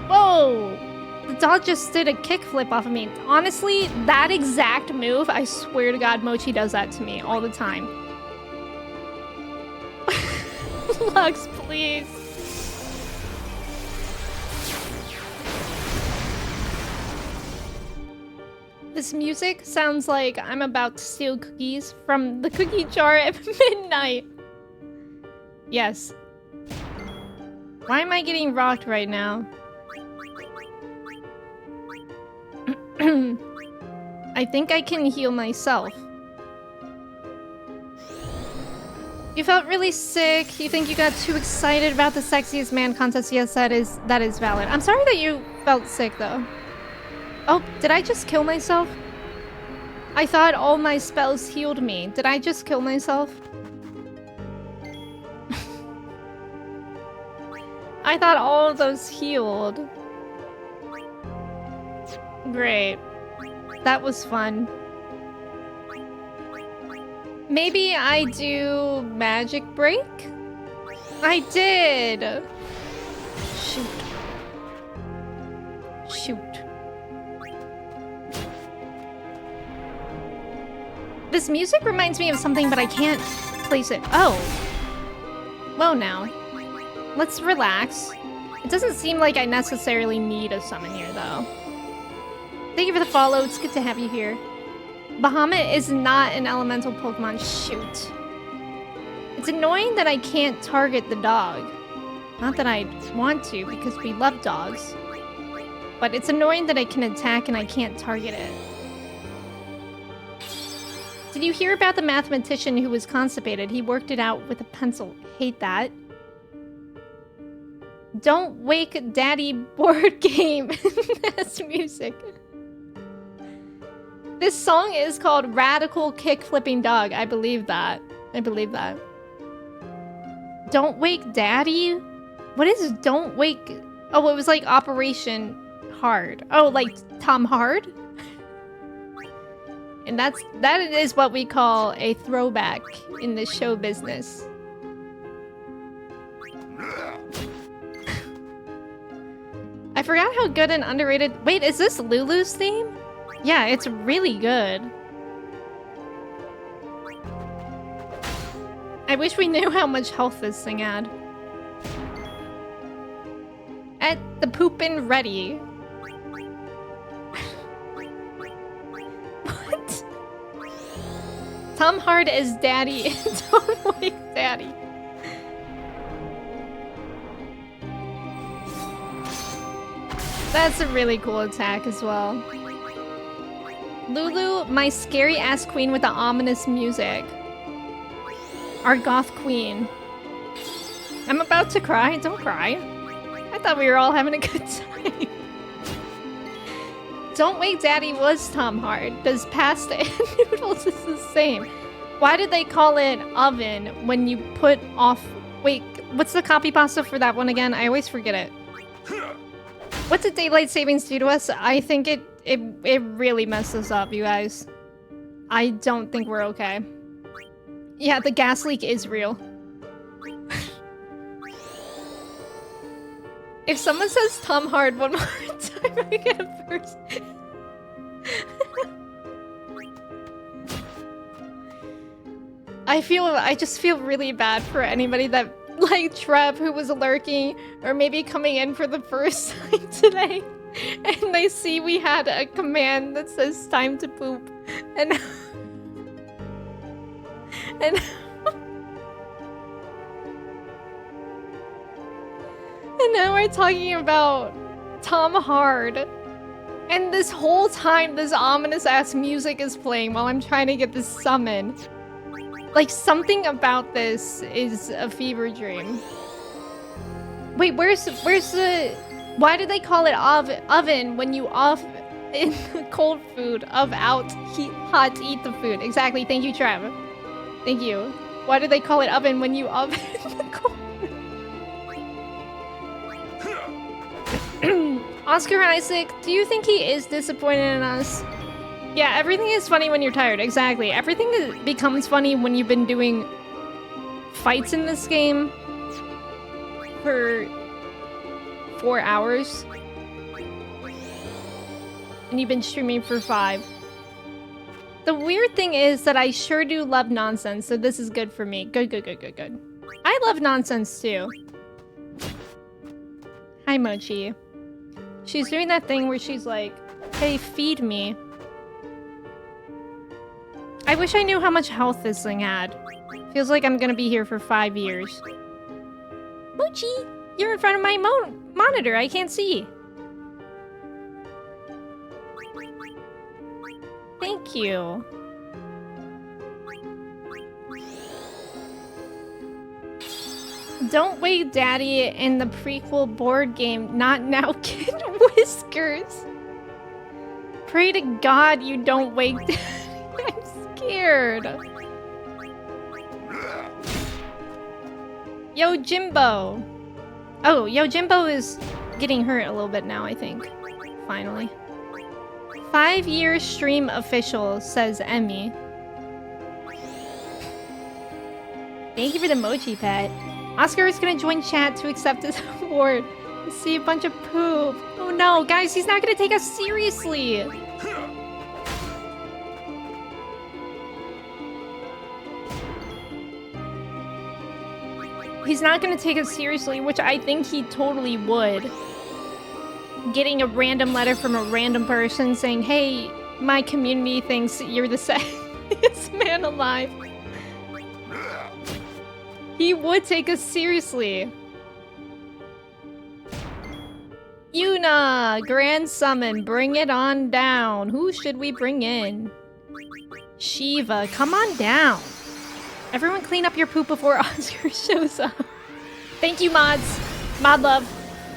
Whoa! The dog just did a kickflip off of me. Honestly, that exact move, I swear to God, Mochi does that to me all the time. Lux, please. This music sounds like I'm about to steal cookies from the cookie jar at midnight. Yes. Why am I getting rocked right now? I think I can heal myself. You felt really sick. You think you got too excited about the sexiest man contest. Yes, that is valid. I'm sorry that you felt sick though. Oh, did I just kill myself? I thought all my spells healed me. Did I just kill myself? I thought all of those healed. Great. That was fun. Maybe I do magic break? I did! Shoot. Shoot. This music reminds me of something, but I can't place it. Oh. Whoa now. Let's relax. It doesn't seem like I necessarily need a summon here, though. Thank you for the follow. It's good to have you here. Bahamut is not an elemental Pokemon. Shoot. It's annoying that I can't target the dog. Not that I want to, because we love dogs. But it's annoying that I can attack and I can't target it. Did you hear about the mathematician who was constipated? He worked it out with a pencil. Hate that. Don't wake daddy board game. That's music. This song is called Radical Kick Flipping Dog. I believe that. I believe that. Don't wake daddy? What is don't wake? Oh, it was like Operation Hard. Oh, like Tom Hard? And that is what we call a throwback in the show business. I forgot how good and underrated... Wait, is this Lulu's theme? Yeah, it's really good. I wish we knew how much health this thing had. At the poopin' ready. What? Tom Hard is daddy. Don't like daddy. That's a really cool attack as well. Lulu, my scary-ass queen with the ominous music. Our goth queen. I'm about to cry. Don't cry. I thought we were all having a good time. Don't Wake Daddy was Tom Hard. Does pasta and noodles is the same. Why did they call it oven when you put off... Wait, what's the copy pasta for that one again? I always forget it. What's a daylight savings do to us? I think it really messed us up, you guys. I don't think we're okay. Yeah, the gas leak is real. If someone says Tom Hard one more time, I get a first. I just feel really bad for anybody that, like Trev, who was lurking, or maybe coming in for the first time today. And I see we had a command that says time to poop. And and and now we're talking about Tom Hard. And this whole time, this ominous ass music is playing while I'm trying to get this summon. Like, something about this is a fever dream. Wait, where's the... Why do they call it oven when you off in cold food of out heat hot to eat the food? Exactly, thank you, Trav. Thank you. Why do they call it oven when you oven the cold food? Oscar Isaac, do you think he is disappointed in us? Yeah, everything is funny when you're tired. Exactly. Everything becomes funny when you've been doing fights in this game for 4 hours. And you've been streaming for 5. The weird thing is that I sure do love nonsense, so this is good for me. Good. I love nonsense too. Hi, Mochi. She's doing that thing where she's like, hey, feed me. I wish I knew how much health this thing had. Feels like I'm gonna be here for 5 years. Mochi, you're in front of my monitor. I can't see. Thank you. Don't wake Daddy in the prequel board game. Not now, Kid Whiskers. Pray to God you don't wake Daddy. I'm scared. Yo, Jimbo. Oh, Yo, Jimbo is getting hurt a little bit now, I think. Finally. 5-year stream official, says Emme. Thank you for the mochi pet. Oscar is gonna join chat to accept his award. See a bunch of poop. Oh no, guys, he's not gonna take us seriously. He's not gonna take us seriously, which I think he totally would. Getting a random letter from a random person saying, hey, my community thinks you're the sexiest man alive. He would take us seriously. Yuna, Grand Summon, bring it on down. Who should we bring in? Shiva, come on down. Everyone clean up your poop before Oscar shows up. Thank you, mods. Mod love.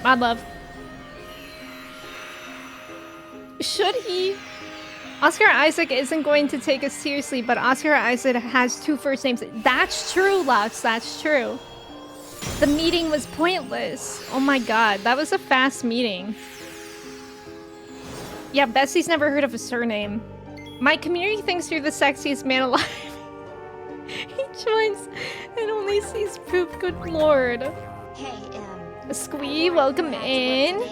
Mod love. Should he? Oscar Isaac isn't going to take us seriously, but Oscar Isaac has 2 first names. That's true, Lux. That's true. The meeting was pointless. Oh my god, that was a fast meeting. Yeah, Bessie's never heard of a surname. My community thinks you're the sexiest man alive. He joins and only sees poop. Good lord. Hey, Squee, welcome in.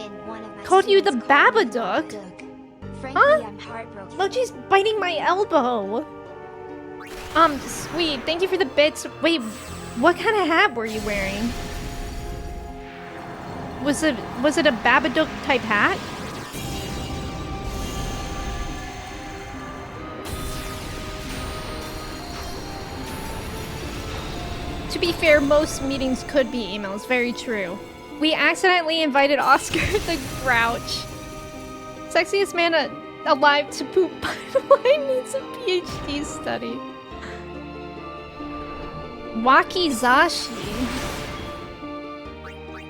Called you the Babadook? Huh? Mochi's biting my elbow. Sweet. Thank you for the bits. Wait, what kind of hat were you wearing? Was it a Babadook type hat? To be fair, most meetings could be emails. Very true. We accidentally invited Oscar the Grouch. Sexiest man alive to poop pipeline needs a PhD study. Wakizashi.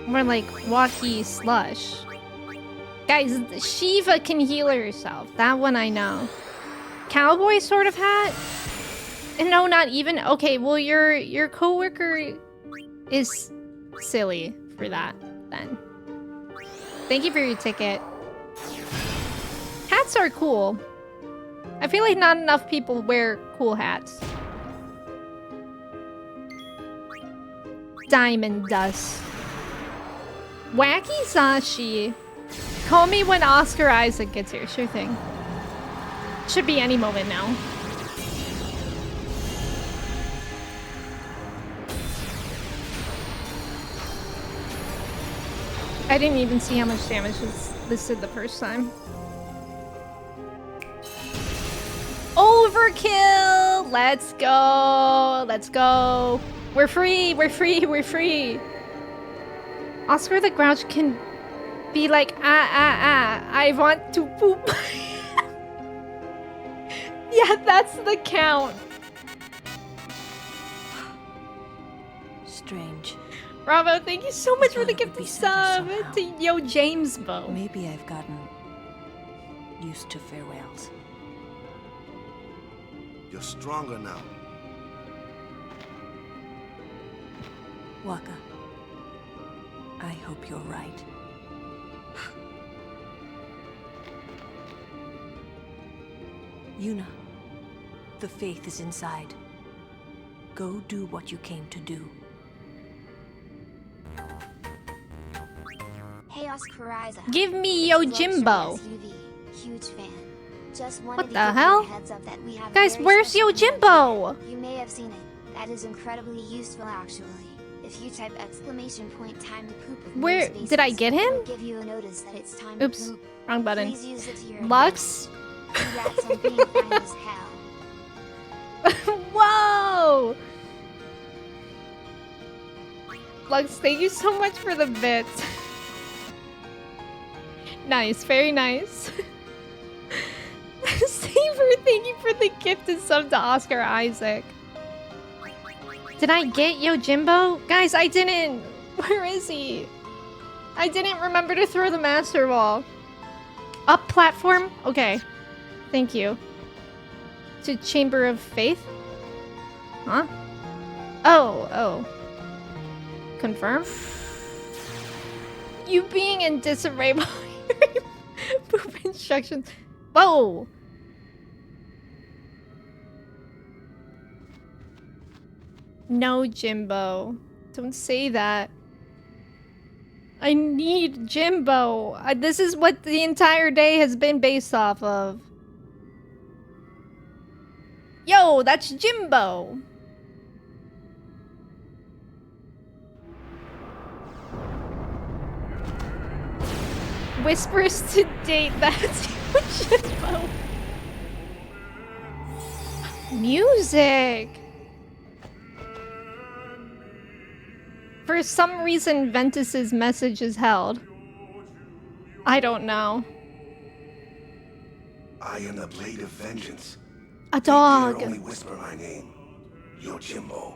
More like Waki Slush. Guys, Shiva can heal herself. That one I know. Cowboy sort of hat? No, not even. Okay, well your coworker is silly for that then. Thank you for your ticket. Hats are cool. I feel like not enough people wear cool hats. Diamond Dust. Wakizashi. Call me when Oscar Isaac gets here. Sure thing. Should be any moment now. I didn't even see how much damage listed the first time. Overkill! Let's go! Let's go! We're free! We're free! We're free! Oscar the Grouch can be like, I want to poop. Yeah, that's the count. Strange. Bravo, thank you so much for the gifted sub to Yo James Bo. Maybe I've gotten used to farewells. You're stronger now. Waka, I hope you're right. Yuna, the faith is inside. Go do what you came to do. Hey, Oscar Isaac. Give me Yo Jimbo. Huge fan. Just What the hell? Heads up that we have Guys, where's Yo Jimbo? You may have seen it. That is incredibly useful, actually. If you type !time to poop with Where no spaces, did I get him? it'll give you a notice that it's time Oops, to poop. wrong button. Please use it to your Lux. Congrats on being fine as hell. Whoa! Lux, thank you so much for the bits. Nice, very nice. Saber, thank you for the gifted sub to Oscar Isaac. Did I get Yo Jimbo? Guys, I didn't. Where is he? I didn't remember to throw the Master Ball. Up platform? Okay. Thank you. To Chamber of Faith? Huh? Oh. Confirm? You being in disarray by poop instructions. Whoa! No, Jimbo. Don't say that. I need Jimbo. This is what the entire day has been based off of. Yo, that's Jimbo. Whispers to date, that's Jimbo. Music. For some reason, Ventus's message is held. I don't know. I am the Blade of Vengeance. A dog. Dare only whisper my name. Yo Jimbo.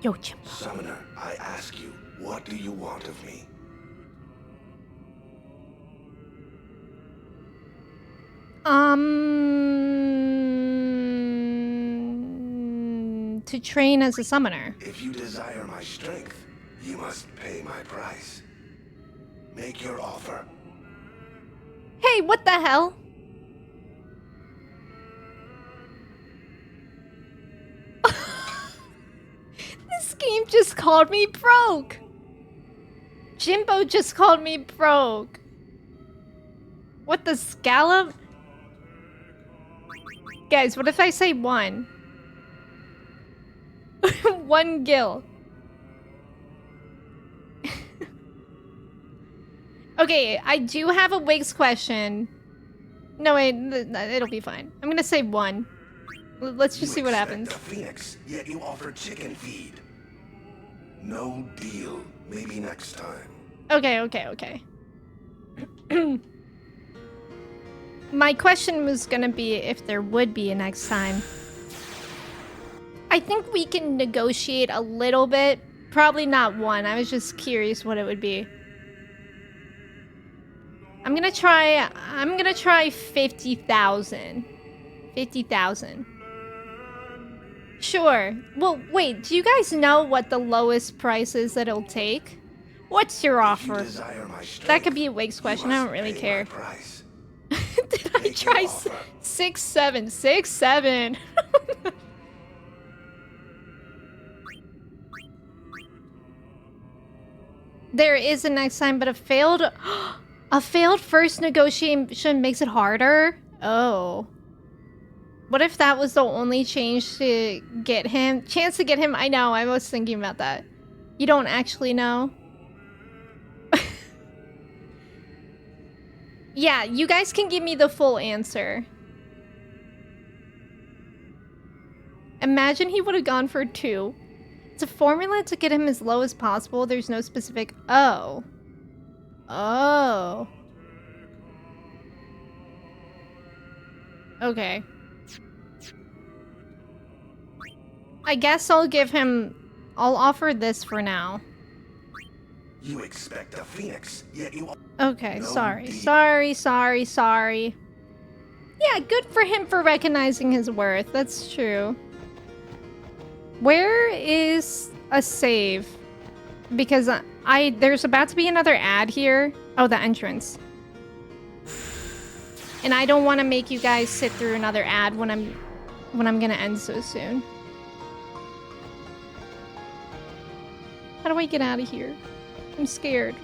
Yo Jimbo. Summoner, I ask you, what do you want of me? To train as a summoner. If you desire my strength, you must pay my price. Make your offer. Hey, what the hell? This game just called me broke. Jimbo just called me broke. What the scallop? Guys, what if I say one? One gil. Okay, I do have a Wigs question. No, wait, it'll be fine. I'm gonna say one. Let's just see what happens. A phoenix, yet you offer chicken feed. No deal. Maybe next time. Okay. My question was gonna be if there would be a next time. I think we can negotiate a little bit. Probably not one. I was just curious what it would be. I'm gonna try 50,000. 50,000. Sure. Well, wait, do you guys know what the lowest price is that it'll take? What's your offer? That could be a Wigs question. I don't really care. Did I try 6-7? 6-7. There is a next time, but a failed first negotiation makes it harder? Oh. What if that was the only change to get him? Chance to get him? I know, I was thinking about that. You don't actually know? Yeah, you guys can give me the full answer. Imagine he would have gone for 2. It's a formula to get him as low as possible. There's no specific... Oh. Oh. Okay. I guess I'll give him... I'll offer this for now. You expect a phoenix, yet you... Okay, sorry. Sorry. Yeah, good for him for recognizing his worth. That's true. Where is a save? Because there's about to be another ad here. Oh, the entrance. And I don't want to make you guys sit through another ad when I'm gonna end so soon. How do I get out of here? I'm scared.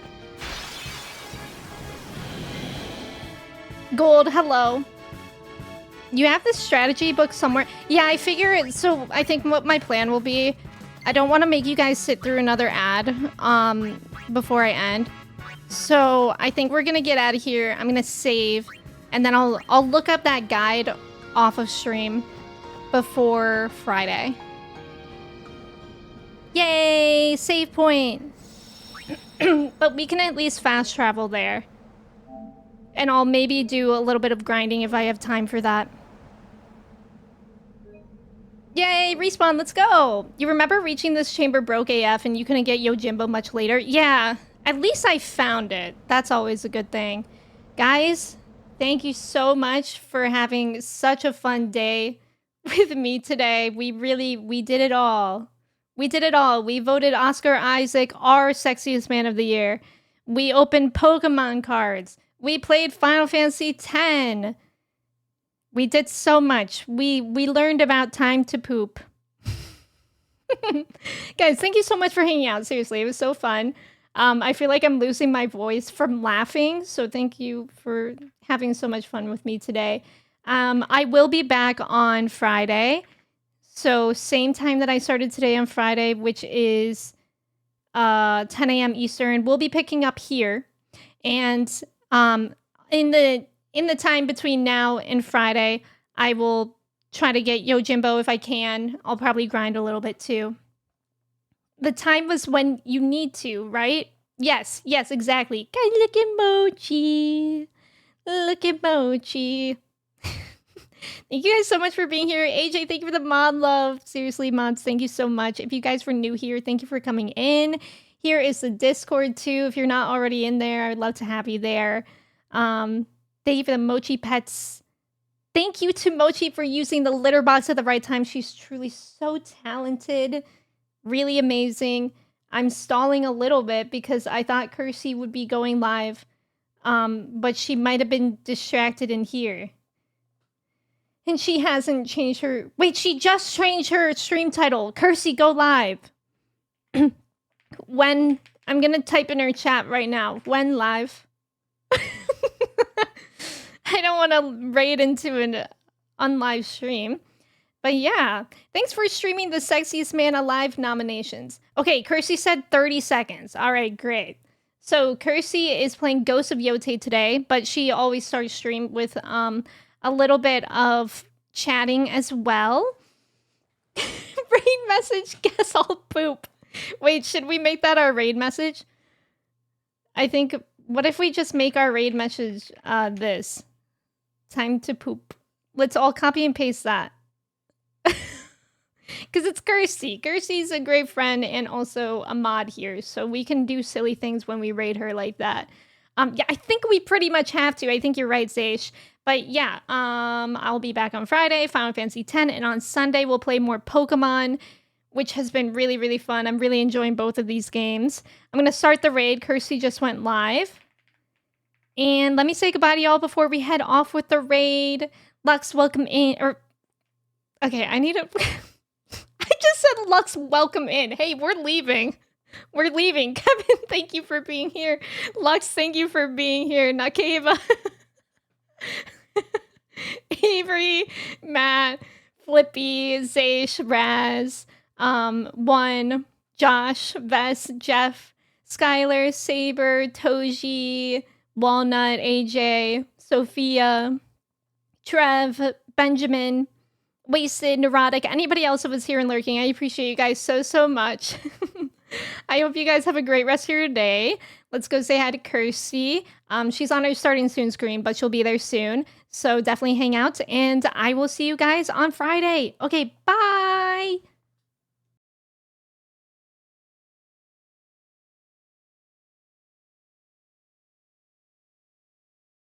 Gold, hello. You have this strategy book somewhere. Yeah, I figure it. So I think what my plan will be, I don't want to make you guys sit through another ad before I end. So I think we're gonna get out of here. I'm gonna save, and then I'll look up that guide off of stream before Friday. Yay, save point. But we can at least fast travel there. And I'll maybe do a little bit of grinding if I have time for that. Yay, respawn, let's go! You remember reaching this chamber broke AF and you couldn't get Yojimbo much later? Yeah, at least I found it. That's always a good thing. Guys, thank you so much for having such a fun day with me today. We did it all. We did it all. We voted Oscar Isaac our sexiest man of the year. We opened Pokemon cards. We played Final Fantasy X. We did so much. We learned about time to poop. Guys, thank you so much for hanging out. Seriously, it was so fun. I feel like I'm losing my voice from laughing, so thank you for having so much fun with me today. I will be back on Friday. So same time that I started today on Friday, which is 10 a.m. Eastern. We'll be picking up here. And in the time between now and Friday, I will try to get Yojimbo if I can. I'll probably grind a little bit too. The time was when you need to, right? Yes, exactly. Guys, look at Mochi. Look at Mochi. Thank you guys so much for being here. AJ, thank you for the mod love. Seriously, mods, thank you so much. If you guys were new here, thank you for coming in. Here is the Discord too. If you're not already in there, I'd love to have you there. Thank you for the Mochi pets. Thank you to Mochi for using the litter box at the right time. She's truly so talented. Really amazing. I'm stalling a little bit because I thought Kersey would be going live. But she might have been distracted in here. And she hasn't changed her... Wait, she just changed her stream title. Kersey, go live. When... I'm gonna type in her chat right now. When live? I don't want to raid into an unlive stream. But yeah, thanks for streaming the Sexiest Man Alive nominations. Okay, Kersey said 30 seconds. All right, great. So Kersey is playing Ghost of Yote today, but she always starts stream with a little bit of chatting as well. Raid message, guess I'll poop. Wait, should we make that our raid message? I think, what if we just make our raid message this? Time to poop. Let's all copy and paste that. Because it's Kersey. Kersey's a great friend and also a mod here, so we can do silly things when we raid her like that. Yeah, I think we pretty much have to. I think you're right, Zaish. But yeah, I'll be back on Friday, Final Fantasy X, and on Sunday we'll play more Pokemon, which has been really, really fun. I'm really enjoying both of these games. I'm going to start the raid. Kersey just went live. And let me say goodbye to y'all before we head off with the raid. Lux, welcome in. Okay, I need to... I just said Lux, welcome in. Hey, we're leaving. We're leaving. Kevin, thank you for being here. Lux, thank you for being here. Nakeva. Avery, Matt, Flippy, Zaish, Raz, One, Josh, Vess, Jeff, Skylar, Saber, Toji, Walnut, AJ, Sophia, Trev, Benjamin, Wasted, Neurotic, anybody else that was here and lurking. I appreciate you guys so much. I hope you guys have a great rest of your day. Let's go say hi to Kirsty. She's on her starting soon screen, but she'll be there soon. So definitely hang out, and I will see you guys on Friday. Okay, bye!